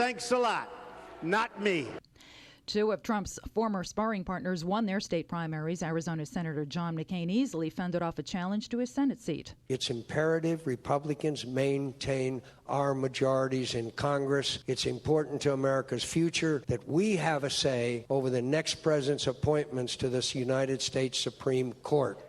thanks a lot. Not me. Two of Trump's former sparring partners won their state primaries. Arizona Senator John McCain easily fended off a challenge to his Senate seat. It's imperative Republicans maintain our majorities in Congress. It's important to America's future that we have a say over the next president's appointments to this United States Supreme Court.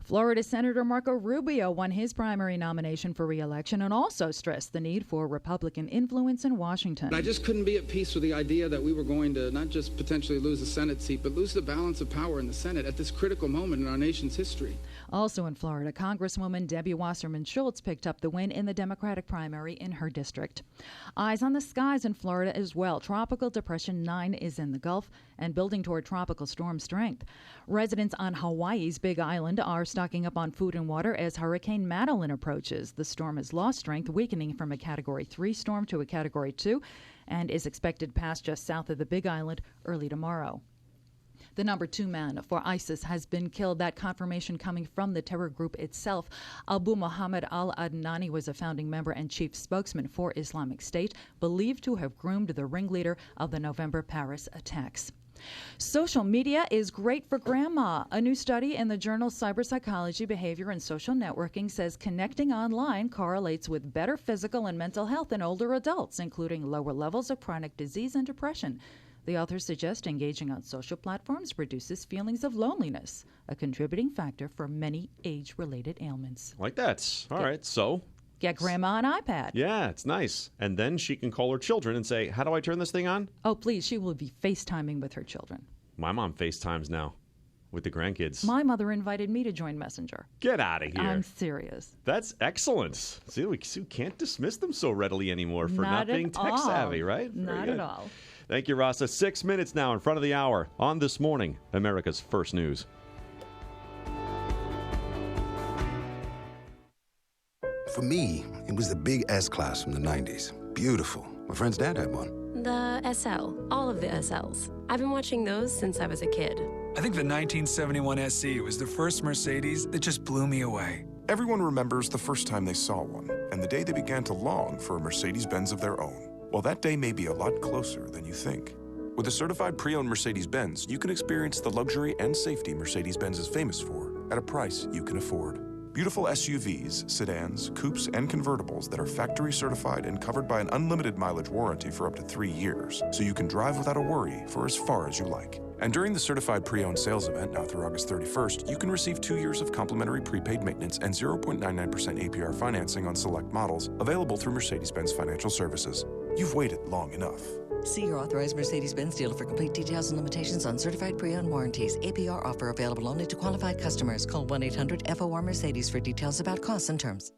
Florida Senator Marco Rubio won his primary nomination for re-election and also stressed the need for Republican influence in Washington. I just couldn't be at peace with the idea that we were going to not just potentially lose the Senate seat, but lose the balance of power in the Senate at this critical moment in our nation's history. Also in Florida, Congresswoman Debbie Wasserman Schultz picked up the win in the Democratic primary in her district. Eyes on the skies in Florida as well. Tropical Depression 9 is in the Gulf and building toward tropical storm strength. Residents on Hawaii's Big Island are stocking up on food and water as Hurricane Madeline approaches. The storm has lost strength, weakening from a Category 3 storm to a Category 2, and is expected past just south of the Big Island early tomorrow. The number 2 man for ISIS has been killed. That confirmation coming from the terror group itself. Abu Muhammad al-Adnani was a founding member and chief spokesman for Islamic State, believed to have groomed the ringleader of the November Paris attacks. Social media is great for grandma. A new study in the journal Cyberpsychology, Behavior, and Social Networking says connecting online correlates with better physical and mental health in older adults, including lower levels of chronic disease and depression. The authors suggest engaging on social platforms reduces feelings of loneliness, a contributing factor for many age-related ailments. Like that. All right, so... Get grandma an iPad. Yeah, it's nice. And then she can call her children and say, how do I turn this thing on? Oh, please, she will be FaceTiming with her children. My mom FaceTimes now with the grandkids. My mother invited me to join Messenger. Get out of here. I'm serious. That's excellent. See, we can't dismiss them so readily anymore for not being tech-savvy, right? Not at all. Thank you, Rasa. 6 minutes now in front of the hour on This Morning, America's First News. For me, it was the big S-Class from the 90s. Beautiful. My friend's dad had one. The SL. All of the SLs. I've been watching those since I was a kid. I think the 1971 SC was the first Mercedes that just blew me away. Everyone remembers the first time they saw one, and the day they began to long for a Mercedes-Benz of their own. Well, that day may be a lot closer than you think. With a certified pre-owned Mercedes-Benz, you can experience the luxury and safety Mercedes-Benz is famous for at a price you can afford. Beautiful SUVs, sedans, coupes, and convertibles that are factory certified and covered by an unlimited mileage warranty for up to 3 years, so you can drive without a worry for as far as you like. And during the certified pre-owned sales event, now through August 31st, you can receive 2 years of complimentary prepaid maintenance and 0.99% APR financing on select models, available through Mercedes-Benz Financial Services. You've waited long enough. See your authorized Mercedes-Benz dealer for complete details and limitations on certified pre-owned warranties. APR offer available only to qualified customers. Call 1-800-FOR-MERCEDES for details about costs and terms.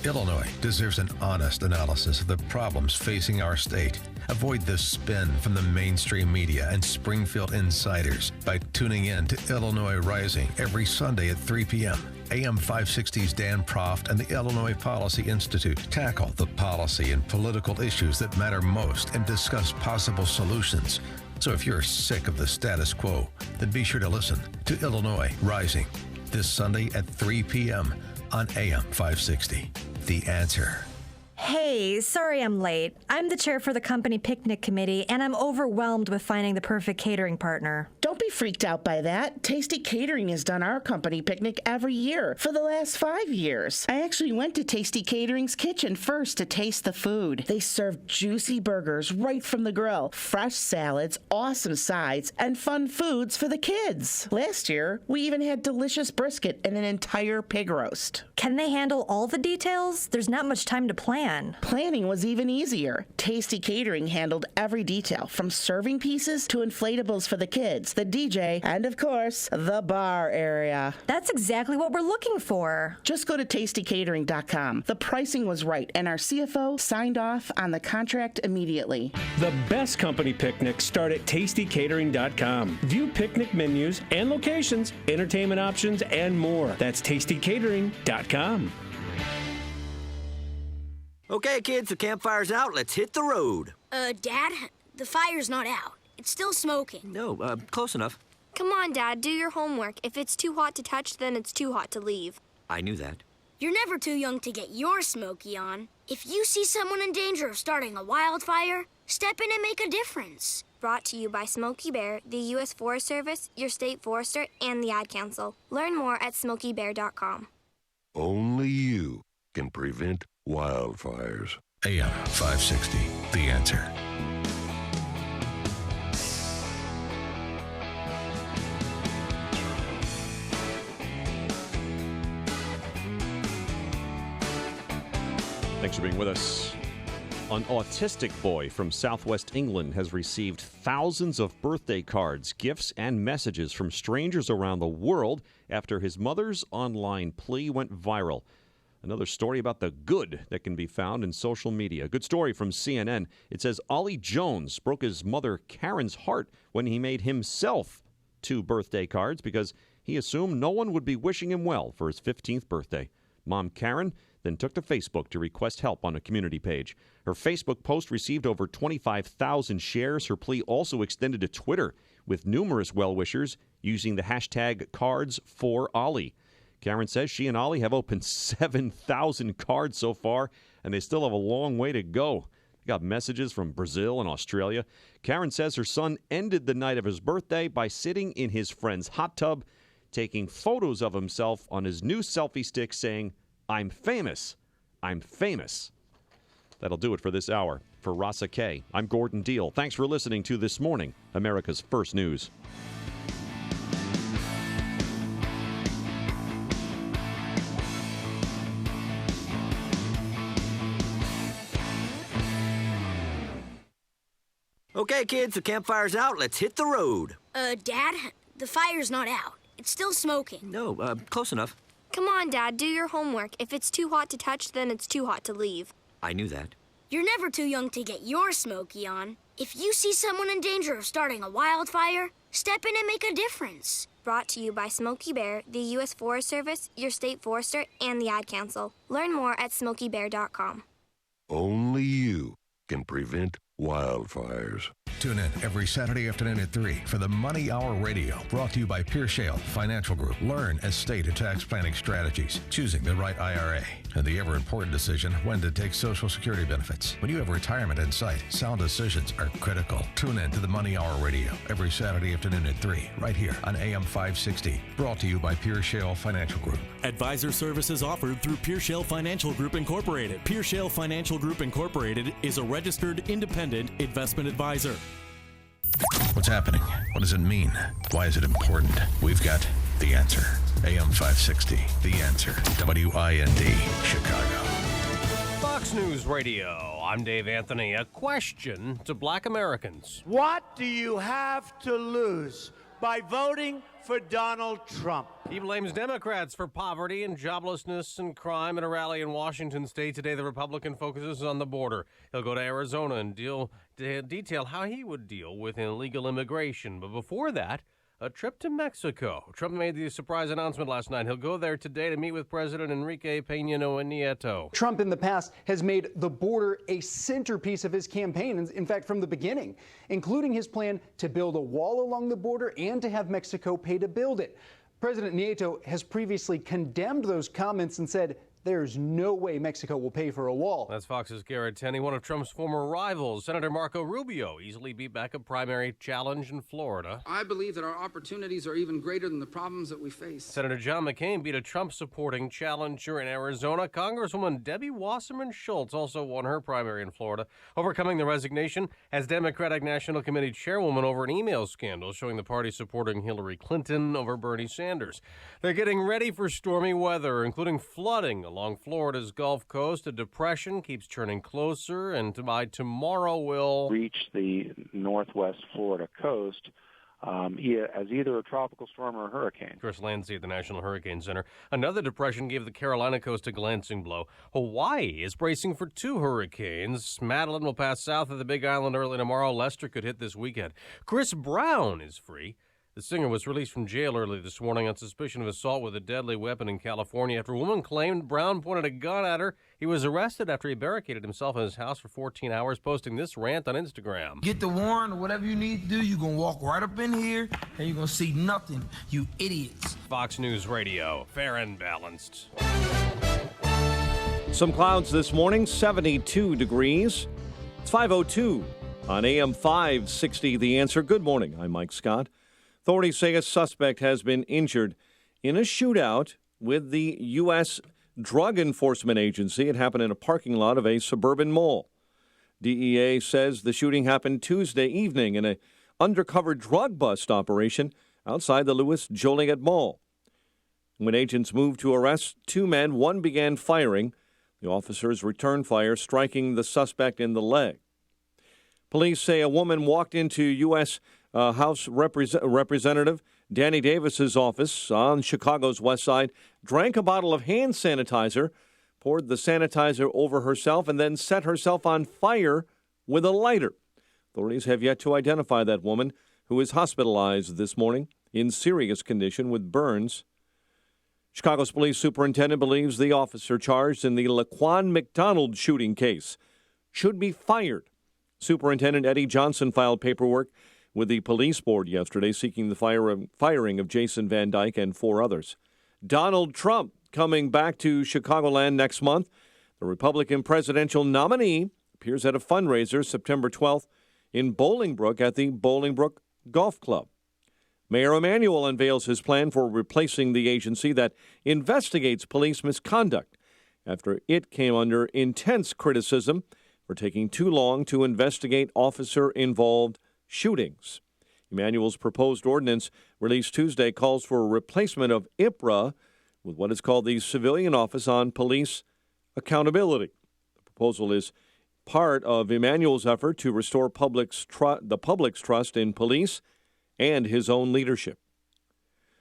Illinois deserves an honest analysis of the problems facing our state. Avoid the spin from the mainstream media and Springfield insiders by tuning in to Illinois Rising every Sunday at 3 p.m. AM 560's Dan Proft and the Illinois Policy Institute tackle the policy and political issues that matter most and discuss possible solutions. So if you're sick of the status quo, then be sure to listen to Illinois Rising this Sunday at 3 p.m. on AM 560. The Answer. Hey, sorry I'm late. I'm the chair for the company picnic committee, and I'm overwhelmed with finding the perfect catering partner. Don't be freaked out by that. Tasty Catering has done our company picnic every year for the last 5 years. I actually went to Tasty Catering's kitchen first to taste the food. They served juicy burgers right from the grill, fresh salads, awesome sides, and fun foods for the kids. Last year, we even had delicious brisket and an entire pig roast. Can they handle all the details? There's not much time to plan. Planning was even easier. Tasty Catering handled every detail, from serving pieces to inflatables for the kids, the DJ, and of course, the bar area. That's exactly what we're looking for. Just go to tastycatering.com. The pricing was right, and our CFO signed off on the contract immediately. The best company picnics start at tastycatering.com. View picnic menus and locations, entertainment options, and more. That's tastycatering.com. Okay, kids, the campfire's out. Let's hit the road. Dad, the fire's not out. It's still smoking. No, close enough. Come on, Dad, do your homework. If it's too hot to touch, then it's too hot to leave. I knew that. You're never too young to get your smoky on. If you see someone in danger of starting a wildfire, Step in and make a difference. Brought to you by Smokey Bear, the U.S. Forest Service, your state forester, and the Ad Council. Learn more at smokeybear.com. Only you can prevent wildfires. AM 560, The Answer. Thanks for being with us. An autistic boy from southwest England has received thousands of birthday cards, gifts, and messages from strangers around the world after his mother's online plea went viral. Another story about the good that can be found in social media. A good story from CNN. It says Ollie Jones broke his mother Karen's heart when he made himself 2 birthday cards because he assumed no one would be wishing him well for his 15th birthday. Mom Karen then took to Facebook to request help on a community page. Her Facebook post received over 25,000 shares. Her plea also extended to Twitter, with numerous well-wishers using the hashtag #CardsForOllie. Karen says she and Ollie have opened 7,000 cards so far, and they still have a long way to go. They got messages from Brazil and Australia. Karen says her son ended the night of his birthday by sitting in his friend's hot tub, taking photos of himself on his new selfie stick, saying, "I'm famous. I'm famous." That'll do it for this hour. For Rasa K, I'm Gordon Deal. Thanks for listening to This Morning, America's First News. Okay, kids, the campfire's out. Let's hit the road. Dad, the fire's not out. It's still smoking. No, close enough. Come on, Dad, do your homework. If it's too hot to touch, then it's too hot to leave. I knew that. You're never too young to get your smoky on. If you see someone in danger of starting a wildfire, step in and make a difference. Brought to you by Smokey Bear, the U.S. Forest Service, your state forester, and the Ad Council. Learn more at smokeybear.com. Only you can prevent wildfires. Tune in every Saturday afternoon at 3 for the Money Hour Radio, brought to you by Pierre Shale Financial Group. Learn estate and tax planning strategies, choosing the right IRA, and the ever-important decision when to take Social Security benefits. When you have retirement in sight, sound decisions are critical. Tune in to the Money Hour Radio every Saturday afternoon at 3, right here on AM 560, brought to you by Pierre Shale Financial Group. Advisor services offered through Pierre Shale Financial Group Incorporated. Pierre Shale Financial Group Incorporated is a registered independent investment advisor. What's happening? What does it mean? Why is it important? We've got the answer. AM 560, The Answer. WIND, Chicago. Fox News Radio. I'm Dave Anthony. A question to Black Americans. What do you have to lose by voting for Donald Trump? He blames Democrats for poverty and joblessness and crime at a rally in Washington State today. The Republican focuses on the border. He'll go to Arizona and detail how he would deal with illegal immigration. But before that, a trip to Mexico. Trump made the surprise announcement last night. He'll go there today to meet with President Enrique Peña Nieto. Trump in the past has made the border a centerpiece of his campaign, in fact, from the beginning, including his plan to build a wall along the border and to have Mexico pay to build it. President Nieto has previously condemned those comments and said there's no way Mexico will pay for a wall. That's Fox's Garrett Tenney. One of Trump's former rivals, Senator Marco Rubio, easily beat back a primary challenge in Florida. I believe that our opportunities are even greater than the problems that we face. Senator John McCain beat a Trump-supporting challenger in Arizona. Congresswoman Debbie Wasserman Schultz also won her primary in Florida, overcoming the resignation as Democratic National Committee chairwoman over an email scandal showing the party supporting Hillary Clinton over Bernie Sanders. They're getting ready for stormy weather, including flooding along Florida's Gulf Coast. A depression keeps turning closer, and by tomorrow will reach the northwest Florida coast as either a tropical storm or a hurricane. Chris Landsey at the National Hurricane Center. Another depression gave the Carolina coast a glancing blow. Hawaii is bracing for 2 hurricanes. Madeline will pass south of the Big Island early tomorrow. Lester could hit this weekend. Chris Brown is free. The singer was released from jail early this morning on suspicion of assault with a deadly weapon in California after a woman claimed Brown pointed a gun at her. He was arrested after he barricaded himself in his house for 14 hours, posting this rant on Instagram. Get the warrant or whatever you need to do. You're going to walk right up in here and you're going to see nothing, you idiots. Fox News Radio, fair and balanced. Some clouds this morning, 72 degrees. It's 5:02. On AM 560, The Answer. Good morning. I'm Mike Scott. Authorities say a suspect has been injured in a shootout with the U.S. Drug Enforcement Agency. It happened in a parking lot of a suburban mall. DEA says the shooting happened Tuesday evening in an undercover drug bust operation outside the Louis Joliet Mall. When agents moved to arrest two men, one began firing. The officers returned fire, striking the suspect in the leg. Police say a woman walked into U.S. House Representative Danny Davis's office on Chicago's West Side, drank a bottle of hand sanitizer, poured the sanitizer over herself, and then set herself on fire with a lighter. Authorities have yet to identify that woman, who is hospitalized this morning in serious condition with burns. Chicago's police superintendent believes the officer charged in the Laquan McDonald shooting case should be fired. Superintendent Eddie Johnson filed paperwork with the police board yesterday seeking the firing of Jason Van Dyke and four others. Donald Trump coming back to Chicagoland next month. The Republican presidential nominee appears at a fundraiser September 12th in Bolingbrook at the Bolingbrook Golf Club. Mayor Emanuel unveils his plan for replacing the agency that investigates police misconduct after it came under intense criticism for taking too long to investigate officer-involved shootings. Emanuel's proposed ordinance released Tuesday calls for a replacement of IPRA with what is called the Civilian Office on Police Accountability. The proposal is part of Emanuel's effort to restore the public's trust in police and his own leadership.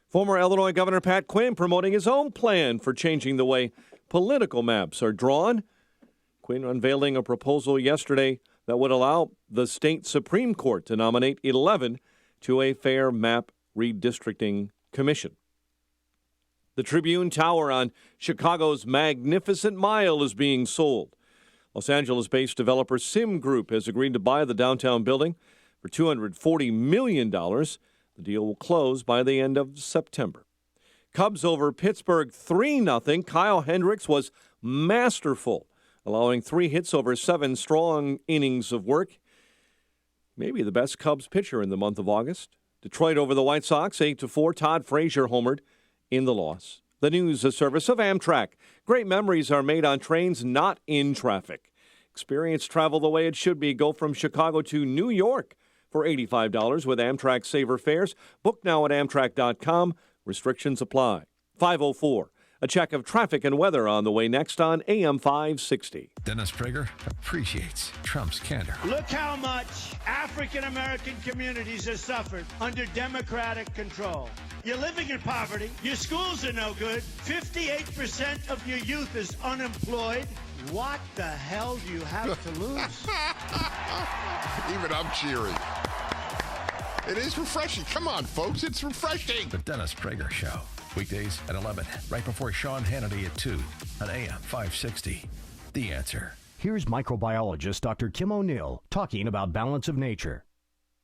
Former Illinois Governor Pat Quinn promoting his own plan for changing the way political maps are drawn. Quinn unveiling a proposal yesterday that would allow the state Supreme Court to nominate 11 to a fair map redistricting commission. The Tribune Tower on Chicago's Magnificent Mile is being sold. Los Angeles-based developer Sim Group has agreed to buy the downtown building for $240 million. The deal will close by the end of September. Cubs over Pittsburgh 3-0. Kyle Hendricks was masterful, allowing 3 hits over 7 strong innings of work. Maybe the best Cubs pitcher in the month of August. Detroit over the White Sox 8-4. Todd Frazier homered in the loss. The news, a service of Amtrak. Great memories are made on trains, not in traffic. Experience travel the way it should be. Go from Chicago to New York for $85 with Amtrak Saver fares. Book now at Amtrak.com. Restrictions apply. 5:04. A check of traffic and weather on the way next on AM 560. Dennis Prager appreciates Trump's candor. Look how much African-American communities have suffered under Democratic control. You're living in poverty. Your schools are no good. 58% of your youth is unemployed. What the hell do you have to lose? Even I'm cheering. It is refreshing. Come on, folks. It's refreshing. The Dennis Prager Show. Weekdays at 11, right before Sean Hannity at 2 on AM 560. The Answer. Here's microbiologist Dr. Kim O'Neill talking about balance of nature.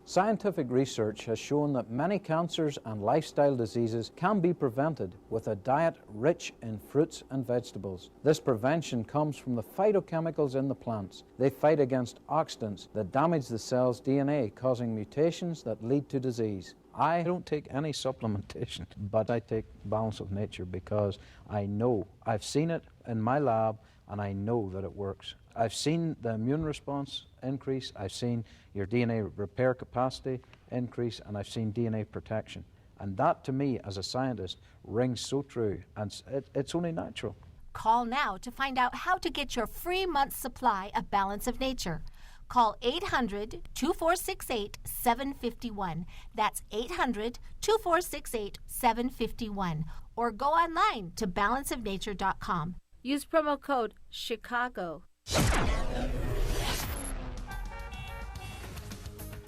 Scientific research has shown that many cancers and lifestyle diseases can be prevented with a diet rich in fruits and vegetables. This prevention comes from the phytochemicals in the plants. They fight against oxidants that damage the cell's DNA, causing mutations that lead to disease. I don't take any supplementation, but I take Balance of Nature because I know, I've seen it in my lab, and I know that it works. I've seen the immune response increase, I've seen your DNA repair capacity increase, and I've seen DNA protection. And that, to me, as a scientist, rings so true, and it's only natural. Call now to find out how to get your free month's supply of Balance of Nature. Call 800-2468-751. That's 800-2468-751. Or go online to balanceofnature.com. Use promo code CHICAGO.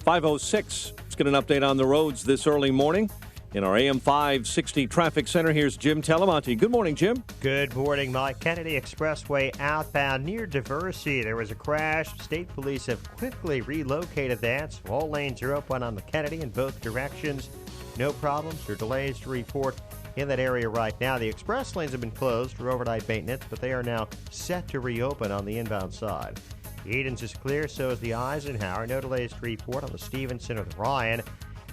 5:06. Let's get an update on the roads this early morning. In our AM 560 traffic center, here's Jim Talamonte. Good morning, Jim. Good morning, Mike. Kennedy Expressway outbound near Diversey. There was a crash. State police have quickly relocated that. All lanes are open on the Kennedy in both directions. No problems or delays to report in that area right now. The express lanes have been closed for overnight maintenance, but they are now set to reopen on the inbound side. Edens is clear, so is the Eisenhower. No delays to report on the Stevenson or the Ryan.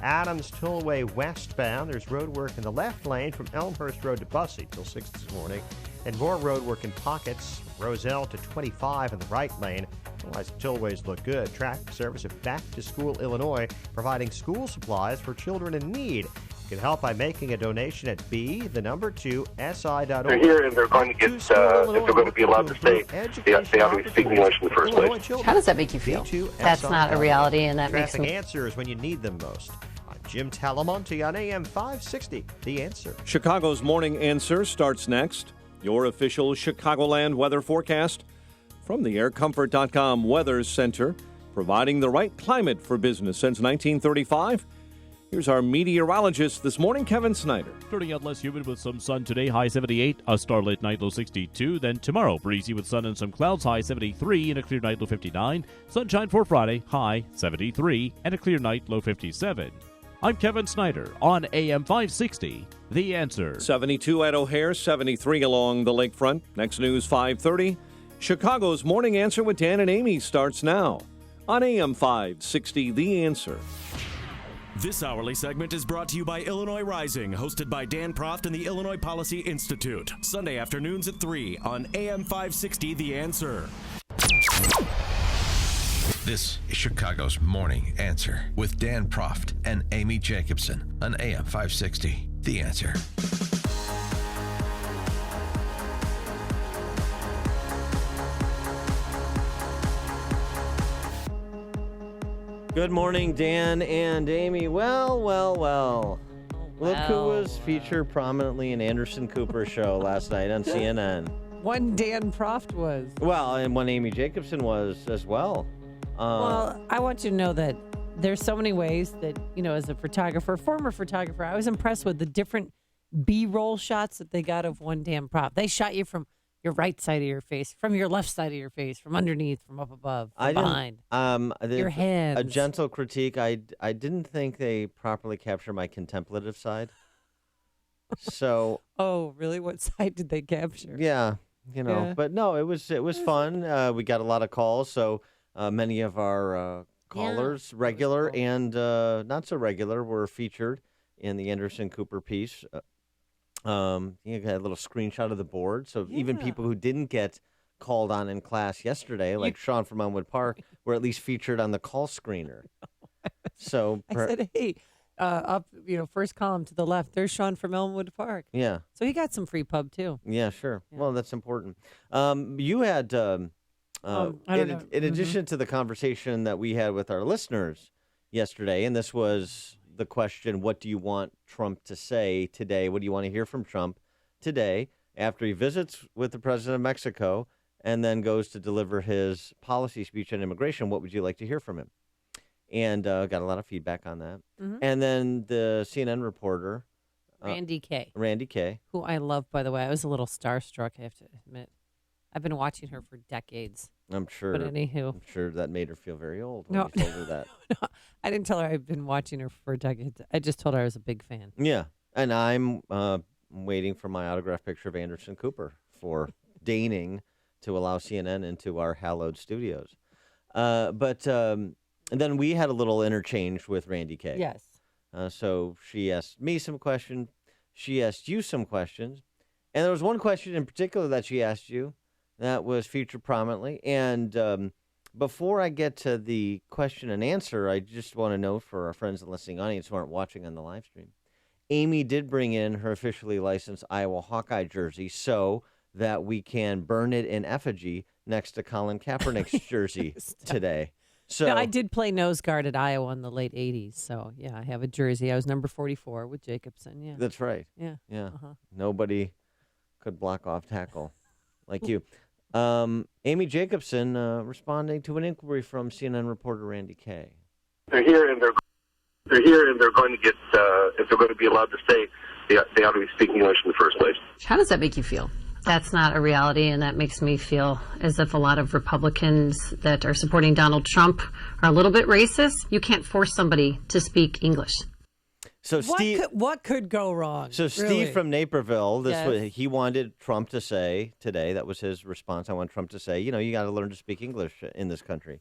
Adams Tollway westbound. There's road work in the left lane from Elmhurst Road to Bussey till 6 this morning. And more road work in pockets. Roselle to 25 in the right lane. Otherwise, the tollways look good. Traffic Service of Back to School Illinois providing school supplies for children in need. You can help by making a donation at B2SI.org. They're here and they're going to get, if they're going to be allowed to stay, they ought to be speaking English in the first place. How does that make you feel? That's not a reality, and that makes Traffic me... answers when you need them most. I'm Jim Talamonte on AM 560, The Answer. Chicago's Morning Answer starts next. Your official Chicagoland weather forecast from the AirComfort.com Weather Center, providing the right climate for business since 1935. Here's our meteorologist this morning, Kevin Snyder. Turning out less humid with some sun today, high 78, a starlit night, low 62. Then tomorrow, breezy with sun and some clouds, high 73, and a clear night, low 59. Sunshine for Friday, high 73, and a clear night, low 57. I'm Kevin Snyder on AM 560, The Answer. 72 at O'Hare, 73 along the lakefront. Next news, 5:30. Chicago's Morning Answer with Dan and Amy starts now on AM 560, The Answer. This hourly segment is brought to you by Illinois Rising, hosted by Dan Proft and the Illinois Policy Institute. Sunday afternoons at 3 on AM 560, The Answer. This is Chicago's Morning Answer with Dan Proft and Amy Jacobson on AM 560, The Answer. Good morning, Dan and Amy. Well. Look who was featured prominently in Anderson Cooper's show last night on CNN. One Dan Proft was. Well, and one Amy Jacobson was as well. Well, I want you to know that there's so many ways that, as a photographer, former photographer, I was impressed with the different B-roll shots that they got of one Dan Proft. They shot you from your right side of your face, from your left side of your face, from underneath, from up above, from behind, your hands. A gentle critique. I didn't think they properly captured my contemplative side. So. Oh, really? What side did they capture? Yeah, but no, it was fun. We got a lot of calls, so many of our callers, regular and not so regular, were featured in the Anderson Cooper piece. You got a little screenshot of the board. So even people who didn't get called on in class yesterday, like Sean from Elmwood Park, were at least featured on the call screener. So I said, hey, up, first column to the left, there's Sean from Elmwood Park. Yeah. So he got some free pub too. Yeah, sure. Yeah. Well, that's important. You had, in addition to the conversation that we had with our listeners yesterday, and this was the question, what do you want Trump to say today? What do you want to hear from Trump today after he visits with the president of Mexico and then goes to deliver his policy speech on immigration? What would you like to hear from him? And got a lot of feedback on that. Mm-hmm. And then the CNN reporter, Randy Kay, who I love, by the way. I was a little starstruck, I have to admit. I've been watching her for decades. I'm sure. But anywho. I'm sure that made her feel very old when you told her that. No, I didn't tell her I've been watching her for decades. I just told her I was a big fan. Yeah. And I'm waiting for my autographed picture of Anderson Cooper for deigning to allow CNN into our hallowed studios. And then we had a little interchange with Randy Kay. Yes. So she asked me some questions. She asked you some questions. And there was one question in particular that she asked you that was featured prominently. And before I get to the question and answer, I just want to note for our friends and listening audience who aren't watching on the live stream, Amy did bring in her officially licensed Iowa Hawkeye jersey so that we can burn it in effigy next to Colin Kaepernick's jersey today. So I did play nose guard at Iowa in the late 80s. So, yeah, I have a jersey. I was number 44 with Jacobson. Yeah, that's right. Yeah. Yeah. Nobody could block off tackle like you. Amy Jacobson responding to an inquiry from CNN reporter Randy Kay. They're here and they're going to get, if they're going to be allowed to stay, they ought to be speaking English in the first place. How does that make you feel? That's not a reality, and that makes me feel as if a lot of Republicans that are supporting Donald Trump are a little bit racist. You can't force somebody to speak English. So what could go wrong? So Steve really? from Naperville, Yes. he wanted Trump to say today, that was his response. I want Trump to say, you got to learn to speak English in this country.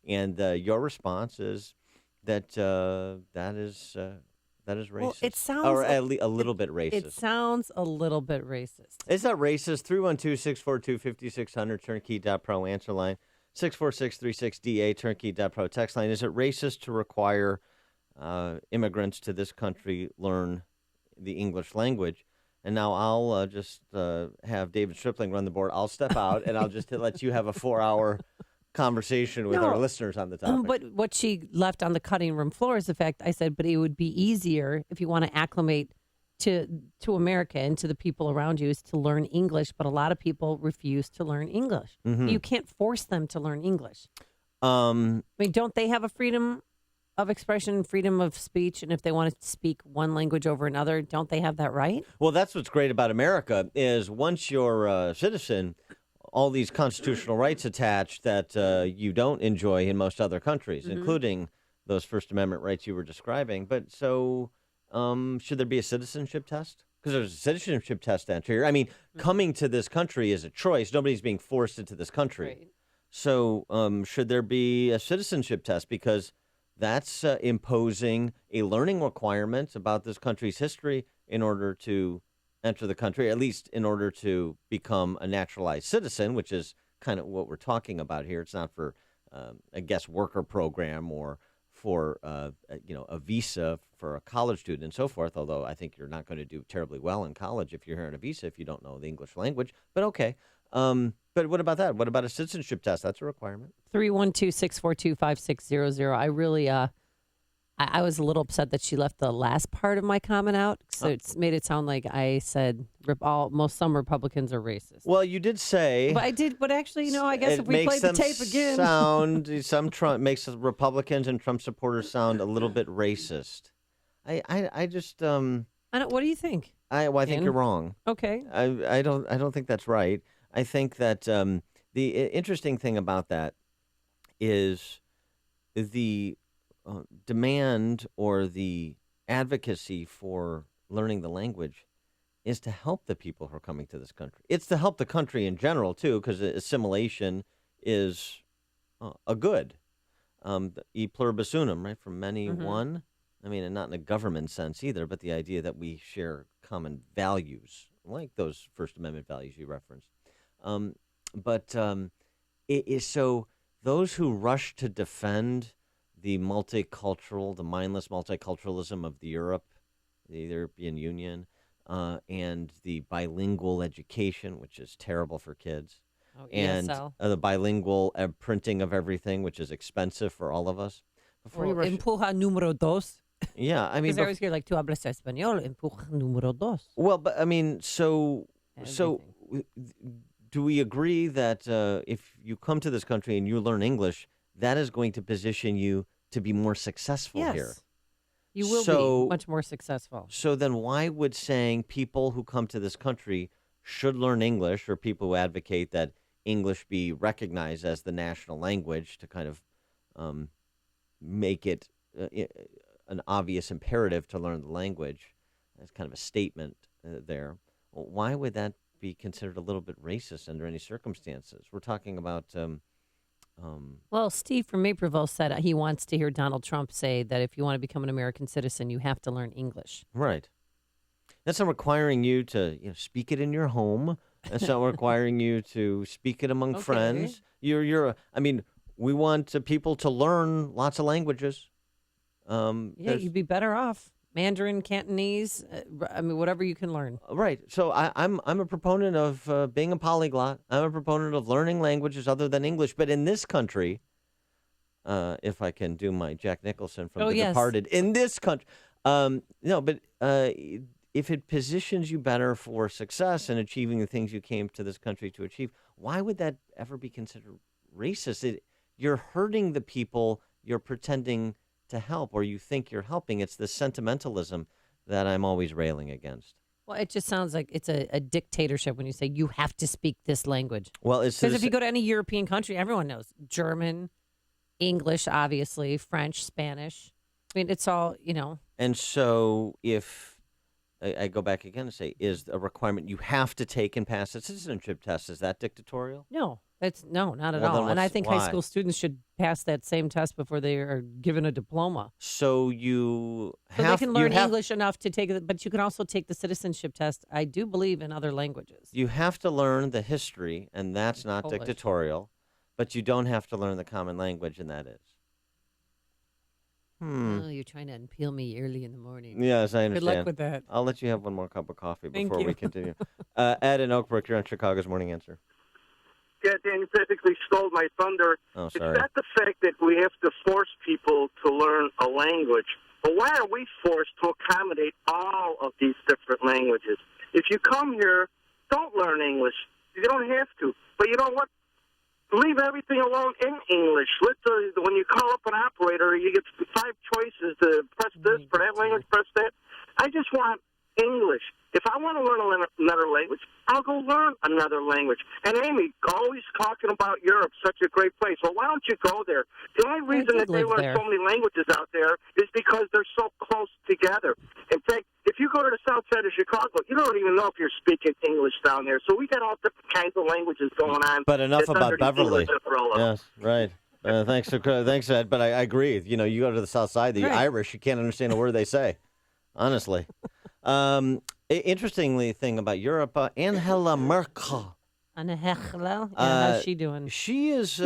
And your response is that that is racist. Well, it sounds or at least a little bit racist. It sounds a little bit racist. It's not racist. 312-642-5600, turnkey.pro answer line. 64636DA, turnkey.pro text line. Is it racist to require immigrants to this country learn the English language? And now I'll just have David Stripling run the board. I'll step out, and I'll just let you have a 4-hour conversation with our listeners on the topic. But what she left on the cutting room floor is the fact, I said, but it would be easier if you want to acclimate to America and to the people around you is to learn English. But a lot of people refuse to learn English. Mhm. You can't force them to learn English. I mean, don't they have a freedom of expression, freedom of speech? And if they want to speak one language over another, don't they have that right? Well, that's what's great about America is once you're a citizen, all these constitutional rights attached that you don't enjoy in most other countries, including those First Amendment rights you were describing. But so should there be a citizenship test? Because there's a citizenship test to enter here. I mean, coming to this country is a choice. Nobody's being forced into this country. Right. So should there be a citizenship test? Because that's imposing a learning requirement about this country's history in order to enter the country, at least in order to become a naturalized citizen, which is kind of what we're talking about here. It's not for a guest worker program or for a visa for a college student and so forth, although I think you're not going to do terribly well in college if you're here on a visa if you don't know the English language. But okay. But what about that? What about a citizenship test? That's a requirement. 312-642-5600. I really, I was a little upset that she left the last part of my comment out. So it's made it sound like I said some Republicans are racist. Well, you did say. But I did. But actually, I guess if we played the tape again. Trump makes Republicans and Trump supporters sound a little bit racist. I just. I don't. What do you think? I think you're wrong. Okay. I don't think that's right. I think that the interesting thing about that is the demand or the advocacy for learning the language is to help the people who are coming to this country. It's to help the country in general, too, because assimilation is a good. E pluribus unum, right? From many, one. I mean, and not in a government sense either, but the idea that we share common values, like those First Amendment values you referenced. It is so those who rush to defend the mindless multiculturalism of the European Union, and the bilingual education, which is terrible for kids, and the bilingual printing of everything, which is expensive for all of us. Empuja número dos. Yeah, I mean, because I always hear like, "Tu hablas español, empuja número dos." Well, but I mean, so do we agree that if you come to this country and you learn English, that is going to position you to be more successful here? You will be much more successful. So then why would saying people who come to this country should learn English, or people who advocate that English be recognized as the national language to kind of make it an obvious imperative to learn the language, as kind of a statement there, why would that be considered a little bit racist under any circumstances? We're talking about... well, Steve from Naperville said he wants to hear Donald Trump say that if you want to become an American citizen, you have to learn English. Right. That's not requiring you to speak it in your home. That's not requiring you to speak it among friends. I mean, we want people to learn lots of languages. You'd be better off. Mandarin, Cantonese, whatever you can learn. Right. So I'm a proponent of being a polyglot. I'm a proponent of learning languages other than English. But in this country, if I can do my Jack Nicholson from The Departed, in this country, if it positions you better for success and achieving the things you came to this country to achieve, why would that ever be considered racist? You're hurting the people you're pretending to help, or you think you're helping. It's the sentimentalism that I'm always railing against. Well, it just sounds like it's a dictatorship when you say you have to speak this language. Well, it's because if you go to any European country, everyone knows German, English, obviously, French, Spanish. I mean, it's all, And so if I go back again and say, is a requirement you have to take and pass a citizenship test, is that dictatorial? No, not at Well, all. And I think high why? school students should pass that same test before they are given a diploma. So you So have they can learn you have, English enough to take it, but you can also take the citizenship test, I do believe, in other languages. You have to learn the history, and that's not Polish. dictatorial, but you don't have to learn the common language, and that is. Oh, you're trying to unpeel me early in the morning. Yes, I understand. Good luck with that. I'll let you have one more cup of coffee Thank before we you. continue. Ed in Oakbrook, you're on Chicago's Morning Answer. Yeah, Dan, you basically stole my thunder. Oh, It's sorry. not the fact that we have to force people to learn a language, but why are we forced to accommodate all of these different languages? If you come here, don't learn English. You don't have to. But you know what? Leave everything alone in English. When you call up an operator, you get 5 choices to press this, for that language, press that. I just want English. If I want to learn another language, I'll go learn another language. And Amy, always talking about Europe, such a great place. Well, why don't you go there? The only reason that they learn so many languages out there is because they're so close together. In fact, if you go to the south side of Chicago, you don't even know if you're speaking English down there. So we got all different kinds of languages going on. But enough It's about under the Beverly. English umbrella. Yes, right. Thanks, Ed. But I agree. You know, you go to the south side, the Irish, you can't understand a word they say. Honestly. Interestingly thing about Europe, Angela Merkel. How's she doing? She is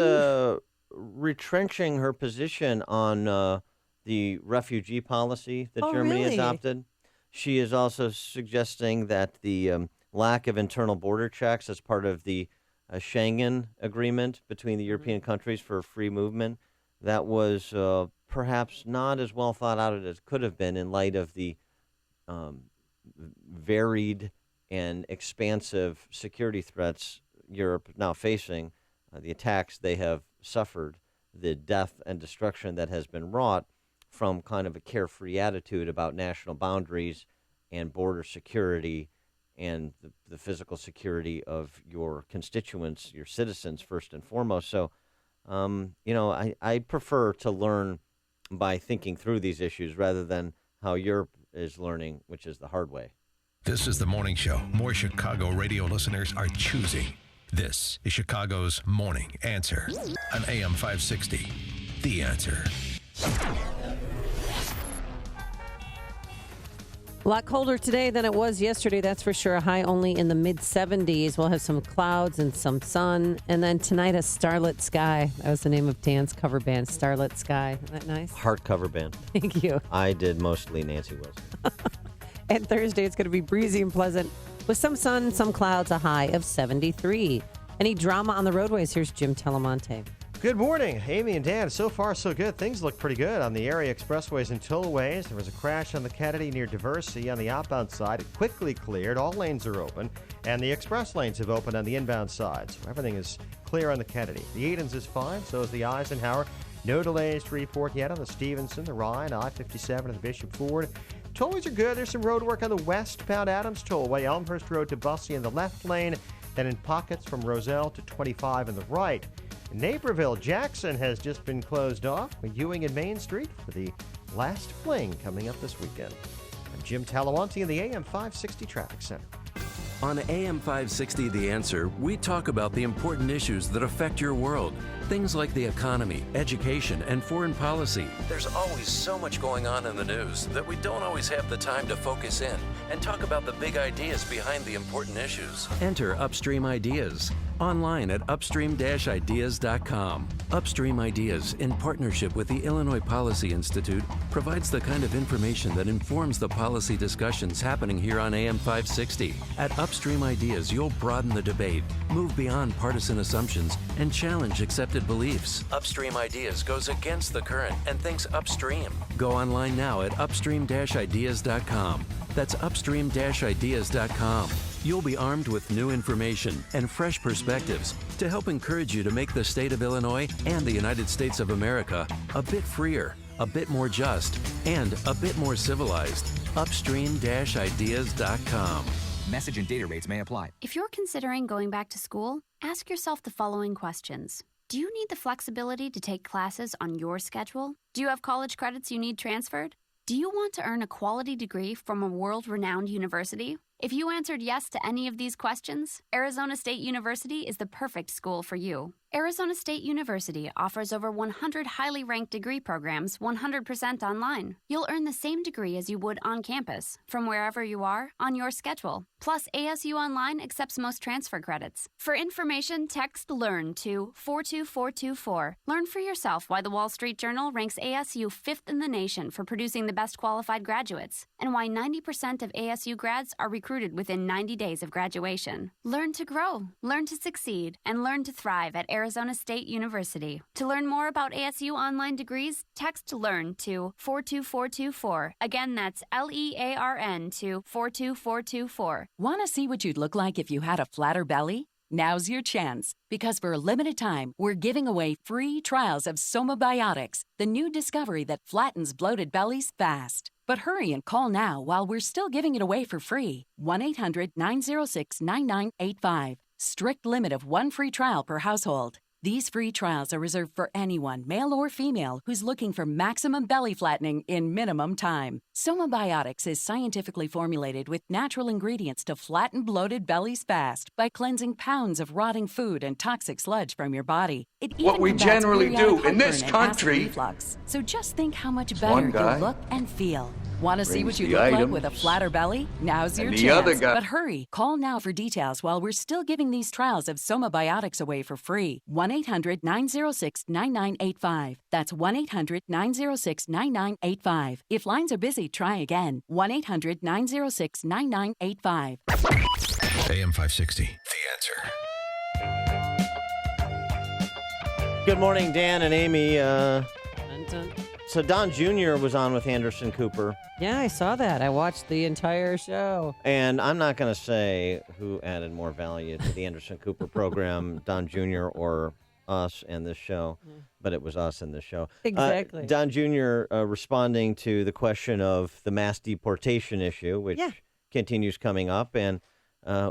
retrenching her position on the refugee policy that Germany really? adopted. She is also suggesting that the lack of internal border checks as part of the Schengen agreement between the European countries for free movement, that was perhaps not as well thought out as it could have been in light of the varied and expansive security threats Europe now facing, the attacks they have suffered, the death and destruction that has been wrought from kind of a carefree attitude about national boundaries and border security and the physical security of your constituents, your citizens, first and foremost. So, I prefer to learn by thinking through these issues rather than how Europe is learning, which is the hard way. This is the morning show more Chicago radio listeners are choosing. This is Chicago's Morning Answer on AM 560. The Answer. A lot colder today than it was yesterday, that's for sure. A high only in the mid-70s. We'll have some clouds and some sun. And then tonight, a starlit sky. That was the name of Dan's cover band, Starlit Sky. Isn't that nice? Heart cover band. Thank you. I did mostly Nancy Wilson. And Thursday, it's going to be breezy and pleasant with some sun, some clouds, a high of 73. Any drama on the roadways? Here's Jim Telemonte. Good morning, Amy and Dan. So far, so good. Things look pretty good on the area expressways and tollways. There was a crash on the Kennedy near Diversey on the outbound side. It quickly cleared. All lanes are open, and the express lanes have opened on the inbound side. So everything is clear on the Kennedy. The Edens is fine. So is the Eisenhower. No delays to report yet on the Stevenson, the Ryan, I-57, and the Bishop Ford. Tollways are good. There's some road work on the westbound Adams Tollway, Elmhurst Road to Bussey in the left lane, then in pockets from Roselle to 25 in the right. In Naperville, Jackson has just been closed off with Ewing and Main Street for the last fling coming up this weekend. I'm Jim Talawanti in the AM 560 Traffic Center. On AM 560 The Answer, we talk about the important issues that affect your world. Things like the economy, education, and foreign policy. There's always so much going on in the news that we don't always have the time to focus in and talk about the big ideas behind the important issues. Enter Upstream Ideas online at upstream-ideas.com. Upstream Ideas, in partnership with the Illinois Policy Institute, provides the kind of information that informs the policy discussions happening here on AM 560. At Upstream Ideas, you'll broaden the debate, move beyond partisan assumptions, and challenge accepted beliefs. Upstream Ideas goes against the current and thinks upstream. Go online now at upstream-ideas.com. That's upstream-ideas.com. You'll be armed with new information and fresh perspectives to help encourage you to make the state of Illinois and the United States of America a bit freer, a bit more just, and a bit more civilized. Upstream-ideas.com. Message and data rates may apply. If you're considering going back to school, ask yourself the following questions. Do you need the flexibility to take classes on your schedule? Do you have college credits you need transferred? Do you want to earn a quality degree from a world-renowned university? If you answered yes to any of these questions, Arizona State University is the perfect school for you. Arizona State University offers over 100 highly ranked degree programs 100% online. You'll earn the same degree as you would on campus, from wherever you are, on your schedule. Plus, ASU Online accepts most transfer credits. For information, text LEARN to 42424. Learn for yourself why the Wall Street Journal ranks ASU 5th in the nation for producing the best qualified graduates, and why 90% of ASU grads are recruited within 90 days of graduation. Learn to grow, learn to succeed, and learn to thrive at Arizona State University. To learn more about ASU online degrees, text LEARN to 42424. Again, that's LEARN to 42424. Want to see what you'd look like if you had a flatter belly? Now's your chance, because for a limited time, we're giving away free trials of Somabiotics, the new discovery that flattens bloated bellies fast. But hurry and call now while we're still giving it away for free. 1-800-906-9985. Strict limit of 1 free trial per household. These free trials are reserved for anyone, male or female, who's looking for maximum belly flattening in minimum time. Somabiotics is scientifically formulated with natural ingredients to flatten bloated bellies fast by cleansing pounds of rotting food and toxic sludge from your body. It even what we combats generally periodic do in this heartburn and acid country. reflux. So just think how much One better guy you'll look and feel. Want to see brings what you the look like items, with a flatter belly? Now's your and chance. the other guy- But hurry, call now for details while we're still giving these trials of Somabiotics away for free. 1-800-906-9985. That's 1-800-906-9985. If lines are busy, try again. 1-800-906-9985. AM 560, The Answer. Good morning, Dan and Amy. So Don Jr. was on with Anderson Cooper. Yeah, I saw that. I watched the entire show. And I'm not going to say who added more value to the Anderson Cooper program, Don Jr. or us and this show, but it was us in this show. Exactly. Don Jr. Responding to the question of the mass deportation issue, which continues coming up. And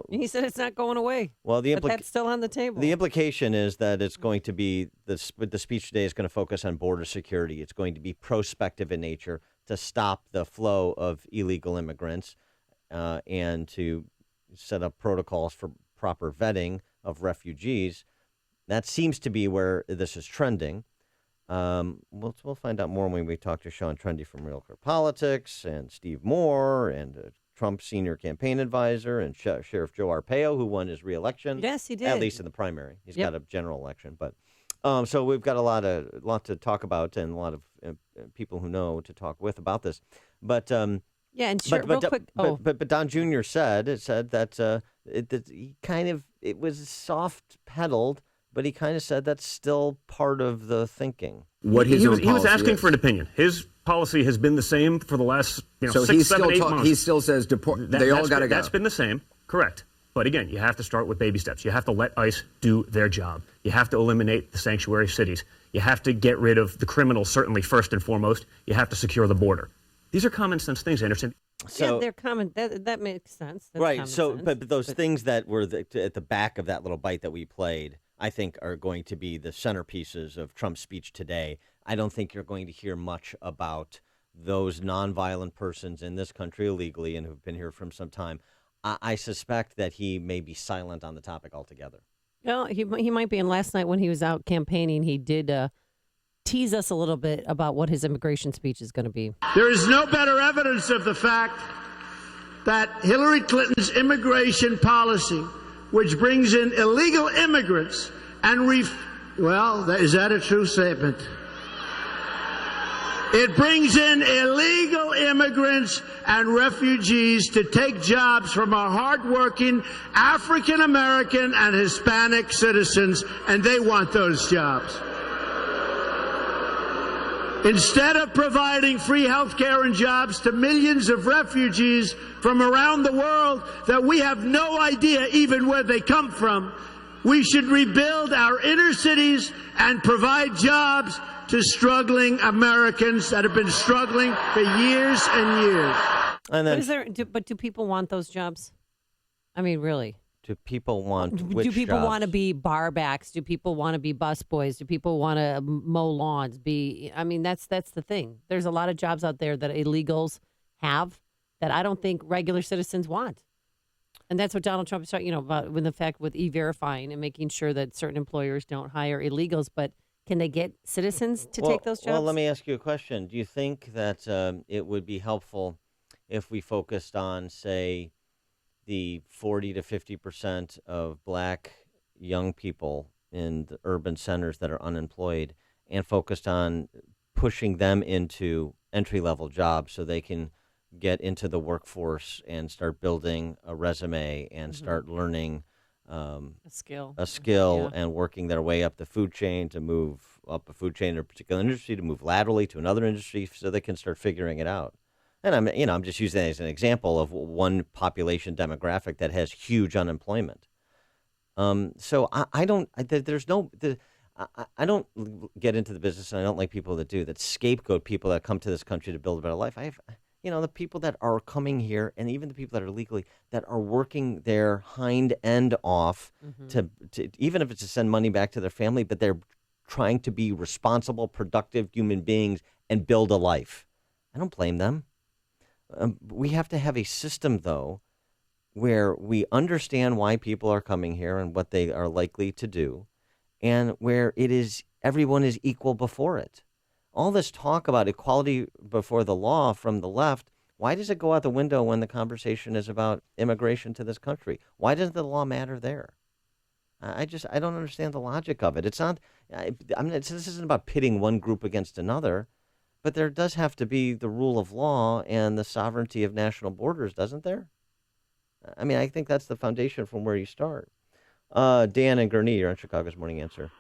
he said it's not going away. Well, but that's still on the table. The implication is that it's going to be, the speech today is going to focus on border security. It's going to be prospective in nature to stop the flow of illegal immigrants and to set up protocols for proper vetting of refugees. That seems to be where this is trending. We'll find out more when we talk to Sean Trendy from Real Clear Politics and Steve Moore and Trump's senior campaign advisor and Sheriff Joe Arpaio, who won his reelection. Yes, he did. At least in the primary. He's got a general election. But so we've got a lot to talk about and a lot of people who know to talk with about this. But yeah, and sure, real quick. But Don Jr. said that it was soft pedaled, but he kind of said that's still part of the thinking. What he was asking for an opinion. His policy has been the same for the last 6, 7, 8 months. He still says they all got to go. That's been the same, correct. But again, you have to start with baby steps. You have to let ICE do their job. You have to eliminate the sanctuary cities. You have to get rid of the criminals, certainly first and foremost. You have to secure the border. These are common sense things, Anderson. So, yeah, they're common. That makes sense. That's right. So, sense. but those things that were at the back of that little bite that we played, I think are going to be the centerpieces of Trump's speech today. I don't think you're going to hear much about those nonviolent persons in this country illegally and who've been here from some time. I suspect that he may be silent on the topic altogether. Well, he might be. And last night when he was out campaigning, he did tease us a little bit about what his immigration speech is going to be. There is no better evidence of the fact that Hillary Clinton's immigration policy, which brings in illegal immigrants and is that a true statement? It brings in illegal immigrants and refugees to take jobs from our hardworking African American and Hispanic citizens, and they want those jobs. Instead of providing free health care and jobs to millions of refugees from around the world that we have no idea even where they come from, we should rebuild our inner cities and provide jobs to struggling Americans that have been struggling for years and years. And then, but do people want those jobs? I mean, really? Do people want Do people jobs? want to be bar backs? Do people want to be bus boys? Do people want to mow lawns? That's the thing. There's a lot of jobs out there that illegals have that I don't think regular citizens want. And that's what Donald Trump is talking, about with the fact with e-verifying and making sure that certain employers don't hire illegals. But can they get citizens to take those jobs? Well, let me ask you a question. Do you think that it would be helpful if we focused on, say, the 40 to 50% of black young people in the urban centers that are unemployed and focused on pushing them into entry-level jobs so they can get into the workforce and start building a resume and start learning a skill and working their way up the food chain to move up a food chain in a particular industry, to move laterally to another industry so they can start figuring it out. And I'm just using that as an example of one population demographic that has huge unemployment. So I don't get into the business, and I don't like people that do that scapegoat people that come to this country to build a better life. The people that are coming here, and even the people that are legally, that are working their hind end off to even if it's to send money back to their family, but they're trying to be responsible, productive human beings and build a life. I don't blame them. We have to have a system, though, where we understand why people are coming here and what they are likely to do, and where everyone is equal before it. All this talk about equality before the law from the left, why does it go out the window when the conversation is about immigration to this country? Why doesn't the law matter there? I don't understand the logic of it. It's not. This isn't about pitting one group against another, but there does have to be the rule of law and the sovereignty of national borders, doesn't there? I think that's the foundation from where you start. Dan and Gurney, you're on Chicago's Morning Answer.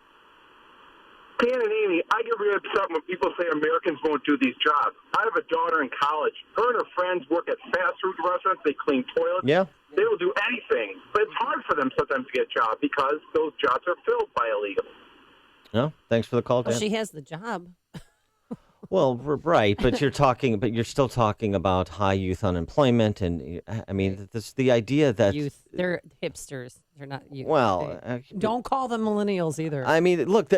Dan and Amy, I get really upset when people say Americans won't do these jobs. I have a daughter in college. Her and her friends work at fast food restaurants. They clean toilets. Yeah. They will do anything. But it's hard for them sometimes to get a job because those jobs are filled by illegals. No, thanks for the call, Dan. Well, she has the job. Well, right, but you're still talking about high youth unemployment, and the idea that youth, they're hipsters, they're not youth. Well, don't call them millennials either. Look,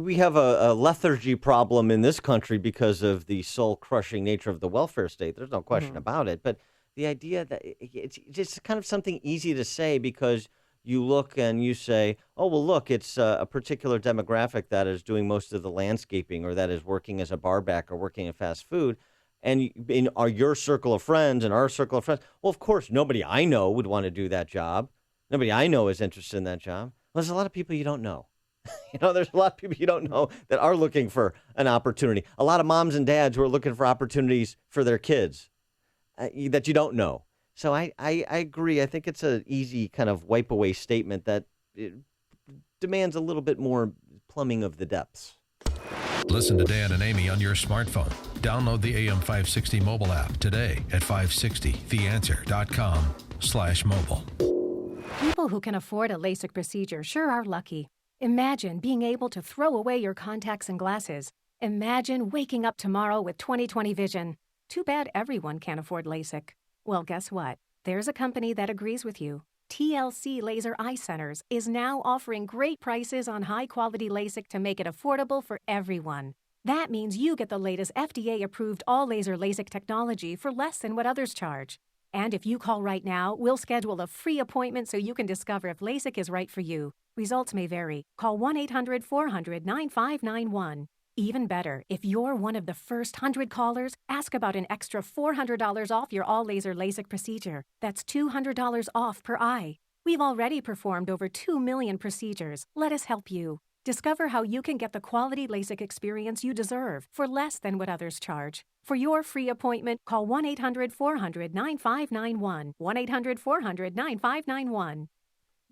we have a lethargy problem in this country because of the soul-crushing nature of the welfare state. There's no question about it, but the idea that it's just kind of something easy to say because you look and you say, oh, well, look, it's a particular demographic that is doing most of the landscaping or that is working as a bar back or working in fast food. And in your circle of friends and our circle of friends, well, of course, nobody I know would want to do that job. Nobody I know is interested in that job. Well, there's a lot of people you don't know. There's a lot of people you don't know that are looking for an opportunity. A lot of moms and dads who are looking for opportunities for their kids that you don't know. So I agree. I think it's an easy kind of wipe away statement that it demands a little bit more plumbing of the depths. Listen to Dan and Amy on your smartphone. Download the AM560 mobile app today at 560theanswer.com/mobile. People who can afford a LASIK procedure sure are lucky. Imagine being able to throw away your contacts and glasses. Imagine waking up tomorrow with 20/20 vision. Too bad everyone can't afford LASIK. Well, guess what? There's a company that agrees with you. TLC Laser Eye Centers is now offering great prices on high-quality LASIK to make it affordable for everyone. That means you get the latest FDA-approved all-laser LASIK technology for less than what others charge. And if you call right now, we'll schedule a free appointment so you can discover if LASIK is right for you. Results may vary. Call 1-800-400-9591. Even better, if you're one of the first 100 callers, ask about an extra $400 off your all-laser LASIK procedure. That's $200 off per eye. We've already performed over 2 million procedures. Let us help you. Discover how you can get the quality LASIK experience you deserve for less than what others charge. For your free appointment, call 1-800-400-9591. 1-800-400-9591.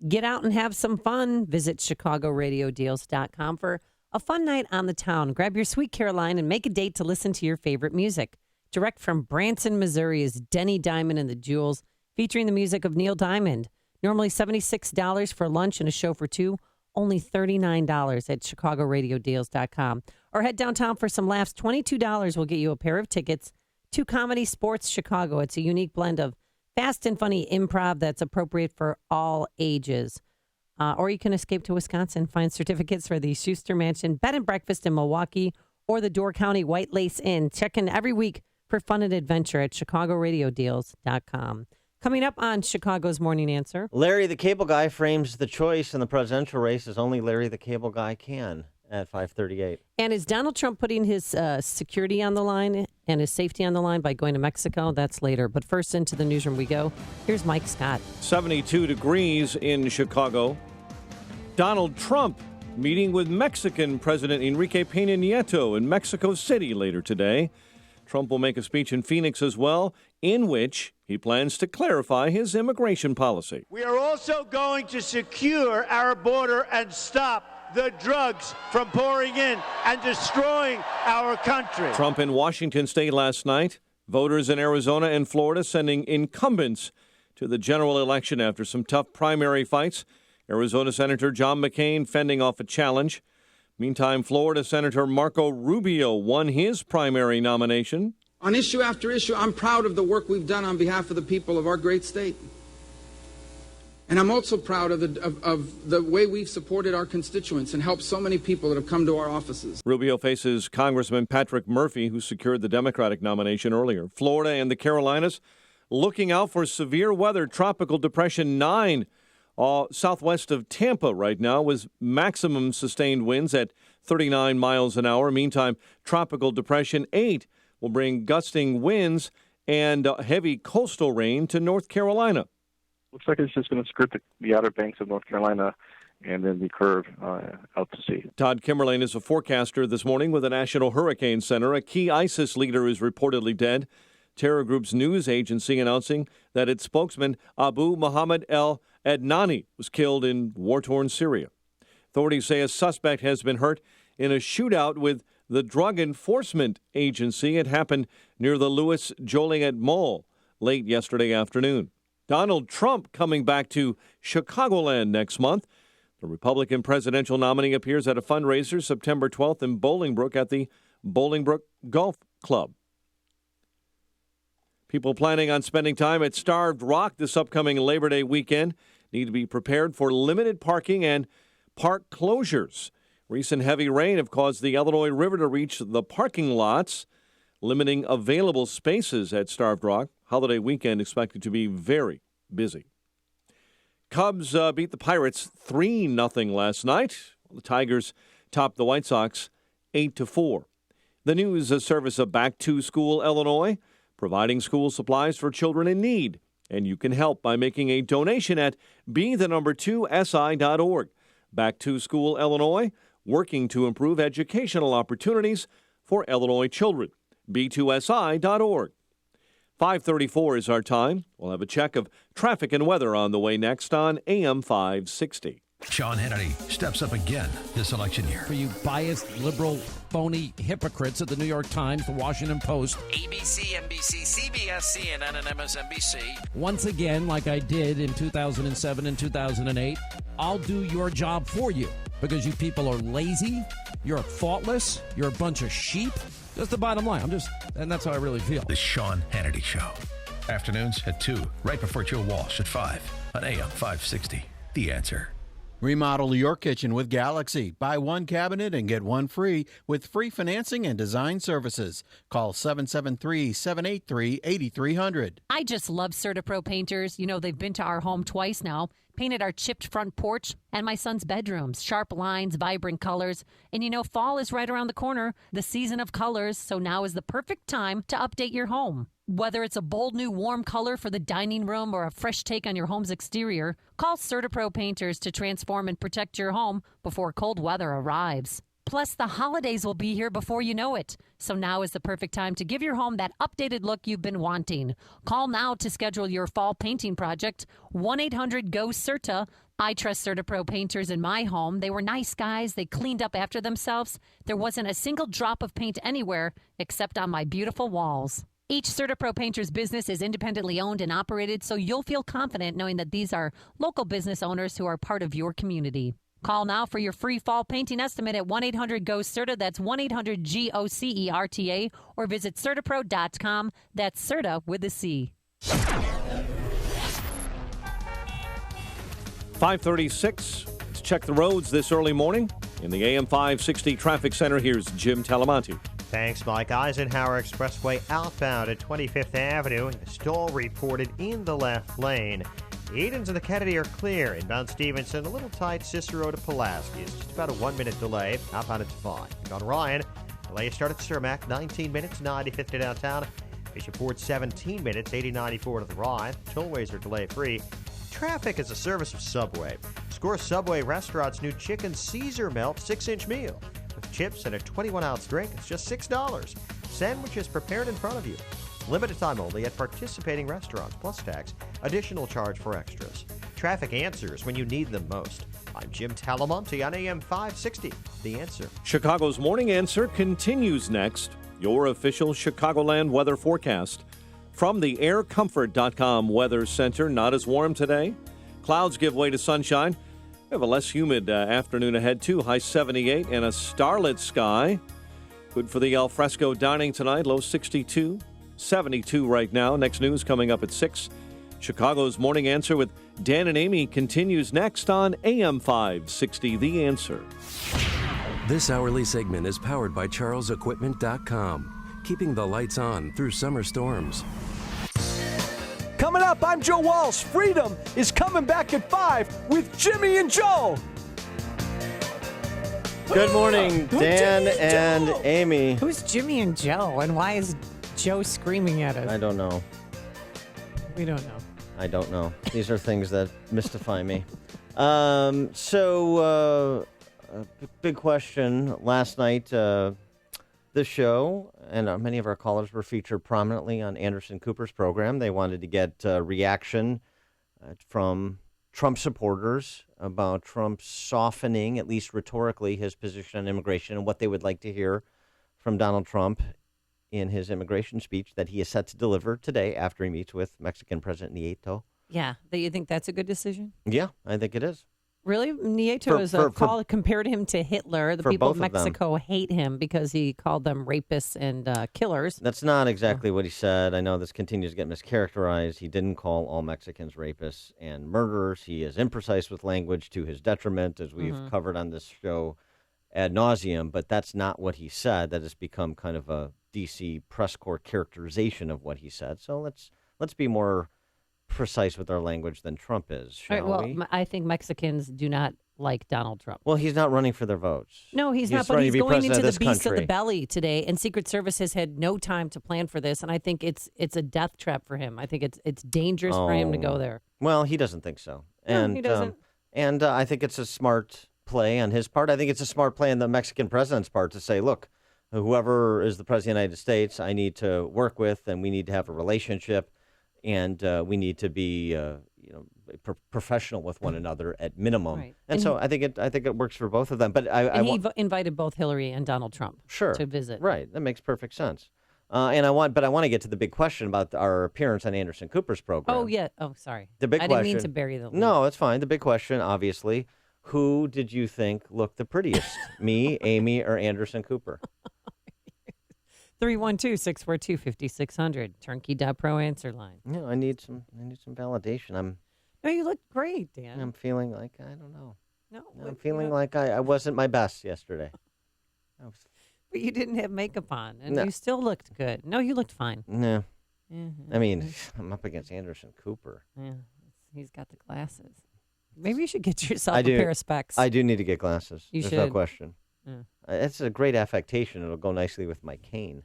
Get out and have some fun. Visit ChicagoRadioDeals.com for a fun night on the town. Grab your Sweet Caroline and make a date to listen to your favorite music. Direct from Branson, Missouri is Denny Diamond and the Jewels, featuring the music of Neil Diamond. Normally $76 for lunch and a show for two, only $39 at ChicagoRadioDeals.com. Or head downtown for some laughs. $22 will get you a pair of tickets to Comedy Sports Chicago. It's a unique blend of fast and funny improv that's appropriate for all ages. Or you can escape to Wisconsin, find certificates for the Schuster Mansion Bed and Breakfast in Milwaukee or the Door County White Lace Inn. Check in every week for fun and adventure at chicagoradiodeals.com. Coming up on Chicago's Morning Answer. Larry the Cable Guy frames the choice in the presidential race as only Larry the Cable Guy can at 5:38. And is Donald Trump putting his security on the line and his safety on the line by going to Mexico? That's later. But first, into the newsroom we go. Here's Mike Scott. 72 degrees in Chicago. Donald Trump meeting with Mexican President Enrique Peña Nieto in Mexico City later today. Trump will make a speech in Phoenix as well, in which he plans to clarify his immigration policy. We are also going to secure our border and stop the drugs from pouring in and destroying our country. Trump in Washington State last night. Voters in Arizona and Florida sending incumbents to the general election after some tough primary fights. Arizona Senator John McCain fending off a challenge. Meantime, Florida Senator Marco Rubio won his primary nomination. On issue after issue, I'm proud of the work we've done on behalf of the people of our great state. And I'm also proud of the way we've supported our constituents and helped so many people that have come to our offices. Rubio faces Congressman Patrick Murphy, who secured the Democratic nomination earlier. Florida and the Carolinas looking out for severe weather. Tropical Depression 9 southwest of Tampa right now with maximum sustained winds at 39 miles an hour. Meantime, Tropical Depression 8 will bring gusting winds and heavy coastal rain to North Carolina. Looks like it's just going to skirt the outer banks of North Carolina and then the curve out to sea. Todd Kimmerlane is a forecaster this morning with the National Hurricane Center. A key ISIS leader is reportedly dead. Terror group's news agency announcing that its spokesman, Abu Muhammad al-Adnani, was killed in war-torn Syria. Authorities say a suspect has been hurt in a shootout with the Drug Enforcement Agency. It happened near the Louis Joliet Mall late yesterday afternoon. Donald Trump coming back to Chicagoland next month. The Republican presidential nominee appears at a fundraiser September 12th in Bolingbrook at the Bolingbrook Golf Club. People planning on spending time at Starved Rock this upcoming Labor Day weekend need to be prepared for limited parking and park closures. Recent heavy rain have caused the Illinois River to reach the parking lots, limiting available spaces at Starved Rock. Holiday weekend expected to be very busy. Cubs beat the Pirates 3-0 last night. The Tigers topped the White Sox 8-4. The news service of Back to School Illinois, providing school supplies for children in need. And you can help by making a donation at be2si.org. Back to School Illinois, working to improve educational opportunities for Illinois children. be2si.org. 5:34 is our time. We'll have a check of traffic and weather on the way next on AM 560. Sean Hannity steps up again this election year. For you biased, liberal, phony hypocrites at the New York Times, the Washington Post, ABC, NBC, CBS, CNN, and MSNBC. Once again, like I did in 2007 and 2008, I'll do your job for you because you people are lazy, you're thoughtless, you're a bunch of sheep. That's the bottom line. And that's how I really feel. The Sean Hannity Show. Afternoons at 2, right before Joe Walsh at 5 on AM 560. The Answer. Remodel your kitchen with Galaxy. Buy one cabinet and get one free with free financing and design services. Call 773-783-8300. I just love CertaPro painters. You know, they've been to our home twice now. Painted our chipped front porch and my son's bedrooms. Sharp lines, vibrant colors. And you know, fall is right around the corner, the season of colors. So now is the perfect time to update your home. Whether it's a bold new warm color for the dining room or a fresh take on your home's exterior, call CertaPro Painters to transform and protect your home before cold weather arrives. Plus, the holidays will be here before you know it. So now is the perfect time to give your home that updated look you've been wanting. Call now to schedule your fall painting project. 1-800-GO-CERTA. I trust CertaPro Painters in my home. They were nice guys. They cleaned up after themselves. There wasn't a single drop of paint anywhere except on my beautiful walls. Each CertaPro Painters business is independently owned and operated, so you'll feel confident knowing that these are local business owners who are part of your community. Call now for your free fall painting estimate at 1-800-GO-CERTA. That's 1-800-GOCERTA. Or visit CertaPro.com. That's Certa with a C. 5:36. Let's check the roads this early morning. In the AM 560 Traffic Center, here's Jim Talamonte. Thanks, Mike. Eisenhower Expressway outbound at 25th Avenue. A stall reported in the left lane. The Edens and the Kennedy are clear. Inbound Stevenson, a little tight. Cicero to Pulaski. It's just about a 1-minute delay. Outbound at 5. On Ryan, delay start at Cermak, 19 minutes, 95th to downtown. Bishopford, 17 minutes, 80-94 to the Rye. Tollways are delay-free. Traffic is a service of Subway. Score Subway restaurants' new chicken Caesar melt 6-inch meal. With chips and a 21-ounce drink, it's just $6. Sandwiches prepared in front of you. Limited time only at participating restaurants, plus tax. Additional charge for extras. Traffic answers when you need them most. I'm Jim Talamonte on AM 560. The Answer. Chicago's Morning Answer continues next. Your official Chicagoland weather forecast. From the aircomfort.com weather center, not as warm today. Clouds give way to sunshine. We have a less humid afternoon ahead, too. High 78 and a starlit sky. Good for the alfresco dining tonight. Low 62, 72 right now. Next news coming up at 6. Chicago's Morning Answer with Dan and Amy continues next on AM 560, The Answer. This hourly segment is powered by CharlesEquipment.com, keeping the lights on through summer storms. Coming up, I'm Joe Walsh. Freedom is coming back at 5 with Jimmy and Joe. Good morning, Dan and Amy. Who's Jimmy and Joe, and why is Joe screaming at us? I don't know. We don't know. I don't know. These are things that mystify me. Big question last night. The show and many of our callers were featured prominently on Anderson Cooper's program. They wanted to get reaction from Trump supporters about Trump softening, at least rhetorically, his position on immigration and what they would like to hear from Donald Trump in his immigration speech that he is set to deliver today after he meets with Mexican President Nieto. Yeah. You think that's a good decision? Yeah, I think it is. Really? Nieto is compared him to Hitler. The people of Mexico hate him because he called them rapists and killers. That's not exactly what he said. I know this continues to get mischaracterized. He didn't call all Mexicans rapists and murderers. He is imprecise with language to his detriment, as we've covered on this show ad nauseum. But that's not what he said. That has become kind of a D.C. press corps characterization of what he said. So let's be more precise with our language than Trump is, shall we? I think Mexicans do not like Donald Trump. Well, he's not running for their votes. No, he's not, but he's going into the beast of the belly today, and Secret Service has had no time to plan for this, and I think it's a death trap for him. I think it's dangerous for him to go there. Well, he doesn't think so. No, he doesn't. And I think it's a smart play on his part. I think it's a smart play on the Mexican president's part to say, look, whoever is the president of the United States, I need to work with, and we need to have a relationship. And we need to be, professional with one another at minimum. Right. And so I think it works for both of them. But he invited both Hillary and Donald Trump to visit. Right, that makes perfect sense. I want to get to the big question about our appearance on Anderson Cooper's program. Oh yeah. Oh, sorry. The big question. I didn't mean to bury the lead. No, it's fine. The big question, obviously, who did you think looked the prettiest, me, Amy, or Anderson Cooper? 312-642-5600. Turnkey.pro answer line. Yeah, I need some validation. No, you look great, Dan. I'm feeling like I don't know. No, I'm feeling like I wasn't my best yesterday. But you didn't have makeup on, and you still looked good. No, you looked fine. Yeah. I mean, I'm up against Anderson Cooper. Yeah, he's got the glasses. Maybe you should get yourself a pair of specs. I do need to get glasses. There's no question. Yeah. It's a great affectation. It'll go nicely with my cane.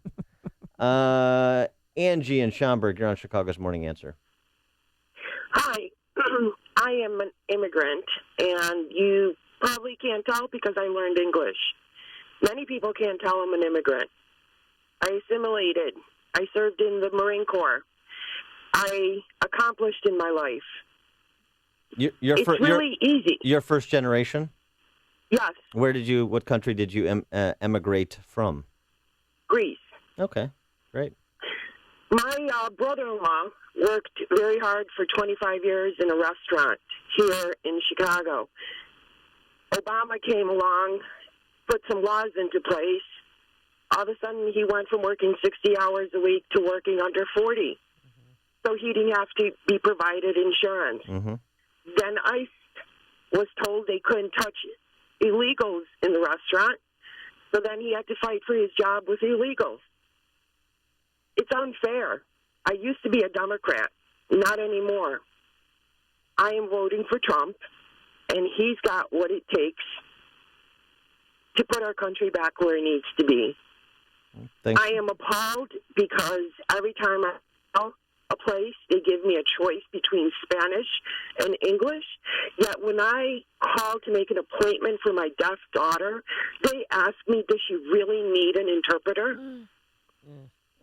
Angie in Schaumburg, you're on Chicago's Morning Answer. Hi. I am an immigrant, and you probably can't tell because I learned English. Many people can't tell I'm an immigrant. I assimilated. I served in the Marine Corps. I accomplished in my life. It's really easy. You're first generation? Yes. What country did you emigrate from? Greece. Okay, great. My brother-in-law worked very hard for 25 years in a restaurant here in Chicago. Obama came along, put some laws into place. All of a sudden, he went from working 60 hours a week to working under 40. So he didn't have to be provided insurance. Mm-hmm. Then ICE was told they couldn't touch illegals in the restaurant, so then he had to fight for his job with illegals. It's unfair. I used to be a Democrat. Not anymore. I am voting for Trump, and he's got what it takes to put our country back where it needs to be. Thanks. I am appalled because every time I go a place, they give me a choice between Spanish and English. Yet when I call to make an appointment for my deaf daughter, they ask me, does she really need an interpreter?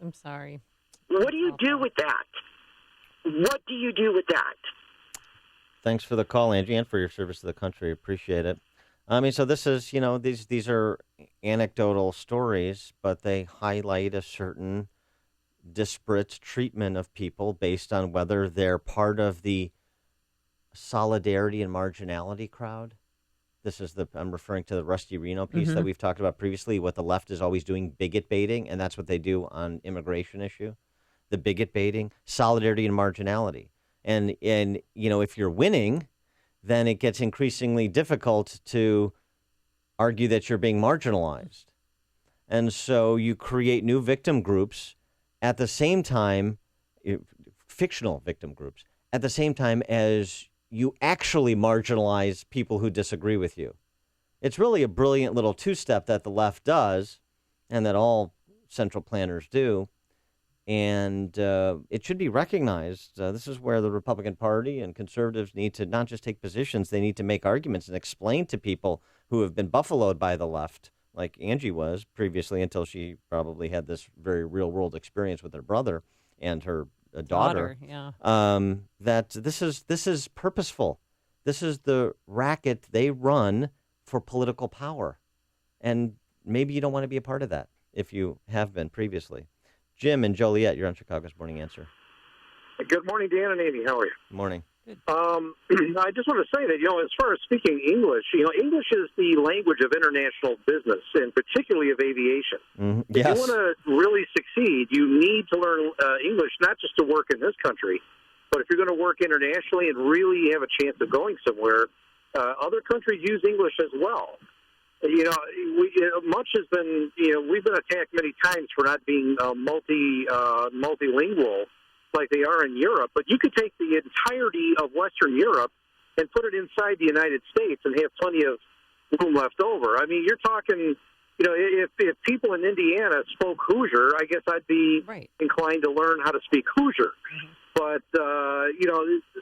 I'm sorry. What do you do with that? What do you do with that? Thanks for the call, Angie, and for your service to the country. Appreciate it. I mean, so this is, these are anecdotal stories, but they highlight a certain disparate treatment of people based on whether they're part of the solidarity and marginality crowd. I'm referring to the Rusty Reno piece that we've talked about previously, what the left is always doing, bigot baiting, and that's what they do on immigration issue. The bigot baiting, solidarity and marginality. And if you're winning, then it gets increasingly difficult to argue that you're being marginalized. And so you create new victim groups at the same time, fictional victim groups, at the same time as you actually marginalize people who disagree with you. It's really a brilliant little two-step that the left does and that all central planners do. And it should be recognized. This is where the Republican Party and conservatives need to not just take positions, they need to make arguments and explain to people who have been buffaloed by the left, like Angie was previously until she probably had this very real-world experience with her brother and her daughter, that this is purposeful. This is the racket they run for political power. And maybe you don't want to be a part of that if you have been previously. Jim and Joliet, you're on Chicago's Morning Answer. Good morning, Dan and Amy. How are you? Morning. I just want to say that, as far as speaking English, English is the language of international business, and particularly of aviation. Mm-hmm. If you want to really succeed, you need to learn English, not just to work in this country, but if you're going to work internationally and really have a chance of going somewhere, other countries use English as well. Much has been, we've been attacked many times for not being multilingual like they are in Europe. But you could take the entirety of Western Europe and put it inside the United States and have plenty of room left over. I mean, you're talking, if people in Indiana spoke Hoosier, I guess I'd be inclined to learn how to speak Hoosier. Mm-hmm. But,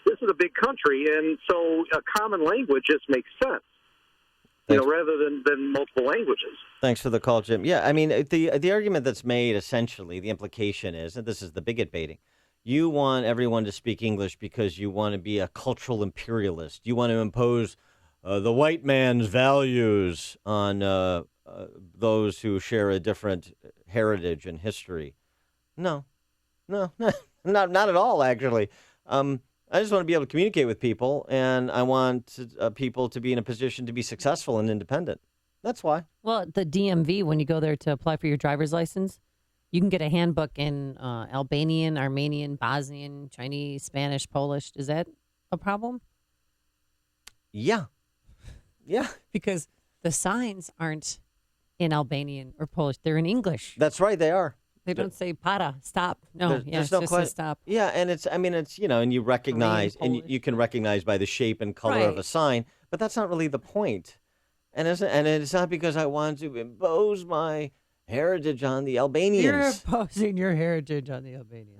this is a big country, and so a common language just makes sense. Rather than multiple languages. Thanks for the call, Jim. Yeah, I mean, the argument that's made, essentially, the implication is, and this is the bigot baiting, you want everyone to speak English because you want to be a cultural imperialist. You want to impose the white man's values on those who share a different heritage and history. No, not at all, actually. I just want to be able to communicate with people, and I want people to be in a position to be successful and independent. That's why. Well, the DMV, when you go there to apply for your driver's license, you can get a handbook in Albanian, Armenian, Bosnian, Chinese, Spanish, Polish. Is that a problem? Yeah. Yeah. Because the signs aren't in Albanian or Polish. They're in English. That's right. They are. They don't say para, stop. No, there's no question. Stop. Yeah, and it's and you recognize, and you can recognize by the shape and color of a sign, but that's not really the point. And it's not because I want to impose my heritage on the Albanians. You're imposing your heritage on the Albanians.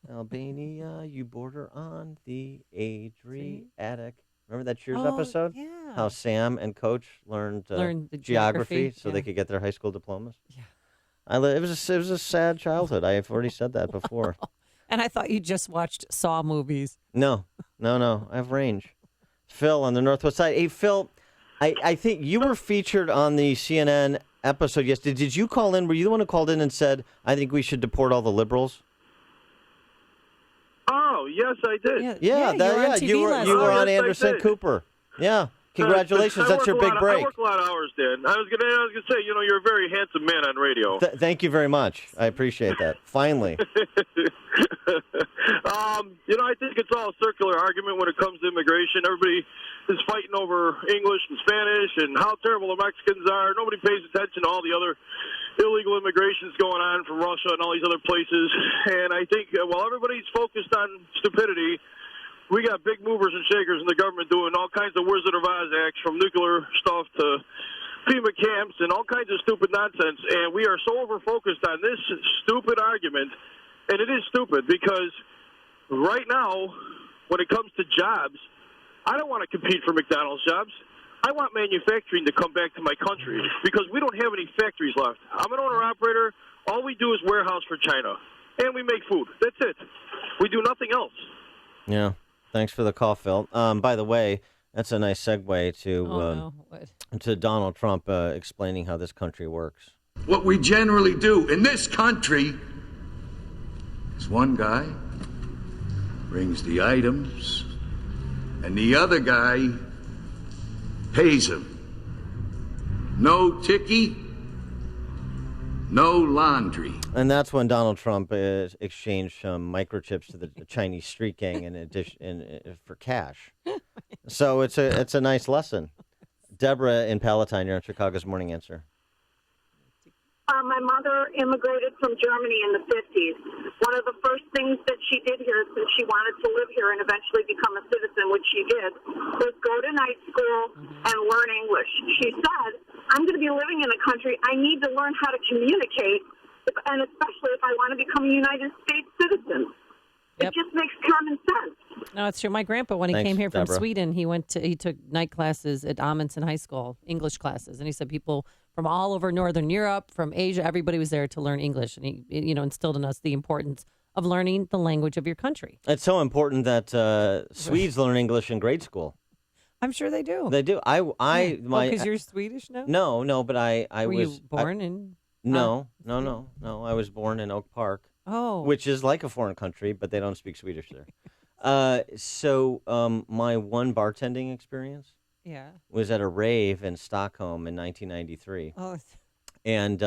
Albania, you border on the Adriatic. Remember that Cheers episode? Yeah. How Sam and Coach learned the geography so they could get their high school diplomas? Yeah. It was a sad childhood. I have already said that before. And I thought you just watched Saw movies. No. I have range. Phil on the Northwest Side. Hey, Phil, I think you were featured on the CNN episode yesterday. Did you call in? Were you the one who called in and said, I think we should deport all the liberals? Oh, yes, I did. You were on Anderson Cooper. Yeah. Congratulations. That's your big break. I work a lot of hours, Dan. I was gonna say, you're a very handsome man on radio. Thank you very much. I appreciate that. Finally. I think it's all a circular argument when it comes to immigration. Everybody is fighting over English and Spanish and how terrible the Mexicans are. Nobody pays attention to all the other illegal immigrations going on from Russia and all these other places. And I think while everybody's focused on stupidity, we got big movers and shakers in the government doing all kinds of Wizard of Oz acts, from nuclear stuff to FEMA camps and all kinds of stupid nonsense. And we are so over-focused on this stupid argument. And it is stupid because right now, when it comes to jobs, I don't want to compete for McDonald's jobs. I want manufacturing to come back to my country because we don't have any factories left. I'm an owner-operator. All we do is warehouse for China. And we make food. That's it. We do nothing else. Yeah. Thanks for the call, Phil. By the way, that's a nice segue to Donald Trump explaining how this country works. What we generally do in this country is one guy brings the items and the other guy pays him. No ticky, no laundry. And that's when Donald Trump exchanged some microchips to the Chinese street gang in addition for cash. So it's a nice lesson. Deborah in Palatine, you're on Chicago's Morning Answer. My mother immigrated from Germany in the 50s. One of the first things that she did here, since she wanted to live here and eventually become a citizen, which she did, was go to night school and learn English. She said, I'm going to be living in a country, I need to learn how to communicate, and especially if I want to become a United States citizen. It just makes common sense. No, it's true. My grandpa, when he came here from Sweden, he took night classes at Amundsen High School, English classes, and he said people from all over Northern Europe, from Asia, everybody was there to learn English, and he, instilled in us the importance of learning the language of your country. It's so important that Swedes learn English in grade school. I'm sure they do. They do. Because you're Swedish now? No, but I Were was you born in? No. I was born in Oak Park. Oh. Which is like a foreign country, but they don't speak Swedish there. So my one bartending experience was at a rave in Stockholm in 1993. Oh. And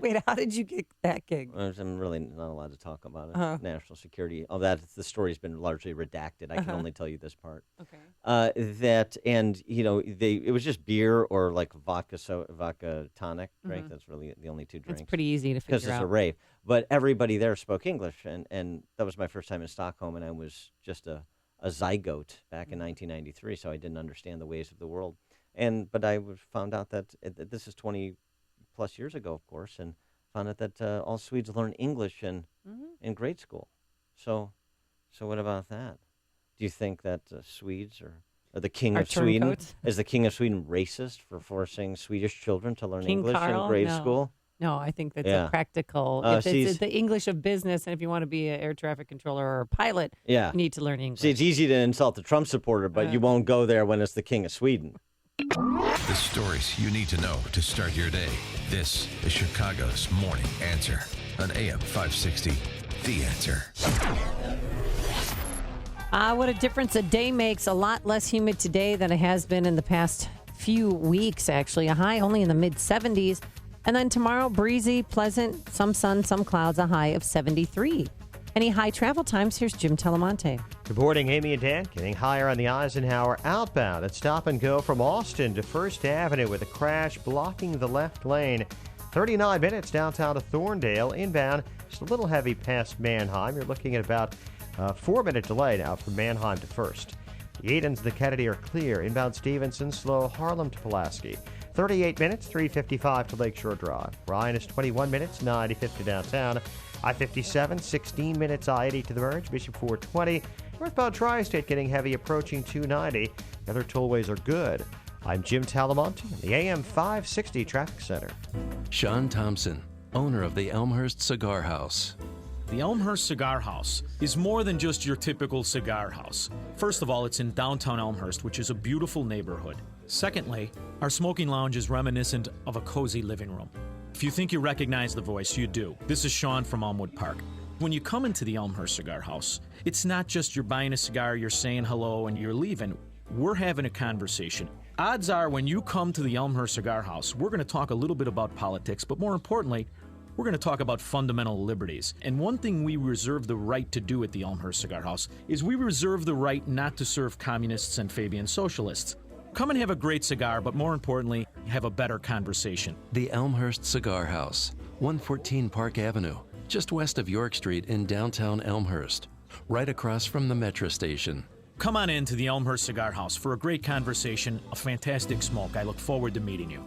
wait, how did you get that gig? I'm really not allowed to talk about it. National security. All that. The story's been largely redacted. I can only tell you this part. Okay. It was just beer or like vodka tonic, right? Mhm. That's really the only two drinks. It's pretty easy to figure out. Because it's a rave. But everybody there spoke English, and that was my first time in Stockholm, and I was just a zygote back in 1993, so I didn't understand the ways of the world. But I found out that this is 20 plus years ago, of course, and found out that all Swedes learn English in grade school. So what about that? Do you think that Swedes are the king of Sweden? Is the king of Sweden racist for forcing Swedish children to learn English in grade school? No, I think that's a practical. It's the English of business, and if you want to be an air traffic controller or a pilot, you need to learn English. See, it's easy to insult the Trump supporter, but you won't go there when it's the king of Sweden. The stories you need to know to start your day. This is Chicago's Morning Answer on AM 560. The Answer. What a difference a day makes. A lot less humid today than it has been in the past few weeks, actually. A high only in the mid-70s. And then tomorrow, breezy, pleasant, some sun, some clouds, a high of 73. Any high travel times? Here's Jim Telemonte. Good morning, Amy and Dan. Getting higher on the Eisenhower outbound at Stop and Go from Austin to First Avenue with a crash blocking the left lane. 39 minutes downtown to Thorndale. Inbound, just a little heavy past Manheim. You're looking at about a 4-minute delay now from Manheim to First. The 8 ends of the Kennedy are clear. Inbound Stevenson, slow Harlem to Pulaski. 38 minutes, 3:55 to Lakeshore Drive. Ryan is 21 minutes, 90-50 downtown. I-57, 16 minutes, I-80 to the merge. Bishop 420. Northbound Tri-State getting heavy approaching 290. The other tollways are good. I'm Jim Talamonte in the AM 560 Traffic Center. Sean Thompson, owner of the Elmhurst Cigar House. The Elmhurst Cigar House is more than just your typical cigar house. First of all, it's in downtown Elmhurst, which is a beautiful neighborhood. Secondly, our smoking lounge is reminiscent of a cozy living room. If you think you recognize the voice, you do. This is Sean from Elmwood Park. When you come into the Elmhurst Cigar House, it's not just you're buying a cigar, you're saying hello, and you're leaving. We're having a conversation. Odds are when you come to the Elmhurst Cigar House, we're going to talk a little bit about politics, but more importantly, we're going to talk about fundamental liberties. And one thing we reserve the right to do at the Elmhurst Cigar House is we reserve the right not to serve communists and Fabian socialists. Come and have a great cigar, but more importantly, have a better conversation. The Elmhurst Cigar House, 114 Park Avenue, just west of York Street in downtown Elmhurst, right across from the metro station. Come on in to the Elmhurst Cigar House for a great conversation, a fantastic smoke. I look forward to meeting you.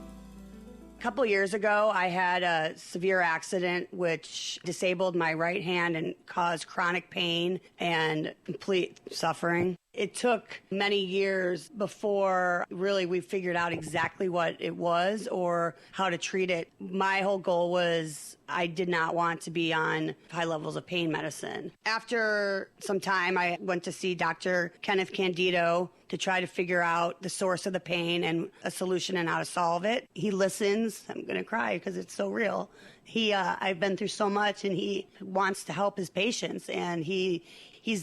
A couple years ago, I had a severe accident which disabled my right hand and caused chronic pain and complete suffering. It took many years before really we figured out exactly what it was or how to treat it. My whole goal was I did not want to be on high levels of pain medicine. After some time, I went to see Dr. Kenneth Candido to try to figure out the source of the pain and a solution and how to solve it. He listens. I'm going to cry because it's so real. I've been through so much, and he wants to help his patients, and he's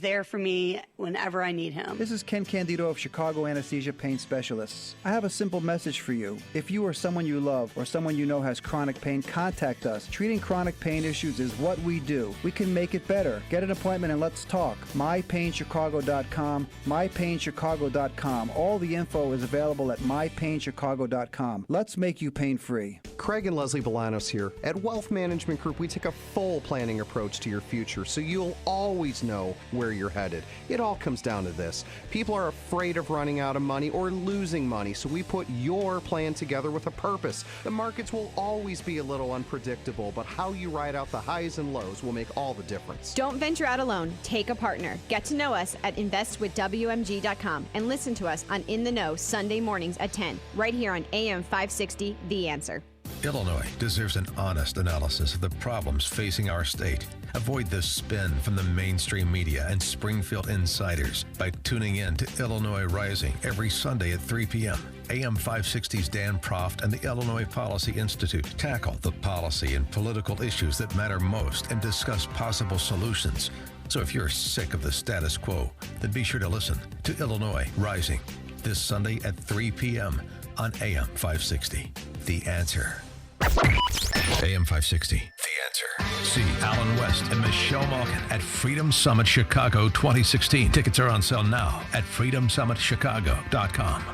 there for me whenever I need him. This is Ken Candido of Chicago Anesthesia Pain Specialists. I have a simple message for you. If you or someone you love or someone you know has chronic pain, contact us. Treating chronic pain issues is what we do. We can make it better. Get an appointment and let's talk. MyPainChicago.com, MyPainChicago.com. All the info is available at MyPainChicago.com. Let's make you pain-free. Craig and Leslie Bolanos here. At Wealth Management Group, we take a full planning approach to your future, so you'll always know where you're headed. It all comes down to this. People are afraid of running out of money or losing money, so we put your plan together with a purpose. The markets will always be a little unpredictable, but how you ride out the highs and lows will make all the difference. Don't venture out alone. Take a partner. Get to know us at investwithwmg.com and listen to us on In the Know Sunday mornings at 10, right here on AM 560, The Answer. Illinois deserves an honest analysis of the problems facing our state. Avoid the spin from the mainstream media and Springfield insiders by tuning in to Illinois Rising every Sunday at 3 p.m. AM 560's Dan Proft and the Illinois Policy Institute tackle the policy and political issues that matter most and discuss possible solutions. So if you're sick of the status quo, then be sure to listen to Illinois Rising this Sunday at 3 p.m. on AM 560. The Answer. AM 560. The Answer. See Alan West and Michelle Malkin at Freedom Summit Chicago 2016. Tickets are on sale now at freedomsummitchicago.com.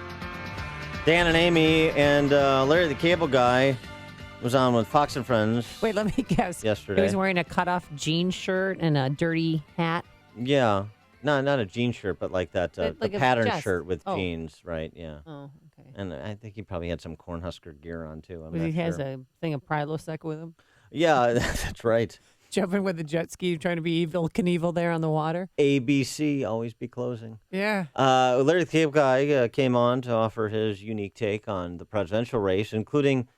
Dan and Amy and Larry the Cable Guy was on with Fox and Friends. Wait, let me guess. Yesterday. He was wearing a cutoff jean shirt and a dirty hat. Yeah. No, not a jean shirt, but like that like the a pattern vest. shirt with jeans, right? Yeah. Oh, okay. And I think he probably had some Cornhusker gear on, too. He has a thing of Prilosec with him. Yeah, that's right. Jumping with the jet ski, trying to be evil Knievel there on the water. ABC, always be closing. Yeah. Larry the Cable Guy came on to offer his unique take on the presidential race, including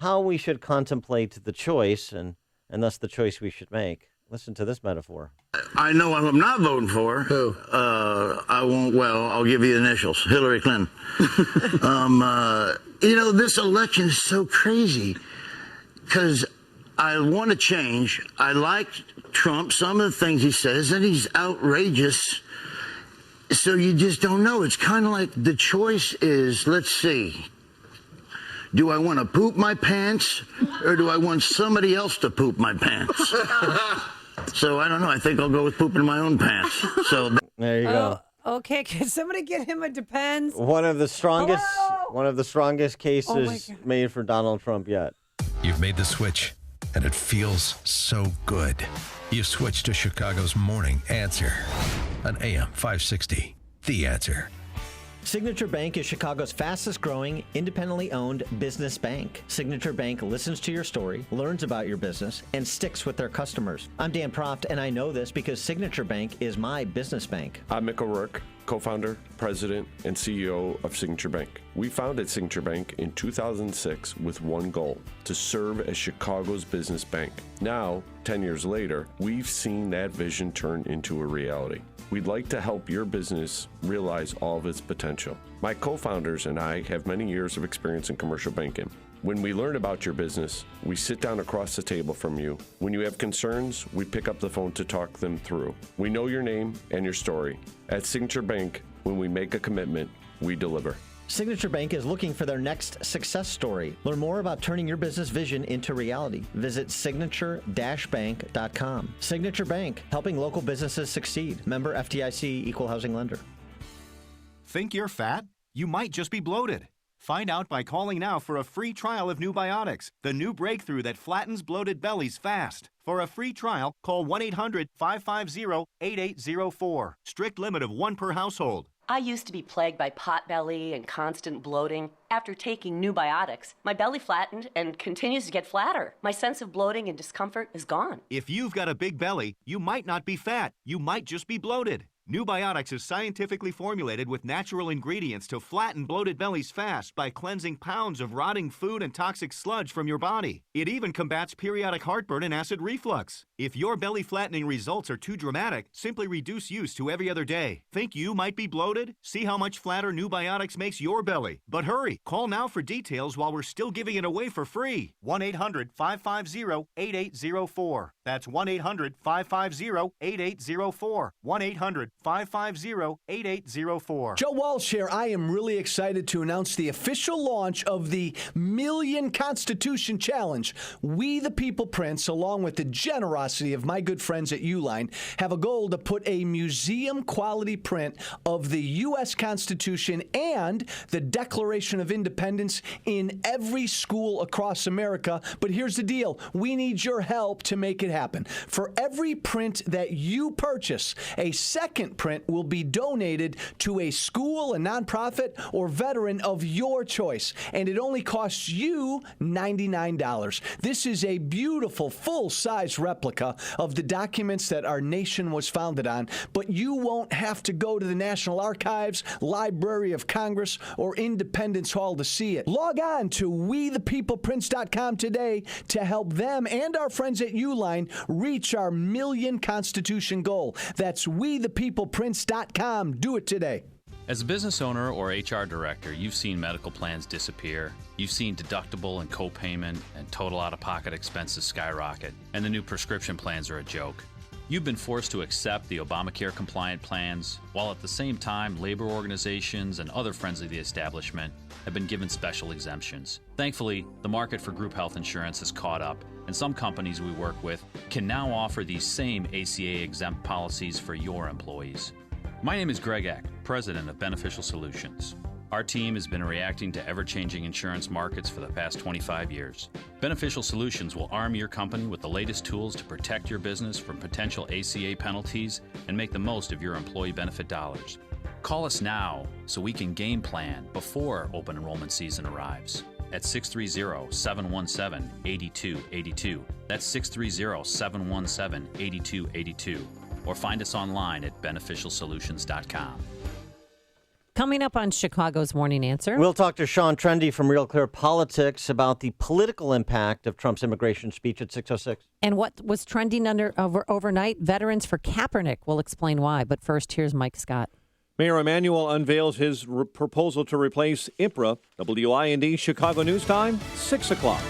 how we should contemplate the choice and thus the choice we should make. Listen to this metaphor. I know who I'm not voting for. Who? I won't. Well, I'll give you the initials. Hillary Clinton. This election is so crazy because I want to change. I like Trump, some of the things he says, and he's outrageous. So you just don't know. It's kind of like the choice is, let's see. Do I want to poop my pants or do I want somebody else to poop my pants? So I don't know. I think I'll go with pooping my own pants. So there you go. Okay, can somebody get him a Depends? One of the strongest cases made for Donald Trump yet. You've made the switch, and it feels so good. You switched to Chicago's Morning Answer on AM 560. The Answer. Signature Bank is Chicago's fastest growing, independently owned business bank. Signature Bank listens to your story, learns about your business, and sticks with their customers. I'm Dan Proft, and I know this because Signature Bank is my business bank. I'm Mick O'Rourke, co-founder, president, and CEO of Signature Bank. We founded Signature Bank in 2006 with one goal, to serve as Chicago's business bank. Now, 10 years later, we've seen that vision turn into a reality. We'd like to help your business realize all of its potential. My co-founders and I have many years of experience in commercial banking. When we learn about your business, we sit down across the table from you. When you have concerns, we pick up the phone to talk them through. We know your name and your story. At Signature Bank, when we make a commitment, we deliver. Signature Bank is looking for their next success story. Learn more about turning your business vision into reality. Visit signature-bank.com. Signature Bank, helping local businesses succeed. Member FDIC, Equal Housing Lender. Think you're fat? You might just be bloated. Find out by calling now for a free trial of New Biotics, the new breakthrough that flattens bloated bellies fast. For a free trial, call 1-800-550-8804. Strict limit of 1 per household. I used to be plagued by potbelly and constant bloating. After taking New Biotics, my belly flattened and continues to get flatter. My sense of bloating and discomfort is gone. If you've got a big belly, you might not be fat. You might just be bloated. New Biotics is scientifically formulated with natural ingredients to flatten bloated bellies fast by cleansing pounds of rotting food and toxic sludge from your body. It even combats periodic heartburn and acid reflux. If your belly flattening results are too dramatic, simply reduce use to every other day. Think you might be bloated? See how much flatter New Biotics makes your belly. But hurry, call now for details while we're still giving it away for free. 1-800-550-8804. That's 1-800-550-8804. 1-800-550-8804. Joe Walsh here. I am really excited to announce the official launch of the Million Constitution Challenge. We the People Prince, along with the generosity of my good friends at Uline, have a goal to put a museum-quality print of the U.S. Constitution and the Declaration of Independence in every school across America. But here's the deal. We need your help to make it happen. For every print that you purchase, a second print will be donated to a school, a nonprofit, or veteran of your choice. And it only costs you $99. This is a beautiful, full-size replica of the documents that our nation was founded on, but you won't have to go to the National Archives, Library of Congress, or Independence Hall to see it. Log on to WeThePeoplePrince.com today to help them and our friends at Uline reach our Million Constitution goal. That's WeThePeoplePrince.com. Do it today. As a business owner or HR director, you've seen medical plans disappear. You've seen deductible and co-payment and total out-of-pocket expenses skyrocket, and the new prescription plans are a joke. You've been forced to accept the Obamacare-compliant plans, while at the same time, labor organizations and other friends of the establishment have been given special exemptions. Thankfully, the market for group health insurance has caught up, and some companies we work with can now offer these same ACA-exempt policies for your employees. My name is Greg Eck, president of Beneficial Solutions. Our team has been reacting to ever-changing insurance markets for the past 25 years. Beneficial Solutions will arm your company with the latest tools to protect your business from potential ACA penalties and make the most of your employee benefit dollars. Call us now so we can game plan before open enrollment season arrives at 630-717-8282. That's 630-717-8282. Or find us online at beneficialsolutions.com. Coming up on Chicago's Morning Answer, We'll talk to Sean Trendy from Real Clear Politics about the political impact of Trump's immigration speech at 6:06. And what was trending overnight? Veterans for Kaepernick. We'll explain why. But first, here's Mike Scott. Mayor Emanuel unveils his proposal to replace IPRA. WIND Chicago News Time, 6 o'clock.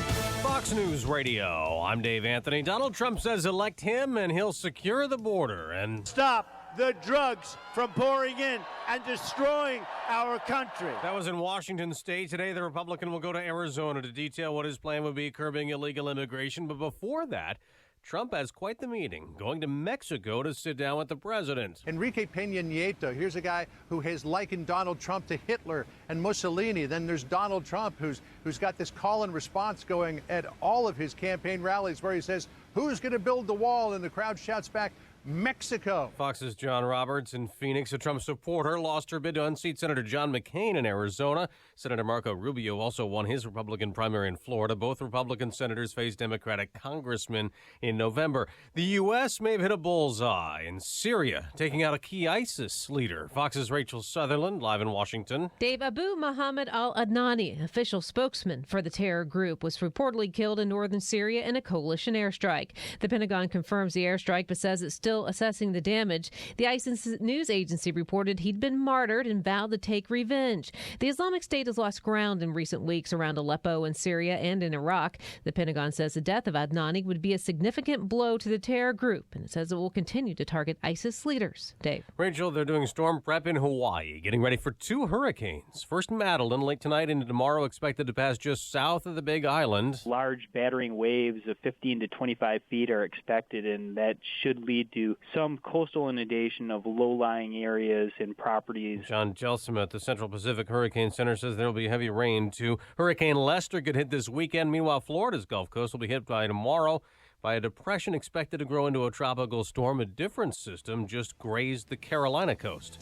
Fox News Radio. I'm Dave Anthony. Donald Trump says elect him and he'll secure the border and stop the drugs from pouring in and destroying our country. That was in Washington State. Today, the Republican will go to Arizona to detail what his plan would be curbing illegal immigration. But before that, Trump has quite the meeting, going to Mexico to sit down with the president. Enrique Peña Nieto, here's a guy who has likened Donald Trump to Hitler and Mussolini. Then there's Donald Trump, who's got this call and response going at all of his campaign rallies where he says, who's going to build the wall? And the crowd shouts back, Mexico. Fox's John Roberts in Phoenix, a Trump supporter, lost her bid to unseat Senator John McCain in Arizona. Senator Marco Rubio also won his Republican primary in Florida. Both Republican senators face Democratic congressmen in November. The U.S. may have hit a bullseye in Syria, taking out a key ISIS leader. Fox's Rachel Sutherland, live in Washington. Dave, Abu Muhammad al-Adnani, official spokesman for the terror group, was reportedly killed in northern Syria in a coalition airstrike. The Pentagon confirms the airstrike, but says it still still assessing the damage. The ISIS news agency reported he'd been martyred and vowed to take revenge. The Islamic State has lost ground in recent weeks around Aleppo in Syria and in Iraq. The Pentagon says the death of Adnani would be a significant blow to the terror group, and it says it will continue to target ISIS leaders. Dave. Rachel, they're doing storm prep in Hawaii, getting ready for 2 hurricanes. First Madeline late tonight into tomorrow, expected to pass just south of the Big Island. Large battering waves of 15 to 25 feet are expected, and that should lead to some coastal inundation of low-lying areas and properties. John Jelsima at the Central Pacific Hurricane Center says there will be heavy rain, too. Hurricane Lester could hit this weekend. Meanwhile, Florida's Gulf Coast will be hit by tomorrow by a depression expected to grow into a tropical storm. A different system just grazed the Carolina coast.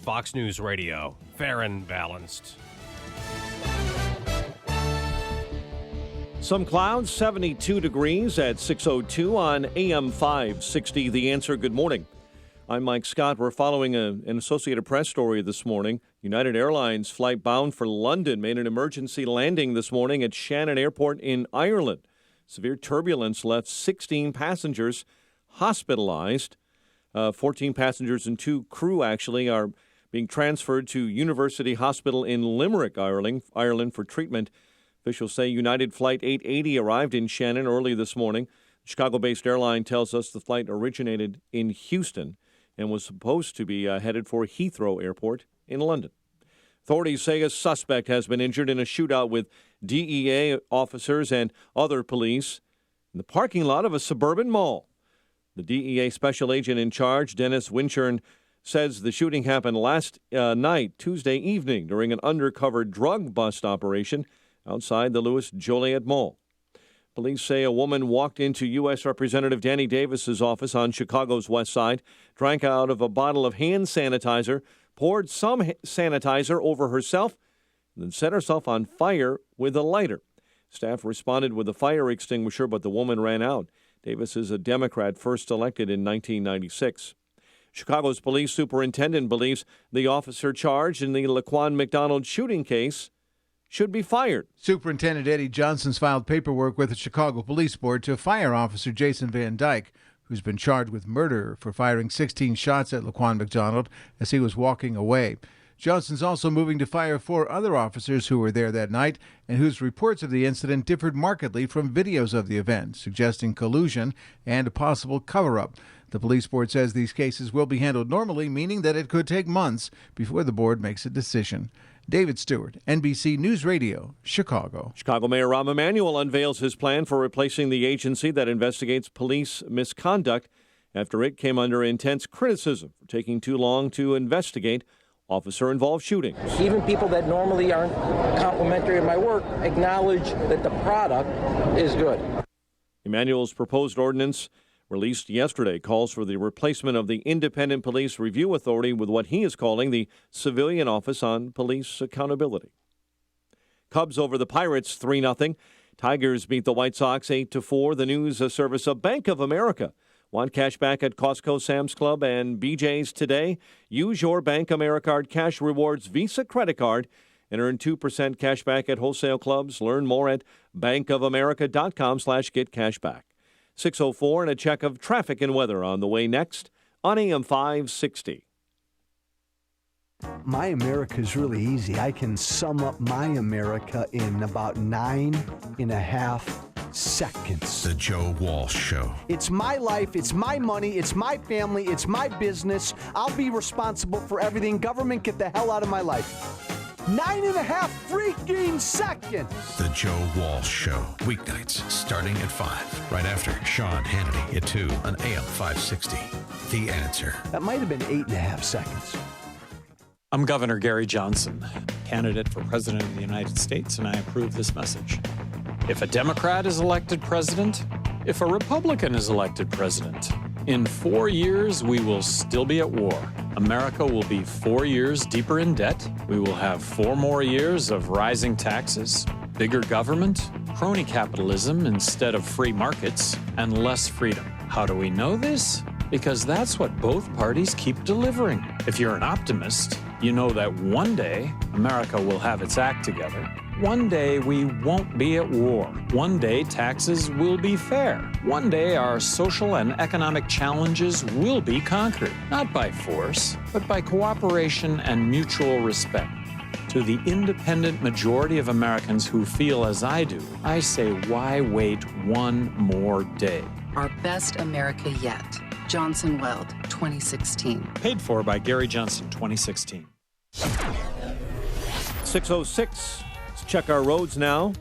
Fox News Radio, fair and balanced. Some clouds, 72 degrees at 6:02 on AM 560. The Answer. Good morning. I'm Mike Scott. We're following an Associated Press story this morning. United Airlines flight bound for London made an emergency landing this morning at Shannon Airport in Ireland. Severe turbulence left 16 passengers hospitalized. 14 passengers and 2 crew actually are being transferred to University Hospital in Limerick, Ireland for treatment. Officials say United Flight 880 arrived in Shannon early this morning. The Chicago-based airline tells us the flight originated in Houston and was supposed to be headed for Heathrow Airport in London. Authorities say a suspect has been injured in a shootout with DEA officers and other police in the parking lot of a suburban mall. The DEA special agent in charge, Dennis Winchern, says the shooting happened last night, Tuesday evening, during an undercover drug bust operation outside the Louis Joliet Mall. Police say a woman walked into U.S. Representative Danny Davis's office on Chicago's west side, drank out of a bottle of hand sanitizer, poured some sanitizer over herself, and then set herself on fire with a lighter. Staff responded with a fire extinguisher, but the woman ran out. Davis is a Democrat first elected in 1996. Chicago's police superintendent believes the officer charged in the Laquan McDonald shooting case should be fired. Superintendent Eddie Johnson's filed paperwork with the Chicago Police Board to fire Officer Jason Van Dyke, who's been charged with murder for firing 16 shots at Laquan McDonald as he was walking away. Johnson's also moving to fire 4 other officers who were there that night and whose reports of the incident differed markedly from videos of the event, suggesting collusion and a possible cover-up. The police board says these cases will be handled normally, meaning that it could take months before the board makes a decision. David Stewart, NBC News Radio, Chicago. Chicago Mayor Rahm Emanuel unveils his plan for replacing the agency that investigates police misconduct after it came under intense criticism for taking too long to investigate officer-involved shootings. Even people that normally aren't complimentary of my work acknowledge that the product is good. Emanuel's proposed ordinance released yesterday calls for the replacement of the Independent Police Review Authority with what he is calling the Civilian Office on Police Accountability. Cubs over the Pirates 3-0. Tigers beat the White Sox 8-4. The news service of Bank of America. Want cash back at Costco, Sam's Club, and BJ's today? Use your Bank Americard Cash Rewards Visa credit card and earn 2% cash back at wholesale clubs. Learn more at bankofamerica.com/getcashback. 6:04 and a check of traffic and weather on the way next on AM 560. My America is really easy. I can sum up my America in about 9.5 seconds. The Joe Walsh Show. It's my life, it's my money, it's my family, it's my business. I'll be responsible for everything. Government, get the hell out of my life. 9.5 freaking seconds. The Joe Walsh Show. Weeknights starting at 5. Right after Sean Hannity at 2 on AM 560. The Answer. That might have been 8.5 seconds. I'm Governor Gary Johnson, candidate for President of the United States, and I approve this message. If a Democrat is elected president, if a Republican is elected president, in 4 years, we will still be at war. America will be 4 years deeper in debt. We will have 4 more years of rising taxes, bigger government, crony capitalism instead of free markets, and less freedom. How do we know this? Because that's what both parties keep delivering. If you're an optimist, you know that one day America will have its act together. one day we won't be at war. One day taxes will be fair. One day our social and economic challenges will be conquered, not by force, but by cooperation and mutual respect. To the independent majority of Americans who feel as I do, I say, why wait one more day? Our best America yet. Johnson Weld, 2016. Paid for by Gary Johnson, 2016. 6:06. Let's check our roads now.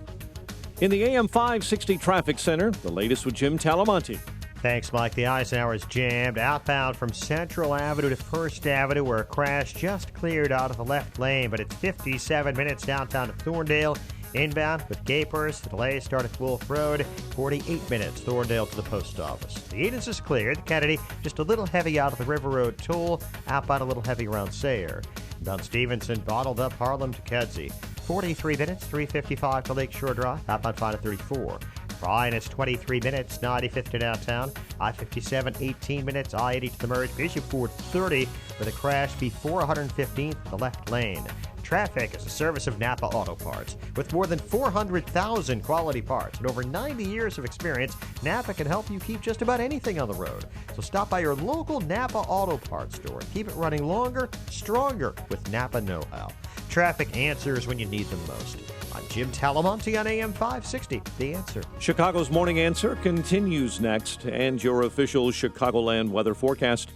In the AM 560 Traffic Center, the latest with Jim Talamonte. Thanks, Mike. The Eisenhower is jammed outbound from Central Avenue to First Avenue, where a crash just cleared out of the left lane, but it's 57 minutes downtown to Thorndale. Inbound with Gapers, the delay start at Wolf Road, 48 minutes, Thorndale to the post office. The Edens is cleared. The Kennedy just a little heavy out of the River Road toll, outbound a little heavy around Sayre. Down Stevenson, bottled up Harlem to Kedzie. 43 minutes, 355 to Lakeshore Drive, outbound 5 to 34. Bryan is 23 minutes, 95th to downtown. I-57, 18 minutes, I-80 to the Merge. Bishop Ford, 30 with a crash before 115th in the left lane. Traffic is a service of Napa Auto Parts. With more than 400,000 quality parts and over 90 years of experience, Napa can help you keep just about anything on the road. So stop by your local Napa Auto Parts store and keep it running longer, stronger with Napa know-how. Traffic answers when you need them most. I'm Jim Talamonte on AM 560, The Answer. Chicago's Morning Answer continues next, and your official Chicagoland weather forecast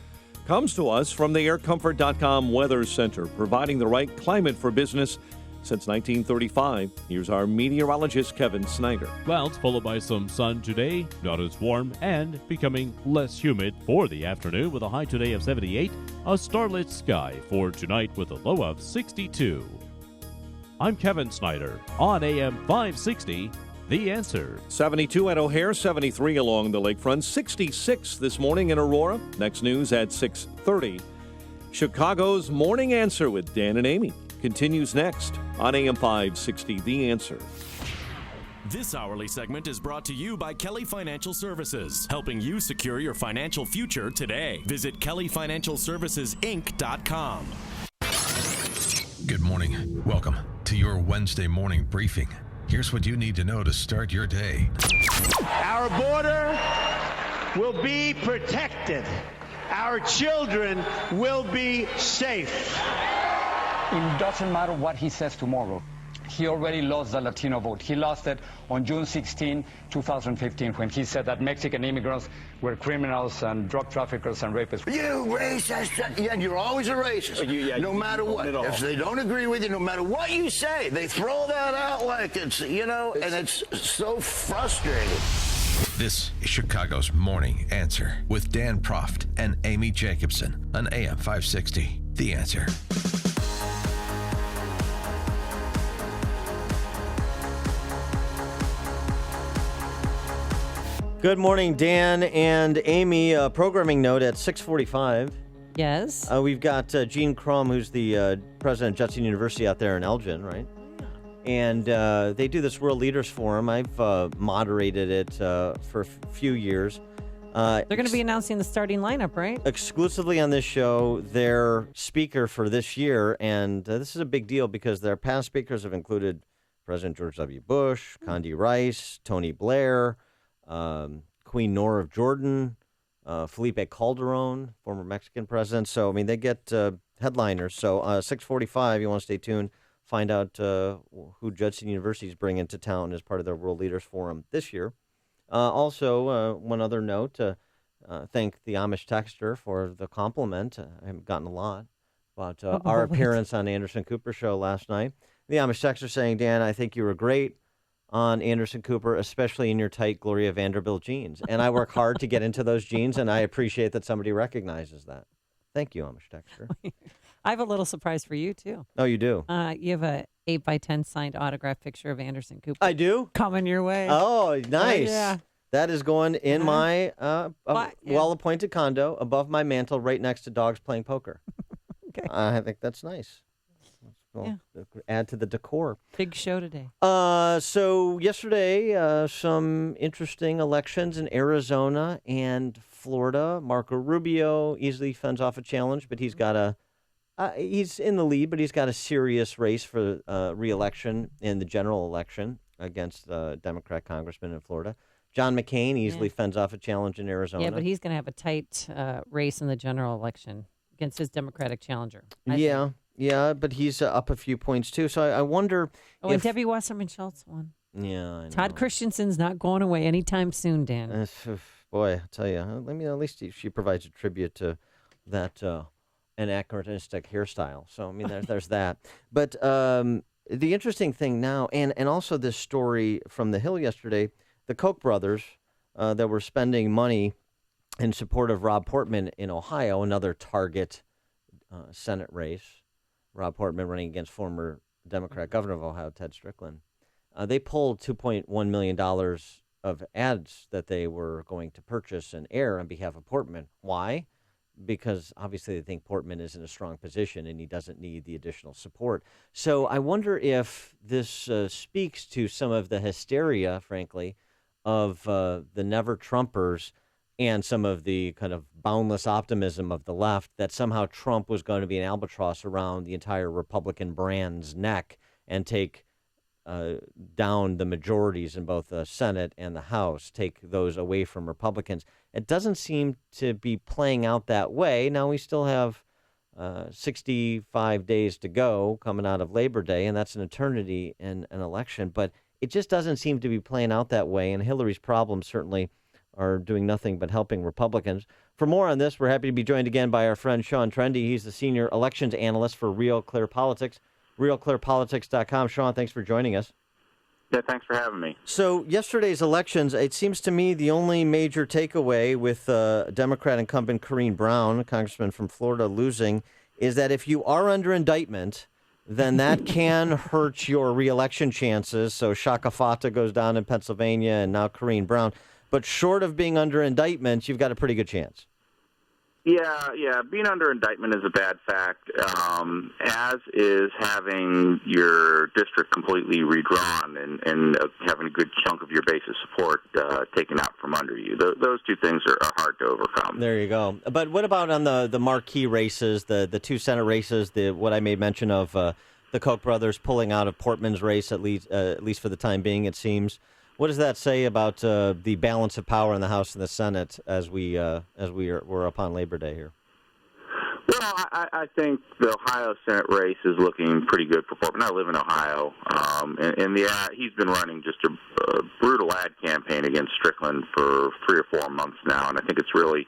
comes to us from the aircomfort.com Weather Center, providing the right climate for business since 1935. Here's our meteorologist, Kevin Snyder. Clouds followed by some sun today, not as warm and becoming less humid for the afternoon with a high today of 78, a starlit sky for tonight with a low of 62. I'm Kevin Snyder on AM 560, The Answer. 72 at O'Hare, 73 along the lakefront, 66 this morning in Aurora. Next news at 6:30. Chicago's Morning Answer with Dan and Amy continues next on AM 560, The Answer. This hourly segment is brought to you by Kelly Financial Services, helping you secure your financial future today. Visit kellyfinancialservicesinc.com. Good morning. Welcome to your Wednesday morning briefing. Here's what you need to know to start your day. Our border will be protected. Our children will be safe. It doesn't matter what he says tomorrow. He already lost the Latino vote. He lost it on June 16, 2015, when he said that Mexican immigrants were criminals and drug traffickers and rapists. You racist. Yeah, and you're always a racist. No matter what. If they don't agree with you, no matter what you say, they throw that out like it's, and it's so frustrating. This is Chicago's Morning Answer with Dan Proft and Amy Jacobson on AM 560. The Answer. Good morning, Dan and Amy. Programming note at 6:45. Yes. We've got Gene Crum, who's the president of Judson University out there in Elgin, right? And they do this World Leaders Forum. I've moderated it for a few years. They're going to be announcing the starting lineup, right? Exclusively on this show, their speaker for this year. And this is a big deal because their past speakers have included President George W. Bush, Condi Rice, Tony Blair, Queen Noor of Jordan, Felipe Calderon, former Mexican president. So, I mean, they get headliners. So, 6:45, you want to stay tuned, find out who Judson University is bringing to town as part of their World Leaders Forum this year. Also, one other note, thank the Amish texter for the compliment. I haven't gotten a lot about our appearance on the Anderson Cooper show last night. The Amish texter saying, Dan, I think you were great on Anderson Cooper, especially in your tight Gloria Vanderbilt jeans. And I work hard to get into those jeans, and I appreciate that somebody recognizes that. Thank you, Amish texter. I have a little surprise for you, too. Oh, you do? You have a 8x10 signed autographed picture of Anderson Cooper. I do? Coming your way. Oh, nice. Yeah. That is going in my well-appointed condo above my mantle right next to dogs playing poker. Okay. I think that's nice. Add to the decor. Big show today. So yesterday, some interesting elections in Arizona and Florida. Marco Rubio easily fends off a challenge, but he's got a He's in the lead, but he's got a serious race for re-election in the general election against the Democrat congressman in Florida. John McCain easily fends off a challenge in Arizona. Yeah, but he's going to have a tight race in the general election against his Democratic challenger. Yeah, but he's up a few points, too. So I wonder and Debbie Wasserman Schultz won. Yeah, I know. Todd Christensen's not going away anytime soon, Dan. Boy, I tell you, at least she provides a tribute to that anachronistic hairstyle. So, I mean, there's that. But the interesting thing now, and also this story from The Hill yesterday, the Koch brothers that were spending money in support of Rob Portman in Ohio, another target Senate race. Rob Portman running against former Democrat governor of Ohio, Ted Strickland. They pulled $2.1 million of ads that they were going to purchase and air on behalf of Portman. Why? Because obviously they think Portman is in a strong position and he doesn't need the additional support. So I wonder if this speaks to some of the hysteria, frankly, of the never-Trumpers and some of the kind of boundless optimism of the left that somehow Trump was going to be an albatross around the entire Republican brand's neck and take down the majorities in both the Senate and the House, take those away from Republicans. It doesn't seem to be playing out that way. Now, we still have 65 days to go coming out of Labor Day, and that's an eternity in an election. But it just doesn't seem to be playing out that way, and Hillary's problems certainly are doing nothing but helping Republicans. For more on this, we're happy to be joined again by our friend Sean Trendy. He's the senior elections analyst for Real Clear Politics. RealClearPolitics.com. Sean, thanks for joining us. Yeah, thanks for having me. So yesterday's elections, it seems to me the only major takeaway with Democrat incumbent Corrine Brown, a congressman from Florida, losing, is that if you are under indictment, then that can hurt your reelection chances. So Shaka Fata goes down in Pennsylvania and now Corrine Brown. But short of being under indictment, you've got a pretty good chance. Yeah. Being under indictment is a bad fact, as is having your district completely redrawn and having a good chunk of your base of support taken out from under you. Those two things are hard to overcome. There you go. But what about on the marquee races, the two Senate races, what I made mention of the Koch brothers pulling out of Portman's race, at least for the time being, it seems. What does that say about the balance of power in the House and the Senate as we're upon Labor Day here? Well, I think the Ohio Senate race is looking pretty good for Portman. I live in Ohio, and he's been running just a brutal ad campaign against Strickland for 3 or 4 months now, and I think it's really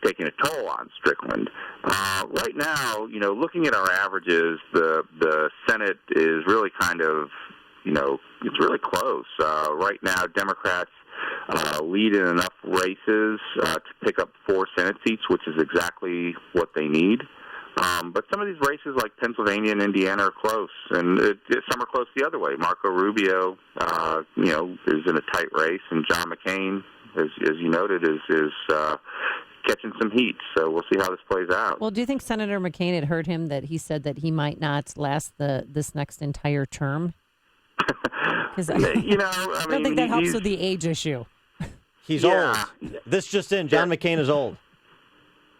taking a toll on Strickland. Right now, looking at our averages, the Senate is really kind of, it's really close. Right now, Democrats lead in enough races to pick up 4 Senate seats, which is exactly what they need. But some of these races, like Pennsylvania and Indiana, are close, and some are close the other way. Marco Rubio, is in a tight race, and John McCain, as you noted, is catching some heat. So we'll see how this plays out. Well, do you think Senator McCain, had heard him that he said that he might not last this next entire term? Because I don't think that helps with the age issue. He's old. This just in, John McCain is old.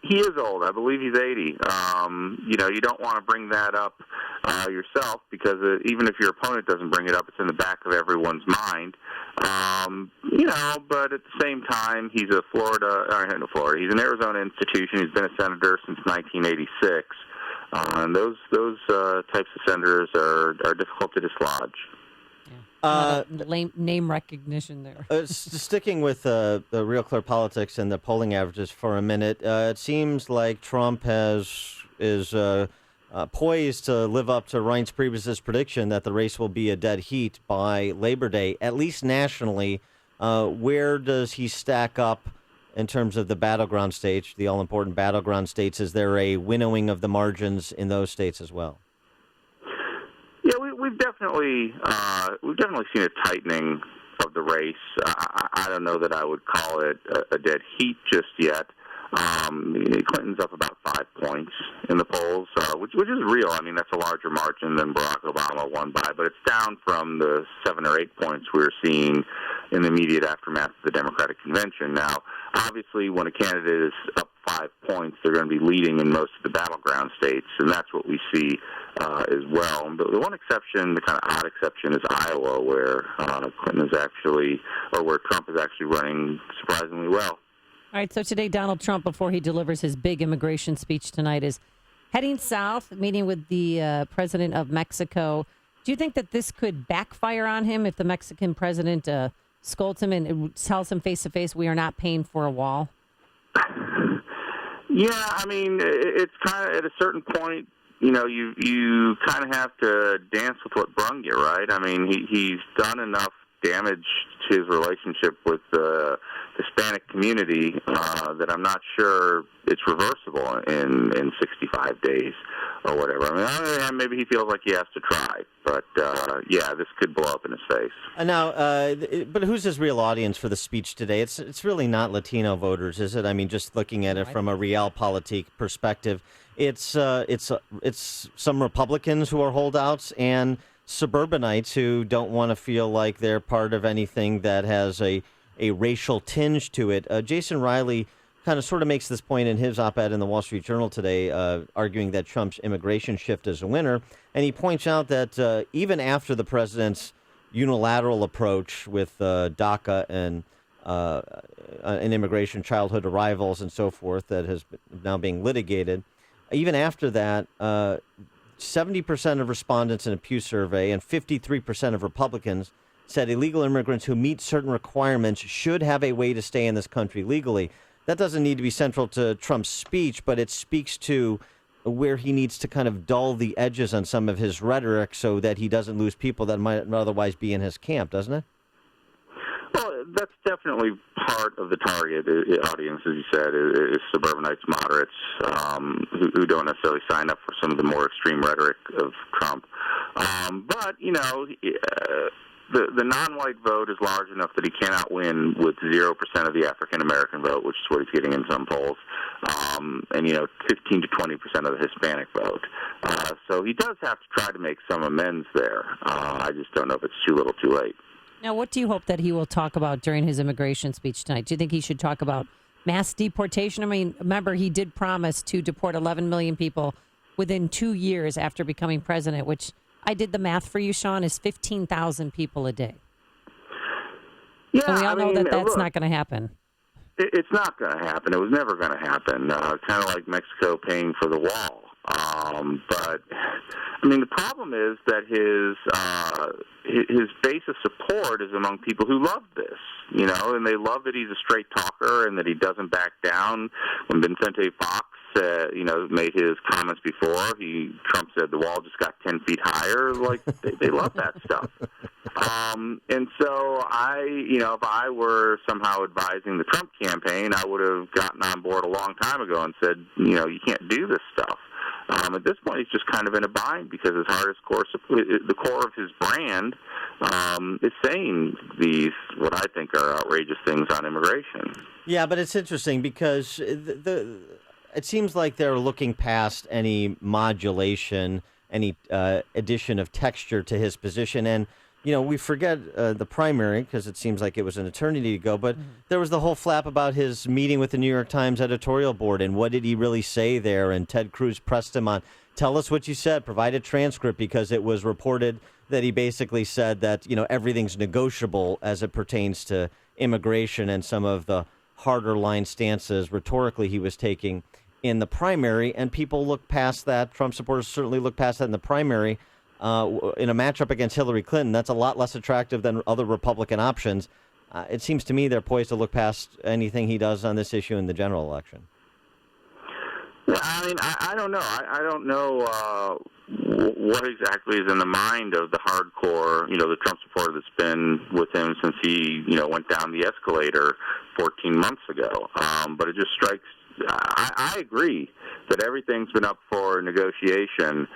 He is old. I believe he's 80. You don't want to bring that up yourself because even if your opponent doesn't bring it up, it's in the back of everyone's mind. But at the same time, he's a he's an Arizona institution. He's been a senator since 1986. And those types of senators are difficult to dislodge. Name recognition there. Sticking with the Real Clear Politics and the polling averages for a minute, it seems like Trump is poised to live up to Reince Priebus's prediction that the race will be a dead heat by Labor Day, at least nationally. Where does he stack up in terms of the battleground states, the all-important battleground states? Is there a winnowing of the margins in those states as well? Yeah, we've definitely seen a tightening of the race. I don't know that I would call it a dead heat just yet. Clinton's up about 5 points in the polls, which is real. I mean, that's a larger margin than Barack Obama won by, but it's down from the 7 or 8 points we were seeing in the immediate aftermath of the Democratic Convention. Now, obviously, when a candidate is up 5 points, they're going to be leading in most of the battleground states, and that's what we see as well. The one exception, the kind of odd exception, is Iowa, where Clinton is actually, or where Trump is actually running surprisingly well. All right, so today Donald Trump, before he delivers his big immigration speech tonight, is heading south, meeting with the president of Mexico. Do you think that this could backfire on him if the Mexican president scolds him and tells him face-to-face, we are not paying for a wall? Yeah, I mean, it's kind of at a certain point, you kind of have to dance with what brung you, right? I mean, he's done enough damage to his relationship with the Hispanic community that I'm not sure it's reversible in 65 days or whatever. I mean, on the other hand, maybe he feels like he has to try. But, yeah, this could blow up in his face. Now, but who's his real audience for the speech today? It's really not Latino voters, is it? I mean, just looking at it from a realpolitik perspective, it's some Republicans who are holdouts and suburbanites who don't want to feel like they're part of anything that has a racial tinge to it. Jason Riley kind of sort of makes this point in his op-ed in the Wall Street Journal today, arguing that Trump's immigration shift is a winner. And he points out that even after the president's unilateral approach with DACA and immigration, childhood arrivals, and so forth, that has now being litigated, even after that, 70% of respondents in a Pew survey and 53% of Republicans said illegal immigrants who meet certain requirements should have a way to stay in this country legally. That doesn't need to be central to Trump's speech, but it speaks to where he needs to kind of dull the edges on some of his rhetoric so that he doesn't lose people that might otherwise be in his camp, doesn't it? Well, that's definitely part of the target audience, as you said, is suburbanites, moderates, who don't necessarily sign up for some of the more extreme rhetoric of Trump. But, the non-white vote is large enough that he cannot win with 0% of the African-American vote, which is what he's getting in some polls, and, 15 to 20% of the Hispanic vote. So he does have to try to make some amends there. I just don't know if it's too little too late. Now, what do you hope that he will talk about during his immigration speech tonight? Do you think he should talk about mass deportation? I mean, remember, he did promise to deport 11 million people within 2 years after becoming president, which I did the math for you, Sean, is 15,000 people a day. Yeah, and we all know that that's not going to happen. It's not going to happen. It was never going to happen. Kind of like Mexico paying for the wall. But I mean, the problem is that his base of support is among people who love this, and they love that he's a straight talker and that he doesn't back down. When Vicente Fox, made his comments before, Trump said the wall just got 10 feet higher. Like they love that stuff. And so if I were somehow advising the Trump campaign, I would have gotten on board a long time ago and said, you can't do this stuff. At this point, he's just kind of in a bind because his hardest the core of his brand is saying these, what I think are outrageous things on immigration. Yeah, but it's interesting because it seems like they're looking past any modulation, any addition of texture to his position. And, we forget the primary because it seems like it was an eternity ago, but there was the whole flap about his meeting with the New York Times editorial board and what did he really say there? And Ted Cruz pressed him on, tell us what you said, provide a transcript, because it was reported that he basically said that, everything's negotiable as it pertains to immigration and some of the harder line stances rhetorically he was taking in the primary, and people look past that. Trump supporters certainly look past that in the primary. In a matchup against Hillary Clinton, that's a lot less attractive than other Republican options. It seems to me they're poised to look past anything he does on this issue in the general election. Well, I mean, I don't know. I don't know what exactly is in the mind of the hardcore, the Trump supporter that's been with him since he, went down the escalator 14 months ago. But it just strikes. I agree that everything's been up for negotiation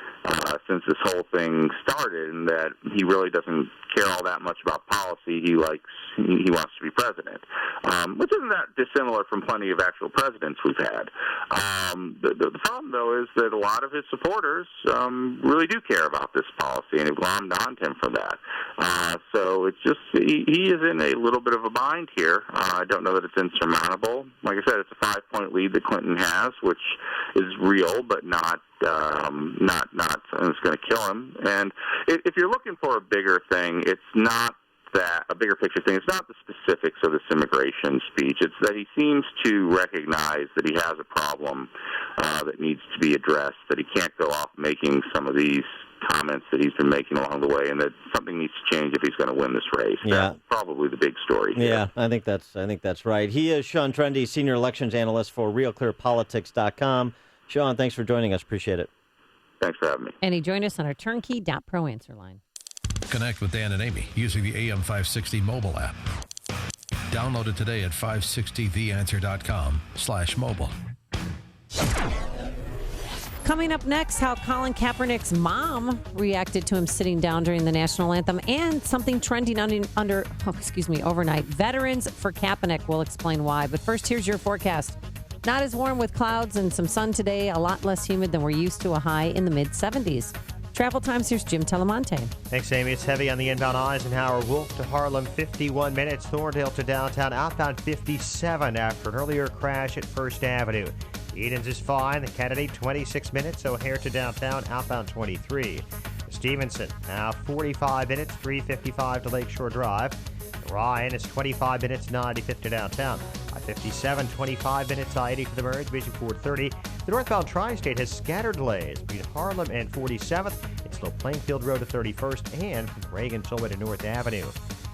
since this whole thing started, and that he really doesn't care all that much about policy. He wants to be president, which isn't that dissimilar from plenty of actual presidents we've had. The problem, though, is that a lot of his supporters really do care about this policy and have glommed onto him for that. So it's just he is in a little bit of a bind here. I don't know that it's insurmountable. Like I said, it's a 5-point lead that Clinton has, which is real, but not something that's going to kill him. And if you're looking for a bigger thing, it's not a bigger picture thing. It's not the specifics of this immigration speech. It's that he seems to recognize that he has a problem that needs to be addressed, that he can't go off making some of these comments that he's been making along the way, and that something needs to change if he's going to win this race. Yeah. That's probably the big story here. Yeah, I think that's right. He is Sean Trendy, Senior Elections Analyst for RealClearPolitics.com. Sean, thanks for joining us. Appreciate it. Thanks for having me. And he joined us on our turnkey.pro answer line. Connect with Dan and Amy using the AM560 mobile app. Download it today at 560theanswer.com/mobile. Coming up next, how Colin Kaepernick's mom reacted to him sitting down during the national anthem, and something trending overnight. Veterans for Kaepernick. Will explain why. But first, here's your forecast. Not as warm with clouds and some sun today. A lot less humid than we're used to. A high in the mid-70s. Travel times, here's Jim Telemonte. Thanks, Amy. It's heavy on the inbound Eisenhower. Wolf to Harlem, 51 minutes. Thorndale to downtown. Outbound, 57 after an earlier crash at First Avenue. Edens is fine. The Kennedy, 26 minutes. O'Hare to downtown. Outbound, 23. Stevenson, now 45 minutes. 355 to Lakeshore Drive. Ryan is 25 minutes. 95th to downtown. I-57, 25 minutes. I-80 to the merge. Vision 430. The northbound Tri-State has scattered delays between Harlem and 47th. It's Slow Plainfield Road to 31st and from Reagan Tollway to North Avenue.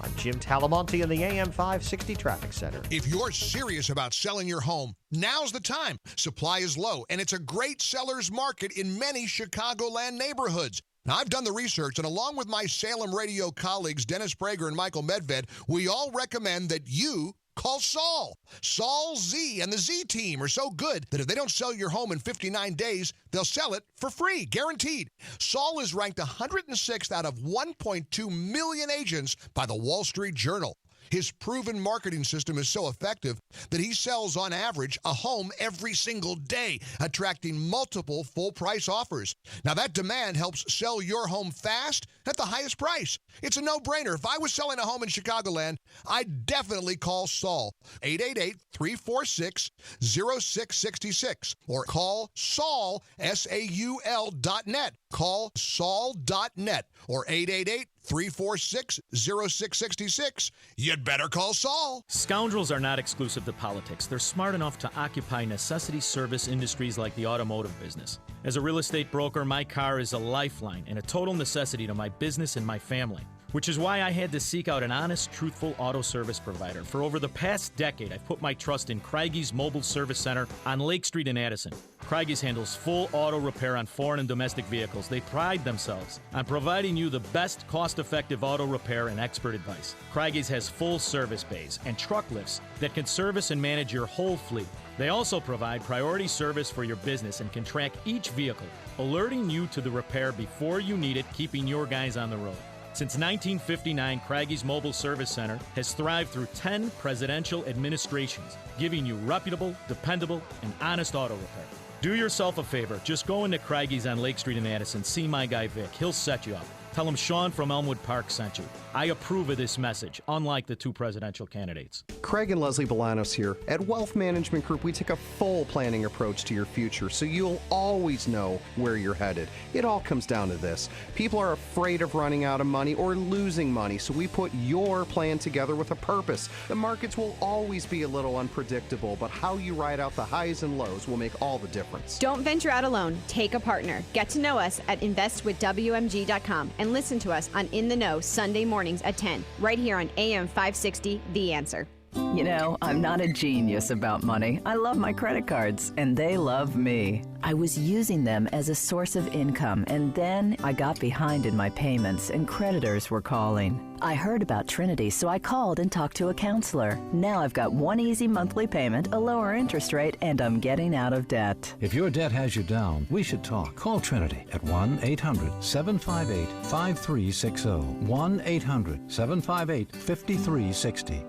I'm Jim Talamonte in the AM 560 Traffic Center. If you're serious about selling your home, now's the time. Supply is low, and it's a great seller's market in many Chicagoland neighborhoods. Now, I've done the research, and along with my Salem radio colleagues, Dennis Prager and Michael Medved, we all recommend that you call Saul. Saul Z and the Z team are so good that if they don't sell your home in 59 days, they'll sell it for free, guaranteed. Saul is ranked 106th out of 1.2 million agents by the Wall Street Journal. His proven marketing system is so effective that he sells on average a home every single day, attracting multiple full-price offers. Now, that demand helps sell your home fast at the highest price. It's a no-brainer. If I was selling a home in Chicagoland, I'd definitely call Saul. 888-346-0666 or call Saul, SAUL.net. Call Saul.net or 888-346-0666. You'd better call Saul. Scoundrels are not exclusive to politics. They're smart enough to occupy necessity service industries like the automotive business. As a real estate broker, my car is a lifeline and a total necessity to my business and my family, which is why I had to seek out an honest, truthful auto service provider. For over the past decade, I've put my trust in Craigies Mobile Service Center on Lake Street in Addison. Craigies handles full auto repair on foreign and domestic vehicles. They pride themselves on providing you the best cost-effective auto repair and expert advice. Craigies has full service bays and truck lifts that can service and manage your whole fleet. They also provide priority service for your business and can track each vehicle, alerting you to the repair before you need it, keeping your guys on the road. Since 1959, Craigies Mobile Service Center has thrived through 10 presidential administrations, giving you reputable, dependable, and honest auto repair. Do yourself a favor. Just go into Craigies on Lake Street in Addison. See my guy Vic. He'll set you up. Tell him Sean from Elmwood Park sent you. I approve of this message, unlike the two presidential candidates. Craig and Leslie Bolanos here. At Wealth Management Group, we take a full planning approach to your future, so you'll always know where you're headed. It all comes down to this. People are afraid of running out of money or losing money, so we put your plan together with a purpose. The markets will always be a little unpredictable, but how you ride out the highs and lows will make all the difference. Don't venture out alone. Take a partner. Get to know us at investwithwmg.com and listen to us on In the Know Sunday mornings at 10, right here on AM 560, The Answer. You know, I'm not a genius about money. I love my credit cards, and they love me. I was using them as a source of income, and then I got behind in my payments, and creditors were calling. I heard about Trinity, so I called and talked to a counselor. Now I've got one easy monthly payment, a lower interest rate, and I'm getting out of debt. If your debt has you down, we should talk. Call Trinity at 1-800-758-5360. 1-800-758-5360.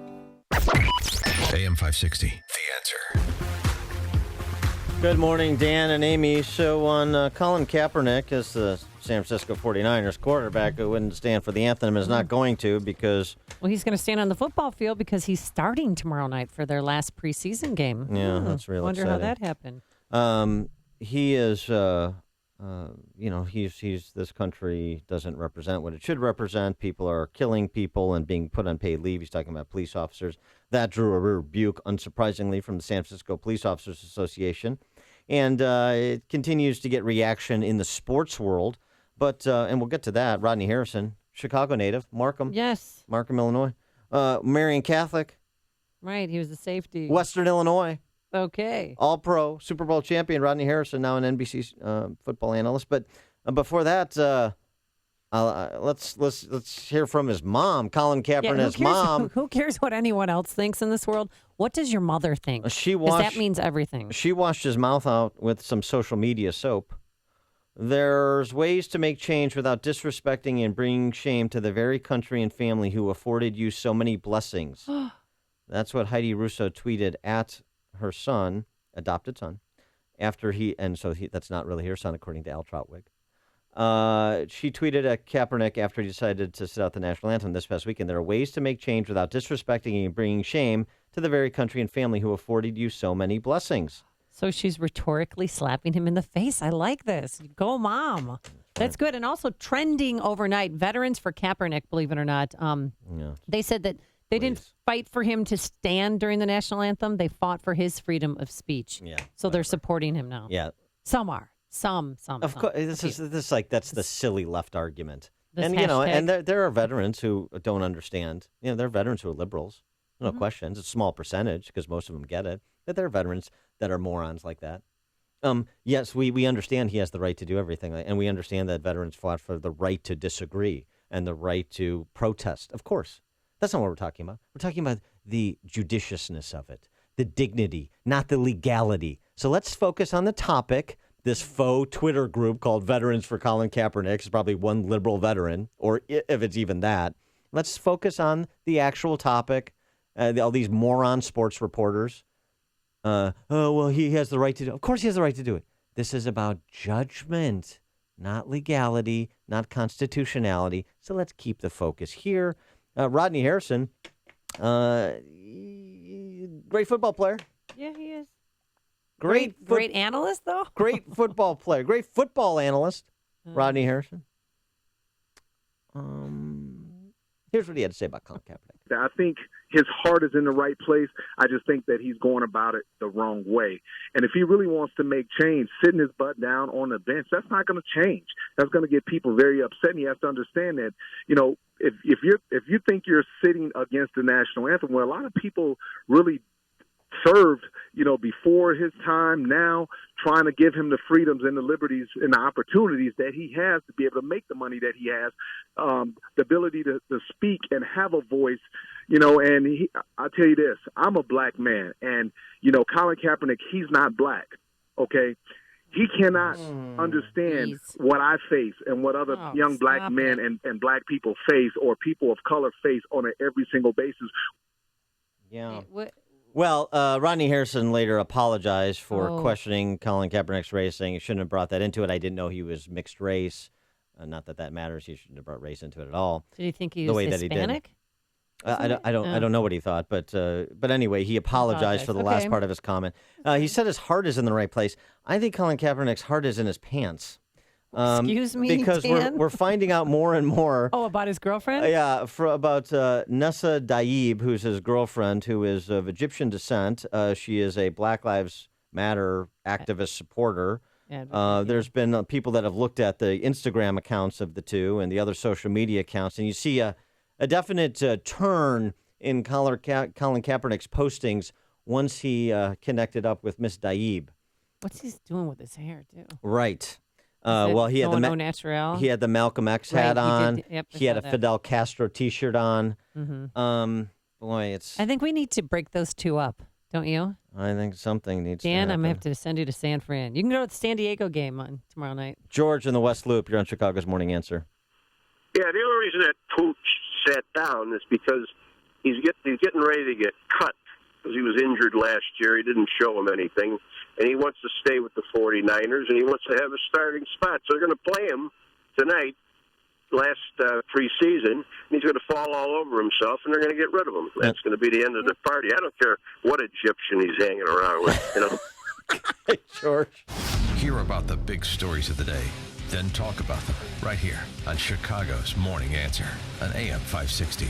AM 560, The Answer. Good morning, Dan and Amy. So on Colin Kaepernick, as the San Francisco 49ers quarterback who wouldn't stand for the anthem is not going to because... Well, he's going to stand on the football field because he's starting tomorrow night for their last preseason game. Yeah, that's really Wonder exciting. how that happened. He is, this country doesn't represent what it should represent. People are killing people and being put on paid leave. He's talking about police officers. That drew a rebuke, unsurprisingly, from the San Francisco Police Officers Association. And it continues to get reaction in the sports world. But, and we'll get to that, Rodney Harrison, Chicago native, Markham. Yes. Markham, Illinois. Marian Catholic. Right, he was a safety. Western Illinois. Okay. All-pro, Super Bowl champion, Rodney Harrison, now an NBC football analyst. But before that, let's hear from his mom, Colin Kaepernick's mom. Who cares what anyone else thinks in this world? What does your mother think? Because that means everything. She washed his mouth out with some social media soap. There's ways to make change without disrespecting and bringing shame to the very country and family who afforded you so many blessings. That's what Heidi Russo tweeted at her son, adopted son, that's not really her son, according to Al Troutwig. She tweeted at Kaepernick after he decided to sit out the national anthem this past weekend. There are ways to make change without disrespecting and bringing shame to the very country and family who afforded you so many blessings. So she's rhetorically slapping him in the face. I like this. Go, Mom. That's good. And also trending overnight, Veterans for Kaepernick, believe it or not. They said that they didn't fight for him to stand during the national anthem. They fought for his freedom of speech. Yeah. So they're supporting him now. Yeah. Some are. Some. Of course, that's the silly left argument. This And hashtag. there are veterans who don't understand. There are veterans who are liberals. No questions. It's a small percentage because most of them get it. But there are veterans that are morons like that. Yes, we understand he has the right to do everything, and we understand that veterans fought for the right to disagree and the right to protest. Of course. That's not what we're talking about. We're talking about the judiciousness of it, the dignity, not the legality. So let's focus on the topic. This faux Twitter group called Veterans for Colin Kaepernick is probably one liberal veteran, or if it's even that. Let's focus on the actual topic. All these moron sports reporters. Well, he has the right to do it. Of course he has the right to do it. This is about judgment, not legality, not constitutionality. So let's keep the focus here. Rodney Harrison, great football player. Yeah, he is. Great analyst, though. Great football player. Great football analyst, Rodney Harrison. Here's what he had to say about Colin Kaepernick. I think his heart is in the right place. I just think that he's going about it the wrong way. And if he really wants to make change, sitting his butt down on the bench, that's not going to change. That's going to get people very upset. And he has to understand that, if you think you're sitting against the national anthem, well, a lot of people really served, before his time, now trying to give him the freedoms and the liberties and the opportunities that he has to be able to make the money that he has, the ability to speak and have a voice, and I'll tell you this, I'm a black man, and, Colin Kaepernick, he's not black, okay? He cannot understand what I face and what other young black men and black people face or people of color face on an every single basis. Yeah. Well, Rodney Harrison later apologized for questioning Colin Kaepernick's race, saying he shouldn't have brought that into it. I didn't know he was mixed race. Not that matters. He shouldn't have brought race into it at all. Did he think he was Hispanic? I don't know what he thought, but anyway, he apologized for the last part of his comment. He said his heart is in the right place. I think Colin Kaepernick's heart is in his pants. Excuse me, because Dan? we're finding out more and more. Oh, about his girlfriend? Yeah, about Nessa Daib, who's his girlfriend, who is of Egyptian descent. She is a Black Lives Matter activist supporter. There's been people that have looked at the Instagram accounts of the two and the other social media accounts, and you see a definite turn in Colin Kaepernick's postings once he connected up with Miss Daib. What's he doing with his hair, too? Right. Well, he had he had the Malcolm X hat on. He had a Fidel Castro T-shirt on. Boy, I think we need to break those two up, don't you? I think something needs to Dan, happen. I'm going to have to send you to San Fran. You can go to the San Diego game on tomorrow night. George in the West Loop, you're on Chicago's Morning Answer. Yeah, the only reason that Pooch sat down is because he's getting ready to get cut because he was injured last year. He didn't show him anything, and he wants to stay with the 49ers, and he wants to have a starting spot. So they're going to play him tonight, last preseason, and he's going to fall all over himself, and they're going to get rid of him. That's going to be the end of the party. I don't care what Egyptian he's hanging around with, you know. George. Hear about the big stories of the day, then talk about them right here on Chicago's Morning Answer on AM 560.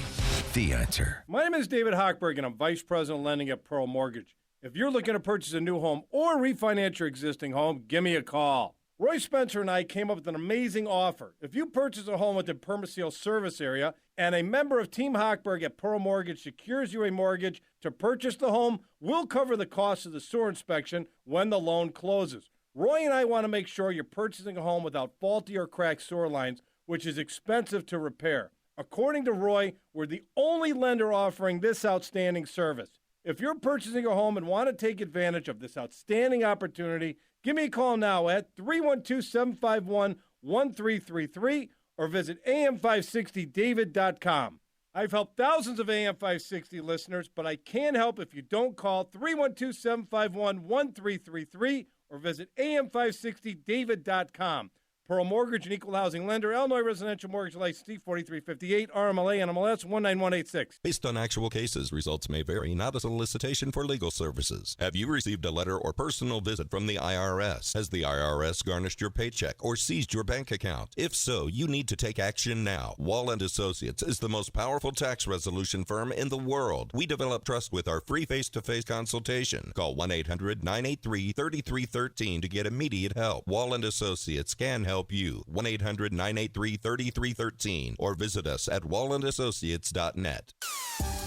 The Answer. My name is David Hochberg, and I'm Vice President of Lending at Pearl Mortgage. If you're looking to purchase a new home or refinance your existing home, give me a call. Roy Spencer and I came up with an amazing offer. If you purchase a home within Permaseal service area and a member of Team Hochberg at Pearl Mortgage secures you a mortgage to purchase the home, we'll cover the cost of the sewer inspection when the loan closes. Roy and I want to make sure you're purchasing a home without faulty or cracked sewer lines, which is expensive to repair. According to Roy, we're the only lender offering this outstanding service. If you're purchasing a home and want to take advantage of this outstanding opportunity, give me a call now at 312-751-1333 or visit am560david.com. I've helped thousands of AM560 listeners, but I can't help if you don't call 312-751-1333 or visit am560david.com. Pearl Mortgage and Equal Housing Lender, Illinois Residential Mortgage License D4358, RMLA, NMLS 19186. Based on actual cases, results may vary, not a solicitation for legal services. Have you received a letter or personal visit from the IRS? Has the IRS garnished your paycheck or seized your bank account? If so, you need to take action now. Wall & Associates is the most powerful tax resolution firm in the world. We develop trust with our free face-to-face consultation. Call 1-800-983-3313 to get immediate help. Wall & Associates can help you. 1-800-983-3313 or visit us at wallandassociates.net.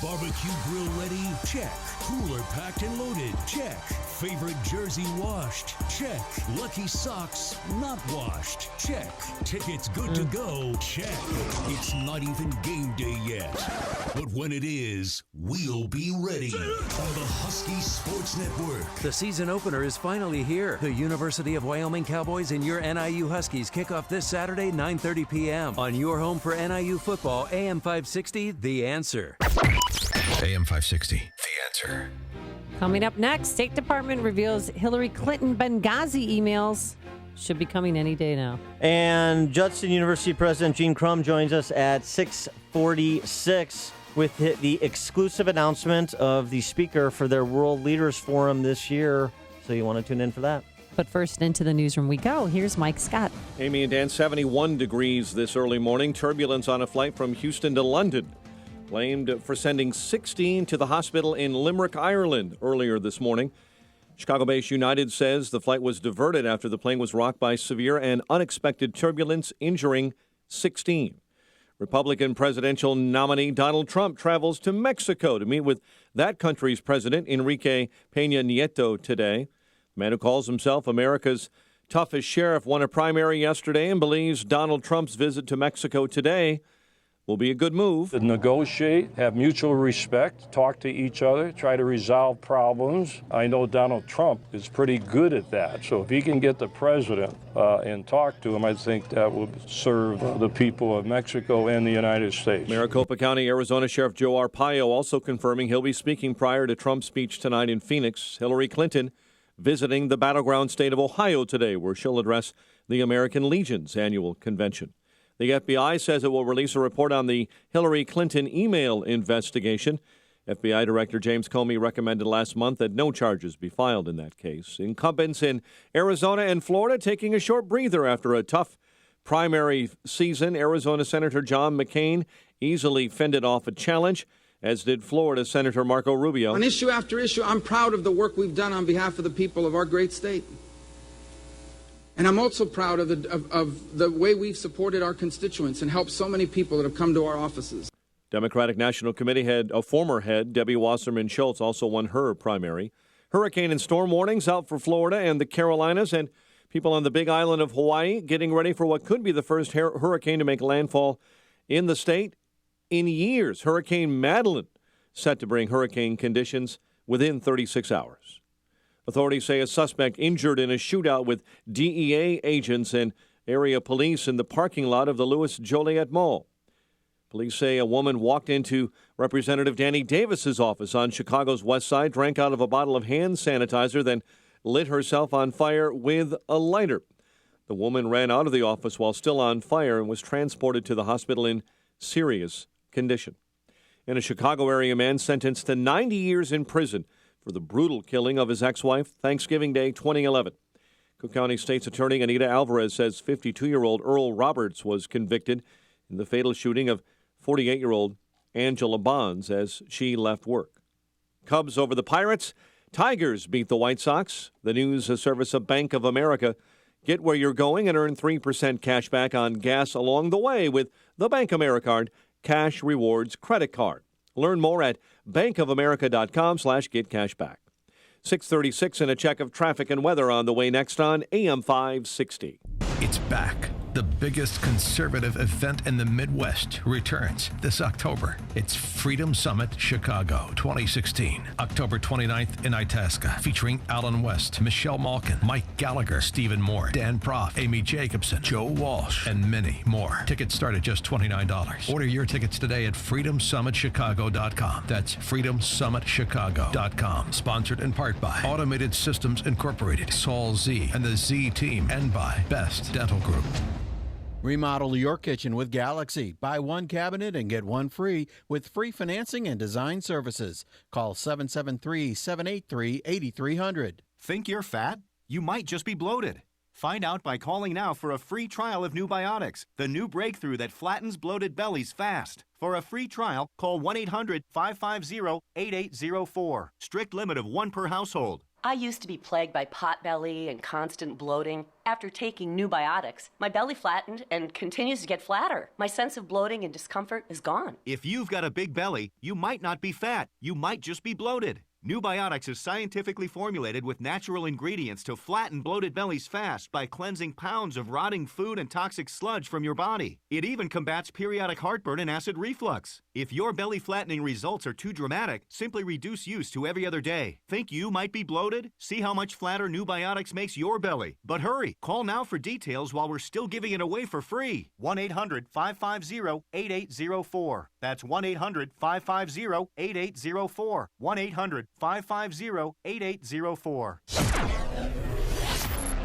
Barbecue grill ready? Check. Cooler packed and loaded? Check. Favorite jersey washed? Check. Lucky socks not washed? Check. Tickets good to go? Check. It's not even game day yet, but when it is, we'll be ready. On the Husky Sports Network. The season opener is finally here. The University of Wyoming Cowboys and your NIU Huskies kick off this Saturday, 9:30 p.m. on your home for NIU football, AM 560, The Answer. AM 560, The Answer. Coming up next, State Department reveals Hillary Clinton Benghazi emails. Should be coming any day now. And Judson University President Gene Crum joins us at 6:46 with the exclusive announcement of the speaker for their World Leaders Forum this year. So you want to tune in for that. But first, into the newsroom we go. Here's Mike Scott. Amy and Dan, 71 degrees this early morning. Turbulence on a flight from Houston to London. Blamed for sending 16 to the hospital in Limerick, Ireland earlier this morning. Chicago-based United says the flight was diverted after the plane was rocked by severe and unexpected turbulence, injuring 16. Republican presidential nominee Donald Trump travels to Mexico to meet with that country's president, Enrique Peña Nieto, today. The man who calls himself America's toughest sheriff won a primary yesterday and believes Donald Trump's visit to Mexico today will be a good move. To negotiate, have mutual respect, talk to each other, try to resolve problems. I know Donald Trump is pretty good at that. So if he can get the president and talk to him, I think that will serve the people of Mexico and the United States. Maricopa County, Arizona Sheriff Joe Arpaio also confirming he'll be speaking prior to Trump's speech tonight in Phoenix. Hillary Clinton visiting the battleground state of Ohio today, where she'll address the American Legion's annual convention. The FBI says it will release a report on the Hillary Clinton email investigation. FBI Director James Comey recommended last month that no charges be filed in that case. Incumbents in Arizona and Florida taking a short breather after a tough primary season. Arizona Senator John McCain easily fended off a challenge, as did Florida Senator Marco Rubio. On issue after issue, I'm proud of the work we've done on behalf of the people of our great state. And I'm also proud of the way we've supported our constituents and helped so many people that have come to our offices. Democratic National Committee head, former head, Debbie Wasserman Schultz, also won her primary. Hurricane and storm warnings out for Florida and the Carolinas, and people on the Big Island of Hawaii getting ready for what could be the first hurricane to make landfall in the state in years. Hurricane Madeline set to bring hurricane conditions within 36 hours. Authorities say a suspect injured in a shootout with DEA agents and area police in the parking lot of the Louis Joliet Mall. Police say a woman walked into Representative Danny Davis's office on Chicago's west side, drank out of a bottle of hand sanitizer, then lit herself on fire with a lighter. The woman ran out of the office while still on fire and was transported to the hospital in serious condition. And a Chicago area man sentenced to 90 years in prison for the brutal killing of his ex-wife Thanksgiving Day 2011. Cook County State's Attorney Anita Alvarez says 52-year-old Earl Roberts was convicted in the fatal shooting of 48-year-old Angela Bonds as she left work. Cubs over the Pirates. Tigers beat the White Sox. The news service of Bank of America. Get where you're going and earn 3% cash back on gas along the way with the Bank Americard Cash Rewards Credit Card. Learn more at bankofamerica.com/getcashback. 6:36 and a check of traffic and weather on the way next on AM 560. It's back. The biggest conservative event in the Midwest returns this October. It's Freedom Summit Chicago 2016. October 29th in Itasca, featuring Alan West, Michelle Malkin, Mike Gallagher, Stephen Moore, Dan Proft, Amy Jacobson, Joe Walsh, and many more. Tickets start at just $29. Order your tickets today at freedomsummitchicago.com. That's freedomsummitchicago.com. Sponsored in part by Automated Systems Incorporated, Sol Z, and the Z Team, and by Best Dental Group. Remodel your kitchen with Galaxy. Buy one cabinet and get one free with free financing and design services. Call 773-783-8300. Think you're fat? You might just be bloated. Find out by calling now for a free trial of New Biotics, the new breakthrough that flattens bloated bellies fast. For a free trial, call 1-800-550-8804. Strict limit of one per household. I used to be plagued by potbelly and constant bloating. After taking New Biotics, my belly flattened and continues to get flatter. My sense of bloating and discomfort is gone. If you've got a big belly, you might not be fat. You might just be bloated. New Biotics is scientifically formulated with natural ingredients to flatten bloated bellies fast by cleansing pounds of rotting food and toxic sludge from your body. It even combats periodic heartburn and acid reflux. If your belly flattening results are too dramatic, simply reduce use to every other day. Think you might be bloated? See how much flatter New Biotics makes your belly. But hurry, call now for details while we're still giving it away for free. 1-800-550-8804. That's 1-800-550-8804. 1-800-550-8804.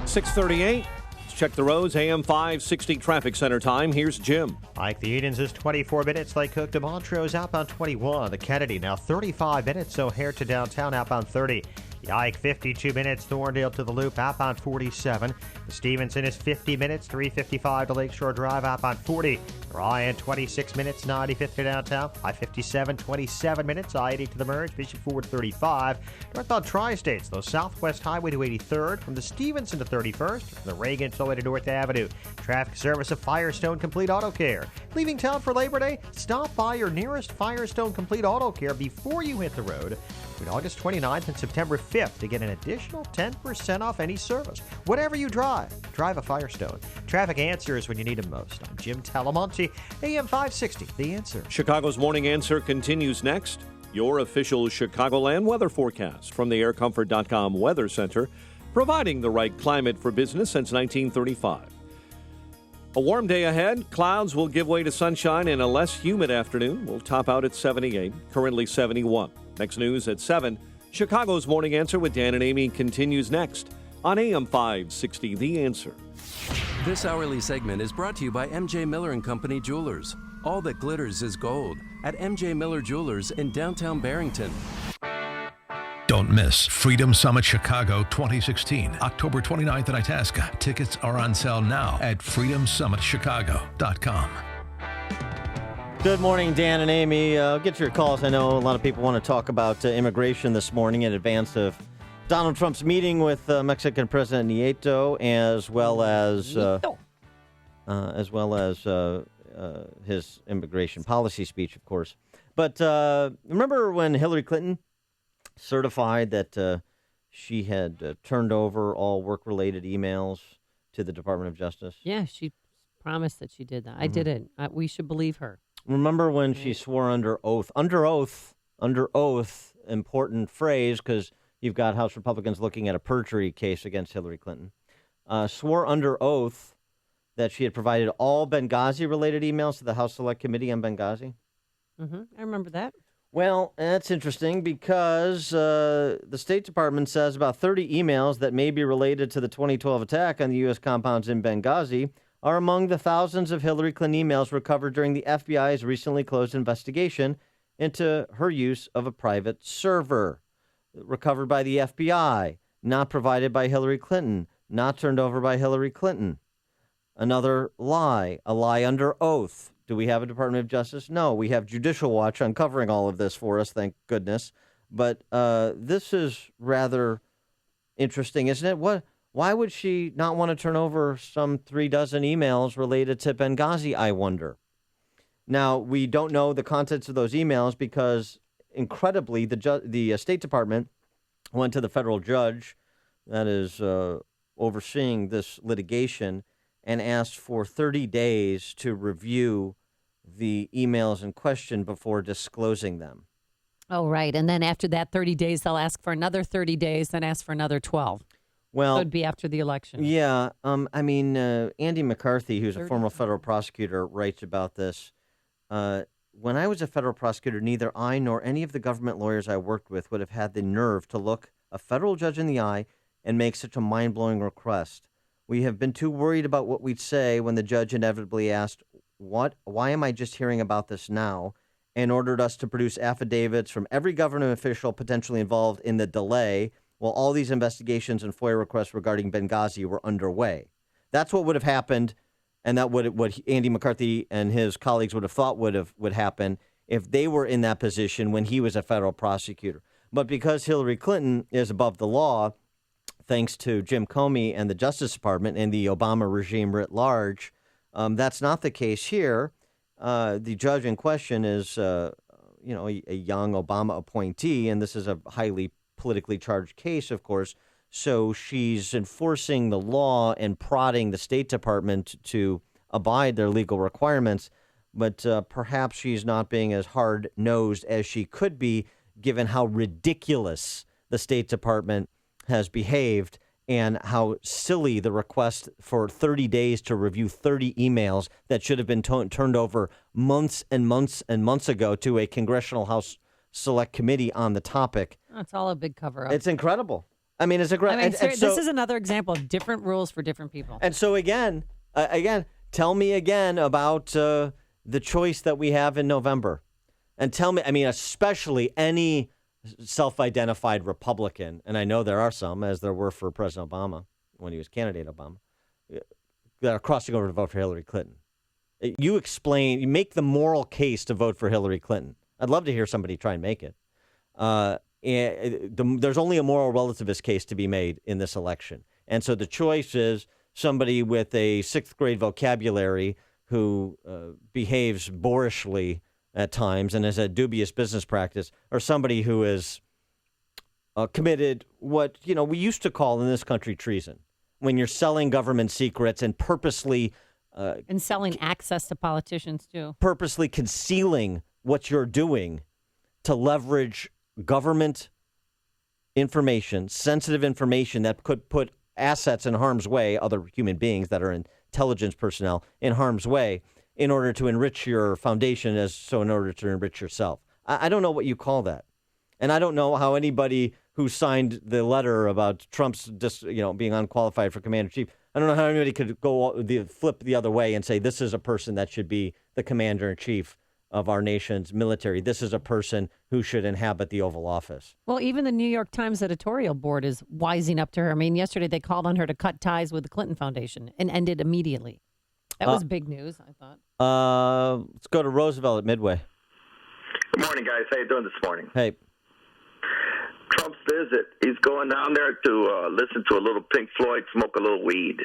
6:38. Let's check the roads. AM 560 traffic center time. Here's Jim. Mike, the Edens is 24 minutes. Lake Cook to Montrose outbound 21. The Kennedy now 35 minutes. O'Hare to downtown outbound 30. The Ike 52 minutes. Thorndale to the Loop outbound 47. The Stevenson is 50 minutes. 355 to Lakeshore Drive outbound 40. Ryan 26 minutes. 95th to downtown. I-57 27 minutes. I-80 to the Merge. Bishop Ford 35. Northbound Tri-States though. Southwest Highway to 83rd. From the Stevenson to 31st. From the Reagan to North Avenue. Traffic service of Firestone Complete Auto Care. Leaving town for Labor Day? Stop by your nearest Firestone Complete Auto Care before you hit the road. Between August 29th and September 5th to get an additional 10% off any service. Whatever you drive a Firestone. Traffic answers when you need them most. I'm Jim Talamonte, AM 560, The Answer. Chicago's Morning Answer continues next. Your official Chicagoland weather forecast from the aircomfort.com Weather Center, providing the right climate for business since 1935. A warm day ahead. Clouds will give way to sunshine and a less humid afternoon. We'll top out at 78, currently 71. Next news at 7. Chicago's Morning Answer with Dan and Amy continues next on AM 560, The Answer. This hourly segment is brought to you by MJ Miller & Company Jewelers. All that glitters is gold at MJ Miller Jewelers in downtown Barrington. Don't miss Freedom Summit Chicago 2016, October 29th in Itasca. Tickets are on sale now at freedomsummitchicago.com. Good morning, Dan and Amy. Get your calls. I know a lot of people want to talk about immigration this morning in advance of Donald Trump's meeting with Mexican President Nieto, as well as his immigration policy speech, of course. But remember when Hillary Clinton certified that she had turned over all work-related emails to the Department of Justice? Yeah, she promised that she did that. I didn't. We should believe her. Remember when she swore under oath, important phrase, because you've got House Republicans looking at a perjury case against Hillary Clinton, swore under oath that she had provided all Benghazi-related emails to the House Select Committee on Benghazi? I remember that. Well, that's interesting because the State Department says about 30 emails that may be related to the 2012 attack on the U.S. compounds in Benghazi are among the thousands of Hillary Clinton emails recovered during the FBI's recently closed investigation into her use of a private server. Recovered by the FBI, not provided by Hillary Clinton, not turned over by Hillary Clinton. Another lie, a lie under oath. Do we have a Department of Justice? No, we have Judicial Watch uncovering all of this for us, thank goodness. But this is rather interesting, isn't it? Why would she not want to turn over some 36 emails related to Benghazi, I wonder? Now, we don't know the contents of those emails because, incredibly, the State Department went to the federal judge that is overseeing this litigation and asked for 30 days to review the emails in question before disclosing them. Oh, right. And then after that 30 days, they'll ask for another 30 days, then ask for another 12. Well, so it'd be after the election. Yeah. Andy McCarthy, who's a former federal prosecutor, writes about this. When I was a federal prosecutor, neither I nor any of the government lawyers I worked with would have had the nerve to look a federal judge in the eye and make such a mind-blowing request. We have been too worried about what we'd say when the judge inevitably asked, why am I just hearing about this now? And ordered us to produce affidavits from every government official potentially involved in the delay while all these investigations and FOIA requests regarding Benghazi were underway. That's what would have happened, and that what Andy McCarthy and his colleagues would have thought would happen if they were in that position when he was a federal prosecutor. But because Hillary Clinton is above the law, thanks to Jim Comey and the Justice Department and the Obama regime writ large, that's not the case here. The judge in question is, a young Obama appointee, and this is a highly politically charged case, of course. So she's enforcing the law and prodding the State Department to abide their legal requirements. But perhaps she's not being as hard-nosed as she could be, given how ridiculous the State Department has behaved and how silly the request for 30 days to review 30 emails that should have been turned over months and months and months ago to a Congressional House Select Committee on the topic. It's all a big cover-up. It's incredible. This is another example of different rules for different people. And so again, tell me again about the choice that we have in November. And tell me, especially any self-identified Republican, and I know there are some, as there were for President Obama when he was candidate Obama, that are crossing over to vote for Hillary Clinton. You make the moral case to vote for Hillary Clinton. I'd love to hear somebody try and make it. There's only a moral relativist case to be made in this election. And so the choice is somebody with a sixth grade vocabulary who behaves boorishly at times and has a dubious business practice, or somebody who is committed what we used to call in this country treason, when you're selling government secrets and purposely and selling access to politicians too, purposely concealing what you're doing to leverage government information, sensitive information that could put assets in harm's way, other human beings that are intelligence personnel in harm's way, in order to enrich your foundation, in order to enrich yourself. I don't know what you call that. And I don't know how anybody who signed the letter about Trump's being unqualified for commander-in-chief, I don't know how anybody could flip the other way and say this is a person that should be the commander-in-chief of our nation's military. This is a person who should inhabit the Oval Office. Well, even the New York Times editorial board is wising up to her. Yesterday they called on her to cut ties with the Clinton Foundation and end it immediately. That was big news, I thought. Let's go to Roosevelt at Midway. Good morning, guys. How you doing this morning? Hey. Trump's visit. He's going down there to listen to a little Pink Floyd, smoke a little weed.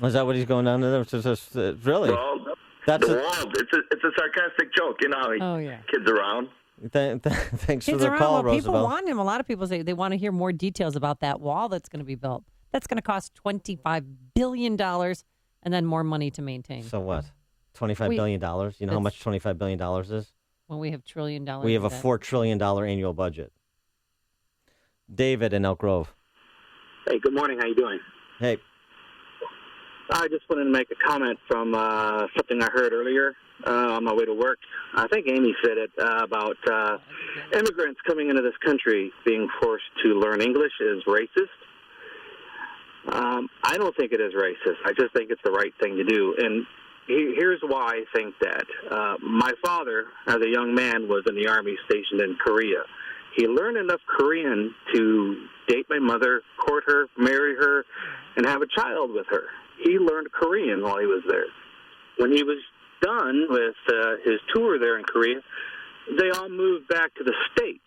Is that what he's going down there? Really? Well, it's a sarcastic joke. How kids around. Thanks kids for the around. call, Well, Roosevelt. people want him. A lot of people say they want to hear more details about that wall that's going to be built. That's going to cost $25 billion and then more money to maintain. So what? $25 billion? You know how much $25 billion is? Well, we have $1 trillion. We have a $4 trillion annual budget. David in Elk Grove. Hey, good morning. How you doing? Hey. I just wanted to make a comment from something I heard earlier on my way to work. I think Amy said it about immigrants coming into this country being forced to learn English is racist. I don't think it is racist. I just think it's the right thing to do. And here's why I think that. My father, as a young man, was in the Army stationed in Korea. He learned enough Korean to date my mother, court her, marry her, and have a child with her. He learned Korean while he was there. When he was done with his tour there in Korea, they all moved back to the States.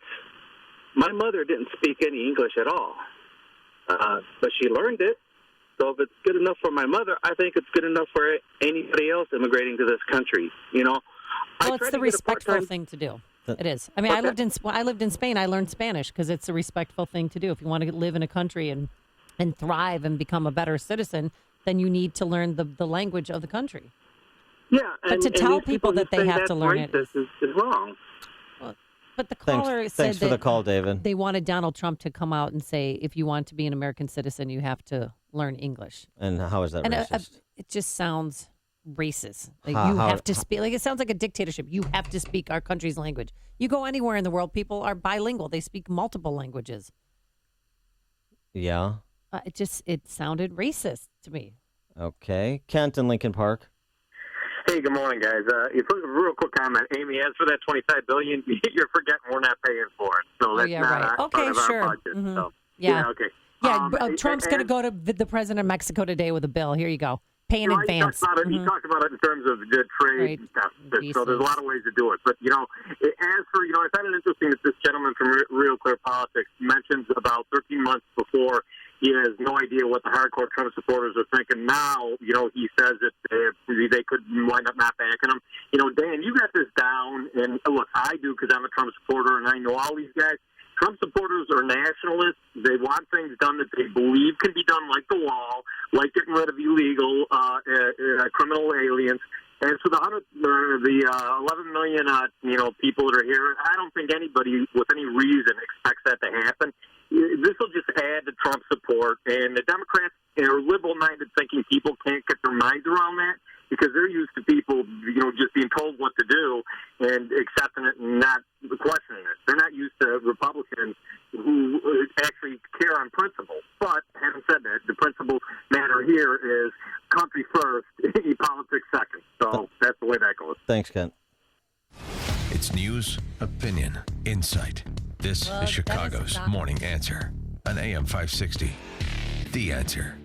My mother didn't speak any English at all, but she learned it. So if it's good enough for my mother, I think it's good enough for anybody else immigrating to this country. You know, well, it's the respectful thing to do. It is. I mean, I lived in Spain. I learned Spanish because it's a respectful thing to do. If you want to live in a country and thrive and become a better citizen, then you need to learn the language of the country. Yeah, but to tell people that they have to learn it is wrong. Well, but the caller said thanks for that the call, David. They wanted Donald Trump to come out and say, if you want to be an American citizen, you have to learn English. And how is that racist? It just sounds racist. Like you have to speak. Like it sounds like a dictatorship. You have to speak our country's language. You go anywhere in the world, people are bilingual. They speak multiple languages. Yeah. It sounded racist to me. Okay. Kent in Lincoln Park. Hey, good morning, guys. Real quick comment. Amy, as for that $25 billion, you're forgetting we're not paying for it. So that's not right. part of sure. our budget. Mm-hmm. So, okay. Yeah, Trump's going to go to the president of Mexico today with a bill. Here you go. Pay in advance. He talked about it in terms of the trade and stuff. So there's a lot of ways to do it. But, as for, I found it interesting that this gentleman from Real Clear Politics mentions about 13 months before he has no idea what the hardcore Trump supporters are thinking. Now, he says that they could wind up not backing him. Dan, you got this down. And, look, I do because I'm a Trump supporter and I know all these guys. Trump supporters are nationalists. They want things done that they believe can be done, like the wall, like getting rid of illegal criminal aliens. And so the 11 million people that are here, I don't think anybody with any reason expects that to happen. This will just add to Trump support, and the Democrats or liberal-minded thinking people can't get their minds around that because they're used to people, just being told what to do and accepting it and not questioning it. They're not used to Republicans who actually care on principle. But having said that, the principle matter here is country first, politics second. So that's the way that goes. Thanks, Kent. It's news, opinion, insight. This is Chicago's Morning Answer on AM 560. The Answer.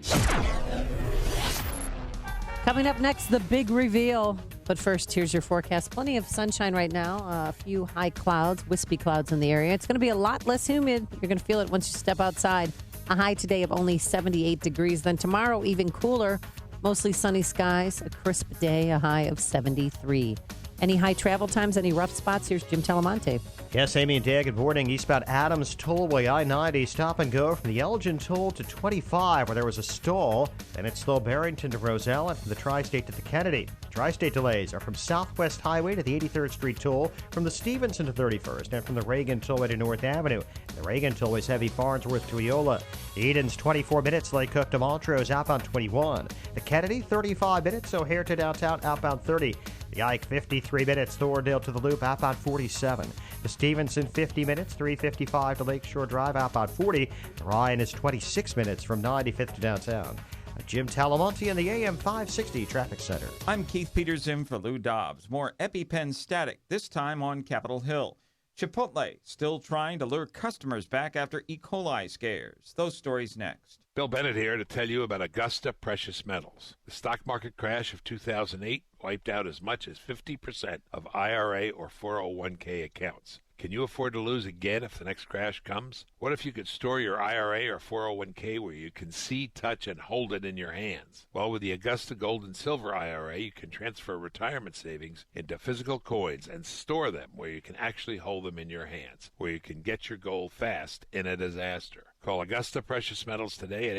Coming up next, the big reveal. But first, here's your forecast. Plenty of sunshine right now. A few high clouds, wispy clouds in the area. It's going to be a lot less humid. You're going to feel it once you step outside. A high today of only 78 degrees. Then tomorrow, even cooler. Mostly sunny skies. A crisp day, a high of 73. Any high travel times, any rough spots? Here's Jim Talamonte. Yes, Amy and Dan, good morning. Eastbound Adams Tollway, I-90, stop and go from the Elgin Toll to 25, where there was a stall. Then it's slow Barrington to Roselle and from the Tri-State to the Kennedy. Tri-State delays are from Southwest Highway to the 83rd Street Toll, from the Stevenson to 31st, and from the Reagan Tollway to North Avenue. The Reagan Tollway is heavy Farnsworth to Eola. Eden's 24 minutes, Lake Cook to Montrose, outbound 21. The Kennedy, 35 minutes, O'Hare to downtown, outbound 30. The Ike, 53 minutes, Thorndale to the Loop, outbound 47. The Stevenson, 50 minutes, 355 to Lakeshore Drive, outbound 40. The Ryan is 26 minutes from 95th to downtown. Jim Talamonte in the AM 560 Traffic Center. I'm Keith Peterson for Lou Dobbs. More EpiPen static, this time on Capitol Hill. Chipotle still trying to lure customers back after E. coli scares. Those stories next. Bill Bennett here to tell you about Augusta Precious Metals. The stock market crash of 2008 wiped out as much as 50% of IRA or 401k accounts. Can you afford to lose again if the next crash comes? What if you could store your IRA or 401k where you can see, touch, and hold it in your hands? Well, with the Augusta Gold and Silver IRA, you can transfer retirement savings into physical coins and store them where you can actually hold them in your hands, where you can get your gold fast in a disaster. Call Augusta Precious Metals today at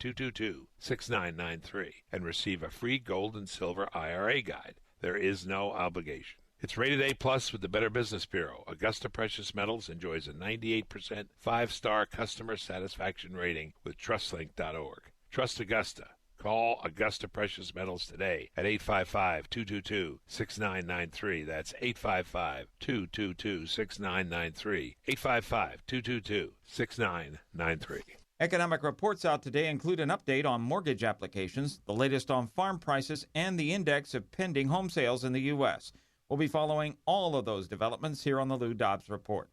855-222-6993 and receive a free gold and silver IRA guide. There is no obligation. It's rated A+ with the Better Business Bureau. Augusta Precious Metals enjoys a 98% 5-star customer satisfaction rating with TrustLink.org. Trust Augusta. Call Augusta Precious Metals today at 855-222-6993. That's 855-222-6993. 855-222-6993. Economic reports out today include an update on mortgage applications, the latest on farm prices, and the index of pending home sales in the U.S. We'll be following all of those developments here on the Lou Dobbs Report.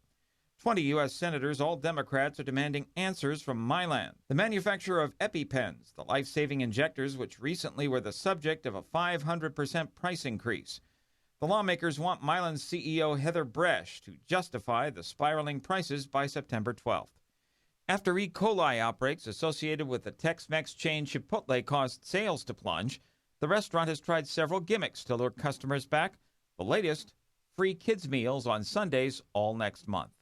20 U.S. senators, all Democrats, are demanding answers from Mylan, the manufacturer of EpiPens, the life-saving injectors which recently were the subject of a 500% price increase. The lawmakers want Mylan's CEO Heather Bresch to justify the spiraling prices by September 12th. After E. coli outbreaks associated with the Tex-Mex chain Chipotle caused sales to plunge, the restaurant has tried several gimmicks to lure customers back. The latest, free kids' meals on Sundays all next month.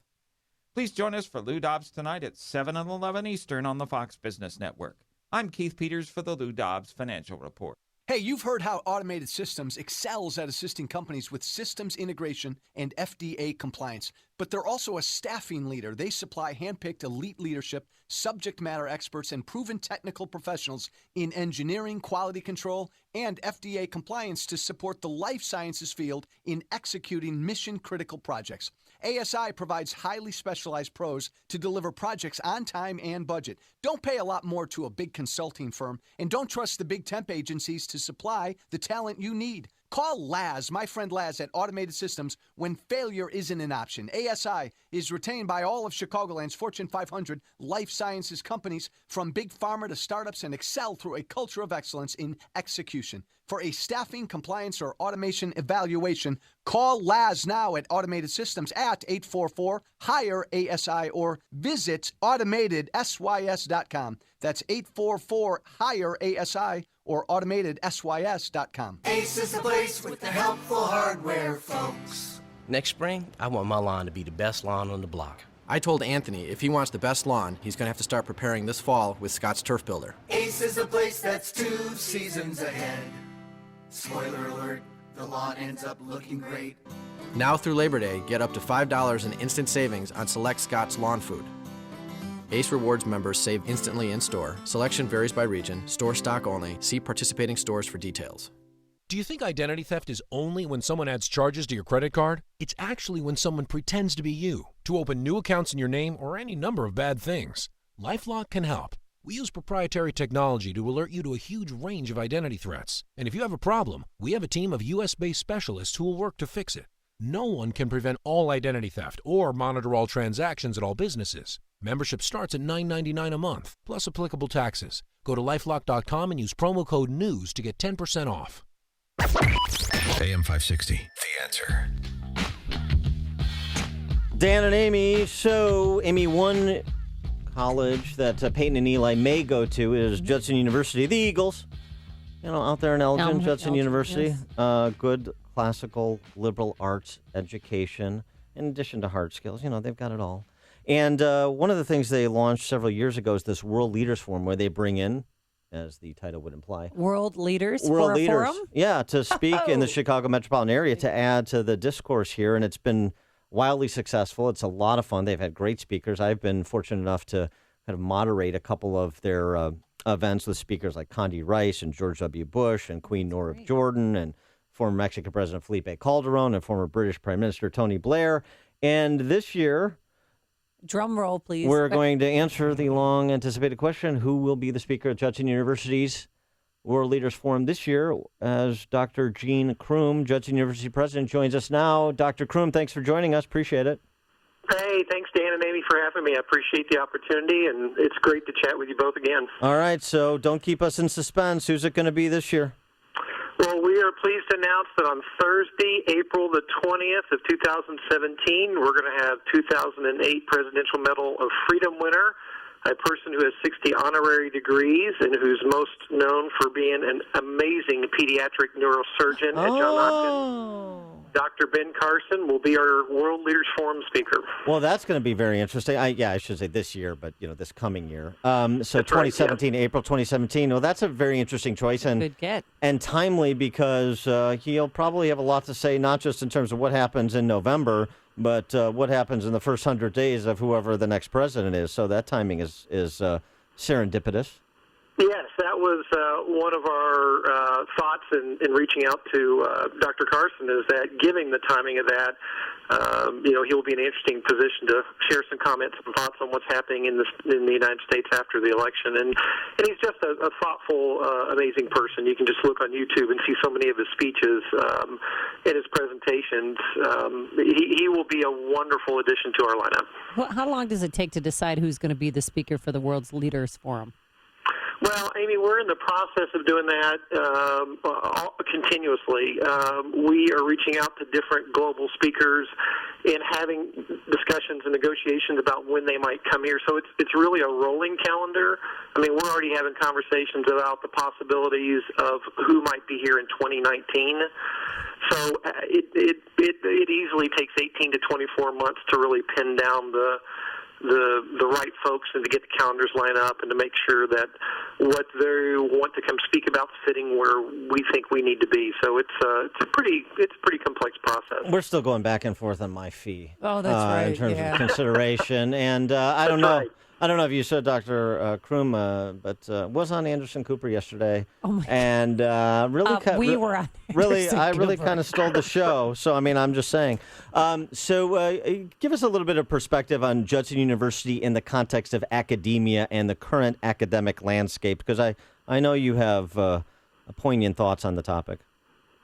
Please join us for Lou Dobbs tonight at 7 and 11 Eastern on the Fox Business Network. I'm Keith Peters for the Lou Dobbs Financial Report. Hey, you've heard how Automated Systems excels at assisting companies with systems integration and FDA compliance, but they're also a staffing leader. They supply handpicked elite leadership, subject matter experts, and proven technical professionals in engineering, quality control, and FDA compliance to support the life sciences field in executing mission-critical projects. ASI provides highly specialized pros to deliver projects on time and budget. Don't pay a lot more to a big consulting firm, and don't trust the big temp agencies to supply the talent you need. Call Laz, my friend Laz at Automated Systems, when failure isn't an option. ASI is retained by all of Chicagoland's Fortune 500 life sciences companies, from big pharma to startups, and excel through a culture of excellence in execution. For a staffing, compliance, or automation evaluation, call Laz now at Automated Systems at 844-HIRE-ASI or visit AutomatedSYS.com. That's 844-HIRE-ASI or AutomatedSYS.com. Ace is the place with the helpful hardware, folks. Next spring, I want my lawn to be the best lawn on the block. I told Anthony if he wants the best lawn, he's going to have to start preparing this fall with Scott's Turf Builder. Ace is the place that's 2 seasons ahead. Spoiler alert, the lawn ends up looking great. Now through Labor Day, get up to $5 in instant savings on select Scott's lawn food. Ace Rewards members save instantly in-store. Selection varies by region. Store stock only. See participating stores for details. Do you think identity theft is only when someone adds charges to your credit card? It's actually when someone pretends to be you, to open new accounts in your name or any number of bad things. LifeLock can help. We use proprietary technology to alert you to a huge range of identity threats. And if you have a problem, we have a team of U.S.-based specialists who will work to fix it. No one can prevent all identity theft or monitor all transactions at all businesses. Membership starts at $9.99 a month, plus applicable taxes. Go to LifeLock.com and use promo code NEWS to get 10% off. AM 560, The Answer. Dan and Amy. So, Amy, one college that Peyton and Eli may go to is Judson University. The Eagles, out there in Elgin, Judson University. Yes. Good classical liberal arts education, in addition to hard skills. They've got it all. And one of the things they launched several years ago is this World Leaders Forum, where they bring in, as the title would imply, world leaders for a forum? Yeah, to speak in the Chicago metropolitan area to add to the discourse here. And it's been wildly successful. It's a lot of fun. They've had great speakers. I've been fortunate enough to kind of moderate a couple of their events with speakers like Condi Rice and George W. Bush and Queen Noor of Jordan and former Mexican President Felipe Calderon and former British Prime Minister Tony Blair. And this year, drum roll, please. We're going to answer the long-anticipated question, who will be the speaker at Judson University's World Leaders Forum this year, as Dr. Gene Kroom, Judson University president, joins us now. Dr. Kroom, thanks for joining us. Appreciate it. Hey, thanks, Dan and Amy, for having me. I appreciate the opportunity, and it's great to chat with you both again. All right, so don't keep us in suspense. Who's it going to be this year? Well, we are pleased to announce that on Thursday, April the 20th of 2017, we're going to have 2008 Presidential Medal of Freedom winner, a person who has 60 honorary degrees and who's most known for being an amazing pediatric neurosurgeon at Johns Hopkins. Dr. Ben Carson will be our World Leaders Forum speaker. Well, that's going to be very interesting. I should say this year, but this coming year. So 2017, right, yeah. April 2017. Well, that's a very interesting choice and good get. And timely because he'll probably have a lot to say, not just in terms of what happens in November, but what happens in the first 100 days of whoever the next president is. So that timing is serendipitous. Yes, that was one of our thoughts in reaching out to Dr. Carson, is that given the timing of that, he'll be in an interesting position to share some comments and thoughts on what's happening in the United States after the election. And he's just a thoughtful, amazing person. You can just look on YouTube and see so many of his speeches and his presentations. He will be a wonderful addition to our lineup. How long does it take to decide who's going to be the speaker for the World's Leaders Forum? Well, Amy, we're in the process of doing that continuously. We are reaching out to different global speakers and having discussions and negotiations about when they might come here. So it's really a rolling calendar. I mean, we're already having conversations about the possibilities of who might be here in 2019. So it easily takes 18 to 24 months to really pin down the right folks and to get the calendars lined up and to make sure that what they want to come speak about is fitting where we think we need to be. So it's a pretty complex process. We're still going back and forth on my fee. Oh, that's right. In terms of consideration, and I don't know. Right. I don't know if you saw Dr. Kroom, but was on Anderson Cooper yesterday, and really, were on really, I really kind of stole the show. So I mean, I'm just saying. Give us a little bit of perspective on Judson University in the context of academia and the current academic landscape, because I know you have poignant thoughts on the topic.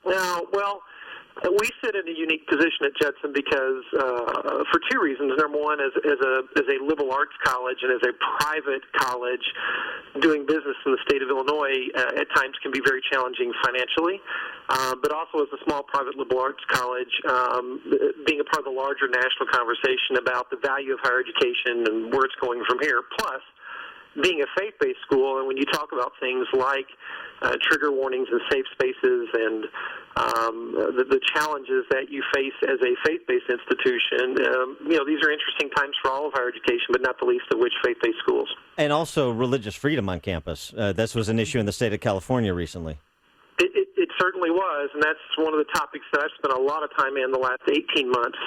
Well, we sit in a unique position at Judson because for two reasons. Number one, as a liberal arts college and as a private college, doing business in the state of Illinois at times can be very challenging financially. But also as a small private liberal arts college, being a part of the larger national conversation about the value of higher education and where it's going from here. Plus, being a faith-based school, and when you talk about things like trigger warnings and safe spaces and the challenges that you face as a faith-based institution, these are interesting times for all of higher education, but not the least of which faith-based schools. And also religious freedom on campus. This was an issue in the state of California recently. It certainly was, and that's one of the topics that I've spent a lot of time in the last 18 months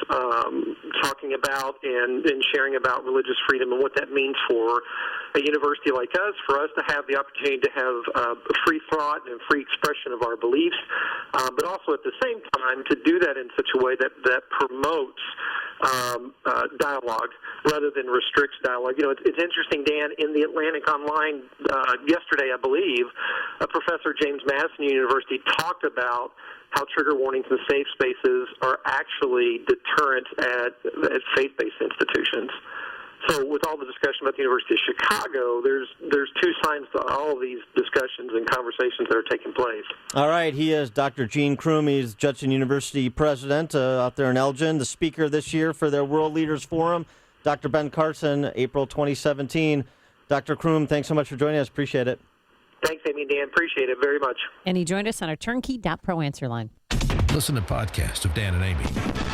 talking about and sharing about religious freedom and what that means for a university like us, for us to have the opportunity to have free thought and free expression of our beliefs, but also at the same time to do that in such a way that promotes dialogue rather than restricts dialogue. It's interesting, Dan, in the Atlantic Online yesterday, I believe, Professor James Madison University talked about how trigger warnings and safe spaces are actually deterrents at faith-based institutions. So with all the discussion about the University of Chicago, there's two sides to all of these discussions and conversations that are taking place. All right, he is Dr. Gene Kroom. He's Judson University president out there in Elgin, the speaker this year for their World Leaders Forum. Dr. Ben Carson, April 2017. Dr. Kroom, thanks so much for joining us. Appreciate it. Thanks, Amy and Dan. Appreciate it very much. And he joined us on our turnkey.pro answer line. Listen to podcasts of Dan and Amy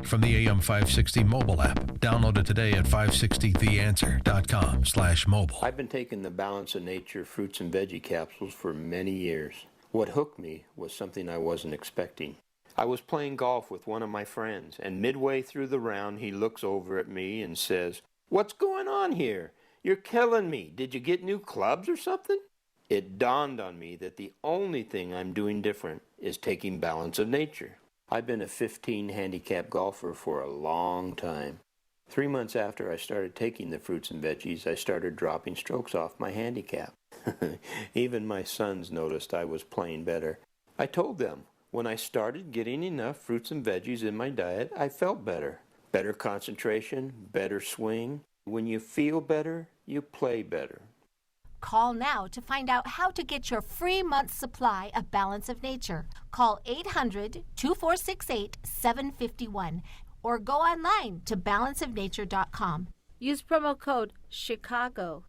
from the AM 560 mobile app. Download it today at 560theanswer.com/mobile. I've been taking the Balance of Nature fruits and veggie capsules for many years. What hooked me was something I wasn't expecting. I was playing golf with one of my friends, and midway through the round, he looks over at me and says, "What's going on here? You're killing me. Did you get new clubs or something?" It dawned on me that the only thing I'm doing different is taking Balance of Nature. I've been a 15 handicap golfer for a long time. 3 months after I started taking the fruits and veggies, I started dropping strokes off my handicap. Even my sons noticed I was playing better. I told them, when I started getting enough fruits and veggies in my diet, I felt better. Better concentration, better swing. When you feel better, you play better. Call now to find out how to get your free month's supply of Balance of Nature. Call 800-2468-751 or go online to balanceofnature.com. Use promo code CHICAGO.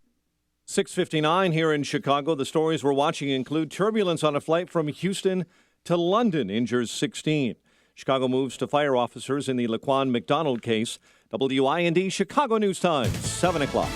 6:59 here in Chicago. The stories we're watching include turbulence on a flight from Houston to London injures 16. Chicago moves to fire officers in the Laquan McDonald case. WIND Chicago News Time, 7 o'clock.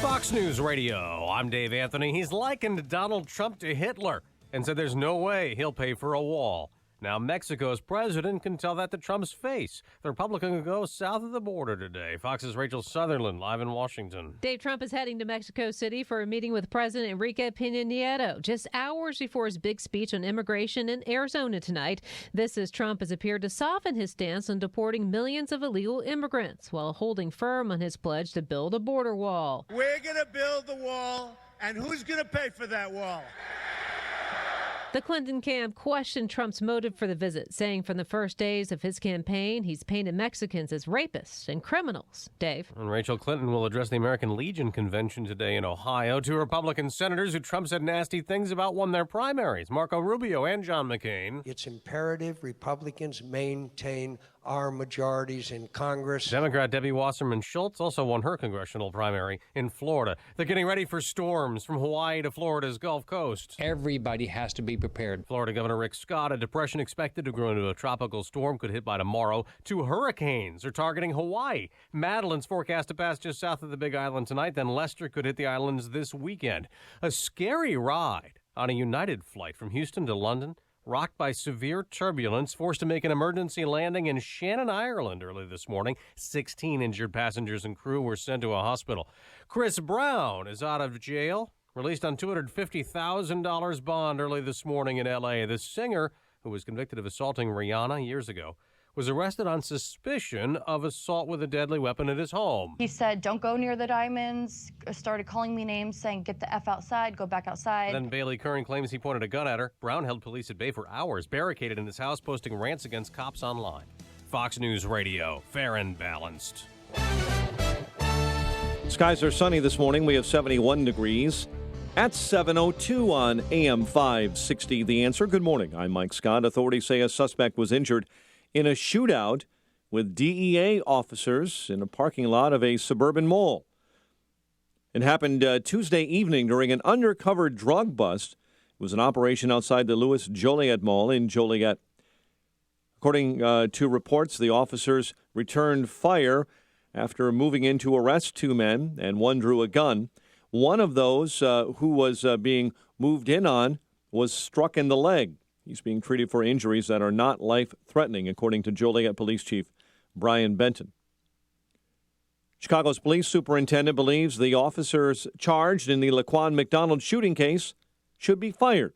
Fox News Radio, I'm Dave Anthony. He's likened Donald Trump to Hitler and said there's no way he'll pay for a wall. Now Mexico's president can tell that to Trump's face. The Republican will go south of the border today. Fox's Rachel Sutherland live in Washington. Dave, Trump is heading to Mexico City for a meeting with President Enrique Peña Nieto just hours before his big speech on immigration in Arizona tonight. This as Trump has appeared to soften his stance on deporting millions of illegal immigrants while holding firm on his pledge to build a border wall. We're going to build the wall, and who's going to pay for that wall? The Clinton camp questioned Trump's motive for the visit, saying from the first days of his campaign, he's painted Mexicans as rapists and criminals. Dave. And Rachel Clinton will address the American Legion convention today in Ohio. Two Republican senators who Trump said nasty things about won their primaries, Marco Rubio and John McCain. It's imperative Republicans maintain our majorities in Congress. Democrat Debbie Wasserman Schultz also won her congressional primary in Florida. They're getting ready for storms from Hawaii to Florida's Gulf Coast. Everybody has to be prepared. Florida Governor Rick Scott, a depression expected to grow into a tropical storm could hit by tomorrow. Two hurricanes are targeting Hawaii. Madeline's forecast to pass just south of the Big Island tonight, then Lester could hit the islands this weekend. A scary ride on a United flight from Houston to London, rocked by severe turbulence, forced to make an emergency landing in Shannon, Ireland early this morning. 16 injured passengers and crew were sent to a hospital. Chris Brown is out of jail, released on $250,000 bond early this morning in L.A. The singer, who was convicted of assaulting Rihanna years ago, was arrested on suspicion of assault with a deadly weapon at his home. He said, don't go near the diamonds, started calling me names, saying, get the F outside, go back outside. Then Bailey Curran claims he pointed a gun at her. Brown held police at bay for hours, barricaded in his house, posting rants against cops online. Fox News Radio, fair and balanced. Skies are sunny this morning. We have 71 degrees. At 7:02 on AM 560, The Answer. Good morning. I'm Mike Scott. Authorities say a suspect was injured in a shootout with DEA officers in a parking lot of a suburban mall. It happened Tuesday evening during an undercover drug bust. It was an operation outside the Louis Joliet Mall in Joliet. According to reports, the officers returned fire after moving in to arrest two men, and one drew a gun. One of those who was being moved in on was struck in the leg. He's being treated for injuries that are not life-threatening, according to Joliet Police Chief Brian Benton. Chicago's police superintendent believes the officers charged in the Laquan McDonald shooting case should be fired.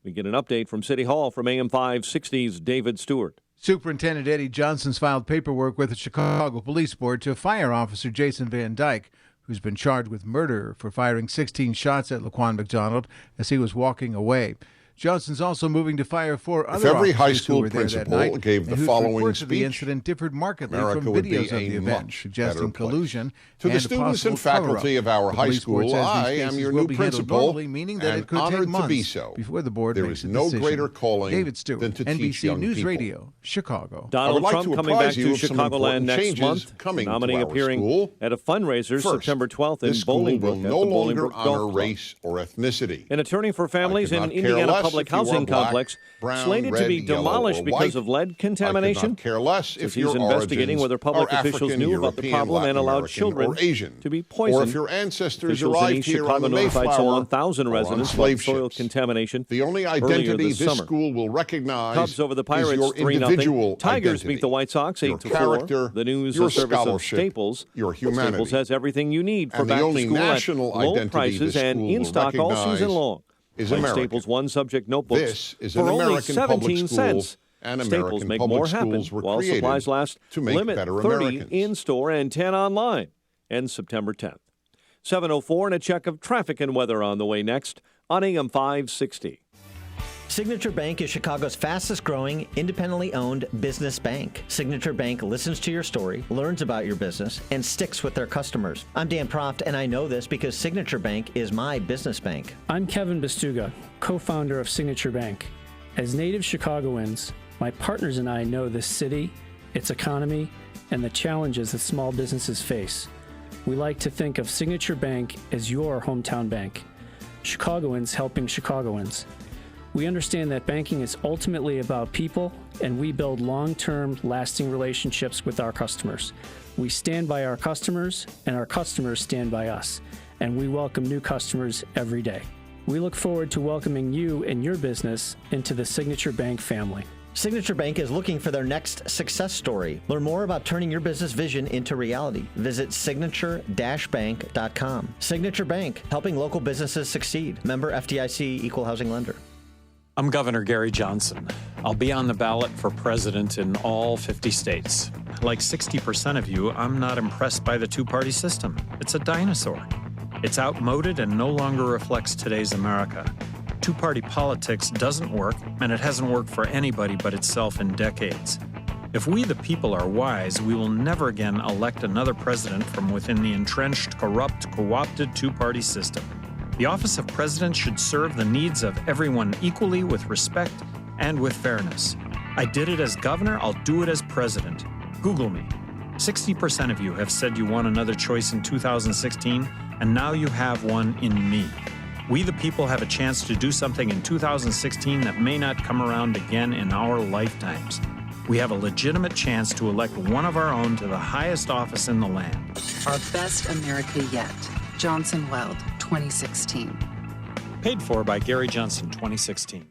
We get an update from City Hall from AM 560's David Stewart. Superintendent Eddie Johnson's filed paperwork with the Chicago Police Board to fire Officer Jason Van Dyke, who's been charged with murder for firing 16 shots at Laquan McDonald as he was walking away. Johnson's also moving to fire four other every high officers school who were there that night, principal gave the and whose following reports of the speech, incident differed markedly America from would be videos of a the event, much suggesting better place. collusion To the and students a and possible faculty cover-up. of our The high police board school, says these I am cases your will new be handled principal normally, meaning that and it could honored take months to be so. before the board There makes is a no decision. greater calling David Stewart, than to teach NBC young News people. Radio, Chicago. Donald like Trump to coming back apprise you to of some Chicagoland important next changes month. coming to Nominee our appearing school. at a fundraiser First, September 12th in this school will Bolingbrook no at the longer Bolingbrook honor Golf Club. race or ethnicity. An attorney for families in I could not care Indiana less Public if you are Housing black, Complex brown, slated red, to be yellow, demolished or because white. of lead contamination. I could not care less Says if he's your investigating origins whether public are officials African, knew about the European, problem and Latin allowed American, children or Asian, to be poisoned. or if your ancestors Officials in arrived East here Chicago on the notified some Mayflower 1,000 or on residents slave about soil ships. contamination. The only earlier identity this this summer. school will recognize Cubs over the is Pirates your 3-0. individual Tigers identity, beat the White Sox your 8-4. character, The news your service of scholarship, Staples. your humanity. Staples has everything you need for And the back only to school national at low identity prices this and school in will stock all recognize season long. is Like American. Staples one-subject notebooks This is for an only American public 17 school, cents. and Staples American make public more happen schools were while created supplies last. to make Limit better 30 Americans. in-store and 10 online. Ends September 10th. 7:04 and a check of traffic and weather on the way next on AM 560. Signature Bank is Chicago's fastest growing, independently owned business bank. Signature Bank listens to your story, learns about your business, and sticks with their customers. I'm Dan Proft, and I know this because Signature Bank is my business bank. I'm Kevin Bastuga, co-founder of Signature Bank. As native Chicagoans, my partners and I know this city, its economy, and the challenges that small businesses face. We like to think of Signature Bank as your hometown bank. Chicagoans helping Chicagoans. We understand that banking is ultimately about people, and we build long-term, lasting relationships with our customers. We stand by our customers, and our customers stand by us, and we welcome new customers every day. We look forward to welcoming you and your business into the Signature Bank family. Signature Bank is looking for their next success story. Learn more about turning your business vision into reality. Visit signature-bank.com. Signature Bank, helping local businesses succeed. Member FDIC, Equal Housing Lender. I'm Governor Gary Johnson. I'll be on the ballot for president in all 50 states. Like 60% of you, I'm not impressed by the two-party system. It's a dinosaur. It's outmoded and no longer reflects today's America. Two-party politics doesn't work, and it hasn't worked for anybody but itself in decades. If we the people are wise, we will never again elect another president from within the entrenched, corrupt, co-opted two-party system. The office of president should serve the needs of everyone equally with respect and with fairness. I did it as governor, I'll do it as president. Google me. 60% of you have said you want another choice in 2016, and now you have one in me. We the people have a chance to do something in 2016 that may not come around again in our lifetimes. We have a legitimate chance to elect one of our own to the highest office in the land. Our best America yet. Johnson Weld, 2016. Paid for by Gary Johnson, 2016.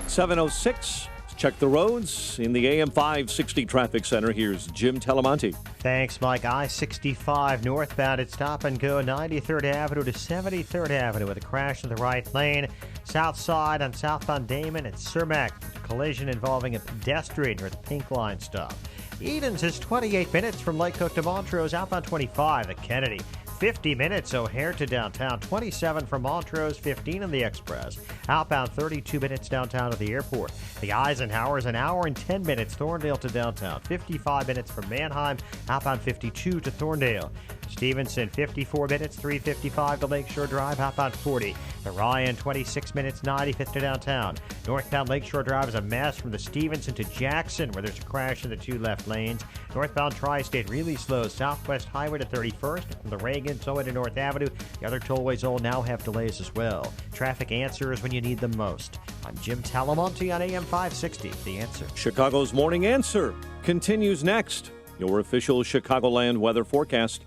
7:06. Check the roads in the AM 560 traffic center. Here's Jim Telemonte. Thanks, Mike. I-65 northbound at Stop and Go 93rd Avenue to 73rd Avenue with a crash in the right lane. South side on southbound Damon at Cermak. Collision involving a pedestrian near the Pink Line stop. Edens is 28 minutes from Lake Cook to Montrose, outbound 25 at Kennedy. 50 minutes O'Hare to downtown, 27 from Montrose, 15 on the Express. Outbound 32 minutes downtown to the airport. The Eisenhower is an hour and 10 minutes Thorndale to downtown, 55 minutes from Mannheim, outbound 52 to Thorndale. Stevenson, 54 minutes, 355 to Lakeshore Drive, outbound 40. The Ryan, 26 minutes, 95th to downtown. Northbound Lakeshore Drive is a mess from the Stevenson to Jackson, where there's a crash in the two left lanes. Northbound Tri-State really slow, Southwest Highway to 31st, from the Reagan tollway to North Avenue. The other tollways all now have delays as well. Traffic answers when you need them most. I'm Jim Talamonte on AM 560, The Answer. Chicago's Morning Answer continues next. Your official Chicagoland weather forecast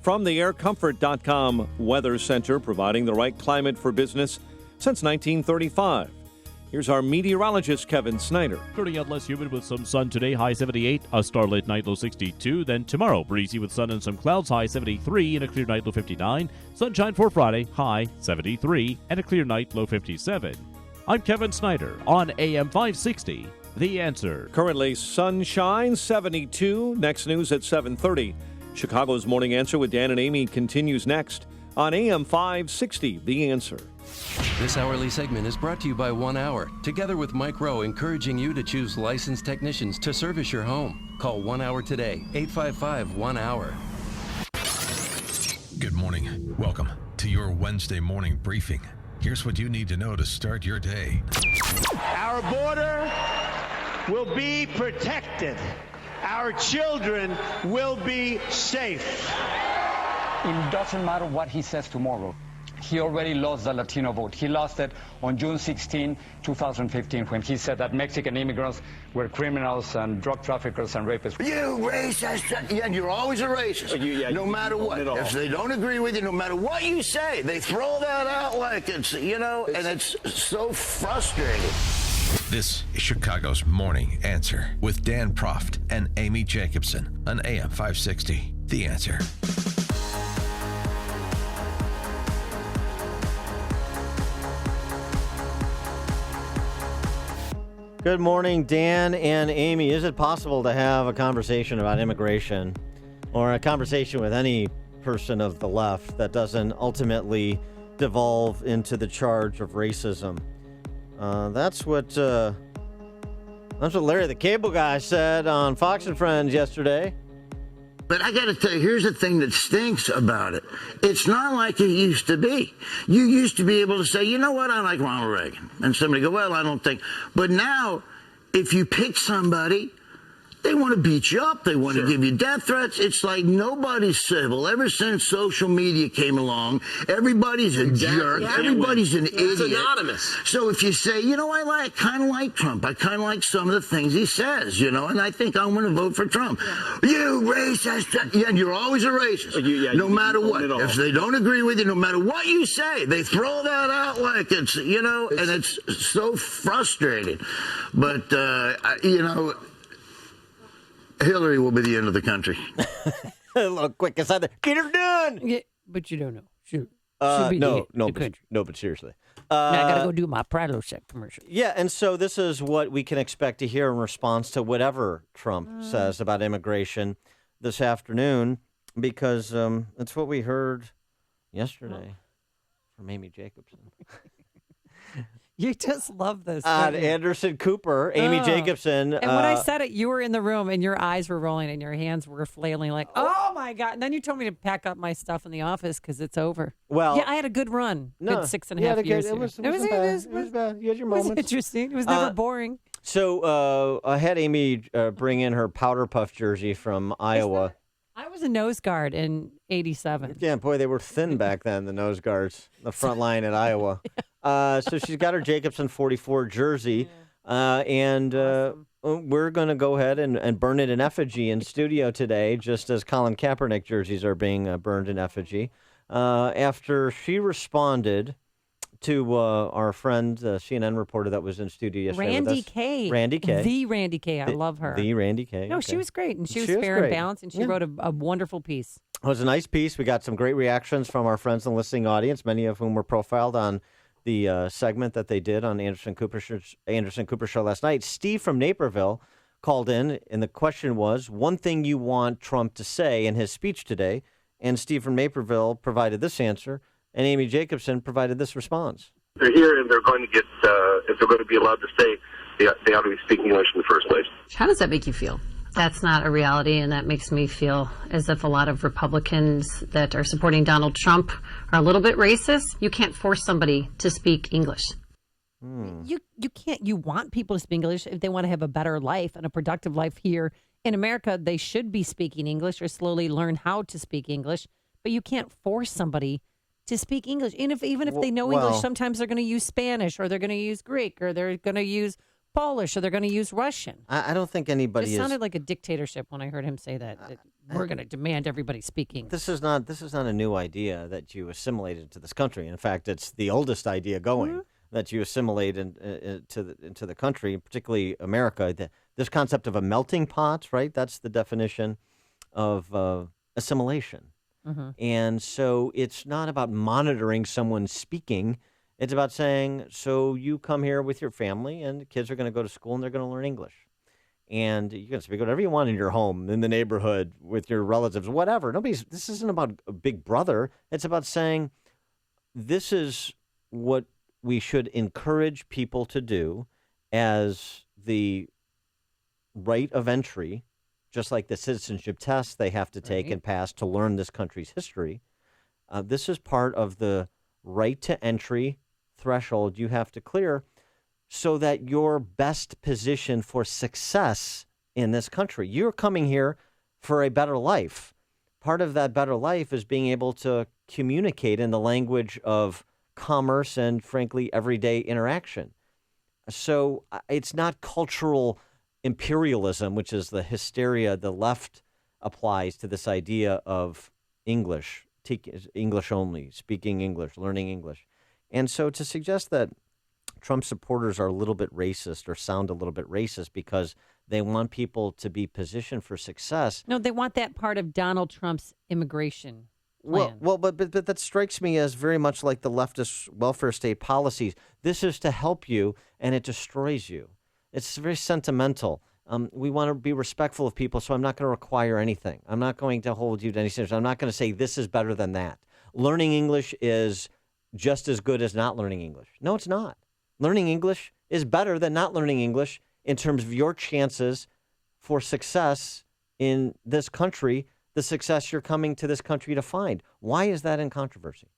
from the aircomfort.com Weather Center, providing the right climate for business since 1935. Here's our meteorologist, Kevin Snyder. 30 and less humid with some sun today, high 78, a starlit night, low 62. Then tomorrow, breezy with sun and some clouds, high 73, and a clear night, low 59. Sunshine for Friday, high 73, and a clear night, low 57. I'm Kevin Snyder on AM 560, The Answer. Currently sunshine, 72. Next news at 7:30. Chicago's Morning Answer with Dan and Amy continues next on AM 560, The Answer. This hourly segment is brought to you by 1 Hour, together with Mike Rowe, encouraging you to choose licensed technicians to service your home. Call 1 Hour today, 855-1-HOUR. Good morning. Welcome to your Wednesday morning briefing. Here's what you need to know to start your day. Our border will be protected. Our children will be safe. It doesn't matter what he says tomorrow. He already lost the Latino vote. He lost it on June 16, 2015, when he said that Mexican immigrants were criminals and drug traffickers and rapists. You racist! Yeah, you're always a racist. No matter what. If they don't agree with you, no matter what you say, they throw that out like it's, and it's so frustrating. This is Chicago's Morning Answer with Dan Proft and Amy Jacobson on AM 560, The Answer. Good morning, Dan and Amy. Is it possible to have a conversation about immigration or a conversation with any person of the left that doesn't ultimately devolve into the charge of racism? That's what Larry the Cable Guy said on Fox and Friends yesterday. But I got to tell you, here's the thing that stinks about it. It's not like it used to be. You used to be able to say, you know what, I like Ronald Reagan. And somebody go, well, I don't think. But now, if you pick somebody, They want to beat you up. They want to give you death threats. It's like nobody's civil. Ever since social media came along, everybody's a jerk. Everybody's an idiot. It's anonymous. So if you say, I kind of like Trump. I kind of like some of the things he says, and I think I'm going to vote for Trump. You racist. Yeah, and you're always a racist. No matter what. If they don't agree with you, no matter what you say, they throw that out like it's, and it's so frustrating. But, Hillary will be the end of the country. A little quick aside there. Get her done. Yeah, but you don't know. She'll be No, the country. but seriously. Now I got to go do my Prilosec commercial. Yeah, and so this is what we can expect to hear in response to whatever Trump says about immigration this afternoon, because it's what we heard yesterday from Amy Jacobson. You just love this. Anderson Cooper, Amy Jacobson. And when I said it, you were in the room and your eyes were rolling and your hands were flailing like, oh my God. And then you told me to pack up my stuff in the office because it's over. Well, yeah, I had a good run. Good 6.5 years. It was bad. You had your moments. It was interesting. It was never boring. So I had Amy bring in her Powder Puff jersey from Iowa. I was a nose guard in 87. Yeah, boy, they were thin back then, the nose guards, the front line at Iowa. So she's got her Jacobson 44 jersey, and we're going to go ahead and burn it in effigy in studio today, just as Colin Kaepernick jerseys are being burned in effigy, after she responded to our friend, CNN reporter that was in studio yesterday with us. Randy Kay. The Randy Kay. I love her. The Randy Kay. No, she was great, and she was fair and balanced, and she wrote a wonderful piece. It was a nice piece. We got some great reactions from our friends in the listening audience, many of whom were profiled on the segment that they did on the Anderson Cooper Show last night. Steve from Naperville called in, and the question was, one thing you want Trump to say in his speech today, and Steve from Naperville provided this answer, and Amy Jacobson provided this response. They're here, and they're going to get, if they're going to be allowed to stay, they ought to be speaking English in the first place. How does that make you feel? That's not a reality, and that makes me feel as if a lot of Republicans that are supporting Donald Trump are a little bit racist. You can't force somebody to speak English. You can't. You want people to speak English if they want to have a better life and a productive life here in America. They should be speaking English or slowly learn how to speak English, but you can't force somebody to speak English. And even if they know English, sometimes they're going to use Spanish or they're going to use Greek or they're going to use Polish, or they're going to use Russian. I don't think anybody It sounded like a dictatorship when I heard him say that we're going to demand everybody speak English. This is not a new idea that you assimilated into this country. In fact, it's the oldest idea going that you assimilate into the country, particularly America. This concept of a melting pot, right? That's the definition of assimilation. And so it's not about monitoring someone speaking. It's about saying, so you come here with your family, and the kids are going to go to school, and they're going to learn English. And you can speak whatever you want in your home, in the neighborhood, with your relatives, whatever. This isn't about a big brother. It's about saying, this is what we should encourage people to do as the right of entry, just like the citizenship test they have to take and pass to learn this country's history. This is part of the right to entry threshold you have to clear so that you're best positioned for success in this country. You're coming here for a better life. Part of that better life is being able to communicate in the language of commerce and, frankly, everyday interaction. So it's not cultural imperialism, which is the hysteria the left applies to this idea of English only, speaking English, learning English. And so to suggest that Trump supporters are a little bit racist or sound a little bit racist because they want people to be positioned for success. No, they want that part of Donald Trump's immigration plan. Well, but that strikes me as very much like the leftist welfare state policies. This is to help you, and it destroys you. It's very sentimental. We want to be respectful of people, so I'm not going to require anything. I'm not going to hold you to any standards. I'm not going to say this is better than that. Learning English is just as good as not learning English. No, it's not. Learning English is better than not learning English in terms of your chances for success in this country, the success you're coming to this country to find. Why is that in controversy?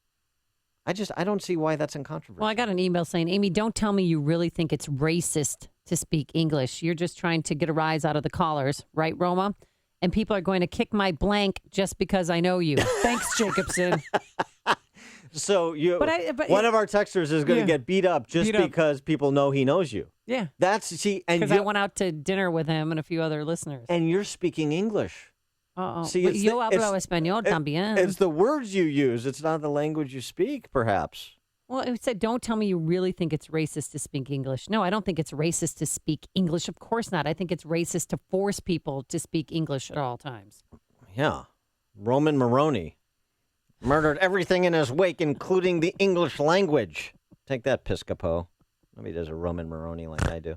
I don't see why that's in controversy. Well, I got an email saying, Amy, don't tell me you really think it's racist to speak English. You're just trying to get a rise out of the callers, right, Roma? And people are going to kick my blank just because I know you. Thanks, Jacobson. So one of our texters is going to get beat up just because people know he knows you. Yeah. Because I went out to dinner with him and a few other listeners. And you're speaking English. See, yo hablo español también. It's the words you use. It's not the language you speak, perhaps. Well, it said, don't tell me you really think it's racist to speak English. No, I don't think it's racist to speak English. Of course not. I think it's racist to force people to speak English at all times. Yeah. Roman Moroni murdered everything in his wake, including the English language. Take that, Piscopo. Nobody does a Roman Moroni like I do.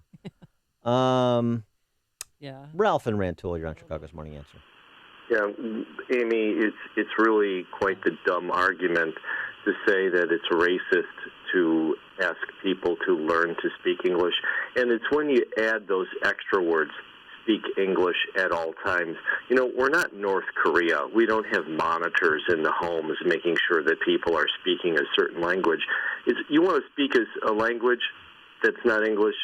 Yeah. Ralph and Rantoul, you're on Chicago's Morning Answer. Yeah, Amy, it's really quite the dumb argument to say that it's racist to ask people to learn to speak English. And it's when you add those extra words, speak English at all times. You know, we're not North Korea. We don't have monitors in the homes making sure that people are speaking a certain language. You want to speak a language that's not English,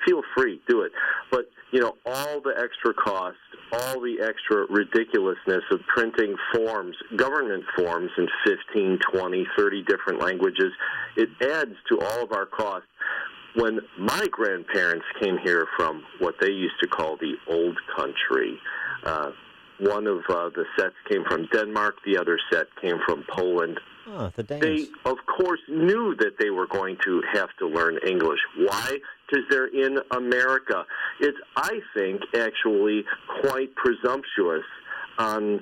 feel free, do it. But, you know, all the extra cost, all the extra ridiculousness of printing forms, government forms in 15, 20, 30 different languages, it adds to all of our costs. When my grandparents came here from what they used to call the old country, one of the sets came from Denmark, the other set came from Poland. Oh, the Danes. They, of course, knew that they were going to have to learn English. Why? Because they're in America. It's, I think, actually quite presumptuous on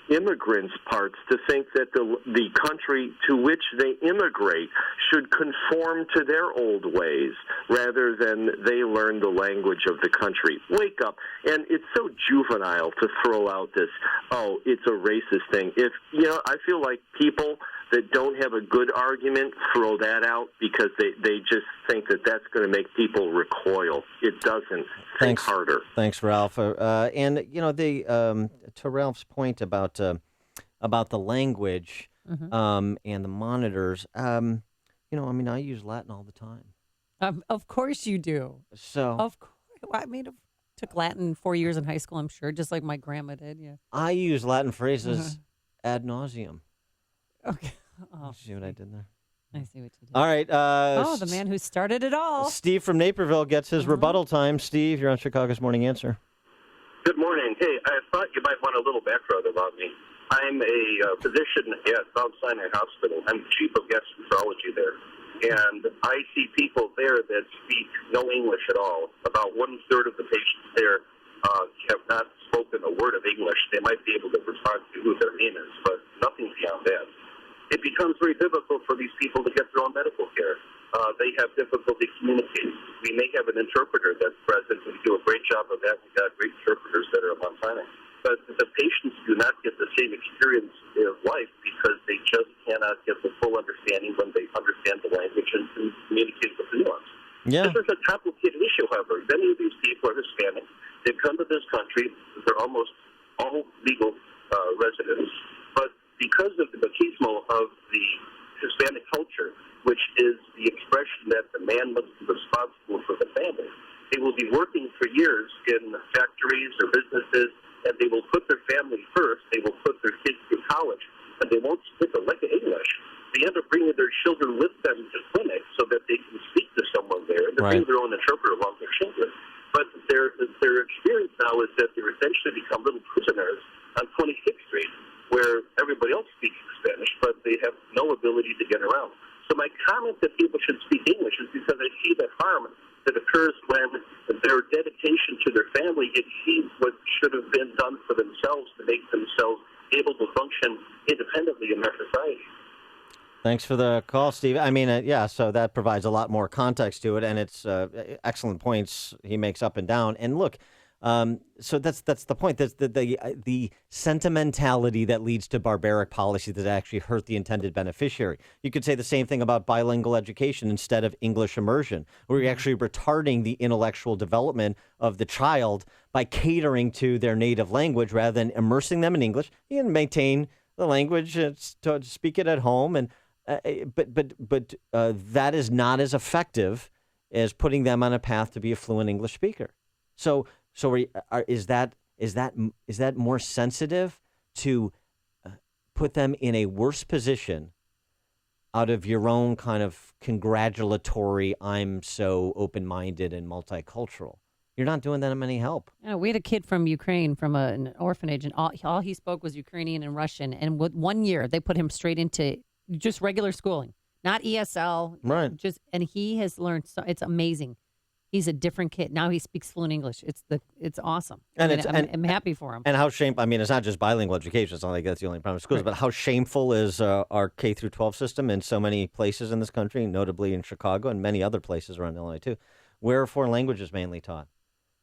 immigrants' parts to think that the country to which they immigrate should conform to their old ways rather than they learn the language of the country. Wake up. And it's so juvenile to throw out this, oh, it's a racist thing. If, you know, I feel like people that don't have a good argument throw that out because they just think that that's going to make people recoil. It doesn't. Think harder. Thanks, Ralph. And, you know, to Ralph's point about the language and the monitors, you know, I mean, I use Latin all the time. Of course you do. So of course. I mean, took Latin 4 years in high school, I'm sure, just like my grandma did. Yeah. I use Latin phrases ad nauseum. Okay. Oh, see what I did there? I see what you did. All right. The man who started it all. Steve from Naperville gets his rebuttal time. Steve, you're on Chicago's Morning Answer. Good morning. Hey, I thought you might want a little background about me. I'm a physician at Mount Sinai Hospital. I'm chief of gastroenterology there. And I see people there that speak no English at all. About 1/3 of the patients there have not spoken a word of English. They might be able to respond to who their name is, but nothing beyond that. It becomes very difficult for these people to get their own medical care. They have difficulty communicating. We may have an interpreter that's present. We do a great job of that. We've got great interpreters that are at Mount Sinai. But the patients do not get the same experience of life because they just cannot get the full understanding when they understand the language and communicate with the nuance. Yeah. This is a complicated issue, however. Many of these people are Hispanic. They've come to this country. They're almost all legal residents. But because of the machismo of the Hispanic culture, which is the expression that the man must be responsible for the family, they will be working for years in factories or businesses, and they will put their family first. They will put their kids through college, and they won't speak a lick of English. They end up bringing their children with them to clinics so that they can speak to someone there, and they bring their own interpreter along their children. But their experience now is that they essentially become little prisoners on 26th Street, where everybody else speaks Spanish, but they have no ability to get around. So my comment that people should speak English is because I see the harm that occurs when their dedication to their family exceeds what should have been done for themselves to make themselves able to function independently in their society. Thanks for the call, Steve. I mean, so that provides a lot more context to it, and it's excellent points he makes up and down. And look, so that's the point. That's the sentimentality that leads to barbaric policy that actually hurt the intended beneficiary. You could say the same thing about bilingual education instead of English immersion, where you're actually retarding the intellectual development of the child by catering to their native language rather than immersing them in English. You can maintain the language to speak it at home, and but that is not as effective is putting them on a path to be a fluent English speaker. So is that more sensitive to put them in a worse position out of your own kind of congratulatory, I'm so open-minded and multicultural? You're not doing them any help. You know, we had a kid from Ukraine from an orphanage, and all he spoke was Ukrainian and Russian. And with 1 year, they put him straight into just regular schooling, not ESL. Right. And he has learned. So it's amazing. He's a different kid now. He speaks fluent English. It's awesome. And I'm happy for him. And how shameful! I mean, it's not just bilingual education. It's not like that's the only problem in schools. Right. But how shameful is our K through 12 system in so many places in this country, notably in Chicago and many other places around Illinois too, where are foreign languages mainly taught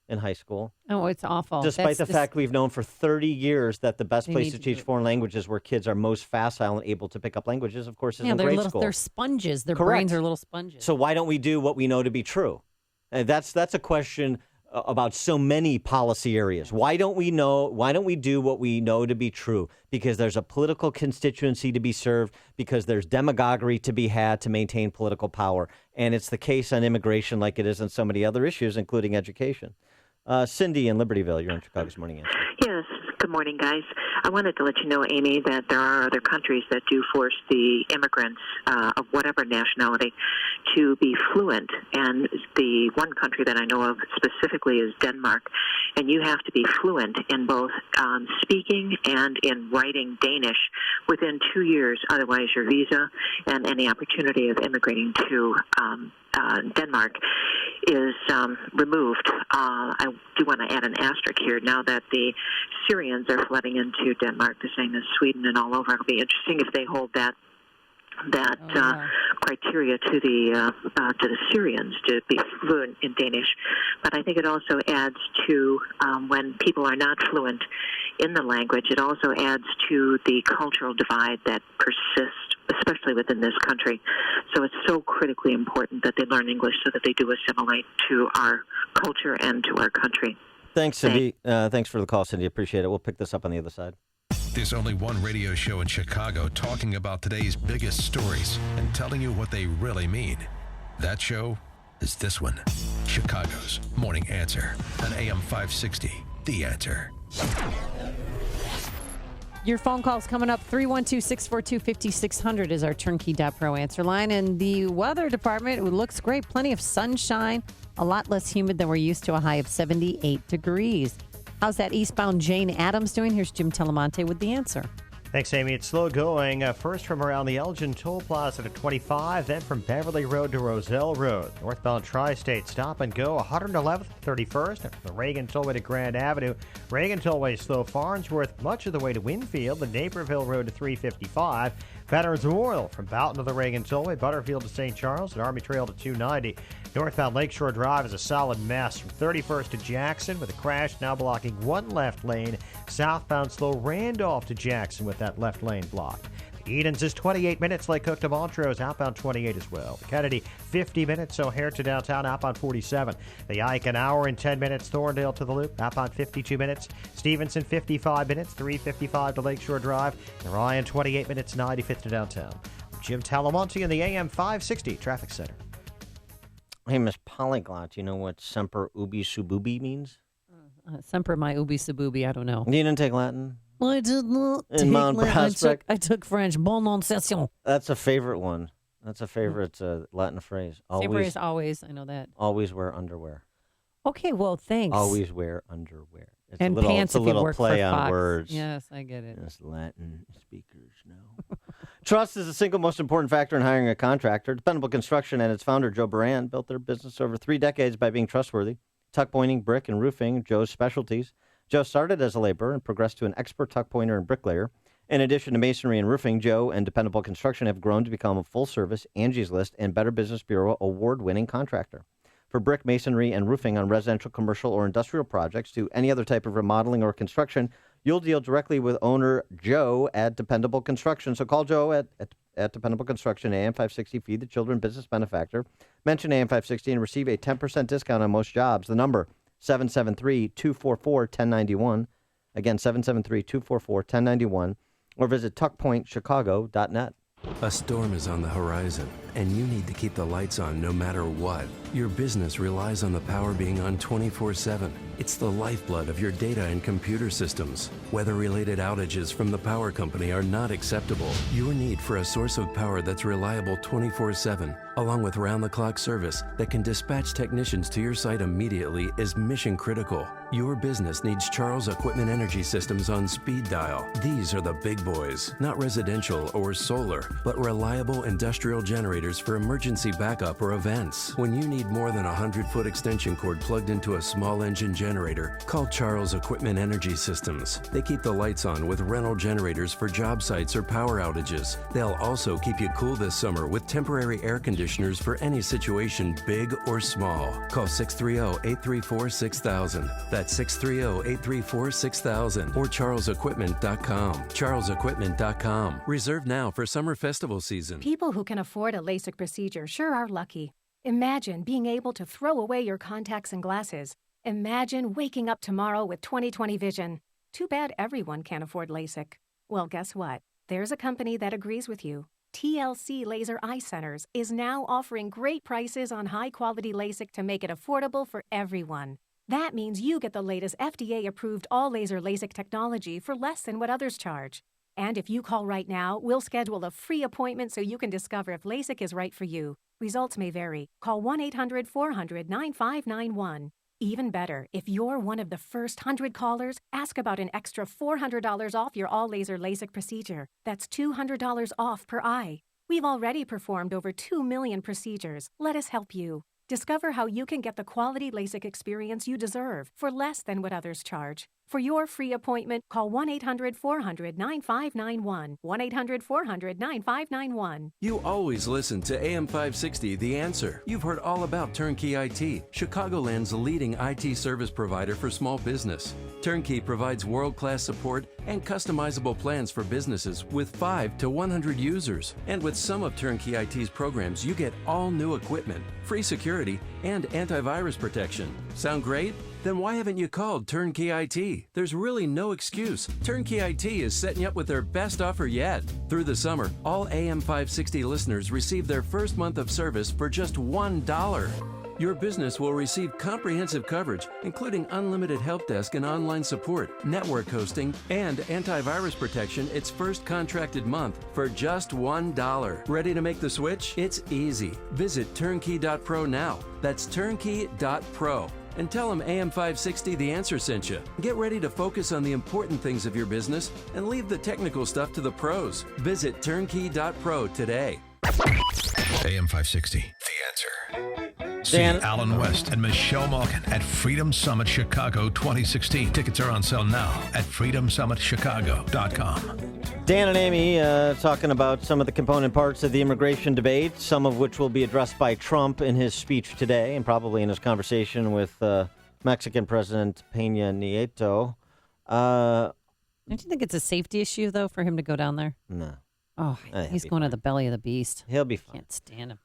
in high school? Oh, it's awful. Despite the fact we've known for 30 years that the best place to teach foreign languages, where kids are most facile and able to pick up languages, of course, is in grade school. They're sponges. Their Correct. brains are little sponges. So why don't we do what we know to be true? And that's a question about so many policy areas. Why don't we do what we know to be true? Because there's a political constituency to be served, because there's demagoguery to be had to maintain political power. And it's the case on immigration like it is on so many other issues, including education. Cindy in Libertyville, you're on Chicago's Morning Answer. Yes. Good morning, guys. I wanted to let you know, Amy, that there are other countries that do force the immigrants of whatever nationality to be fluent. And the one country that I know of specifically is Denmark. And you have to be fluent in both speaking and in writing Danish within 2 years. Otherwise, your visa and any opportunity of immigrating to Denmark is removed. I do want to add an asterisk here. Now that the Syrians are flooding into Denmark, the same as Sweden and all over, it'll be interesting if they hold that criteria to the Syrians to be fluent in Danish. But I think it also adds to when people are not fluent in the language, it also adds to the cultural divide that persists, especially within this country. So it's so critically important that they learn English so that they do assimilate to our culture and to our country. Thanks, Cindy. Thanks for the call, Cindy. Appreciate it. We'll pick this up on the other side. There's only one radio show in Chicago talking about today's biggest stories and telling you what they really mean. That show is this one, Chicago's Morning Answer on AM 560, The Answer. Your phone calls coming up. 312-642-5600 is our Turnkey.Pro answer line. And the weather department, it looks great. Plenty of sunshine, a lot less humid than we're used to, a high of 78 degrees. How's that eastbound Jane Addams doing? Here's Jim Telemonte with the answer. Thanks, Amy. It's slow going. First from around the Elgin Toll Plaza to 25, then from Beverly Road to Roselle Road. Northbound Tri-State stop and go 111th, 31st, and from the Reagan Tollway to Grand Avenue. Reagan Tollway slow Farnsworth much of the way to Winfield, the Naperville Road to 355. Veterans Memorial from Boughton to the Reagan Tollway, Butterfield to St. Charles, and Army Trail to 290. Northbound Lakeshore Drive is a solid mess from 31st to Jackson with a crash now blocking one left lane. Southbound slow Randolph to Jackson with that left lane blocked. The Edens is 28 minutes, Lake Cook to Montrose, outbound 28 as well. The Kennedy, 50 minutes, O'Hare to downtown, outbound 47. The Ike, an hour and 10 minutes, Thorndale to the Loop, outbound 52 minutes. Stevenson, 55 minutes, 355 to Lakeshore Drive. And Ryan, 28 minutes, 95th to downtown. Jim Talamonte in the AM 560 Traffic Center. Hey, Miss Polyglot, you know what Semper Ubi Sububi means? Semper my ubi sububi, I don't know. You didn't take Latin? I did not In take Mount Latin. Prospect? I took French. Bon nonciation. That's a favorite one. That's a favorite Latin phrase. Same phrase always. I know that. Always wear underwear. Okay, well, thanks. Always wear underwear. It's and a little, pants it's a if little you work play for on Fox. words. Yes, I get it. Yes, Latin speakers know. Trust is the single most important factor in hiring a contractor. Dependable Construction and its founder, Joe Baran, built their business over 3 decades by being trustworthy. Tuck pointing, brick, and roofing, Joe's specialties. Joe started as a laborer and progressed to an expert tuck pointer and bricklayer. In addition to masonry and roofing, Joe and Dependable Construction have grown to become a full-service, Angie's List, and Better Business Bureau award-winning contractor. For brick, masonry, and roofing on residential, commercial, or industrial projects to any other type of remodeling or construction, you'll deal directly with owner Joe at Dependable Construction. So call Joe at Dependable Construction, AM 560, Feed the Children Business Benefactor. Mention AM 560 and receive a 10% discount on most jobs. The number, 773-244-1091. Again, 773-244-1091. Or visit tuckpointchicago.net. A storm is on the horizon, and you need to keep the lights on no matter what. Your business relies on the power being on 24/7. It's the lifeblood of your data and computer systems. Weather-related outages from the power company are not acceptable. Your need for a source of power that's reliable 24/7, along with round-the-clock service that can dispatch technicians to your site immediately, is mission critical. Your business needs Charles Equipment Energy Systems on speed dial. These are the big boys, not residential or solar, but reliable industrial generators for emergency backup or events. When you need more than a 100-foot extension cord plugged into a small engine generator, call Charles Equipment Energy Systems. They keep the lights on with rental generators for job sites or power outages. They'll also keep you cool this summer with temporary air conditioners for any situation, big or small. Call 630-834-6000. That's 630-834-6000 or charlesequipment.com. charlesequipment.com. Reserve now for summer festival season. People who can afford a LASIK procedure sure are lucky. Imagine being able to throw away your contacts and glasses. Imagine waking up tomorrow with 20/20 vision. Too bad everyone can't afford LASIK. Well, guess what? There's a company that agrees with you. TLC Laser Eye Centers is now offering great prices on high-quality LASIK to make it affordable for everyone. That means you get the latest FDA-approved all-laser LASIK technology for less than what others charge. And if you call right now, we'll schedule a free appointment so you can discover if LASIK is right for you. Results may vary. Call 1-800-400-9591. Even better, if you're one of the first 100 callers, ask about an extra $400 off your all-laser LASIK procedure. That's $200 off per eye. We've already performed over 2 million procedures. Let us help you. Discover how you can get the quality LASIK experience you deserve for less than what others charge. For your free appointment, call 1-800-400-9591. 1-800-400-9591. You always listen to AM 560, The Answer. You've heard all about Turnkey IT, Chicagoland's leading IT service provider for small business. Turnkey provides world-class support and customizable plans for businesses with 5 to 100 users. And with some of Turnkey IT's programs, you get all new equipment, free security, and antivirus protection. Sound great? Then why haven't you called Turnkey IT? There's really no excuse. Turnkey IT is setting you up with their best offer yet. Through the summer, all AM 560 listeners receive their first month of service for just $1. Your business will receive comprehensive coverage, including unlimited help desk and online support, network hosting, and antivirus protection its first contracted month for just $1. Ready to make the switch? It's easy. Visit turnkey.pro now. That's turnkey.pro. And tell them AM 560 The Answer sent you. Get ready to focus on the important things of your business and leave the technical stuff to the pros. Visit turnkey.pro today. AM 560 The Answer. See Dan- Alan West and Michelle Malkin at Freedom Summit Chicago 2016. Tickets are on sale now at freedomsummitchicago.com. Dan and Amy talking about some of the component parts of the immigration debate, some of which will be addressed by Trump in his speech today and probably in his conversation with Mexican President Peña Nieto. Don't you think it's a safety issue, though, for him to go down there? No. Oh, he's going to the belly of the beast. He'll be fine. Can't stand him.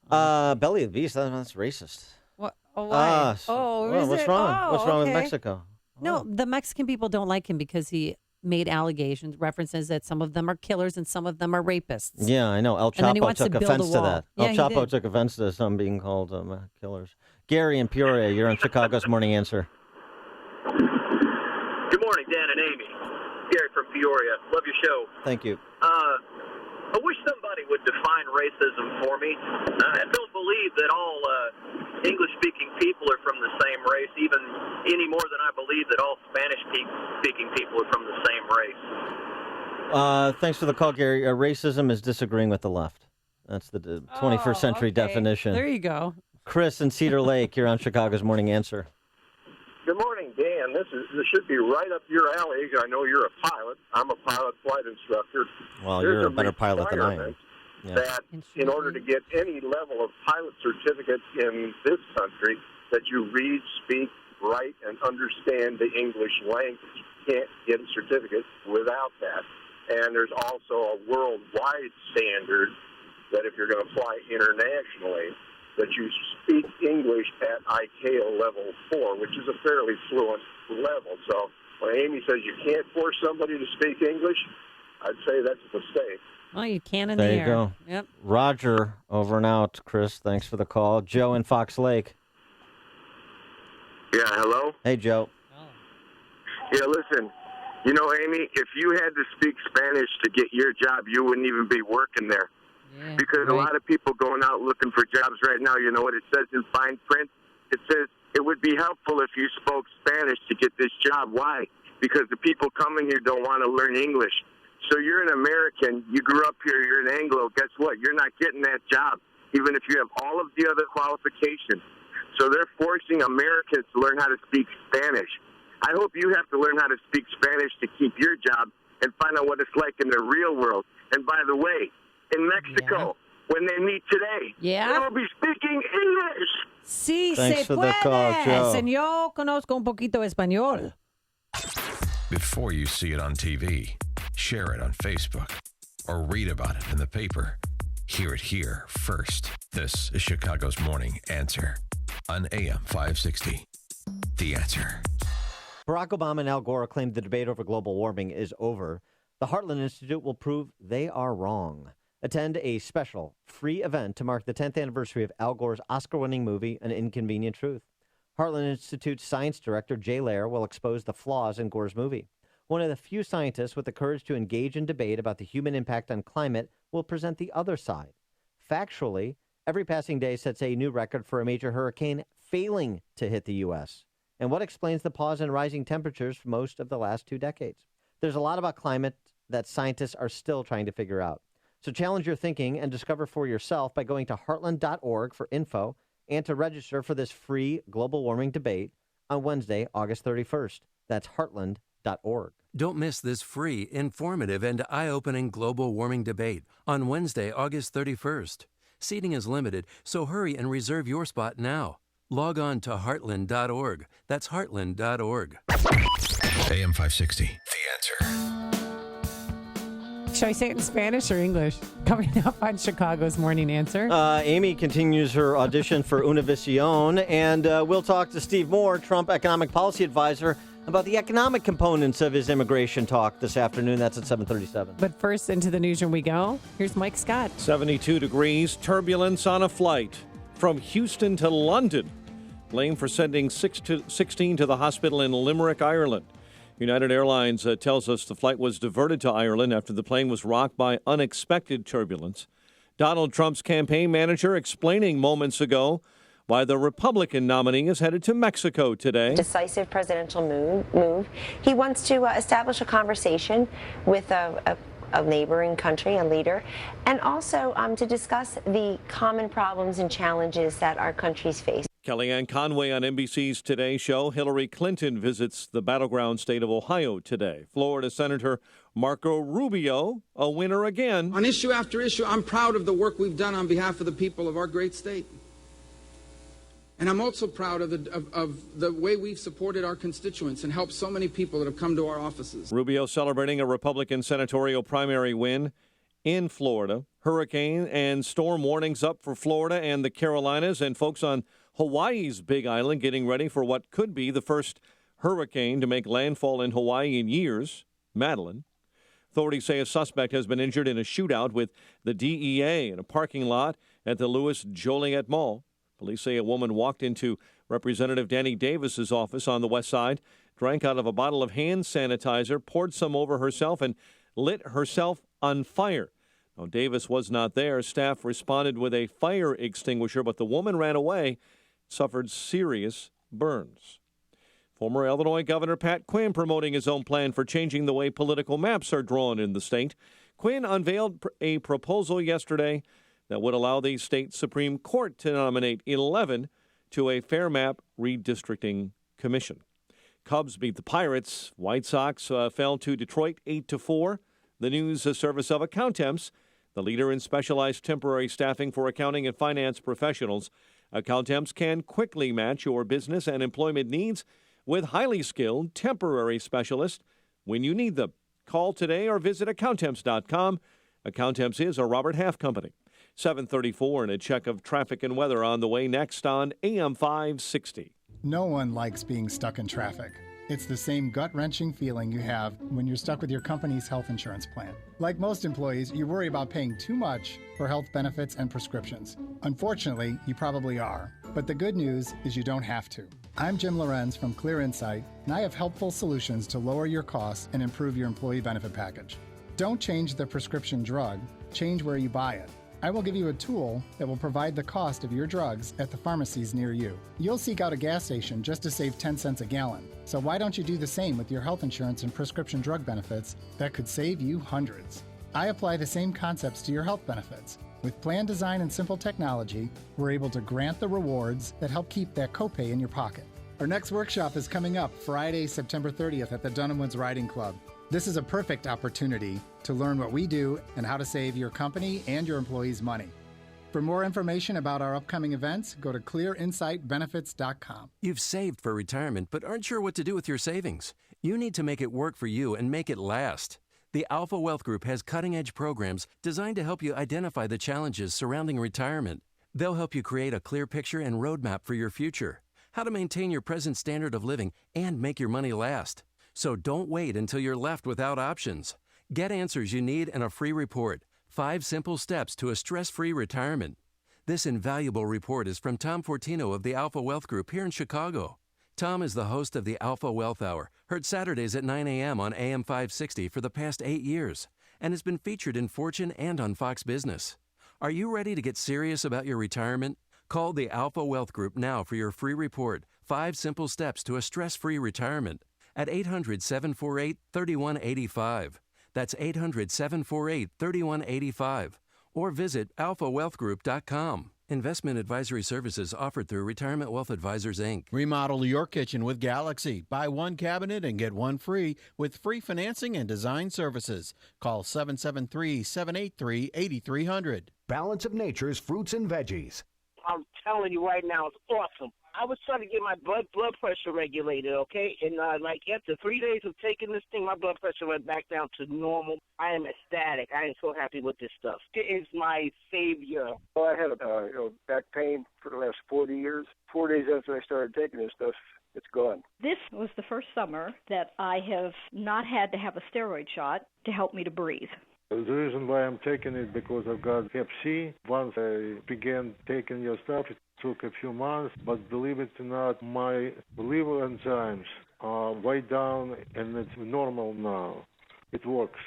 Belly of the beast, that's racist. What? Oh, why? Well, what's wrong? Oh, what's wrong with okay. Mexico? No, the Mexican people don't like him because he made allegations, references that some of them are killers and some of them are rapists. Yeah, I know. El And then he Chapo wants to took build a offense to wall. that. Yeah, El he Chapo did. took offense to some being called killers. Gary in Peoria, you're on Chicago's Morning Answer. Good morning, Dan and Amy. Gary from Peoria. Love your show. Thank you. I wish somebody would define racism for me. I don't believe that all English-speaking people are from the same race, even any more than I believe that all Spanish-speaking people are from the same race. Thanks for the call, Gary. Racism is disagreeing with the left. That's the 21st century definition. There you go. Chris in Cedar Lake, you're on Chicago's Morning Answer. Good morning, Dan. This should be right up your alley. I know you're a pilot. I'm a pilot flight instructor. Well, There's you're a better pilot than I am. requirement Yeah. That in order to get any level of pilot certificate in this country, that you read, speak, write, and understand the English language. You can't get a certificate without that. And there's also a worldwide standard that if you're going to fly internationally, that you speak English at ICAO level 4, which is a fairly fluent level. So when Amy says you can't force somebody to speak English, I'd say that's a mistake. Well, you can in There the you air. go. Yep. Roger, over and out. Chris, thanks for the call. Joe in Fox Lake. Yeah, hello? Hey, Joe. Yeah, listen, you know, Amy, if you had to speak Spanish to get your job, you wouldn't even be working there. Yeah, because a lot of people going out looking for jobs right now, you know what it says in fine print? It says it would be helpful if you spoke Spanish to get this job. Why? Because the people coming here don't want to learn English. So you're an American, you grew up here, you're an Anglo, guess what? You're not getting that job, even if you have all of the other qualifications. So they're forcing Americans to learn how to speak Spanish. I hope you have to learn how to speak Spanish to keep your job and find out what it's like in the real world. And by the way, in Mexico, when they meet today, they will be speaking English. Sí, Thanks se for the puede. call, Joe. Señor, conozco un poquito español. Before you see it on TV, share it on Facebook, or read about it in the paper, hear it here first. This is Chicago's Morning Answer on AM 560. The Answer. Barack Obama and Al Gore claimed the debate over global warming is over. The Heartland Institute will prove they are wrong. Attend a special free event to mark the 10th anniversary of Al Gore's Oscar-winning movie, An Inconvenient Truth. Heartland Institute's science director, Jay Lair, will expose the flaws in Gore's movie. One of the few scientists with the courage to engage in debate about the human impact on climate will present the other side. Factually, every passing day sets a new record for a major hurricane failing to hit the U.S. And what explains the pause in rising temperatures for most of the last 2 decades? There's a lot about climate that scientists are still trying to figure out. So challenge your thinking and discover for yourself by going to heartland.org for info and to register for this free global warming debate on Wednesday, August 31st. That's heartland.org. Don't miss this free, informative, and eye-opening global warming debate on Wednesday, August 31st. Seating is limited, so hurry and reserve your spot now. Log on to heartland.org. That's heartland.org. AM 560. The Answer. Should I say it in Spanish or English? Coming up on Chicago's Morning Answer. Amy continues her audition for Univision, and we'll talk to Steve Moore, Trump economic policy advisor, about the economic components of his immigration talk this afternoon. That's at 7:37. But first, into the newsroom we go. Here's Mike Scott. 72 degrees, turbulence on a flight from Houston to London. Blamed for sending 16 to the hospital in Limerick, Ireland. United Airlines tells us the flight was diverted to Ireland after the plane was rocked by unexpected turbulence. Donald Trump's campaign manager explaining moments ago why the Republican nominee is headed to Mexico today. Decisive presidential move. He wants to establish a conversation with a neighboring country, a leader, and also to discuss the common problems and challenges that our countries face. Kellyanne Conway on NBC's Today Show. Hillary Clinton visits the battleground state of Ohio today. Florida Senator Marco Rubio, a winner again. On issue after issue, I'm proud of the work we've done on behalf of the people of our great state. And I'm also proud of the way we've supported our constituents and helped so many people that have come to our offices. Rubio celebrating a Republican senatorial primary win in Florida. Hurricane and storm warnings up for Florida and the Carolinas, and folks on Hawaii's Big Island getting ready for what could be the first hurricane to make landfall in Hawaii in years, Madeline. Authorities say a suspect has been injured in a shootout with the DEA in a parking lot at the Louis Joliet Mall. Police say a woman walked into Representative Danny Davis's office on the west side, drank out of a bottle of hand sanitizer, poured some over herself, and lit herself on fire. Now, Davis was not there. Staff responded with a fire extinguisher, but the woman ran away, suffered serious burns. Former Illinois Governor Pat Quinn promoting his own plan for changing the way political maps are drawn in the state. Quinn unveiled a proposal yesterday that would allow the state Supreme Court to nominate 11 to a fair map redistricting commission. Cubs beat the Pirates. White Sox fell to Detroit 8-4. The news service of Accountemps, the leader in specialized temporary staffing for accounting and finance professionals. Accountemps can quickly match your business and employment needs with highly skilled temporary specialists when you need them. Call today or visit Accountemps.com. Accountemps is a Robert Half company. 7:34 and a check of traffic and weather on the way next on AM 560. No one likes being stuck in traffic. It's the same gut-wrenching feeling you have when you're stuck with your company's health insurance plan. Like most employees, you worry about paying too much for health benefits and prescriptions. Unfortunately, you probably are. But the good news is you don't have to. I'm Jim Lorenz from Clear Insight, and I have helpful solutions to lower your costs and improve your employee benefit package. Don't change the prescription drug, change where you buy it. I will give you a tool that will provide the cost of your drugs at the pharmacies near you. You'll seek out a gas station just to save 10 cents a gallon. So why don't you do the same with your health insurance and prescription drug benefits that could save you hundreds? I apply the same concepts to your health benefits. With plan design and simple technology, we're able to grant the rewards that help keep that copay in your pocket. Our next workshop is coming up Friday, September 30th at the Dunham Woods Riding Club. This is a perfect opportunity to learn what we do and how to save your company and your employees money. For more information about our upcoming events, go to clearinsightbenefits.com. You've saved for retirement but aren't sure what to do with your savings. You need to make it work for you and make it last. The Alpha Wealth Group has cutting-edge programs designed to help you identify the challenges surrounding retirement. They'll help you create a clear picture and roadmap for your future, how to maintain your present standard of living and make your money last. So don't wait until you're left without options. Get answers you need in a free report, 5 Simple Steps to a Stress-Free Retirement. This invaluable report is from Tom Fortino of the Alpha Wealth Group here in Chicago. Tom is the host of the Alpha Wealth Hour, heard Saturdays at 9 a.m. on AM 560 for the past 8 years, and has been featured in Fortune and on Fox Business. Are you ready to get serious about your retirement? Call the Alpha Wealth Group now for your free report, 5 Simple Steps to a Stress-Free Retirement, at 800-748-3185. That's 800-748-3185. Or visit alphawealthgroup.com. Investment advisory services offered through Retirement Wealth Advisors, Inc. Remodel your kitchen with Galaxy. Buy one cabinet and get one free with free financing and design services. Call 773-783-8300. Balance of Nature's fruits and veggies. I'm telling you right now, it's awesome. I was trying to get my blood pressure regulated, okay? And after 3 days of taking this thing, my blood pressure went back down to normal. I am ecstatic. I am so happy with this stuff. It is my savior. Well, I had back pain for the last 40 years. 4 days after I started taking this stuff, it's gone. This was the first summer that I have not had to have a steroid shot to help me to breathe. The reason why I'm taking it because I've got Hep C. Once I began taking your stuff, it took a few months, but believe it or not, my liver enzymes are way down and it's normal now. It works.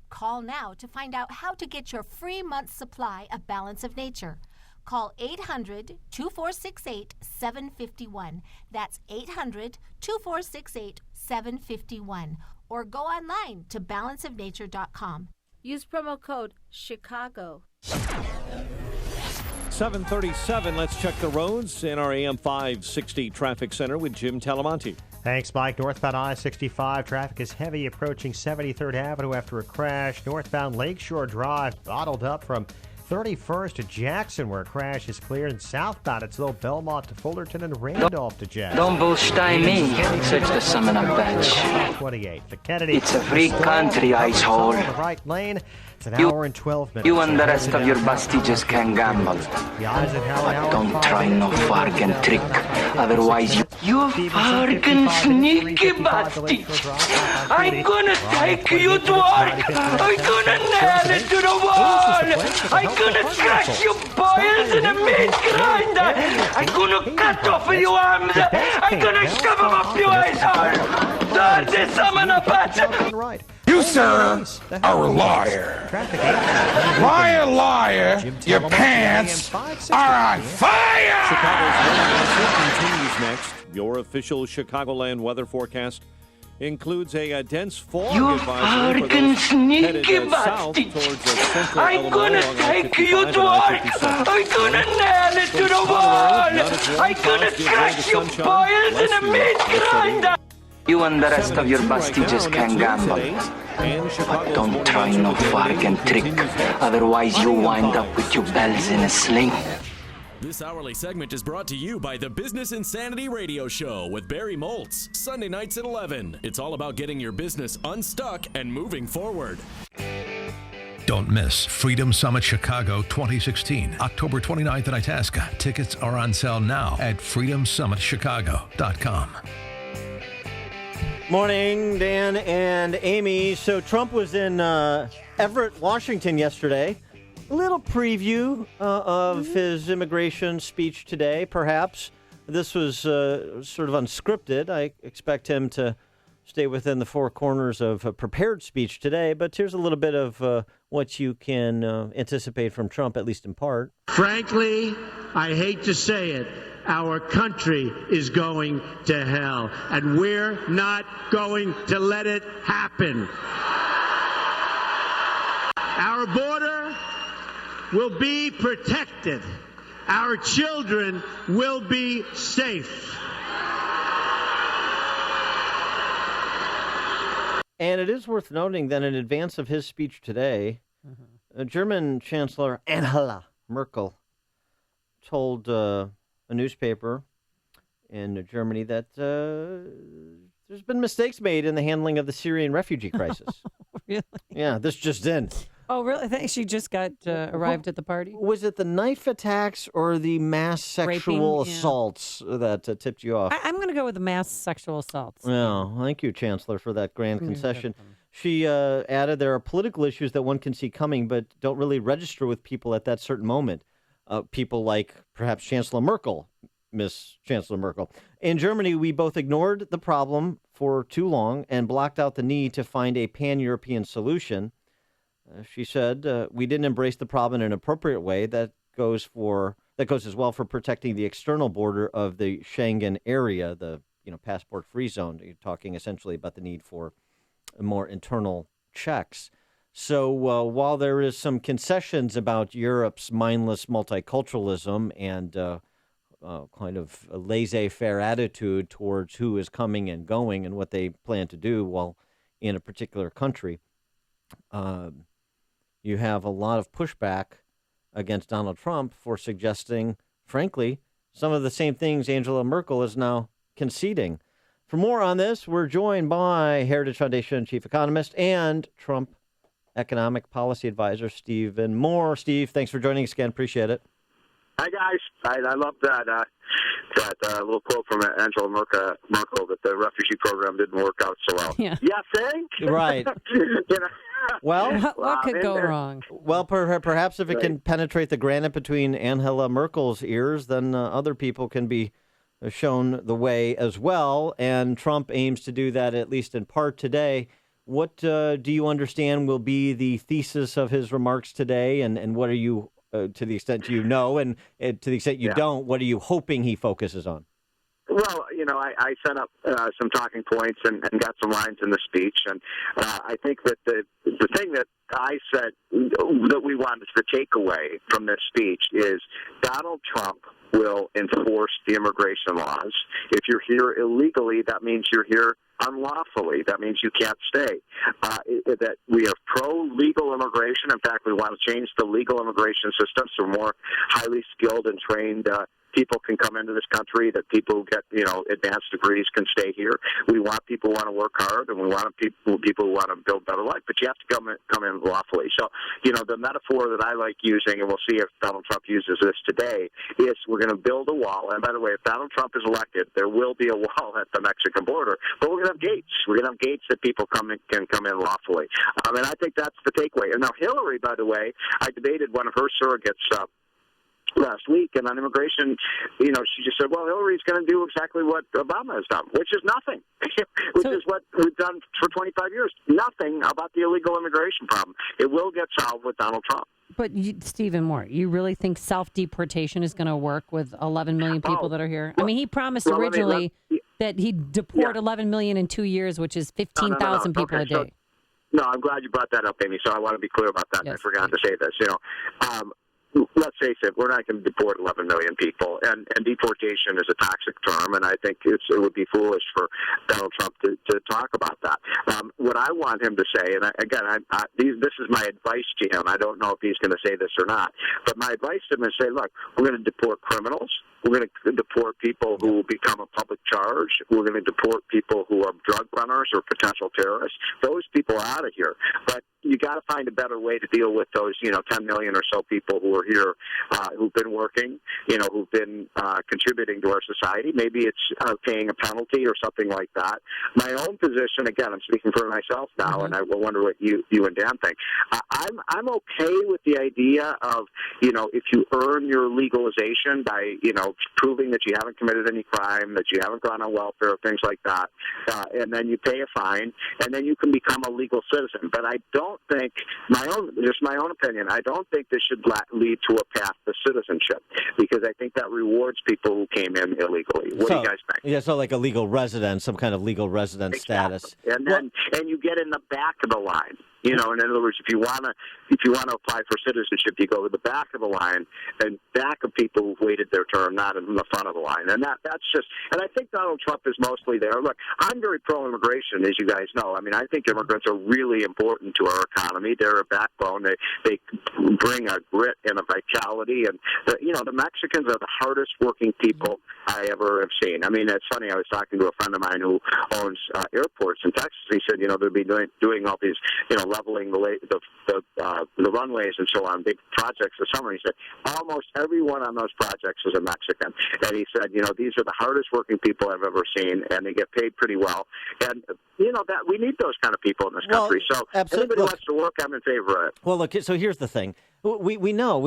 Call now to find out how to get your free month's supply of Balance of Nature. Call 800-2468-751. That's 800-2468-751. Or go online to balanceofnature.com. Use promo code Chicago. 7:37. Let's check the roads in our AM 560 traffic center with Jim Talamonte. Thanks, Mike. Northbound I-65 traffic is heavy approaching 73rd Avenue after a crash. Northbound Lakeshore Drive bottled up from 31st to Jackson, where a crash is cleared. And southbound, it's Little Belmont to Fullerton and Randolph to Jackson. Don't bullshine me, says the Summoner Batch. 28. The Kennedy. It's a free country, icehole. The right lane. It's an hour and 12 minutes. You and the rest of your bastages can gamble. But don't try no fucking trick. Otherwise, you fucking sneaky bastard. I'm gonna take you to work. I'm gonna nail it to the wall. I'm gonna crush your boils in a meat grinder. I'm gonna cut off your arms. I'm gonna shove them up your asshole. The Summoner Batch. Right. You, sir, are a liar. Liar, liar, your pants are on fire! Chicago's weather continues next. Your official Chicagoland weather forecast includes a dense fog advisory for those headed south towards central I'm gonna take you to work. I'm gonna nail it to the wall. I'm gonna crush your boils in a meat grinder. You and the rest of your bastages can gamble. But don't try no fucking trick. Otherwise, you wind up with your bells in a sling. This hourly segment is brought to you by the Business Insanity Radio Show with Barry Moltz, Sunday nights at 11. It's all about getting your business unstuck and moving forward. Don't miss Freedom Summit Chicago 2016, October 29th in Itasca. Tickets are on sale now at freedomsummitchicago.com. Morning, Dan and Amy. So Trump was in Everett, Washington yesterday. A little preview of his immigration speech today, perhaps. This was sort of unscripted. I expect him to stay within the four corners of a prepared speech today, but here's a little bit of what you can anticipate from Trump, at least in part. Frankly, I hate to say it, our country is going to hell, and we're not going to let it happen. Our border will be protected. Our children will be safe. And it is worth noting that in advance of his speech today, German Chancellor Angela Merkel told a newspaper in Germany that there's been mistakes made in the handling of the Syrian refugee crisis. Really? Yeah, this just in. Oh, really? I think she just got arrived at the party. Was it the knife attacks or the mass sexual assaults that tipped you off? I'm going to go with the mass sexual assaults. Well, thank you, Chancellor, for that grand concession. She added there are political issues that one can see coming but don't really register with people at that certain moment. People like perhaps Chancellor Merkel, Miss Chancellor Merkel. In Germany, we both ignored the problem for too long and blocked out the need to find a pan-European solution. She said, we didn't embrace the problem in an appropriate way that goes as well for protecting the external border of the Schengen area, the passport-free zone. You're talking essentially about the need for more internal checks. So while there is some concessions about Europe's mindless multiculturalism and kind of a laissez-faire attitude towards who is coming and going and what they plan to do while in a particular country, you have a lot of pushback against Donald Trump for suggesting, frankly, some of the same things Angela Merkel is now conceding. For more on this, we're joined by Heritage Foundation chief economist and Trump economic policy advisor Stephen Moore. Steve, thanks for joining us again. Appreciate it. Hi, guys. I love that little quote from Angela Merkel that the refugee program didn't work out so well. Yeah. Right. Well, what could go wrong? Well, perhaps if it can penetrate the granite between Angela Merkel's ears, then other people can be shown the way as well. And Trump aims to do that, at least in part today. What do you understand will be the thesis of his remarks today? And what are you, to the extent you know, and to the extent you don't, what are you hoping he focuses on? Well, I set up some talking points and got some lines in the speech, and I think that the thing that I said that we wanted to take away from this speech is Donald Trump will enforce the immigration laws. If you're here illegally, that means you're here unlawfully. That means you can't stay. That we are pro-legal immigration. In fact, we want to change the legal immigration system so more highly skilled and trained people can come into this country, that people who get, advanced degrees can stay here. We want people who want to work hard, and we want people who want to build a better life, but you have to come in lawfully. So, the metaphor that I like using, and we'll see if Donald Trump uses this today, is we're going to build a wall. And by the way, if Donald Trump is elected, there will be a wall at the Mexican border, but we're going to have gates. We're going to have gates that people can come in lawfully. And I think that's the takeaway. And now Hillary, by the way, I debated one of her surrogates last week, and on immigration, she just said, well, Hillary's going to do exactly what Obama has done, which is nothing, which is what we've done for 25 years. Nothing about the illegal immigration problem. It will get solved with Donald Trump. But, Stephen Moore, you really think self-deportation is going to work with 11 million people that are here? I mean, he promised originally that he'd deport 11 million in 2 years, which is 15,000 people a day. No, I'm glad you brought that up, Amy, so I want to be clear about that. Yes, I forgot to say this. Let's face it, we're not going to deport 11 million people, and deportation is a toxic term, and I think it would be foolish for Donald Trump to talk about that. What I want him to say, and this is my advice to him. I don't know if he's going to say this or not, but my advice to him is say, look, we're going to deport criminals. We're going to deport people who will become a public charge. We're going to deport people who are drug runners or potential terrorists. Those people are out of here. But you got to find a better way to deal with those 10 million or so people who are here, who've been working, who've been contributing to our society. Maybe it's paying a penalty or something like that. My own position, again, I'm speaking for myself now, and I wonder what you and Dan think. I'm okay with the idea of if you earn your legalization by proving that you haven't committed any crime, that you haven't gone on welfare, things like that, and then you pay a fine, and then you can become a legal citizen. But I don't think, my own opinion, I don't think this should lead to a path to citizenship, because I think that rewards people who came in illegally. What do you guys think? Yeah, so like a legal resident, some kind of legal resident status. And then and you get in the back of the line. In other words, if you want to apply for citizenship, you go to the back of the line and back of people who've waited their term, not in the front of the line. And that's just. And I think Donald Trump is mostly there. Look, I'm very pro-immigration, as you guys know. I mean, I think immigrants are really important to our economy. They're a backbone. They bring a grit and a vitality. And the Mexicans are the hardest working people I ever have seen. I mean, it's funny. I was talking to a friend of mine who owns airports in Texas. He said, they'll be doing all these, leveling the runways and so on, big projects this summer. He said almost everyone on those projects is a Mexican. And he said, these are the hardest working people I've ever seen, and they get paid pretty well. And, that we need those kind of people in this country. So absolutely. Anybody wants to work, I'm in favor of it. Well, look, so here's the thing. We know,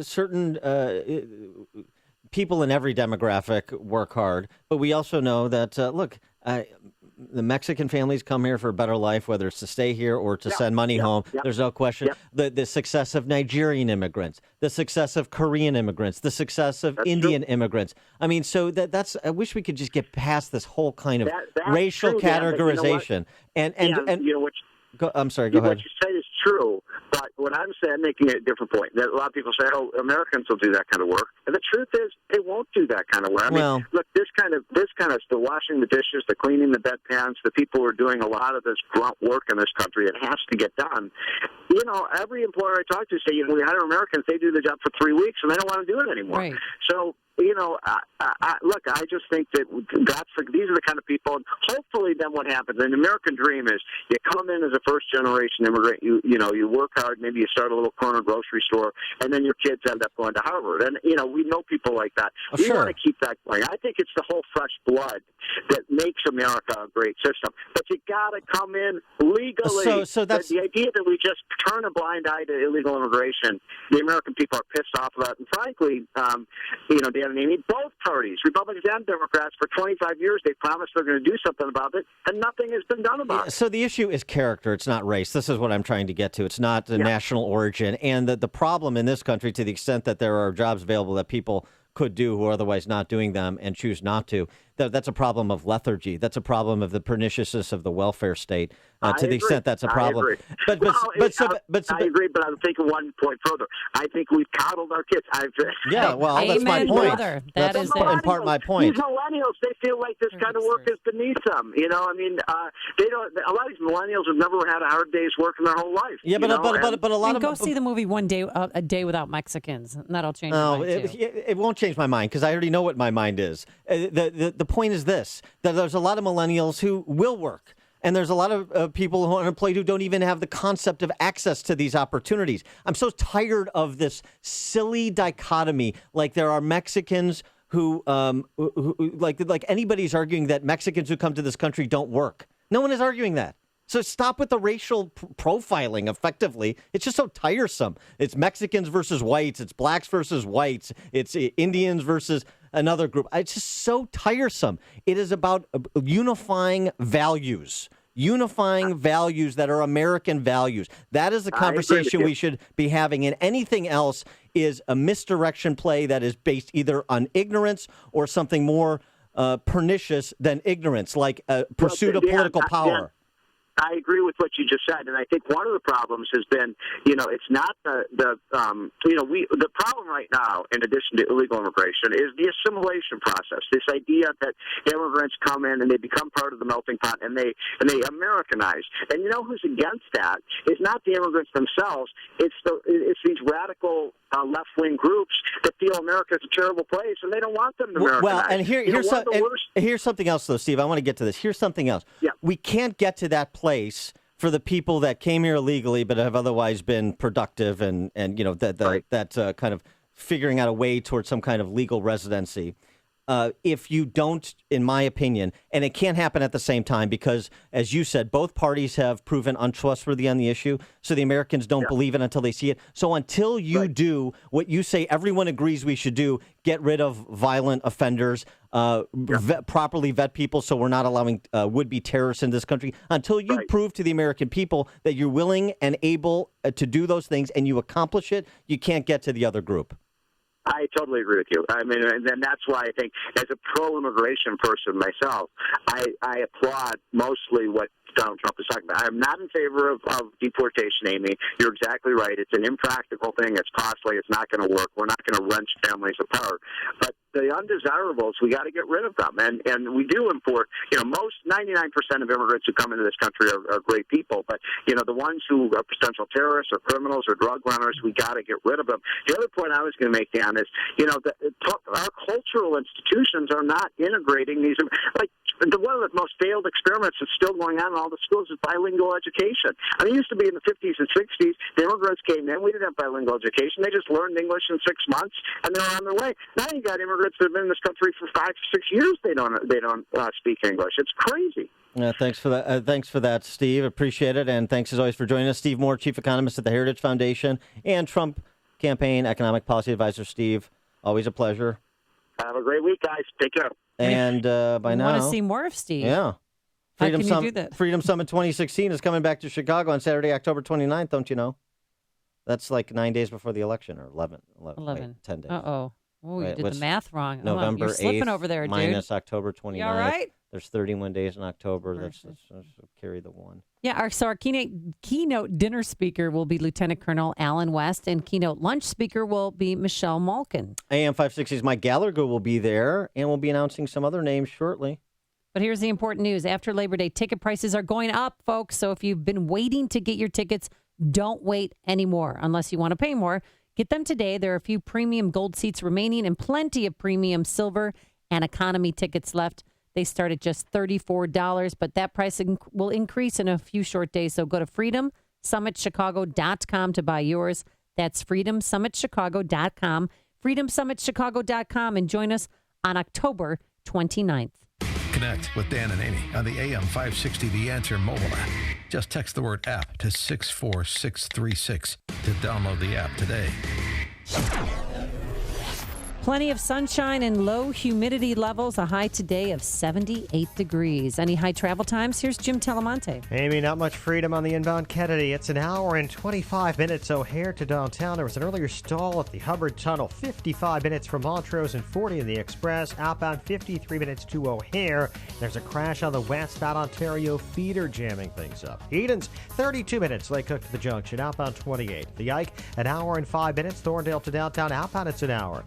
certain people in every demographic work hard, but we also know that, the Mexican families come here for a better life, whether it's to stay here or to send money home. There's no question. The success of Nigerian immigrants, the success of Korean immigrants, the success of Indian immigrants. I mean, so that's. I wish we could just get past this whole kind of racial categorization. I'm sorry. Go ahead. What you say is true, but what I'm saying, I'm making a different point. That a lot of people say, "Oh, Americans will do that kind of work," and the truth is, they won't do that kind of work. I mean, look, this kind of the washing the dishes, the cleaning the bedpans, the people who are doing a lot of this grunt work in this country, it has to get done. Every employer I talk to say, we hire Americans, they do the job for 3 weeks, and they don't want to do it anymore. Right. So. Look, I just think that these are the kind of people, and hopefully then what happens, and the American dream is you come in as a first-generation immigrant, you work hard, maybe you start a little corner grocery store, and then your kids end up going to Harvard. And, we know people like that. We want to keep that going. I think it's the whole fresh blood that makes America a great system. But you got to come in legally. So that's the idea that we just turn a blind eye to illegal immigration. The American people are pissed off about it. And frankly, Dan and Amy, both parties, Republicans and Democrats, for 25 years, they promised they're going to do something about it, and nothing has been done about it. So the issue is character. It's not race. This is what I'm trying to get to. It's not the national origin. And the problem in this country, to the extent that there are jobs available that people could do who are otherwise not doing them and choose not to, that's a problem of lethargy. That's a problem of the perniciousness of the welfare state. To the extent that's a problem. I agree. I agree, but I'm thinking one point further. I think we've coddled our kids. That's my point. Brother. That's in part my point. These millennials, they feel like this kind of work is beneath them. They don't. A lot of these millennials have never had a hard day's work in their whole life. Yeah, but a lot of go see the movie A Day Without Mexicans, and that'll change your mind too. It won't change my mind because I already know what my mind is. The point is this: that there's a lot of millennials who will work. And there's a lot of people who are unemployed who don't even have the concept of access to these opportunities. I'm so tired of this silly dichotomy. Like there are Mexicans who like anybody's arguing that Mexicans who come to this country don't work. No one is arguing that. So stop with the racial profiling effectively. It's just so tiresome. It's Mexicans versus whites. It's blacks versus whites. It's Indians versus another group. It's just so tiresome. It is about unifying values that are American values. That is the conversation we should be having. And anything else is a misdirection play that is based either on ignorance or something more pernicious than ignorance, like pursuit of political power. I agree with what you just said, and I think one of the problems has been, it's not the problem right now, in addition to illegal immigration, is the assimilation process. This idea that immigrants come in and they become part of the melting pot and they Americanize. And who's against that is not the immigrants themselves. It's these radical left-wing groups that feel America's a terrible place and they don't want them to Americanize. Well, and here's something else, though, Steve. I want to get to this. Here's something else. Yeah. We can't get to that place for the people that came here illegally but have otherwise been productive and that kind of figuring out a way towards some kind of legal residency. If you don't, in my opinion, and it can't happen at the same time because, as you said, both parties have proven untrustworthy on the issue, so the Americans don't believe it until they see it. So until you do what you say everyone agrees we should do, get rid of violent offenders, properly vet people so we're not allowing would-be terrorists in this country, until you prove to the American people that you're willing and able to do those things and you accomplish it, you can't get to the other group. I totally agree with you. I mean, and that's why I think, as a pro-immigration person myself, I applaud mostly what Donald Trump is talking about. I'm not in favor of deportation, Amy. You're exactly right. It's an impractical thing. It's costly. It's not going to work. We're not going to wrench families apart. But the undesirables, we got to get rid of them. And we do import, most 99% of immigrants who come into this country are great people. But, the ones who are potential terrorists or criminals or drug runners, we got to get rid of them. The other point I was going to make, Dan, is, our cultural institutions are not integrating these. Like, one of the most failed experiments that's still going on in all the schools is bilingual education. I mean, it used to be in the 50s and 60s, the immigrants came in, we didn't have bilingual education. They just learned English in 6 months, and they're on their way. Now you got immigrants that have been in this country for 5 to 6 years. They don't speak English. It's crazy. Thanks for that, Steve. Appreciate it, and thanks as always for joining us. Steve Moore, Chief Economist at the Heritage Foundation and Trump Campaign Economic Policy Advisor. Steve, always a pleasure. Have a great week, guys. Take care. And by now, want to see more of Steve? Yeah. How can you do that? Freedom Summit 2016 is coming back to Chicago on Saturday, October 29th, don't you know? That's like 9 days before the election, or 11. Wait, 10 days. Uh-oh. Oh, you did the math wrong. November you're slipping 8th over there, dude. minus October 29th. You all right? There's 31 days in October. Let's carry the one. Yeah, our keynote dinner speaker will be Lieutenant Colonel Alan West, and keynote lunch speaker will be Michelle Malkin. AM 560's Mike Gallagher will be there, and we'll be announcing some other names shortly. But here's the important news. After Labor Day, ticket prices are going up, folks. So if you've been waiting to get your tickets, don't wait anymore unless you want to pay more. Get them today. There are a few premium gold seats remaining and plenty of premium silver and economy tickets left. They start at just $34, but that price will increase in a few short days. So go to freedomsummitchicago.com to buy yours. That's freedomsummitchicago.com, freedomsummitchicago.com, and join us on October 29th. Connect with Dan and Amy on the AM 560 The Answer mobile app. Just text the word app to 64636 to download the app today. Plenty of sunshine and low humidity levels. A high today of 78 degrees. Any high travel times? Here's Jim Telemonte. Amy, not much freedom on the inbound Kennedy. It's an hour and 25 minutes O'Hare to downtown. There was an earlier stall at the Hubbard Tunnel. 55 minutes from Montrose and 40 in the Express. Outbound 53 minutes to O'Hare. There's a crash on the westbound Ontario feeder jamming things up. Edens, 32 minutes. Lake Cook to the Junction. Outbound 28. The Ike, an hour and 5 minutes. Thorndale to downtown. Outbound, it's an hour.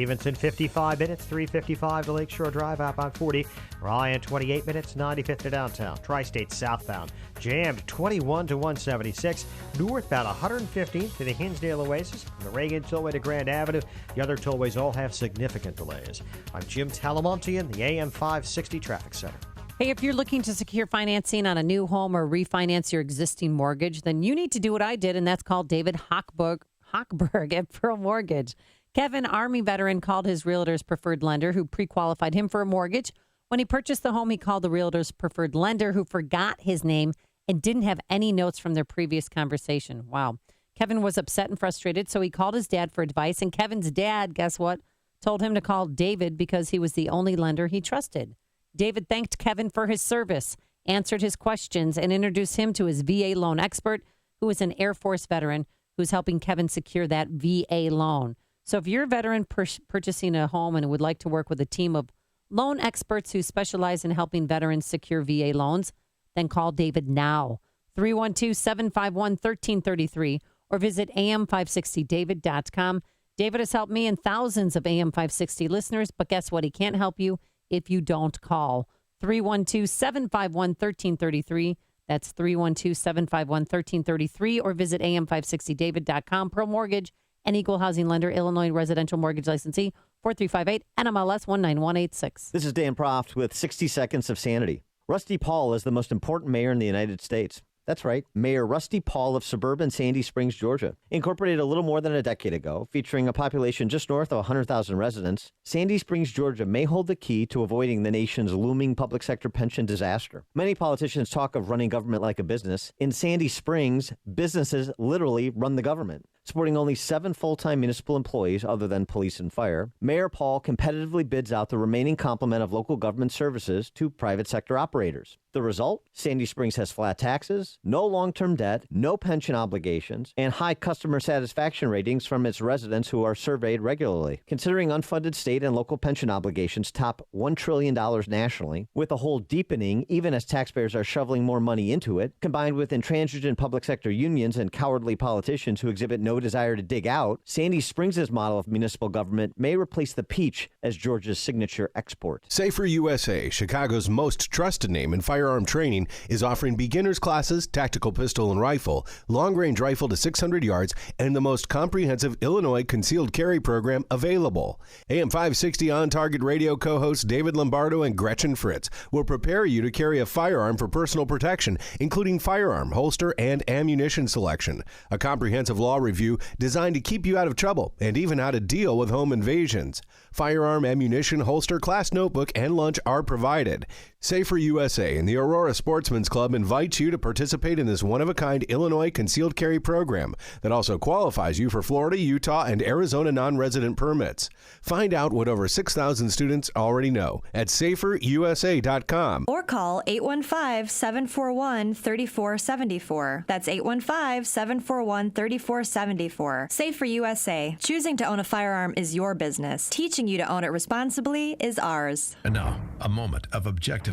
Stevenson, 55 minutes, 355 to Lakeshore Drive, outbound 40. Ryan, 28 minutes, 95th to downtown. Tri-State southbound, jammed 21 to 176. Northbound, 115th to the Hinsdale Oasis. From the Reagan Tollway to Grand Avenue. The other tollways all have significant delays. I'm Jim Talamonte in the AM 560 Traffic Center. Hey, if you're looking to secure financing on a new home or refinance your existing mortgage, then you need to do what I did, and that's call David Hochberg at Pearl Mortgage. Kevin, Army veteran, called his realtor's preferred lender who pre-qualified him for a mortgage. When he purchased the home, he called the realtor's preferred lender who forgot his name and didn't have any notes from their previous conversation. Wow. Kevin was upset and frustrated, so he called his dad for advice. And Kevin's dad, guess what, told him to call David because he was the only lender he trusted. David thanked Kevin for his service, answered his questions, and introduced him to his VA loan expert, who is an Air Force veteran who's helping Kevin secure that VA loan. So if you're a veteran purchasing a home and would like to work with a team of loan experts who specialize in helping veterans secure VA loans, then call David now, 312-751-1333, or visit am560david.com. David has helped me and thousands of AM 560 listeners, but guess what? He can't help you if you don't call. 312-751-1333. That's 312-751-1333, or visit am560david.com. Pearl Mortgage, an equal housing lender, Illinois residential mortgage licensee, 4358 NMLS 19186. This is Dan Proft with 60 Seconds of Sanity. Rusty Paul is the most important mayor in the United States. That's right. Mayor Rusty Paul of suburban Sandy Springs, Georgia. Incorporated a little more than a decade ago, featuring a population just north of 100,000 residents, Sandy Springs, Georgia may hold the key to avoiding the nation's looming public sector pension disaster. Many politicians talk of running government like a business. In Sandy Springs, businesses literally run the government. Supporting only 7 full-time municipal employees other than police and fire, Mayor Paul competitively bids out the remaining complement of local government services to private sector operators. The result? Sandy Springs has flat taxes, no long-term debt, no pension obligations, and high customer satisfaction ratings from its residents who are surveyed regularly. Considering unfunded state and local pension obligations top $1 trillion nationally, with the hole deepening even as taxpayers are shoveling more money into it, combined with intransigent public sector unions and cowardly politicians who exhibit no desire to dig out, Sandy Springs' model of municipal government may replace the peach as Georgia's signature export. Safer USA, Chicago's most trusted name in firearm training, is offering beginners classes, tactical pistol and rifle, long-range rifle to 600 yards, and the most comprehensive Illinois concealed carry program available. AM 560 On Target Radio co-hosts David Lombardo and Gretchen Fritz will prepare you to carry a firearm for personal protection, including firearm, holster, and ammunition selection. A comprehensive law review designed to keep you out of trouble and even how to deal with home invasions. Firearm, ammunition, holster, class notebook, and lunch are provided. Safer USA and the Aurora Sportsman's Club invites you to participate in this one-of-a-kind Illinois concealed carry program that also qualifies you for Florida, Utah, and Arizona non-resident permits. Find out what over 6,000 students already know at saferusa.com. Or call 815-741-3474. That's 815-741-3474. Safer USA. Choosing to own a firearm is your business. Teaching you to own it responsibly is ours. And now, a moment of objectivism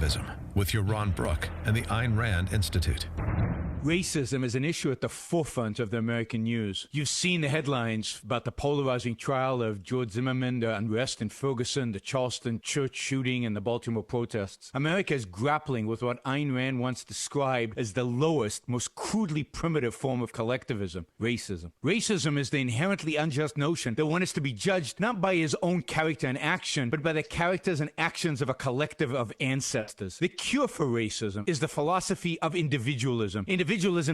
with your Ron Brook and the Ayn Rand Institute. Racism is an issue at the forefront of the American news. You've seen the headlines about the polarizing trial of George Zimmerman, the unrest in Ferguson, the Charleston church shooting, and the Baltimore protests. America is grappling with what Ayn Rand once described as the lowest, most crudely primitive form of collectivism, racism. Racism is the inherently unjust notion that one is to be judged not by his own character and action, but by the characters and actions of a collective of ancestors. The cure for racism is the philosophy of individualism. Individualism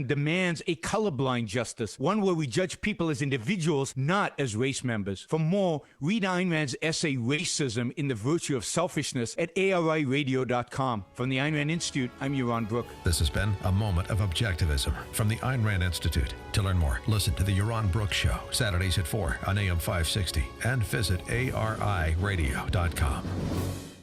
demands a colorblind justice, one where we judge people as individuals, not as race members. For more, read Ayn Rand's essay, Racism in the Virtue of Selfishness, at ariradio.com. From the Ayn Rand Institute, I'm Yaron Brook. This has been A Moment of Objectivism from the Ayn Rand Institute. To learn more, listen to the Yaron Brook Show, Saturdays at 4 on AM 560, and visit ariradio.com.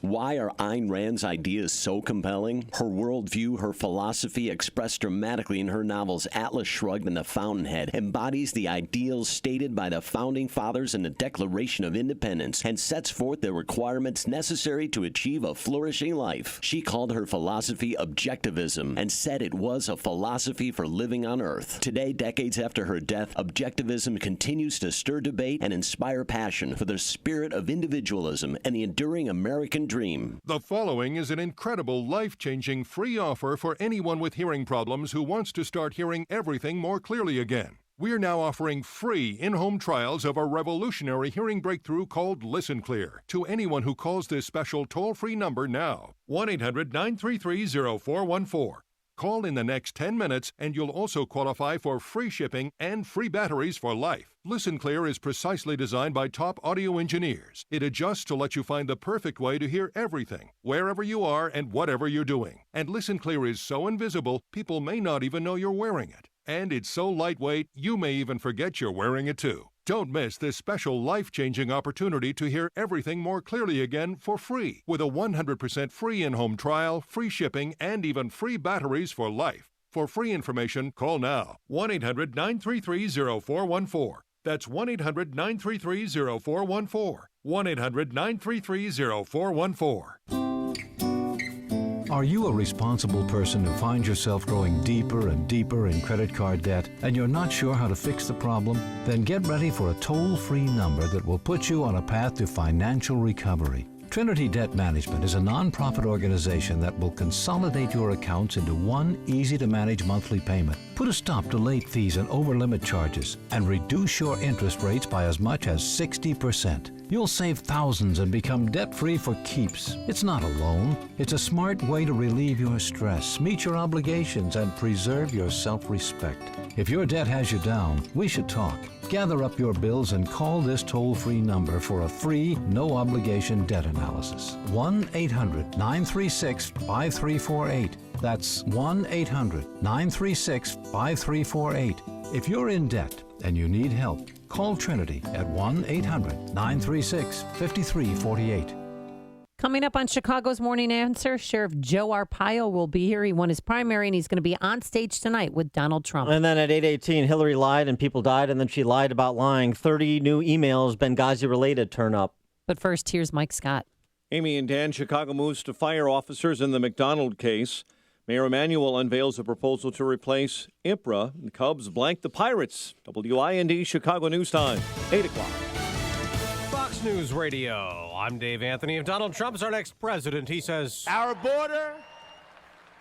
Why are Ayn Rand's ideas so compelling? Her worldview, her philosophy, expressed dramatically in her novels Atlas Shrugged and The Fountainhead, embodies the ideals stated by the Founding Fathers in the Declaration of Independence and sets forth the requirements necessary to achieve a flourishing life. She called her philosophy Objectivism and said it was a philosophy for living on Earth. Today, decades after her death, Objectivism continues to stir debate and inspire passion for the spirit of individualism and the enduring American dream. The following is an incredible, life-changing free offer for anyone with hearing problems who wants to start hearing everything more clearly again. We're now offering free in-home trials of a revolutionary hearing breakthrough called Listen Clear to anyone who calls this special toll-free number now, 1-800-933-0414. Call in the next 10 minutes and you'll also qualify for free shipping and free batteries for life. Listen Clear is precisely designed by top audio engineers. It adjusts to let you find the perfect way to hear everything, wherever you are and whatever you're doing. And Listen Clear is so invisible, people may not even know you're wearing it. And it's so lightweight, you may even forget you're wearing it too. Don't miss this special life-changing opportunity to hear everything more clearly again for free with a 100% free in-home trial, free shipping, and even free batteries for life. For free information, call now. 1-800-933-0414. That's 1-800-933-0414. 1-800-933-0414. Are you a responsible person who finds yourself growing deeper and deeper in credit card debt and you're not sure how to fix the problem? Then get ready for a toll-free number that will put you on a path to financial recovery. Trinity Debt Management is a nonprofit organization that will consolidate your accounts into one easy-to-manage monthly payment, put a stop to late fees and over-limit charges, and reduce your interest rates by as much as 60%. You'll save thousands and become debt-free for keeps. It's not a loan. It's a smart way to relieve your stress, meet your obligations, and preserve your self-respect. If your debt has you down, we should talk. Gather up your bills and call this toll-free number for a free, no-obligation debt analysis. 1-800-936-5348. That's 1-800-936-5348. If you're in debt and you need help, call Trinity at 1-800-936-5348. Coming up on Chicago's Morning Answer, Sheriff Joe Arpaio will be here. He won his primary, and he's going to be on stage tonight with Donald Trump. And then at 8:18, Hillary lied and people died, and then she lied about lying. 30 new emails Benghazi-related turn up. But first, here's Mike Scott. Amy and Dan, Chicago moves to fire officers in the McDonald case. Mayor Emanuel unveils a proposal to replace IPRA. The Cubs blank the Pirates. WIND Chicago News Time, 8 o'clock. Fox News Radio. I'm Dave Anthony. If Donald Trump's our next president, he says, Our border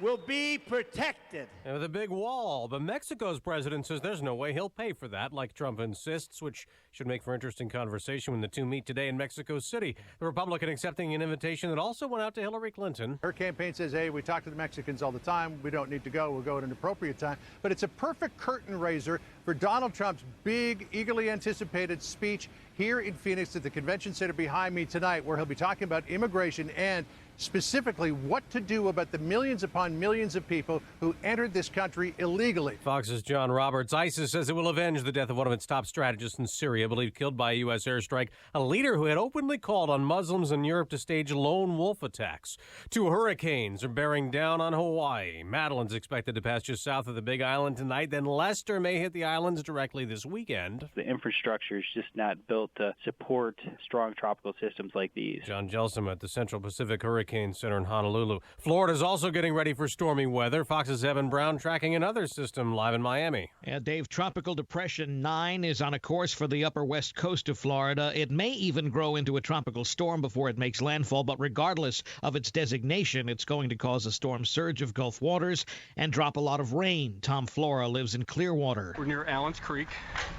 will be protected. And with a big wall. But Mexico's president says there's no way he'll pay for that, like Trump insists, which should make for interesting conversation when the two meet today in Mexico City. The Republican accepting an invitation that also went out to Hillary Clinton. Her campaign says, hey, we talk to the Mexicans all the time. We don't need to go. We'll go at an appropriate time. But it's a perfect curtain raiser for Donald Trump's big, eagerly anticipated speech here in Phoenix at the convention center behind me tonight, where he'll be talking about immigration and specifically what to do about the millions upon millions of people who entered this country illegally. Fox's John Roberts. ISIS says it will avenge the death of one of its top strategists in Syria, believed killed by a U.S. airstrike, a leader who had openly called on Muslims in Europe to stage lone wolf attacks. Two hurricanes are bearing down on Hawaii. Madeline's expected to pass just south of the Big Island tonight, then Lester may hit the islands directly this weekend. The infrastructure is just not built to support strong tropical systems like these. John Jelsum at the Central Pacific Hurricane Center in Honolulu. Florida's also getting ready for stormy weather. Fox's Evan Brown tracking another system live in Miami. And Dave, Tropical Depression 9 is on a course for the upper west coast of Florida. It may even grow into a tropical storm before it makes landfall, but regardless of its designation, it's going to cause a storm surge of Gulf waters and drop a lot of rain. Tom Flora lives in Clearwater. We're near Allen's Creek,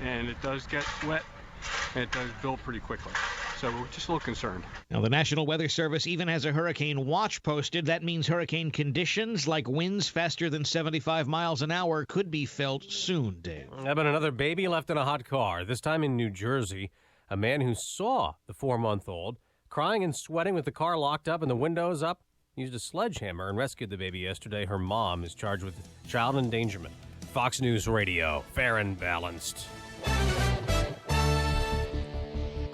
and it does get wet, and it does build pretty quickly. So we're just a little concerned. Now, the National Weather Service even has a hurricane watch posted. That means hurricane conditions like winds faster than 75 miles an hour could be felt soon, Dave. How about another baby left in a hot car, this time in New Jersey? A man who saw the 4-month-old crying and sweating with the car locked up and the windows up used a sledgehammer and rescued the baby yesterday. Her mom is charged with child endangerment. Fox News Radio, fair and balanced.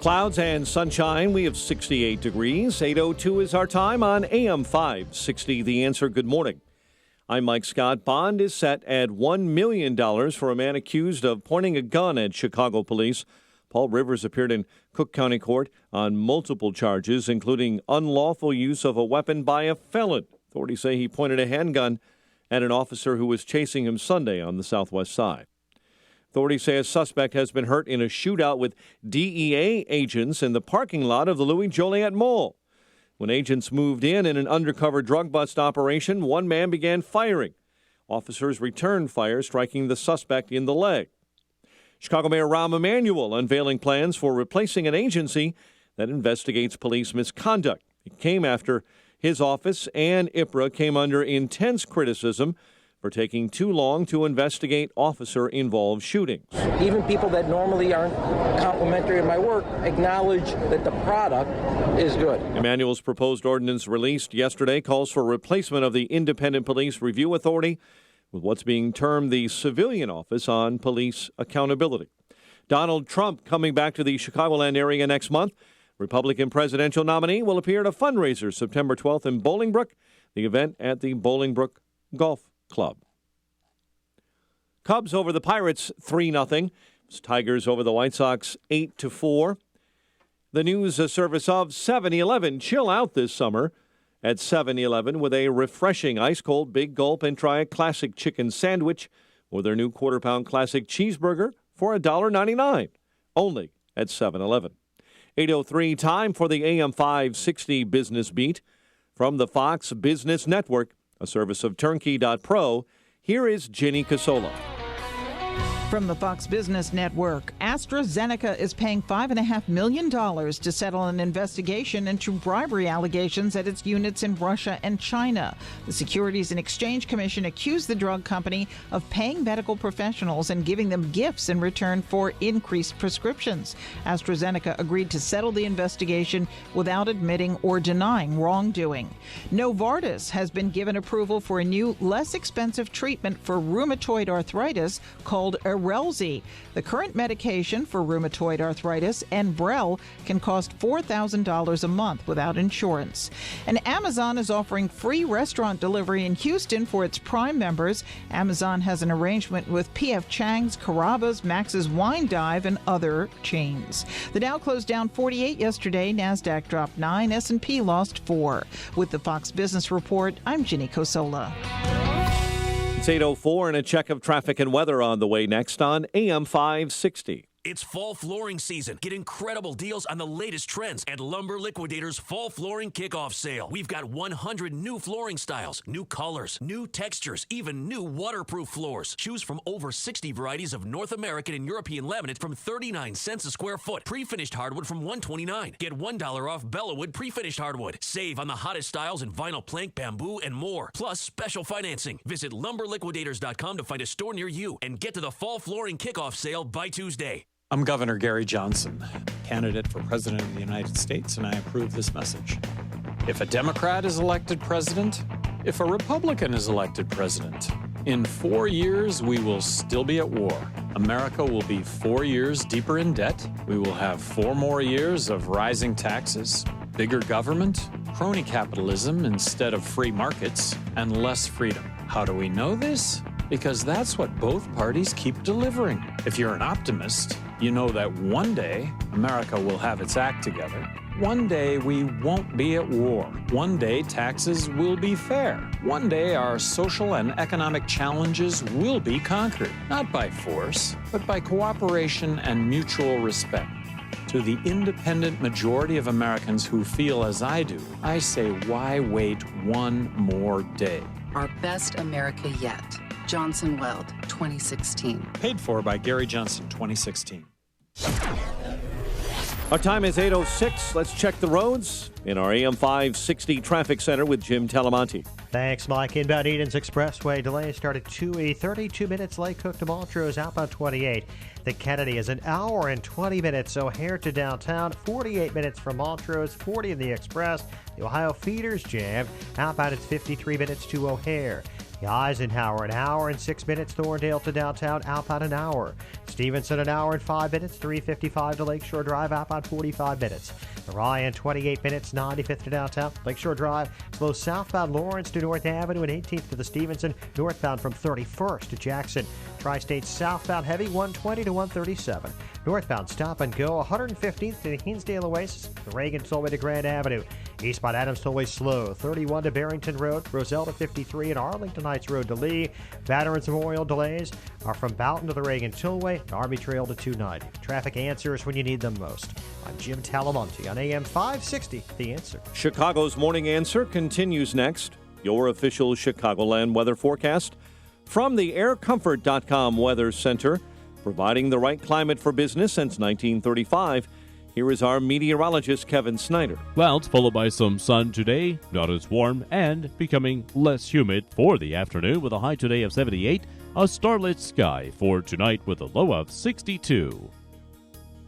Clouds and sunshine. We have 68 degrees. 8:02 is our time on AM 560. The Answer. Good morning. I'm Mike Scott. Bond is set at $1 million for a man accused of pointing a gun at Chicago police. Paul Rivers appeared in Cook County Court on multiple charges, including unlawful use of a weapon by a felon. Authorities say he pointed a handgun at an officer who was chasing him Sunday on the southwest side. Authorities say a suspect has been hurt in a shootout with DEA agents in the parking lot of the Louis Joliet Mall. When agents moved in an undercover drug bust operation, one man began firing. Officers returned fire, striking the suspect in the leg. Chicago Mayor Rahm Emanuel unveiling plans for replacing an agency that investigates police misconduct. It came after his office and IPRA came under intense criticism for taking too long to investigate officer-involved shootings. Even people that normally aren't complimentary of my work acknowledge that the product is good. Emanuel's proposed ordinance released yesterday calls for replacement of the Independent Police Review Authority with what's being termed the Civilian Office on Police Accountability. Donald Trump coming back to the Chicagoland area next month. Republican presidential nominee will appear at a fundraiser September 12th in Bolingbrook, the event at the Bolingbrook Golf Club. Cubs over the Pirates 3-0. Tigers over the White Sox 8-4. The news service of 7-Eleven. Chill out this summer at 7-Eleven with a refreshing ice-cold Big Gulp and try a classic chicken sandwich or their new quarter-pound classic cheeseburger for $1.99. Only at 7-Eleven. 8:03 time for the AM 560 Business Beat from the Fox Business Network. A service of Turnkey.pro, here is Ginny Casola. From the Fox Business Network, AstraZeneca is paying $5.5 million to settle an investigation into bribery allegations at its units in Russia and China. The Securities and Exchange Commission accused the drug company of paying medical professionals and giving them gifts in return for increased prescriptions. AstraZeneca agreed to settle the investigation without admitting or denying wrongdoing. Novartis has been given approval for a new, less expensive treatment for rheumatoid arthritis called Erelzi. The current medication for rheumatoid arthritis, Enbrel, can cost $4,000 a month without insurance. And Amazon is offering free restaurant delivery in Houston for its Prime members. Amazon has an arrangement with P.F. Chang's, Carrabba's, Max's Wine Dive, and other chains. The Dow closed down 48 yesterday. NASDAQ dropped 9. S&P lost 4. With the Fox Business Report, I'm Ginny Cosola. It's 8:04 and a check of traffic and weather on the way next on AM 560. It's fall flooring season. Get incredible deals on the latest trends at Lumber Liquidators' Fall Flooring Kickoff Sale. We've got 100 new flooring styles, new colors, new textures, even new waterproof floors. Choose from over 60 varieties of North American and European laminate from 39 cents a square foot. Pre-finished hardwood from $129. Get $1 off Bellawood pre-finished hardwood. Save on the hottest styles in vinyl plank, bamboo, and more. Plus special financing. Visit lumberliquidators.com to find a store near you and get to the Fall Flooring Kickoff Sale by Tuesday. I'm Governor Gary Johnson, candidate for President of the United States, and I approve this message. If a Democrat is elected president, if a Republican is elected president, in 4 years, we will still be at war. America will be 4 years deeper in debt. We will have 4 more years of rising taxes, bigger government, crony capitalism instead of free markets, and less freedom. How do we know this? Because that's what both parties keep delivering. If you're an optimist, you know that one day America will have its act together. One day we won't be at war. One day taxes will be fair. One day our social and economic challenges will be conquered, not by force, but by cooperation and mutual respect. To the independent majority of Americans who feel as I do, I say, why wait one more day? Our best America yet. Johnson Weld, 2016. Paid for by Gary Johnson, 2016. Our time is 8:06. Let's check the roads in our AM 560 traffic center with Jim Talamonte. Thanks, Mike. Inbound Edens Expressway delay started 32 minutes late. Cook to Montrose, outbound 28. The Kennedy is an hour and 20 minutes. O'Hare to downtown, 48 minutes from Montrose, 40 in the Express. The Ohio feeder's jammed. Outbound it's 53 minutes to O'Hare. The Eisenhower, an hour and 6 minutes. Thorndale to downtown, outbound an hour. Stevenson, an hour and 5 minutes. 355 to Lakeshore Drive, outbound 45 minutes. The Ryan, 28 minutes. 95th to downtown. Lakeshore Drive, slow southbound Lawrence to North Avenue and 18th to the Stevenson. Northbound from 31st to Jackson. Tri-State southbound heavy, 120 to 137. Northbound stop and go, 115th to the Hinsdale Oasis. The Reagan Tollway to Grand Avenue. Eastbound Adams Tollway slow, 31 to Barrington Road. Roselle to 53 and Arlington Heights Road to Lee. Veterans Memorial delays are from Boughton to the Reagan Tollway and Army Trail to 290. Traffic answers when you need them most. I'm Jim Talamonte on AM 560, The Answer. Chicago's Morning Answer continues next. Your official Chicagoland weather forecast from the aircomfort.com Weather Center, providing the right climate for business since 1935. Here is our meteorologist, Kevin Snyder. Clouds followed by some sun today, not as warm, and becoming less humid for the afternoon with a high today of 78, a starlit sky for tonight with a low of 62.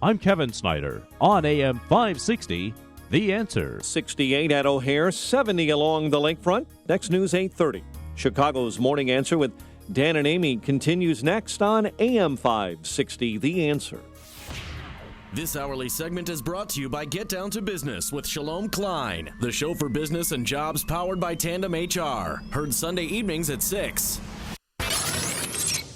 I'm Kevin Snyder on AM 560, The Answer. 68 at O'Hare, 70 along the lakefront. Next news, 8:30. Chicago's Morning Answer with Dan and Amy continues next on AM 560, The Answer. This hourly segment is brought to you by Get Down to Business with Shalom Klein, the show for business and jobs powered by Tandem HR. Heard Sunday evenings at 6.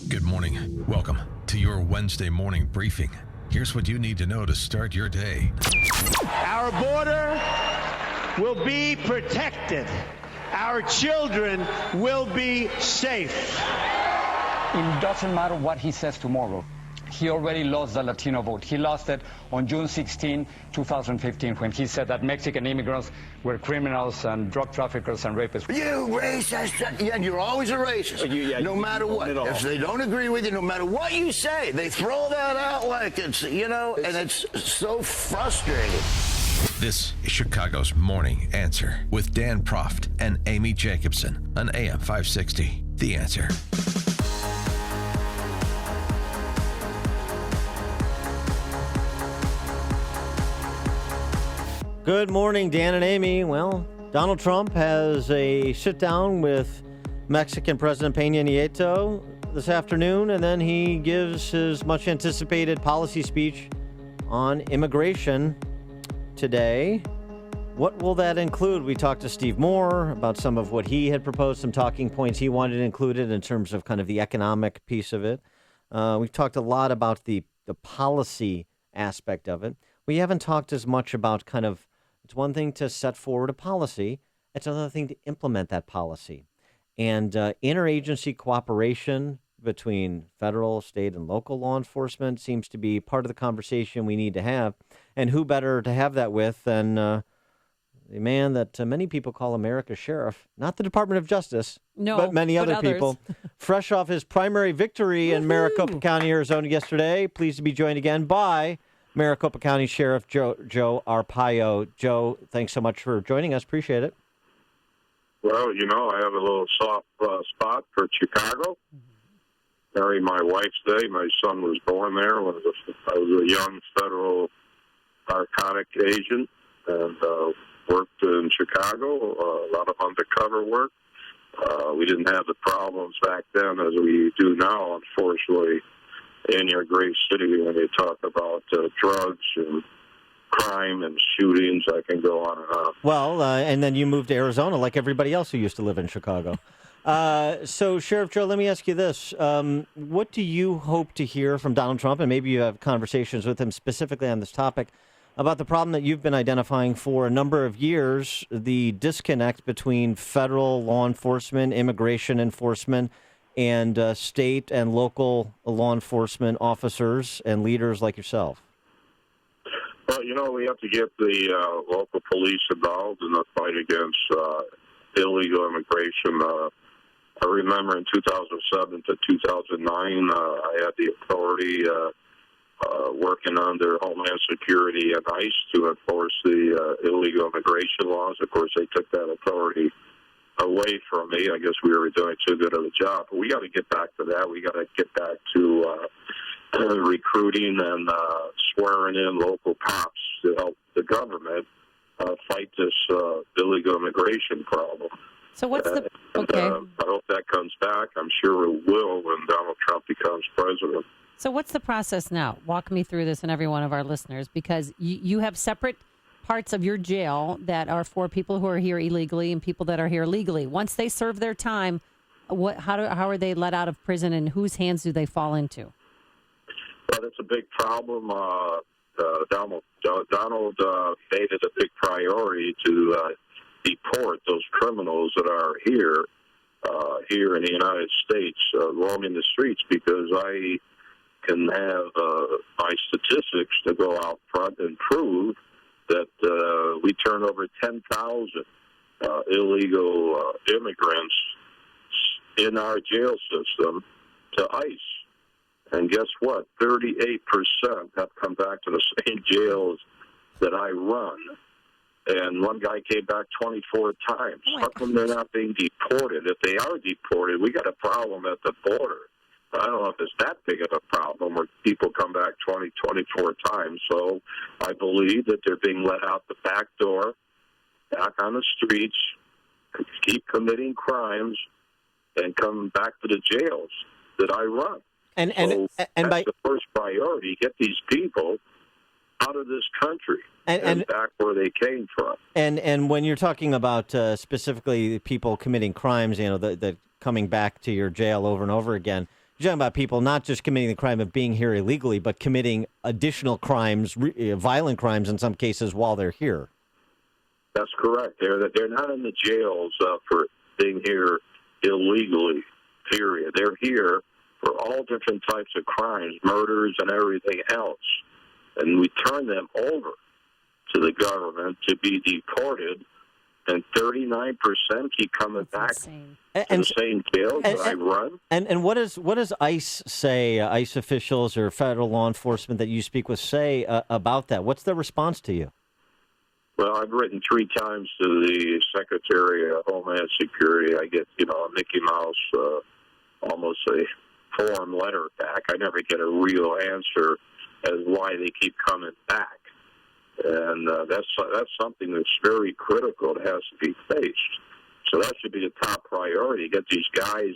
Good morning. Welcome to your Wednesday morning briefing. Here's what you need to know to start your day. Our border will be protected. Our children will be safe. It doesn't matter what he says tomorrow. he already lost the Latino vote. He lost it on June 16, 2015, when he said that Mexican immigrants were criminals and drug traffickers and rapists. You racist! Yeah, you're always a racist. No matter what. If they don't agree with you, no matter what you say, they throw that out like it's, and it's so frustrating. This is Chicago's Morning Answer with Dan Proft and Amy Jacobson on AM 560. The Answer. Good morning, Dan and Amy. Well, Donald Trump has a sit-down with Mexican President Peña Nieto this afternoon, and then he gives his much-anticipated policy speech on immigration today. What will that include? We talked to Steve Moore about some of what he had proposed, some talking points he wanted included in terms of kind of the economic piece of it. We've talked a lot about the policy aspect of it. We haven't talked as much about kind of, it's one thing to set forward a policy, it's another thing to implement that policy. And interagency cooperation between federal, state, and local law enforcement seems to be part of the conversation we need to have. And who better to have that with than the man that many people call America's sheriff, not the Department of Justice, but many other people. Fresh off his primary victory in Maricopa County, Arizona yesterday, pleased to be joined again by Maricopa County Sheriff Joe Arpaio. Joe, thanks so much for joining us. Appreciate it. Well, I have a little soft spot for Chicago. Married my wife today. My son was born there. I was a young federal narcotic agent and worked in Chicago, a lot of undercover work. We didn't have the problems back then as we do now, unfortunately, in your great city when you talk about drugs and crime and shootings. I can go on and on. Well, and then you moved to Arizona like everybody else who used to live in Chicago. So, Sheriff Joe, let me ask you this. What do you hope to hear from Donald Trump, and maybe you have conversations with him specifically on this topic, about the problem that you've been identifying for a number of years, the disconnect between federal law enforcement, immigration enforcement, and state and local law enforcement officers and leaders like yourself? Well, we have to get the local police involved in the fight against illegal immigration. I remember in 2007 to 2009, I had the authority working under Homeland Security and ICE to enforce the illegal immigration laws. Of course, they took that authority away from me. I guess we were doing too good of a job. But we got to get back to that. We got to get back to recruiting and swearing in local cops to help the government fight this illegal immigration problem. So what's the... Okay. I hope that comes back. I'm sure it will when Donald Trump becomes president. So what's the process now? Walk me through this and every one of our listeners, because you have separate parts of your jail that are for people who are here illegally and people that are here legally. Once they serve their time, how are they let out of prison, and whose hands do they fall into? Well, that's a big problem. Donald made it a big priority to deport those criminals that are here in the United States, roaming the streets, because I can have my statistics to go out front and prove that we turn over 10,000 illegal immigrants in our jail system to ICE. And guess what? 38% have come back to the same jails that I run. And one guy came back 24 times. How come they're not being deported? If they are deported, we got a problem at the border. I don't know if it's that big of a problem where people come back 24 times. So I believe that they're being let out the back door, back on the streets, keep committing crimes, and come back to the jails that I run. And that's the first priority, get these people out of this country and back where they came from. And when you're talking about specifically people committing crimes, the coming back to your jail over and over again, you're talking about people not just committing the crime of being here illegally, but committing additional crimes, violent crimes in some cases, while they're here. That's correct. They're not in the jails for being here illegally, period. They're here for all different types of crimes, murders and everything else. And we turn them over to the government to be deported, and 39% keep coming back to the same jails that I run. And what does ICE say, ICE officials or federal law enforcement that you speak with say about that? What's their response to you? Well, I've written 3 times to the Secretary of Homeland Security. I get, a Mickey Mouse, almost a form letter back. I never get a real answer as why they keep coming back. And that's something that's very critical. It has to be faced. So that should be the top priority. Get these guys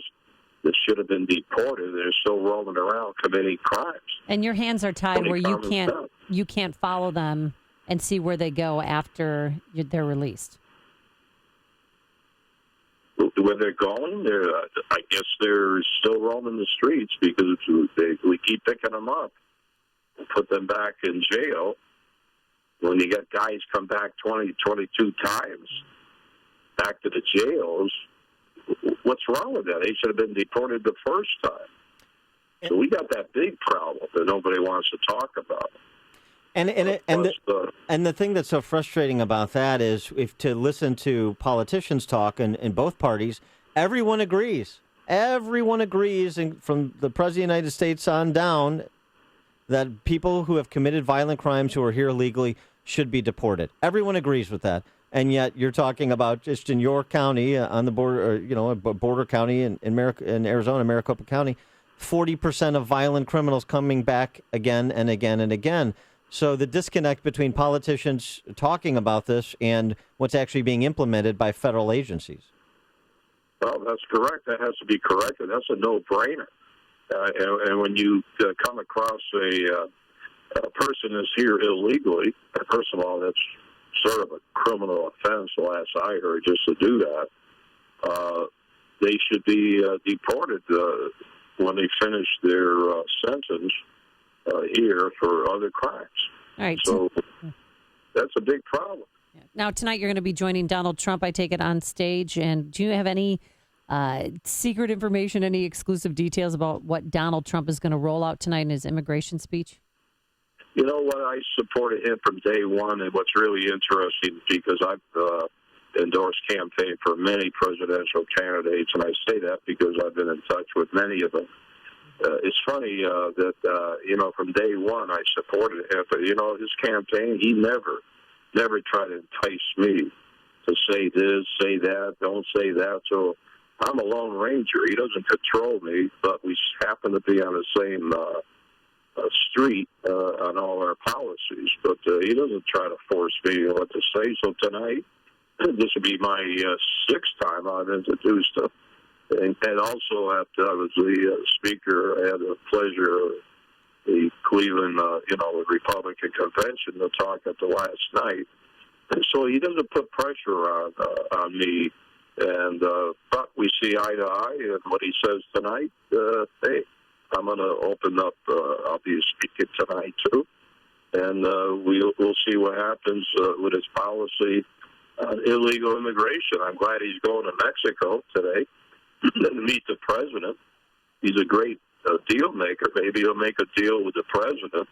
that should have been deported. They're still roaming around committing crimes. And your hands are tied where you can't follow them and see where they go after they're released. Where they're going, I guess they're still roaming the streets because we keep picking them up and put them back in jail. When you get guys come back 20, 22 times back to the jails, what's wrong with that? They should have been deported the first time. So we got that big problem that nobody wants to talk about. And the thing that's so frustrating about that is if to listen to politicians talk in both parties, everyone agrees. Everyone agrees, and from the President of the United States on down, that people who have committed violent crimes who are here illegally should be deported. Everyone agrees with that. And yet you're talking about just in your county on the border, or, a border county in Arizona, Maricopa County, 40% of violent criminals coming back again and again and again. So the disconnect between politicians talking about this and what's actually being implemented by federal agencies. Well, that's correct. That has to be corrected. That's a no-brainer. And when you come across a person that's here illegally, first of all, that's sort of a criminal offense, the last I heard, just to do that. They should be deported when they finish their sentence here for other crimes. All right. So that's a big problem. Now, tonight you're going to be joining Donald Trump, I take it, on stage. And do you have any secret information, any exclusive details about what Donald Trump is going to roll out tonight in his immigration speech? You know what? I supported him from day one, and what's really interesting, because I've endorsed campaign for many presidential candidates, and I say that because I've been in touch with many of them. It's funny that, from day one I supported him, but, his campaign, he never tried to entice me to say this, say that, don't say that. So I'm a Lone Ranger. He doesn't control me, but we happen to be on the same street on all our policies. But he doesn't try to force me what to say. So tonight, this will be my 6th time I've introduced him. And also, after I was the speaker, I had the pleasure of the Cleveland, Republican convention to talk at the last night. And so he doesn't put pressure on me. And but we see eye to eye, and what he says tonight, hey, I'm going to open up. I'll be speaking tonight too, and we'll see what happens with his policy on illegal immigration. I'm glad he's going to Mexico today to meet the president. He's a great deal maker. Maybe he'll make a deal with the president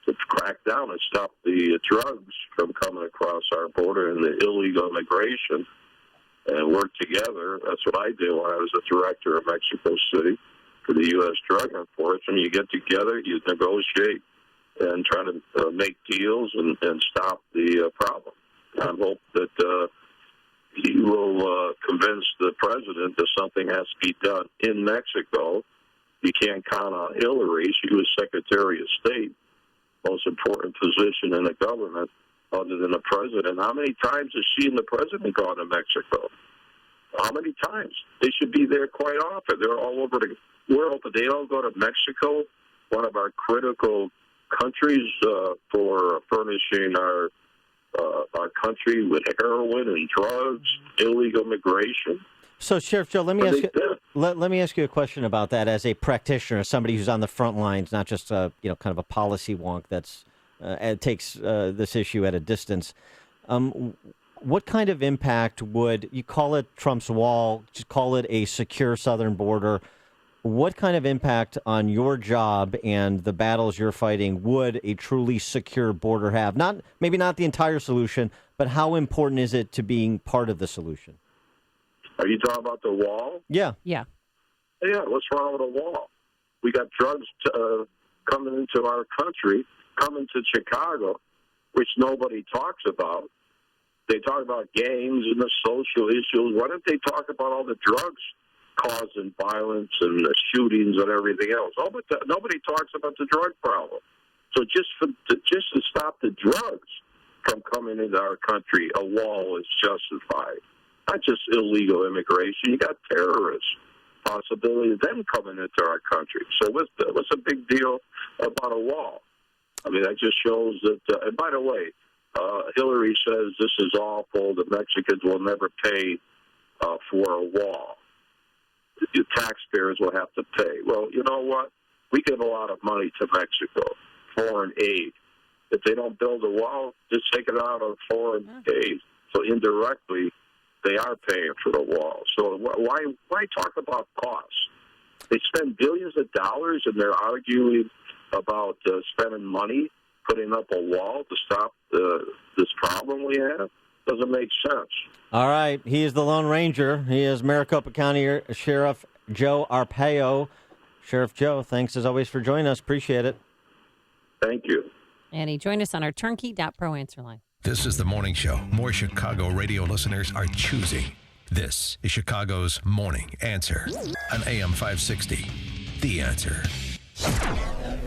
to crack down and stop the drugs from coming across our border and the illegal immigration, and work together. That's what I did when I was a director of Mexico City for the U.S. Drug Enforcement. You get together, you negotiate, and try to make deals and stop the problem. I hope that he will convince the president that something has to be done in Mexico. You can't count on Hillary. She was Secretary of State, most important position in the government other than the president. How many times has she and the president gone to Mexico? How many times? They should be there quite often. They're all over the world, but they don't go to Mexico, one of our critical countries for furnishing our country with heroin and drugs, illegal migration. So, Sheriff Joe, let me ask you a question about that as a practitioner, somebody who's on the front lines, not just kind of a policy wonk that's takes this issue at a distance. What kind of impact would you call it? Trump's wall, just call it a secure southern border. what kind of impact on your job and the battles you're fighting would a truly secure border have? Maybe not the entire solution, but how important is it to being part of the solution? Are you talking about the wall? Yeah. Yeah. Yeah, what's wrong with a wall? We got drugs coming into our country, coming to Chicago, which nobody talks about. They talk about gangs and the social issues. Why don't they talk about all the drugs causing violence and the shootings and everything else? Oh, but nobody talks about the drug problem. So just to stop the drugs from coming into our country, a wall is justified. Not just illegal immigration. You got terrorists, possibility of them coming into our country. So what's a big deal about a wall? I mean, that just shows that. And by the way, Hillary says this is awful. The Mexicans will never pay for a wall. The taxpayers will have to pay. Well, you know what? We give a lot of money to Mexico, foreign aid. If they don't build a wall, just take it out of foreign aid. So indirectly, they are paying for the wall. So why talk about costs? They spend billions of dollars, and they're arguing about spending money putting up a wall to stop this problem we have. Doesn't make sense. All right. He is the Lone Ranger. He is Maricopa County Sheriff Joe Arpaio. Sheriff Joe, thanks as always for joining us. Appreciate it. Thank you. And he joined us on our turnkey.pro answer line. This is the morning show more Chicago radio listeners are choosing. This is Chicago's Morning Answer on AM 560. The Answer.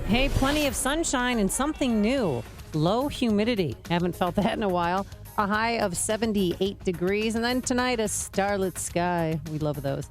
Hey, plenty of sunshine and something new. Low humidity. Haven't felt that in a while. A high of 78 degrees. And then tonight, a starlit sky. We love those.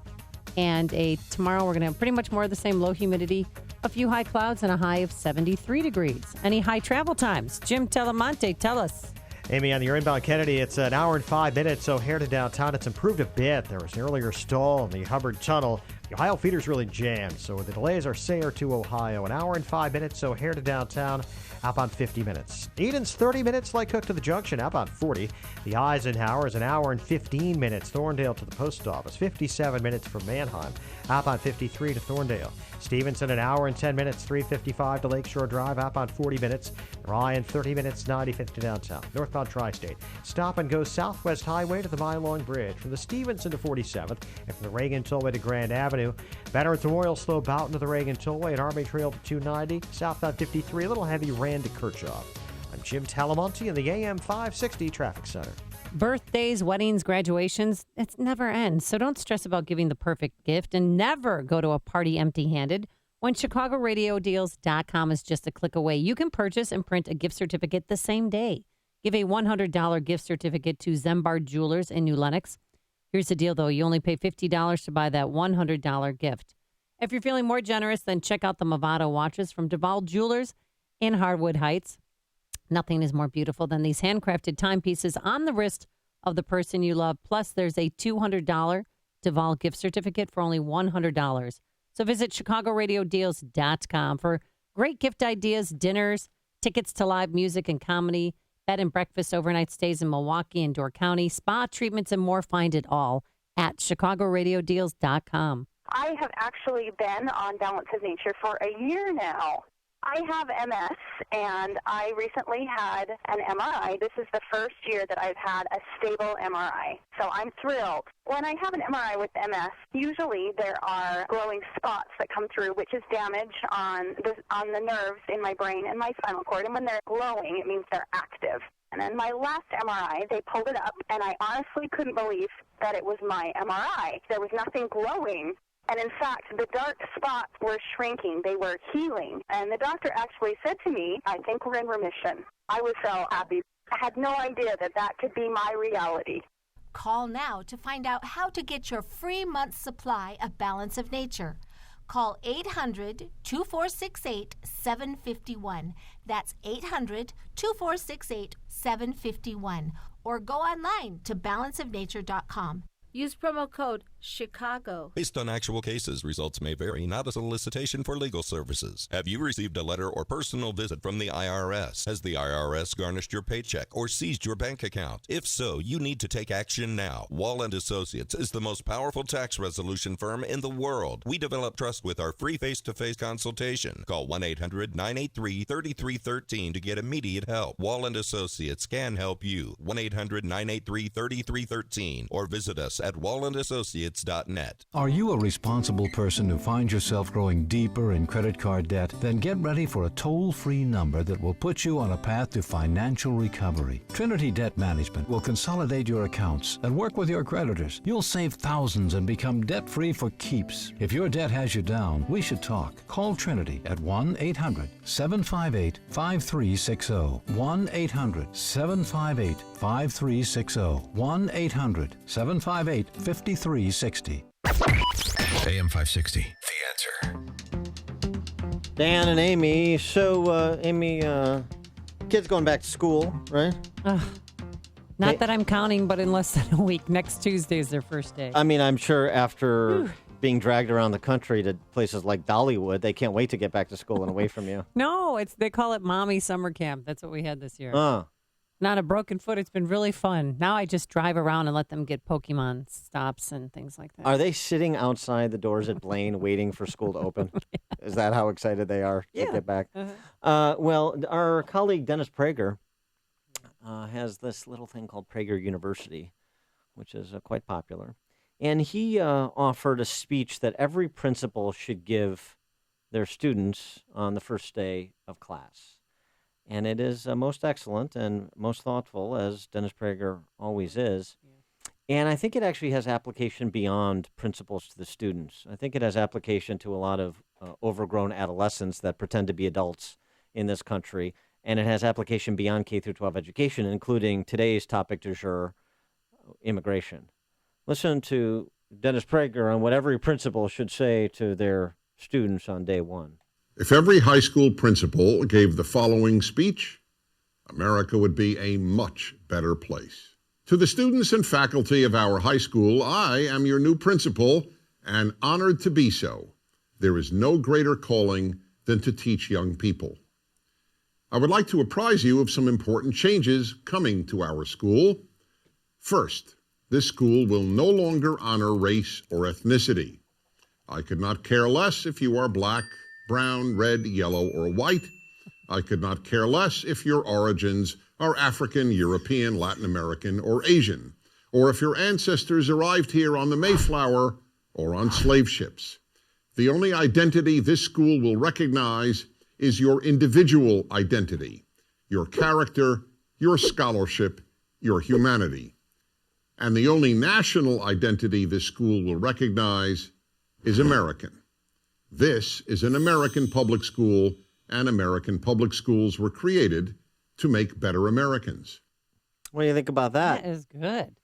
And tomorrow, we're going to have pretty much more of the same low humidity. A few high clouds and a high of 73 degrees. Any high travel times? Jim Telemonte, tell us. Amy, on your inbound Kennedy, it's an hour and 5 minutes, so here to downtown. It's improved a bit. There was an earlier stall in the Hubbard Tunnel. The Ohio feeder's really jammed, so the delays are Sayre to Ohio. An hour and 5 minutes, so here to downtown. Outbound 50 minutes. Eden's 30 minutes, Light Cook to the junction, outbound 40. The Eisenhower is an hour and 15 minutes. Thorndale to the post office, 57 minutes from Manheim. Outbound 53 to Thorndale. Stevenson, an hour and 10 minutes, 3:55 to Lakeshore Drive, outbound 40 minutes. Ryan, 30 minutes, 95th to downtown. Northbound Tri-State. Stop and go Southwest Highway to the Mylong Bridge. From the Stevenson to 47th, and from the Reagan Tollway to Grand Avenue. Veterans Memorial slow Boughton to the Reagan Tollway, and Army Trail to 290. Southbound 53, a little heavy Rand to Kirchhoff. I'm Jim Talamonte in the AM 560 Traffic Center. Birthdays, weddings, graduations, it never ends. So don't stress about giving the perfect gift and never go to a party empty-handed. When ChicagoRadioDeals.com is just a click away, you can purchase and print a gift certificate the same day. Give a $100 gift certificate to Zembard Jewelers in New Lenox. Here's the deal, though. You only pay $50 to buy that $100 gift. If you're feeling more generous, then check out the Movado watches from Duval Jewelers in Hardwood Heights. Nothing is more beautiful than these handcrafted timepieces on the wrist of the person you love. Plus, there's a $200 Duval gift certificate for only $100. So visit ChicagoRadioDeals.com for great gift ideas, dinners, tickets to live music and comedy, bed and breakfast overnight stays in Milwaukee and Door County, spa treatments, and more. Find it all at ChicagoRadioDeals.com. I have actually been on Balance of Nature for a year now. I have MS, and I recently had an MRI. This is the first year that I've had a stable MRI, so I'm thrilled. When I have an MRI with MS, usually there are glowing spots that come through, which is damage on the nerves in my brain and my spinal cord, and when they're glowing, it means they're active. And then my last MRI, they pulled it up, and I honestly couldn't believe that it was my MRI. There was nothing glowing. And in fact, the dark spots were shrinking. They were healing. And the doctor actually said to me, I think we're in remission. I was so happy. I had no idea that that could be my reality. Call now to find out how to get your free month's supply of Balance of Nature. Call 800-2468-751. That's 800-2468-751. Or go online to balanceofnature.com. Use promo code Chicago. Based on actual cases, results may vary, not a solicitation for legal services. Have you received a letter or personal visit from the IRS? Has the IRS garnished your paycheck or seized your bank account? If so, you need to take action now. Wall & Associates is the most powerful tax resolution firm in the world. We develop trust with our free face-to-face consultation. Call 1-800-983-3313 to get immediate help. Wall & Associates can help you. 1-800-983-3313 or visit us at wallandassociates.net. Are you a responsible person who finds yourself growing deeper in credit card debt? Then get ready for a toll-free number that will put you on a path to financial recovery. Trinity Debt Management will consolidate your accounts and work with your creditors. You'll save thousands and become debt-free for keeps. If your debt has you down, we should talk. Call Trinity at 1-800-758-5360. 1-800-758-5360. 1-800-758-5360. AM 560, The Answer. Dan and Amy. So, Amy, kids going back to school, right? Not that I'm counting, but in less than a week. Next Tuesday is their first day. I mean, I'm sure after being dragged around the country to places like Dollywood, they can't wait to get back to school and away from you. No, they call it Mommy Summer Camp. That's what we had this year. Oh. Not a broken foot. It's been really fun. Now I just drive around and let them get Pokemon stops and things like that. Are they sitting outside the doors at Blaine waiting for school to open? Yeah. Is that how excited they are to get back? Well, our colleague Dennis Prager has this little thing called Prager University, which is quite popular. And he offered a speech that every principal should give their students on the first day of class. And it is most excellent and most thoughtful, as Dennis Prager always is. Yeah. And I think it actually has application beyond principals to the students. I think it has application to a lot of overgrown adolescents that pretend to be adults in this country. And it has application beyond K through 12 education, including today's topic du jour, immigration. Listen to Dennis Prager on what every principal should say to their students on day one. If every high school principal gave the following speech, America would be a much better place. To the students and faculty of our high school, I am your new principal and honored to be so. There is no greater calling than to teach young people. I would like to apprise you of some important changes coming to our school. First, this school will no longer honor race or ethnicity. I could not care less if you are black, brown, red, yellow, or white. I could not care less if your origins are African, European, Latin American, or Asian, or if your ancestors arrived here on the Mayflower or on slave ships. The only identity this school will recognize is your individual identity, your character, your scholarship, your humanity. And the only national identity this school will recognize is American. This is an American public school, and American public schools were created to make better Americans. What do you think about that? That is good.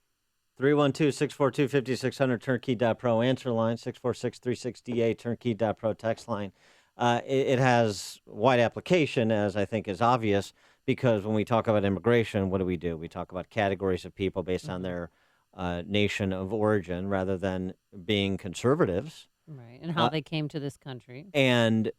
312-642-5600, turnkey.pro answer line, 646-36DA, turnkey.pro text line. It has wide application, as I think is obvious, because when we talk about immigration, what do? We talk about categories of people based on their nation of origin rather than being conservatives. Right, and how they came to this country. And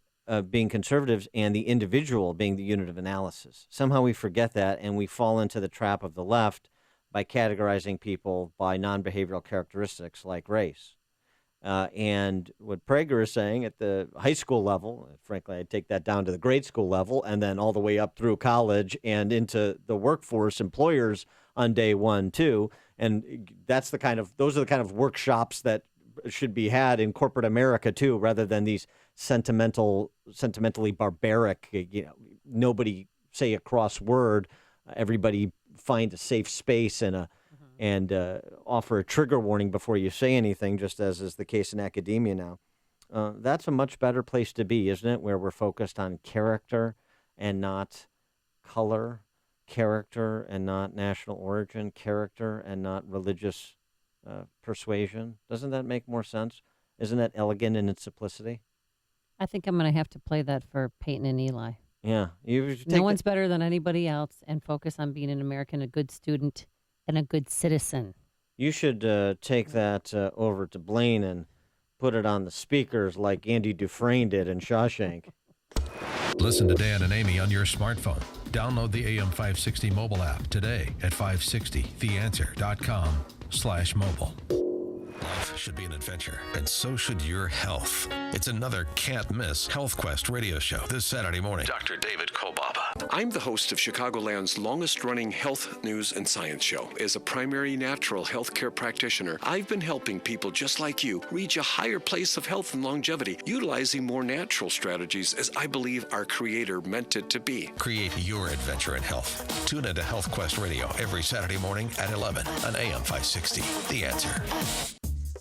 being conservatives and the individual being the unit of analysis. Somehow we forget that, and we fall into the trap of the left by categorizing people by non-behavioral characteristics like race. And what Prager is saying at the high school level, frankly, I'd take that down to the grade school level and then all the way up through college and into the workforce, employers on day one, too. And those are the kind of workshops that should be had in corporate America, too, rather than these sentimentally barbaric, nobody say a cross word, everybody find a safe space and offer a trigger warning before you say anything, just as is the case in academia now. That's a much better place to be, isn't it, where we're focused on character and not color, character and not national origin, character and not religious persuasion. Doesn't that make more sense? Isn't that elegant in its simplicity? I think I'm going to have to play that for Peyton and Eli. Yeah. No one's better than anybody else, and focus on being an American, a good student, and a good citizen. You should take that over to Blaine and put it on the speakers like Andy Dufresne did in Shawshank. Listen to Dan and Amy on your smartphone. Download the AM560 mobile app today at 560theanswer.com/mobile. Life should be an adventure, and so should your health. It's another can't-miss Health Quest radio show this Saturday morning. Dr. David Kolbaba. I'm the host of Chicagoland's longest-running health news and science show. As a primary natural healthcare practitioner, I've been helping people just like you reach a higher place of health and longevity, utilizing more natural strategies as I believe our Creator meant it to be. Create your adventure in health. Tune into Health Quest Radio every Saturday morning at 11 on AM560. The Answer.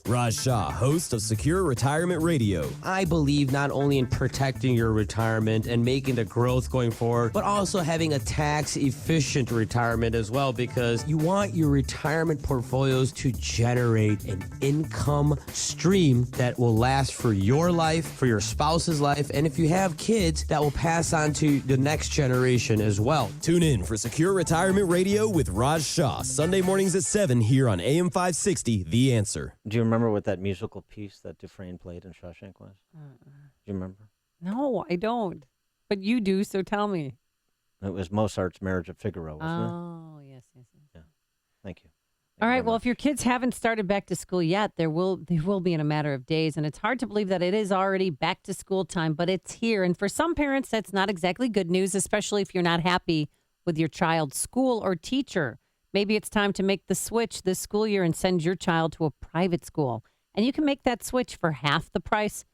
Raj Shah, host of Secure Retirement Radio. I believe not only in protecting your retirement and making the growth going forward, but also having a tax-efficient retirement as well, because you want your retirement portfolios to generate an income stream that will last for your life, for your spouse's life, and if you have kids, that will pass on to the next generation as well. Tune in for Secure Retirement Radio with Raj Shah, Sunday mornings at 7 here on AM 560, The Answer. Do you remember what that musical piece that Dufresne played in Shawshank was? Do you remember? No, I don't. But you do, so tell me. It was Mozart's Marriage of Figaro, wasn't it? Oh, yes. Yeah. Thank you. All right, well, if your kids haven't started back to school yet, they will be in a matter of days. And it's hard to believe that it is already back to school time, but it's here. And for some parents, that's not exactly good news, especially if you're not happy with your child's school or teacher. Maybe it's time to make the switch this school year and send your child to a private school. And you can make that switch for half the price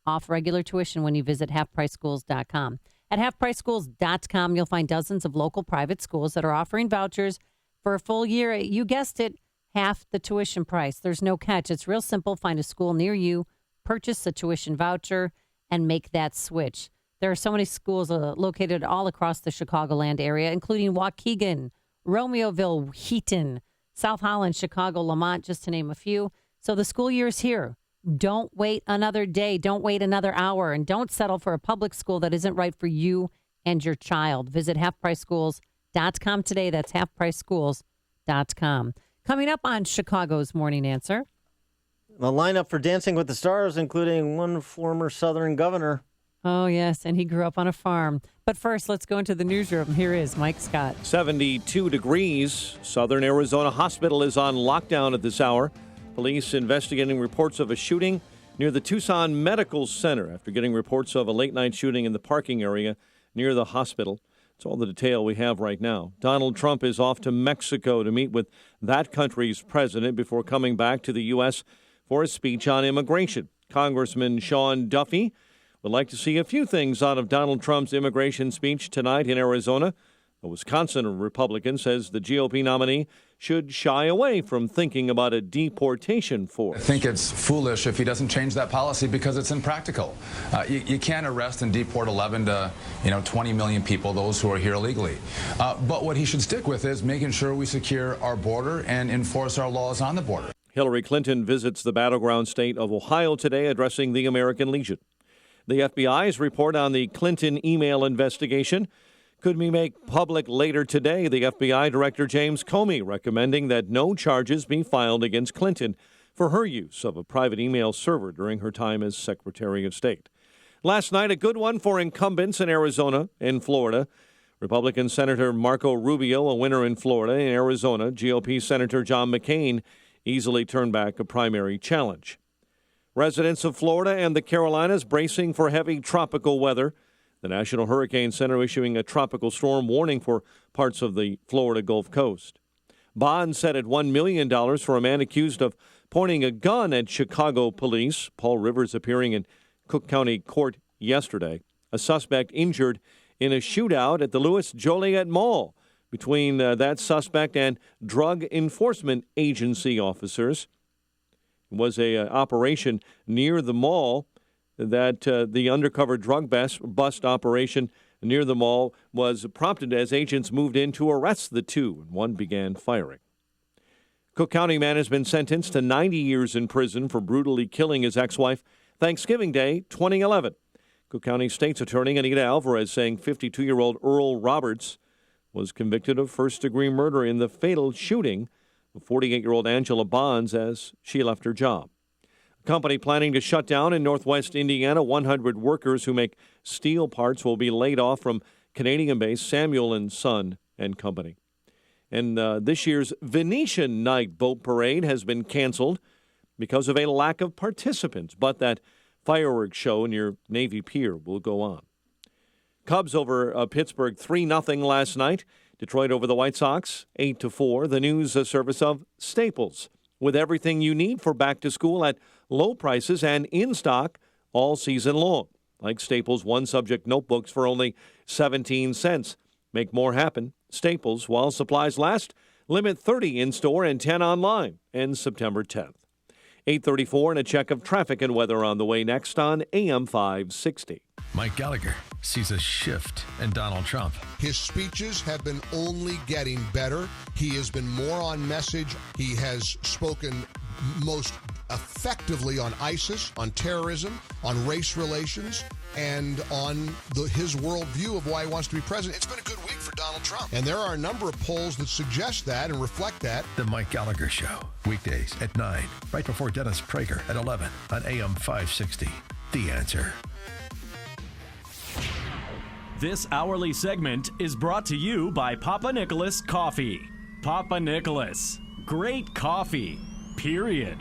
off regular tuition when you visit halfpriceschools.com. At halfpriceschools.com, you'll find dozens of local private schools that are offering vouchers for a full year. You guessed it, half the tuition price. There's no catch. It's real simple. Find a school near you, purchase a tuition voucher, and make that switch. There are so many schools located all across the Chicagoland area, including Waukegan, Romeoville, Wheaton, South Holland, Chicago, Lamont, just to name a few. So the school year is here. Don't wait another day. Don't wait another hour. And don't settle for a public school that isn't right for you and your child. Visit halfpriceschools.com today. That's halfpriceschools.com. Coming up on Chicago's Morning Answer. The lineup for Dancing with the Stars, including one former Southern governor. Oh, yes, and he grew up on a farm. But first, let's go into the newsroom. Here is Mike Scott. 72 degrees. Southern Arizona Hospital is on lockdown at this hour. Police investigating reports of a shooting near the Tucson Medical Center after getting reports of a late-night shooting in the parking area near the hospital. It's all the detail we have right now. Donald Trump is off to Mexico to meet with that country's president before coming back to the U.S. for a speech on immigration. Congressman Sean Duffy would like to see a few things out of Donald Trump's immigration speech tonight in Arizona. A Wisconsin Republican says the GOP nominee should shy away from thinking about a deportation force. I think it's foolish if he doesn't change that policy because it's impractical. You can't arrest and deport 11 to 20 million people, those who are here illegally. But what he should stick with is making sure we secure our border and enforce our laws on the border. Hillary Clinton visits the battleground state of Ohio today, addressing the American Legion. The FBI's report on the Clinton email investigation could be made public later today. The FBI Director James Comey recommending that no charges be filed against Clinton for her use of a private email server during her time as Secretary of State. Last night, a good one for incumbents in Arizona and Florida. Republican Senator Marco Rubio, a winner in Florida. In Arizona, GOP Senator John McCain easily turned back a primary challenge. Residents of Florida and the Carolinas bracing for heavy tropical weather. The National Hurricane Center issuing a tropical storm warning for parts of the Florida Gulf Coast. Bond set at $1 million for a man accused of pointing a gun at Chicago police. Paul Rivers appearing in Cook County Court yesterday. A suspect injured in a shootout at the Louis Joliet Mall between that suspect and Drug Enforcement Agency officers. It was an operation near the mall that the undercover drug bust operation near the mall was prompted as agents moved in to arrest the two, and one began firing. Cook County man has been sentenced to 90 years in prison for brutally killing his ex-wife Thanksgiving Day 2011. Cook County State's Attorney Anita Alvarez saying 52-year-old Earl Roberts was convicted of first-degree murder in the fatal shooting 48-year-old Angela Bonds as she left her job. A company planning to shut down in northwest Indiana. 100 workers who make steel parts will be laid off from Canadian-based Samuel & Son and Company. And this year's Venetian Night Boat Parade has been canceled because of a lack of participants, but that fireworks show near Navy Pier will go on. Cubs over Pittsburgh 3-0 last night. Detroit over the White Sox 8-4. The news service of Staples, with everything you need for back to school at low prices and in stock all season long. Like Staples one-subject notebooks for only 17 cents. Make more happen. Staples, while supplies last. Limit 30 in-store and 10 online. Ends September 10th. 8:34 and a check of traffic and weather on the way next on AM 560. Mike Gallagher sees a shift in Donald Trump. His speeches have been only getting better. He has been more on message. He has spoken most effectively on ISIS, on terrorism, on race relations, and on his worldview of why he wants to be president. It's been a good week for Donald Trump. And there are a number of polls that suggest that and reflect that. The Mike Gallagher Show, weekdays at 9, right before Dennis Prager at 11 on AM 560. The Answer. This hourly segment is brought to you by Papa Nicholas Coffee. Papa Nicholas. Great coffee. Period.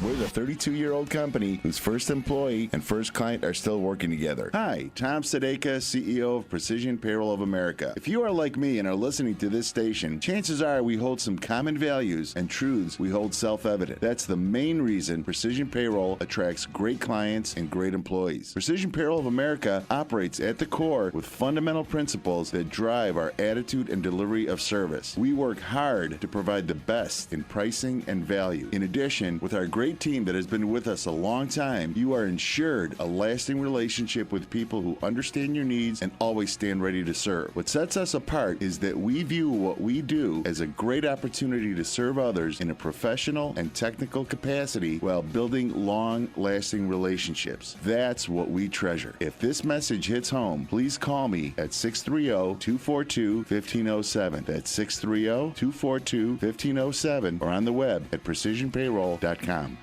We're the 32-year-old company whose first employee and first client are still working together. Hi, Tom Sadeka, CEO of Precision Payroll of America. If you are like me and are listening to this station, chances are we hold some common values and truths we hold self-evident. That's the main reason Precision Payroll attracts great clients and great employees. Precision Payroll of America operates at the core with fundamental principles that drive our attitude and delivery of service. We work hard to provide the best in pricing and value. In addition, with our great team that has been with us a long time, you are ensured a lasting relationship with people who understand your needs and always stand ready to serve. What sets us apart is that we view what we do as a great opportunity to serve others in a professional and technical capacity while building long-lasting relationships. That's what we treasure. If this message hits home, please call me at 630-242-1507. That's 630-242-1507 or on the web at precisionpayroll.com.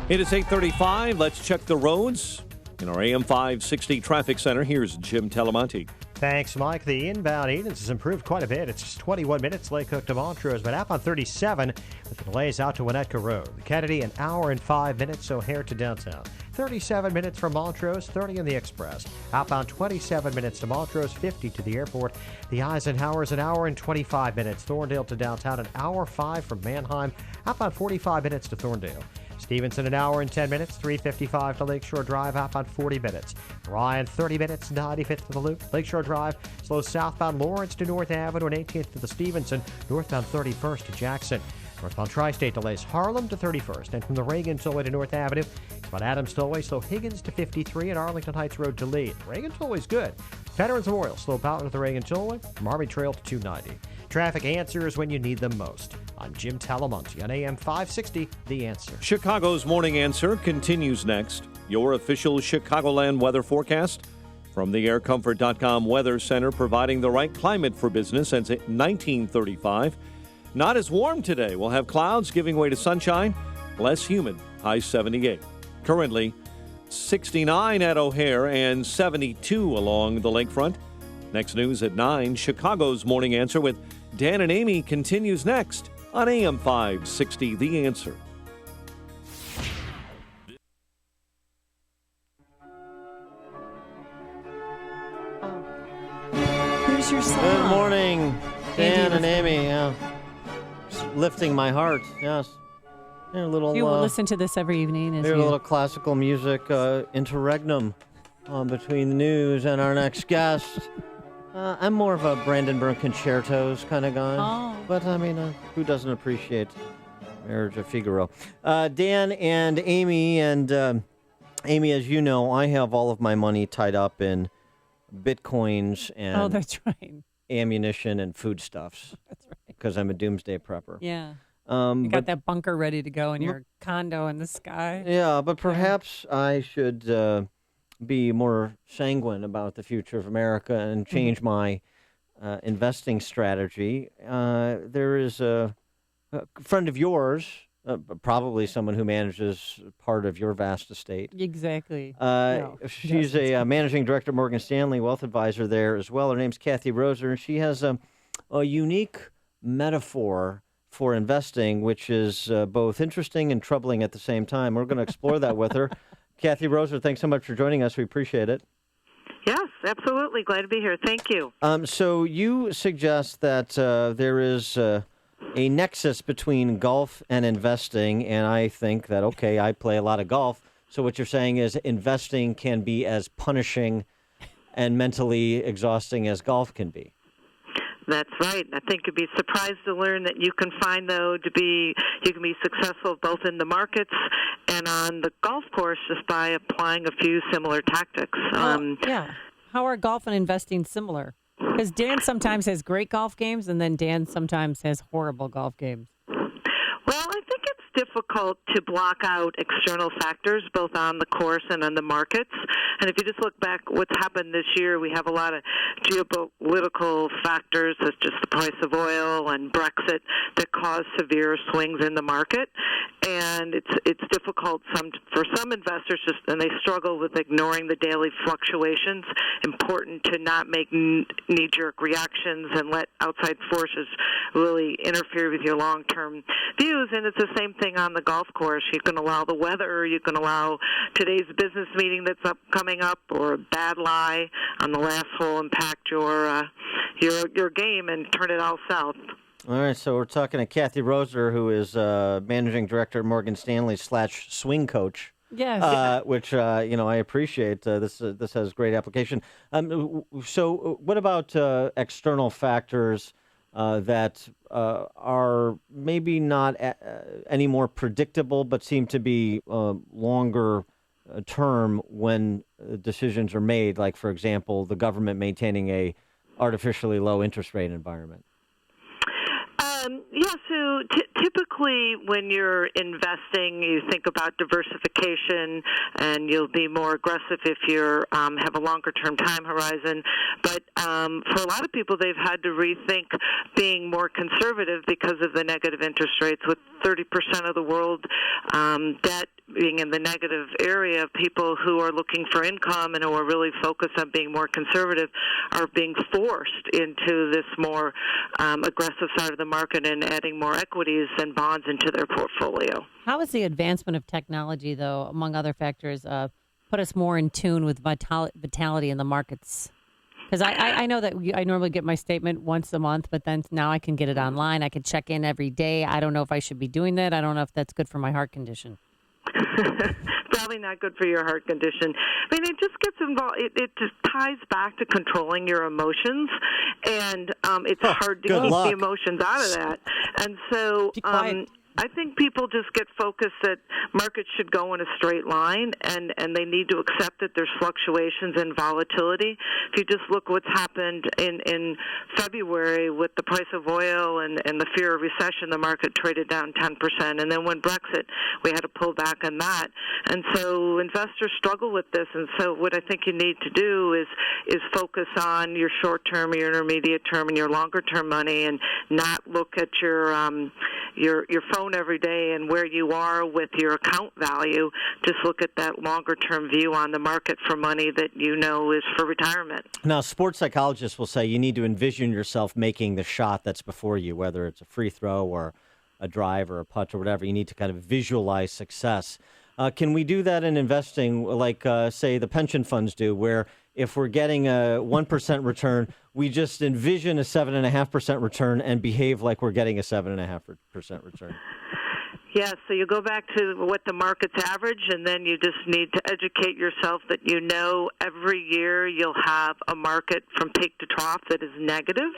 It is 8:35. Let's check the roads in our AM 560 traffic center. Here's Jim Telemonte. Thanks, Mike. The inbound Edens has improved quite a bit. It's just 21 minutes. Lake Cook to Montrose, but up on 37 with the delays out to Winnetka Road. Kennedy, an hour and 5 minutes. O'Hare to downtown. 37 minutes from Montrose, 30 in the Express. Outbound 27 minutes to Montrose, 50 to the airport. The Eisenhower's an hour and 25 minutes. Thorndale to downtown, an hour 5 from Manheim. Outbound 45 minutes to Thorndale. Stevenson, an hour and 10 minutes, 3:55 to Lakeshore Drive, outbound 40 minutes. Ryan, 30 minutes, 95th to the Loop. Lakeshore Drive, slow southbound Lawrence to North Avenue, and 18th to the Stevenson, northbound 31st to Jackson. Northbound Tri-State delays Harlem to 31st, and from the Reagan Tollway to North Avenue, it's about Adams Tollway, slow Higgins to 53, and Arlington Heights Road to Lee. Reagan Tollway's good. Veterans Memorial, slow Boughton to the Reagan Tollway, from Army Trail to 290. Traffic answers when you need them most. I'm Jim Talamonte on AM 560, The Answer. Chicago's Morning Answer continues next. Your official Chicagoland weather forecast from the aircomfort.com Weather Center, providing the right climate for business since 1935. Not as warm today. We'll have clouds giving way to sunshine, less humid, high 78. Currently 69 at O'Hare and 72 along the lakefront. Next news at 9, Chicago's Morning Answer with Dan and Amy continues next on AM 560, The Answer. Here's your song. Good morning, Dan and Amy. Yeah. Just lifting my heart, yes. A little, You will listen to this every evening. As a little classical music interregnum between the news and our next guest. I'm more of a Brandenburg concertos kind of guy. Oh. But, I mean, who doesn't appreciate Marriage of Figaro? Dan and Amy, Amy, as you know, I have all of my money tied up in Bitcoins and that's right. ammunition and foodstuffs. That's right. Because I'm a doomsday prepper. Yeah. You got that bunker ready to go in your condo in the sky. Yeah, but perhaps I should be more sanguine about the future of America and change my investing strategy. There is a friend of yours, probably someone who manages part of your vast estate. Exactly. She's a managing director at Morgan Stanley, wealth advisor there as well. Her name's Kathy Roser, and she has a unique metaphor for investing, which is both interesting and troubling at the same time. We're going to explore that with her. Kathy Roser, thanks so much for joining us. We appreciate it. Yes, absolutely. Glad to be here. Thank you. So you suggest that there is a nexus between golf and investing, and I think that, okay, I play a lot of golf, so what you're saying is investing can be as punishing and mentally exhausting as golf can be. That's right. I think you'd be surprised to learn that you can find, though, you can be successful both in the markets and on the golf course just by applying a few similar tactics. Yeah. How are golf and investing similar? Because Dan sometimes has great golf games, and then Dan sometimes has horrible golf games. Well, I think it's difficult to block out external factors, both on the course and on the markets. And if you just look back what's happened this year, we have a lot of geopolitical factors, such as the price of oil and Brexit, that cause severe swings in the market. And it's difficult for some investors, and they struggle with ignoring the daily fluctuations. Important to not make knee-jerk reactions and let outside forces really interfere with your long-term views. And it's the same thing on the golf course. You can allow the weather, you can allow today's business meeting that's coming up, or a bad lie on the last hole impact your game and turn it all south. All right, so we're talking to Kathy Roser, who is managing director at Morgan Stanley / swing coach. Yes. Which I appreciate. This has great application. So what about external factors that are maybe not any more predictable, but seem to be longer term when decisions are made? Like, for example, the government maintaining a artificially low interest rate environment. So typically when you're investing, you think about diversification, and you'll be more aggressive if you have a longer-term time horizon. But for a lot of people, they've had to rethink being more conservative because of the negative interest rates. With 30% of the world debt being in the negative area, people who are looking for income and who are really focused on being more conservative are being forced into this more aggressive side of the market and adding more equities and bonds into their portfolio. How has the advancement of technology, though, among other factors, put us more in tune with vitality in the markets? Because I know that I normally get my statement once a month, but then now I can get it online. I can check in every day. I don't know if I should be doing that. I don't know if that's good for my heart condition. Probably not good for your heart condition. I mean, it just gets involved. It just ties back to controlling your emotions, and it's hard to keep the emotions out of that. And so I think people just get focused that markets should go in a straight line, and they need to accept that there's fluctuations and volatility. If you just look what's happened in February with the price of oil and the fear of recession, the market traded down 10%. And then when Brexit, we had to pull back on that. And so investors struggle with this. And so what I think you need to do is focus on your short-term, your intermediate-term, and your longer-term money, and not look at your phone every day and where you are with your account value. Just look at that longer-term view on the market for money that you know is for retirement. Now, sports psychologists will say you need to envision yourself making the shot that's before you, whether it's a free throw or a drive or a putt or whatever. You need to kind of visualize success. Can we do that in investing like, say, the pension funds do, where if we're getting a 1% return, we just envision a 7.5% return and behave like we're getting a 7.5% return? Yeah, so you go back to what the market's average, and then you just need to educate yourself that you know every year you'll have a market from peak to trough that is negative,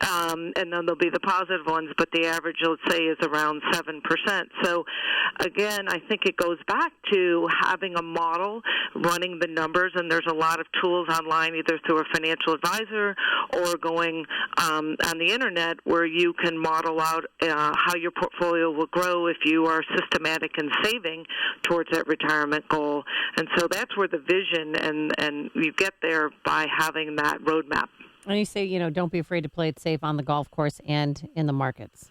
and then there'll be the positive ones, but the average, let's say, is around 7%. So, again, I think it goes back to having a model, running the numbers, and there's a lot of tools online, either through a financial advisor or going on the Internet, where you can model out how your portfolio will grow if you are systematic in saving towards that retirement goal. And so that's where the vision, and you get there by having that roadmap. And you say, don't be afraid to play it safe on the golf course and in the markets.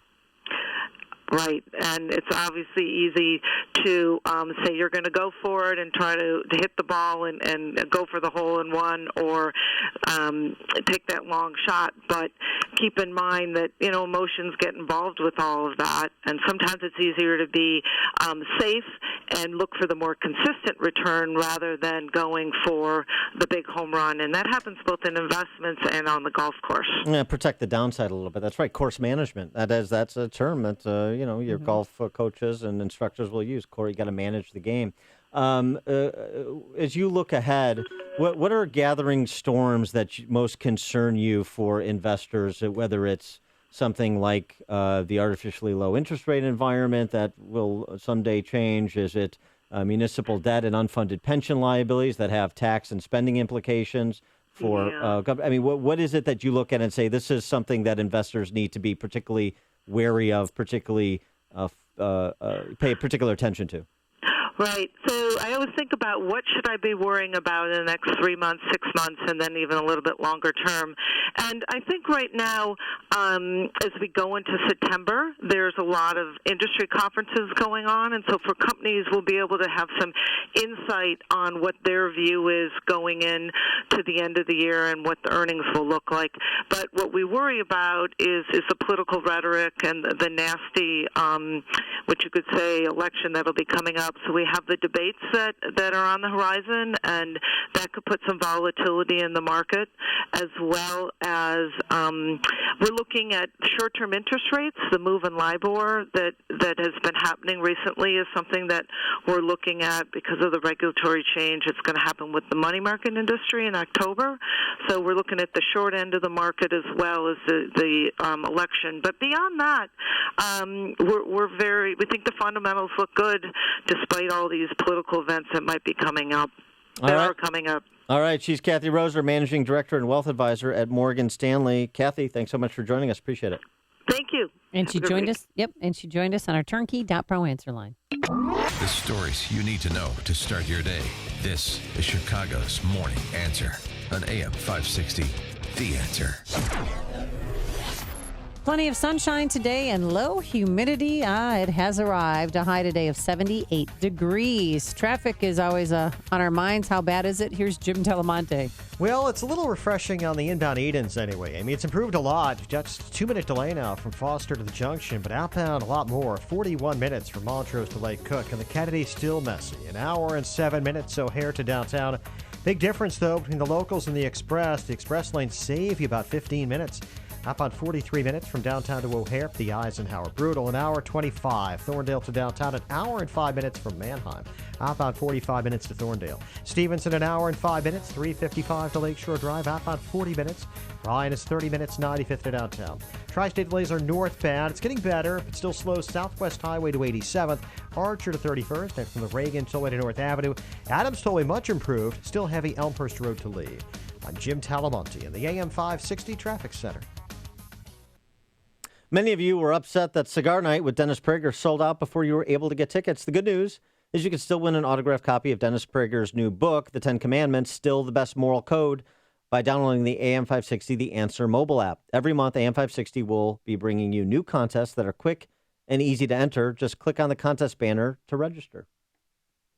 Right, and it's obviously easy to say you're going to go for it and try to hit the ball and go for the hole-in-one or take that long shot, but keep in mind that, emotions get involved with all of that, and sometimes it's easier to be safe and look for the more consistent return rather than going for the big home run, and that happens both in investments and on the golf course. Yeah, protect the downside a little bit. That's right, course management. That's a term that your golf coaches and instructors will use. Corey, you got to manage the game. As you look ahead, what are gathering storms that most concern you for investors, whether it's something like the artificially low interest rate environment that will someday change? Is it municipal debt and unfunded pension liabilities that have tax and spending implications for what is it that you look at and say this is something that investors need to be particularly wary of, particularly pay particular attention to? Right. So I always think about what should I be worrying about in the next 3 months, 6 months, and then even a little bit longer term. And I think right now, as we go into September, there's a lot of industry conferences going on, and so for companies, we'll be able to have some insight on what their view is going in to the end of the year and what the earnings will look like. But what we worry about is the political rhetoric and the nasty, what you could say, election that'll be coming up. So we have the debates that are on the horizon, and that could put some volatility in the market, as well as we're looking at short-term interest rates. The move in LIBOR that has been happening recently is something that we're looking at because of the regulatory change. It's going to happen with the money market industry in October. So we're looking at the short end of the market as well as the election. But beyond that, we think the fundamentals look good despite all these political events that might be coming up. Are coming up. All right. She's Kathy Roser, Managing Director and Wealth Advisor at Morgan Stanley. Kathy, thanks so much for joining us. Appreciate it. Thank you. And she joined us. Yep. And she joined us on our turnkey.pro answer line. The stories you need to know to start your day. This is Chicago's Morning Answer on AM 560. The Answer. Plenty of sunshine today and low humidity. It has arrived. A high today of 78 degrees. Traffic is always on our minds. How bad is it? Here's Jim Telemonte. Well, it's a little refreshing on the inbound Edens anyway. I mean, it's improved a lot. Just a 2-minute delay now from Foster to the junction, but outbound a lot more. 41 minutes from Montrose to Lake Cook, and the Kennedy's still messy. An hour and 7 minutes O'Hare to downtown. Big difference, though, between the locals and the express. The express lanes save you about 15 minutes. Outbound 43 minutes from downtown to O'Hare, the Eisenhower. Brutal, an hour 25. Thorndale to downtown, an hour and 5 minutes from Manheim. Outbound 45 minutes to Thorndale. Stevenson, an hour and 5 minutes. 3:55 to Lakeshore Drive. Outbound 40 minutes. Ryan is 30 minutes. 95th to downtown. Tri-State delays are northbound. It's getting better, but still slow. Southwest Highway to 87th. Archer to 31st. And from the Reagan Tollway to North Avenue. Adams Tollway much improved. Still heavy Elmhurst Road to Lee. I'm Jim Talamonte in the AM 560 Traffic Center. Many of you were upset that Cigar Night with Dennis Prager sold out before you were able to get tickets. The good news is you can still win an autographed copy of Dennis Prager's new book, The 10 Commandments, Still the Best Moral Code, by downloading the AM 560 The Answer mobile app. Every month, AM 560 will be bringing you new contests that are quick and easy to enter. Just click on the contest banner to register.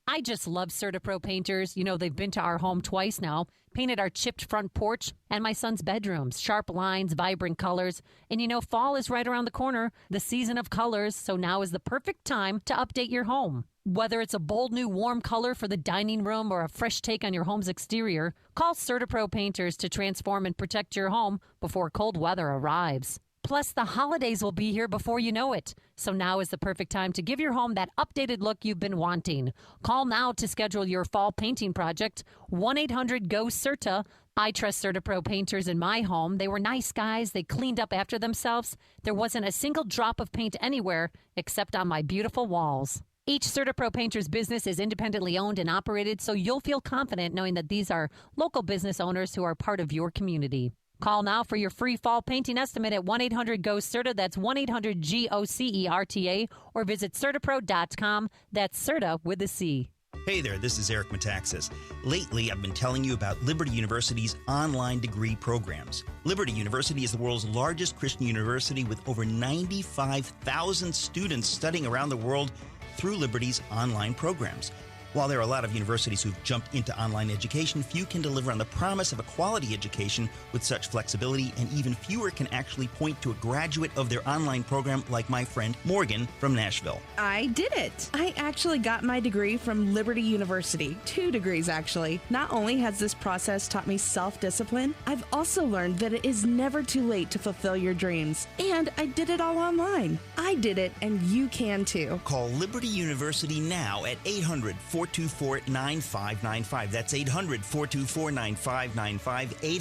I just love CertaPro painters. You know, they've been to our home twice now, painted our chipped front porch and my son's bedrooms. Sharp lines, vibrant colors. And you know, fall is right around the corner, the season of colors. So now is the perfect time to update your home. Whether it's a bold new warm color for the dining room or a fresh take on your home's exterior, call CertaPro painters to transform and protect your home before cold weather arrives. Plus, the holidays will be here before you know it. So now is the perfect time to give your home that updated look you've been wanting. Call now to schedule your fall painting project. 1-800-GO-CERTA. I trust CertaPro painters in my home. They were nice guys. They cleaned up after themselves. There wasn't a single drop of paint anywhere except on my beautiful walls. Each CertaPro painter's business is independently owned and operated, so you'll feel confident knowing that these are local business owners who are part of your community. Call now for your free fall painting estimate at 1-800-GO-CERTA. That's 1-800-GOCERTA. Or visit CertaPro.com. That's Certa with a C. Hey there, this is Eric Metaxas. Lately, I've been telling you about Liberty University's online degree programs. Liberty University is the world's largest Christian university with over 95,000 students studying around the world through Liberty's online programs. While there are a lot of universities who've jumped into online education, few can deliver on the promise of a quality education with such flexibility, and even fewer can actually point to a graduate of their online program like my friend Morgan from Nashville. I did it. I actually got my degree from Liberty University. 2 degrees, actually. Not only has this process taught me self-discipline, I've also learned that it is never too late to fulfill your dreams. And I did it all online. I did it, and you can too. Call Liberty University now at 800-424-9595. That's 800-424-9595,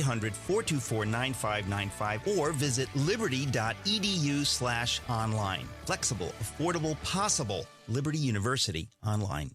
800-424-9595, or visit liberty.edu/online. Flexible, affordable, possible. Liberty University Online.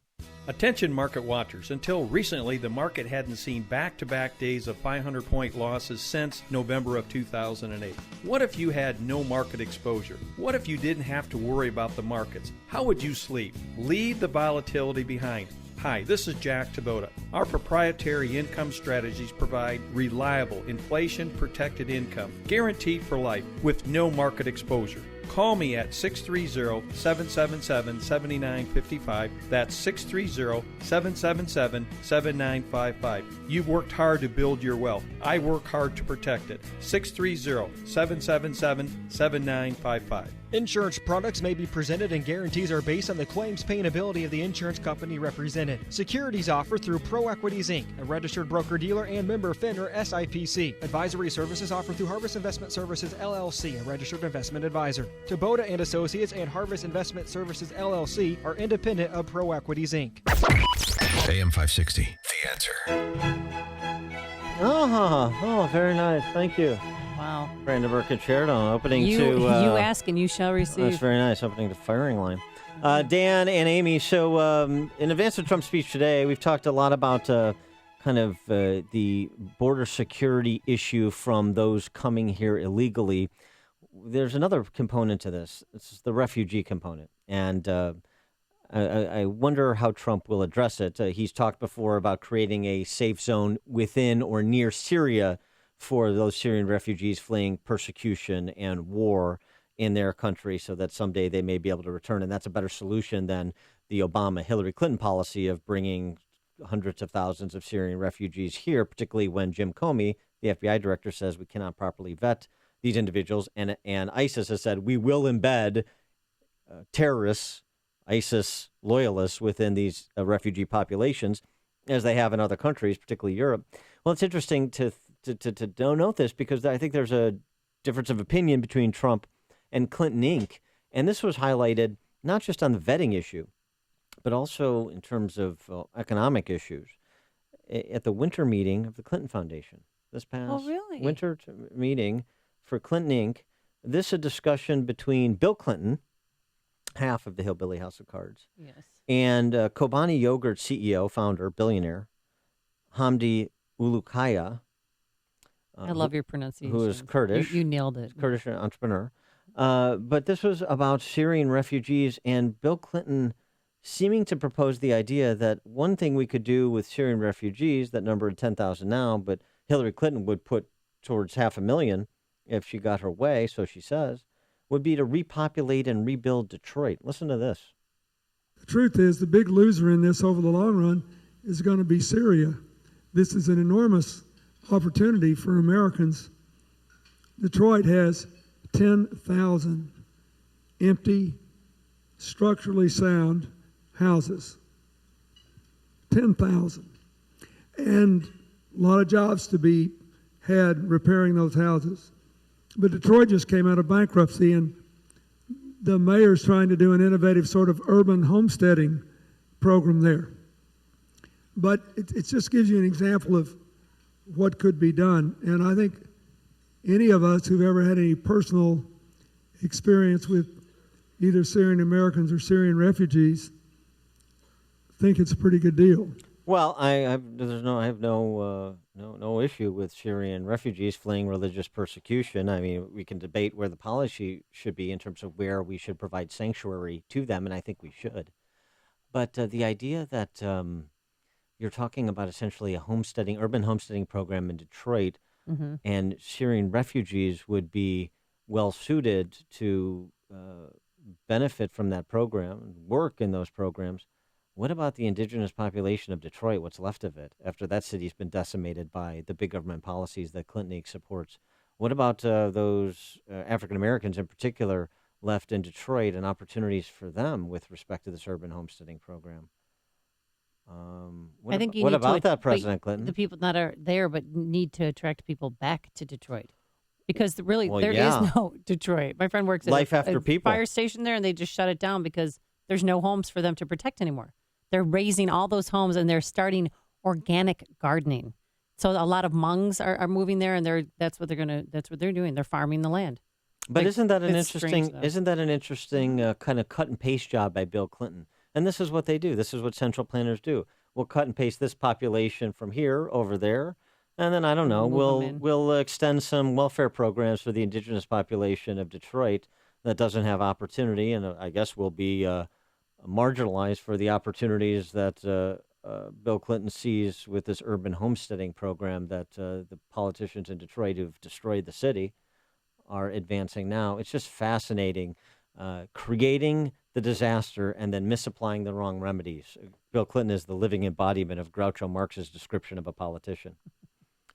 Attention market watchers. Until recently, the market hadn't seen back-to-back days of 500-point losses since November of 2008. What if you had no market exposure? What if you didn't have to worry about the markets? How would you sleep? Leave the volatility behind. Hi, this is Jack Taboda. Our proprietary income strategies provide reliable, inflation-protected income, guaranteed for life, with no market exposure. Call me at 630-777-7955. That's 630-777-7955. You've worked hard to build your wealth. I work hard to protect it. 630-777-7955. Insurance products may be presented and guarantees are based on the claims paying ability of the insurance company represented. Securities offered through ProEquities Inc., a registered broker-dealer and member FINRA SIPC. Advisory services offered through Harvest Investment Services LLC, a registered investment advisor. Taboda and Associates and Harvest Investment Services LLC are independent of ProEquities Inc. AM 560, The Answer. Oh, very nice. Thank you. Wow. Brandon Burkett Sheridan opening you, to... you ask and you shall receive. That's very nice, opening the firing line. Dan and Amy, so in advance of Trump's speech today, we've talked a lot about the border security issue from those coming here illegally. There's another component to this. This is the refugee component. And I wonder how Trump will address it. He's talked before about creating a safe zone within or near Syria for those Syrian refugees fleeing persecution and war in their country so that someday they may be able to return. And that's a better solution than the Obama-Hillary Clinton policy of bringing hundreds of thousands of Syrian refugees here, particularly when Jim Comey, the FBI director, says we cannot properly vet these individuals. And ISIS has said we will embed terrorists, ISIS loyalists within these refugee populations, as they have in other countries, particularly Europe. Well, it's interesting to note this because I think there's a difference of opinion between Trump and Clinton Inc. And this was highlighted not just on the vetting issue, but also in terms of economic issues at the winter meeting of the Clinton Foundation. This past winter meeting for Clinton Inc., this is a discussion between Bill Clinton, half of the Hillbilly House of Cards, and Kobani Yogurt CEO, founder, billionaire, Hamdi Ulukaya, I love your pronunciation. who is Kurdish. You nailed it. Kurdish entrepreneur. But this was about Syrian refugees, and Bill Clinton seeming to propose the idea that one thing we could do with Syrian refugees, that number of 10,000 now, but Hillary Clinton would put towards 500,000 if she got her way, so she says, would be to repopulate and rebuild Detroit. Listen to this. The truth is, the big loser in this over the long run is going to be Syria. This is an enormous opportunity for Americans. Detroit has 10,000 empty, structurally sound houses. 10,000. And a lot of jobs to be had repairing those houses. But Detroit just came out of bankruptcy, and the mayor's trying to do an innovative sort of urban homesteading program there. But it just gives you an example of what could be done. And I think any of us who've ever had any personal experience with either Syrian Americans or Syrian refugees think it's a pretty good deal. Well, I have no issue with Syrian refugees fleeing religious persecution. I mean, we can debate where the policy should be in terms of where we should provide sanctuary to them, and I think we should. But the idea that you're talking about essentially a urban homesteading program in Detroit, and Syrian refugees would be well suited to benefit from that program, work in those programs. What about the indigenous population of Detroit, what's left of it, after that city's been decimated by the big government policies that Clinton supports? What about those African Americans in particular left in Detroit and opportunities for them with respect to this urban homesteading program? I think what about that, President Clinton? The people that are there but need to attract people back to Detroit. Because really, there is no Detroit. My friend works at a fire station there, and they just shut it down because there's no homes for them to protect anymore. They're raising all those homes, and they're starting organic gardening. So a lot of Hmongs are moving there, and that's what they're doing. They're farming the land. But isn't that an interesting kind of cut and paste job by Bill Clinton? And this is what they do. This is what central planners do. We'll cut and paste this population from here over there. And then, I don't know, we'll extend some welfare programs for the indigenous population of Detroit that doesn't have opportunity, and I guess will be marginalized for the opportunities that Bill Clinton sees with this urban homesteading program that the politicians in Detroit who've destroyed the city are advancing now. It's just fascinating, creating the disaster and then misapplying the wrong remedies. Bill Clinton is the living embodiment of Groucho Marx's description of a politician.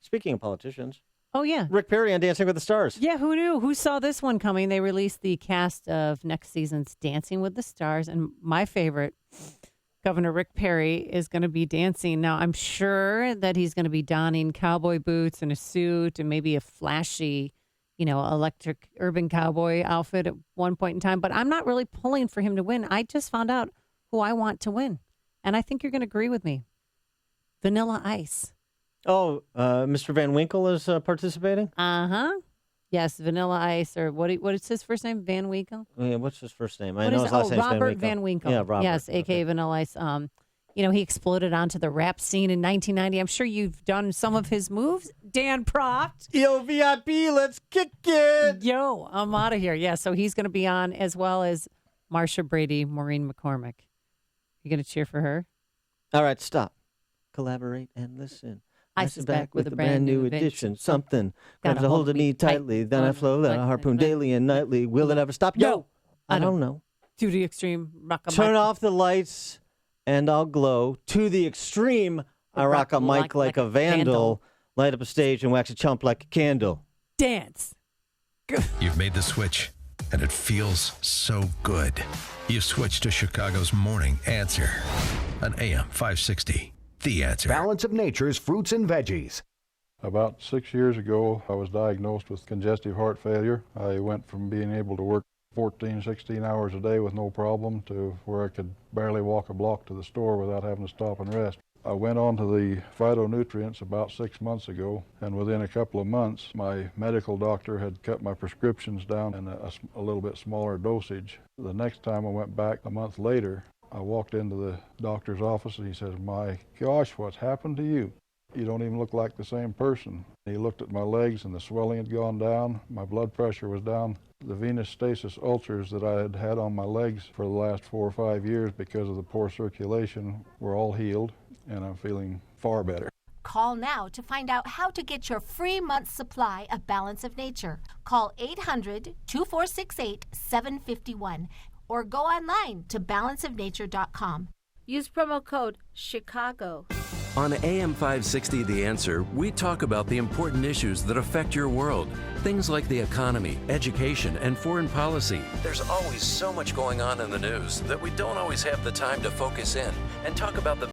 Speaking of politicians. Oh, yeah. Rick Perry on Dancing with the Stars. Yeah, who knew? Who saw this one coming? They released the cast of next season's Dancing with the Stars. And my favorite, Governor Rick Perry, is going to be dancing. Now, I'm sure that he's going to be donning cowboy boots and a suit and maybe a flashy, electric urban cowboy outfit at one point in time. But I'm not really pulling for him to win. I just found out who I want to win. And I think you're going to agree with me. Vanilla Ice. Oh, Mr. Van Winkle is participating? Uh-huh. Yes, Vanilla Ice, or what is his first name? Van Winkle? Yeah, what's his first name? I know his last name is Robert Van Winkle. Yeah, Robert. Yes, a.k.a. Vanilla Ice. He exploded onto the rap scene in 1990. I'm sure you've done some of his moves. Dan Proft. Yo, VIP, let's kick it. Yo, I'm out of here. Yeah, so he's going to be on, as well as Marsha Brady, Maureen McCormick. You going to cheer for her? All right, stop. Collaborate and listen. Ice is back with a brand new edition. Something grabs a hold of me tightly. Then I flow, then I harpoon daily and nightly. Will it ever stop? Yo! I don't know. To the extreme, rock a Turn off the lights and I'll glow. To the extreme, I rock a mic like a vandal. Light up a stage and wax a chump like a candle. Dance. You've made the switch, and it feels so good. You switched to Chicago's Morning Answer on AM 560. The Answer. Balance of Nature's fruits and veggies. About 6 years ago, I was diagnosed with congestive heart failure. I went from being able to work 14, 16 hours a day with no problem to where I could barely walk a block to the store without having to stop and rest. I went on to the phytonutrients about 6 months ago, and within a couple of months, my medical doctor had cut my prescriptions down in a little bit smaller dosage. The next time I went back a month later, I walked into the doctor's office and he says, "My gosh, what's happened to you? You don't even look like the same person." He looked at my legs and the swelling had gone down. My blood pressure was down. The venous stasis ulcers that I had had on my legs for the last 4 or 5 years because of the poor circulation were all healed, and I'm feeling far better. Call now to find out how to get your free month's supply of Balance of Nature. Call 800-2468-751 or go online to balanceofnature.com. Use promo code CHICAGO. On AM 560 The Answer, we talk about the important issues that affect your world. Things like the economy, education, and foreign policy. There's always so much going on in the news that we don't always have the time to focus in and talk about the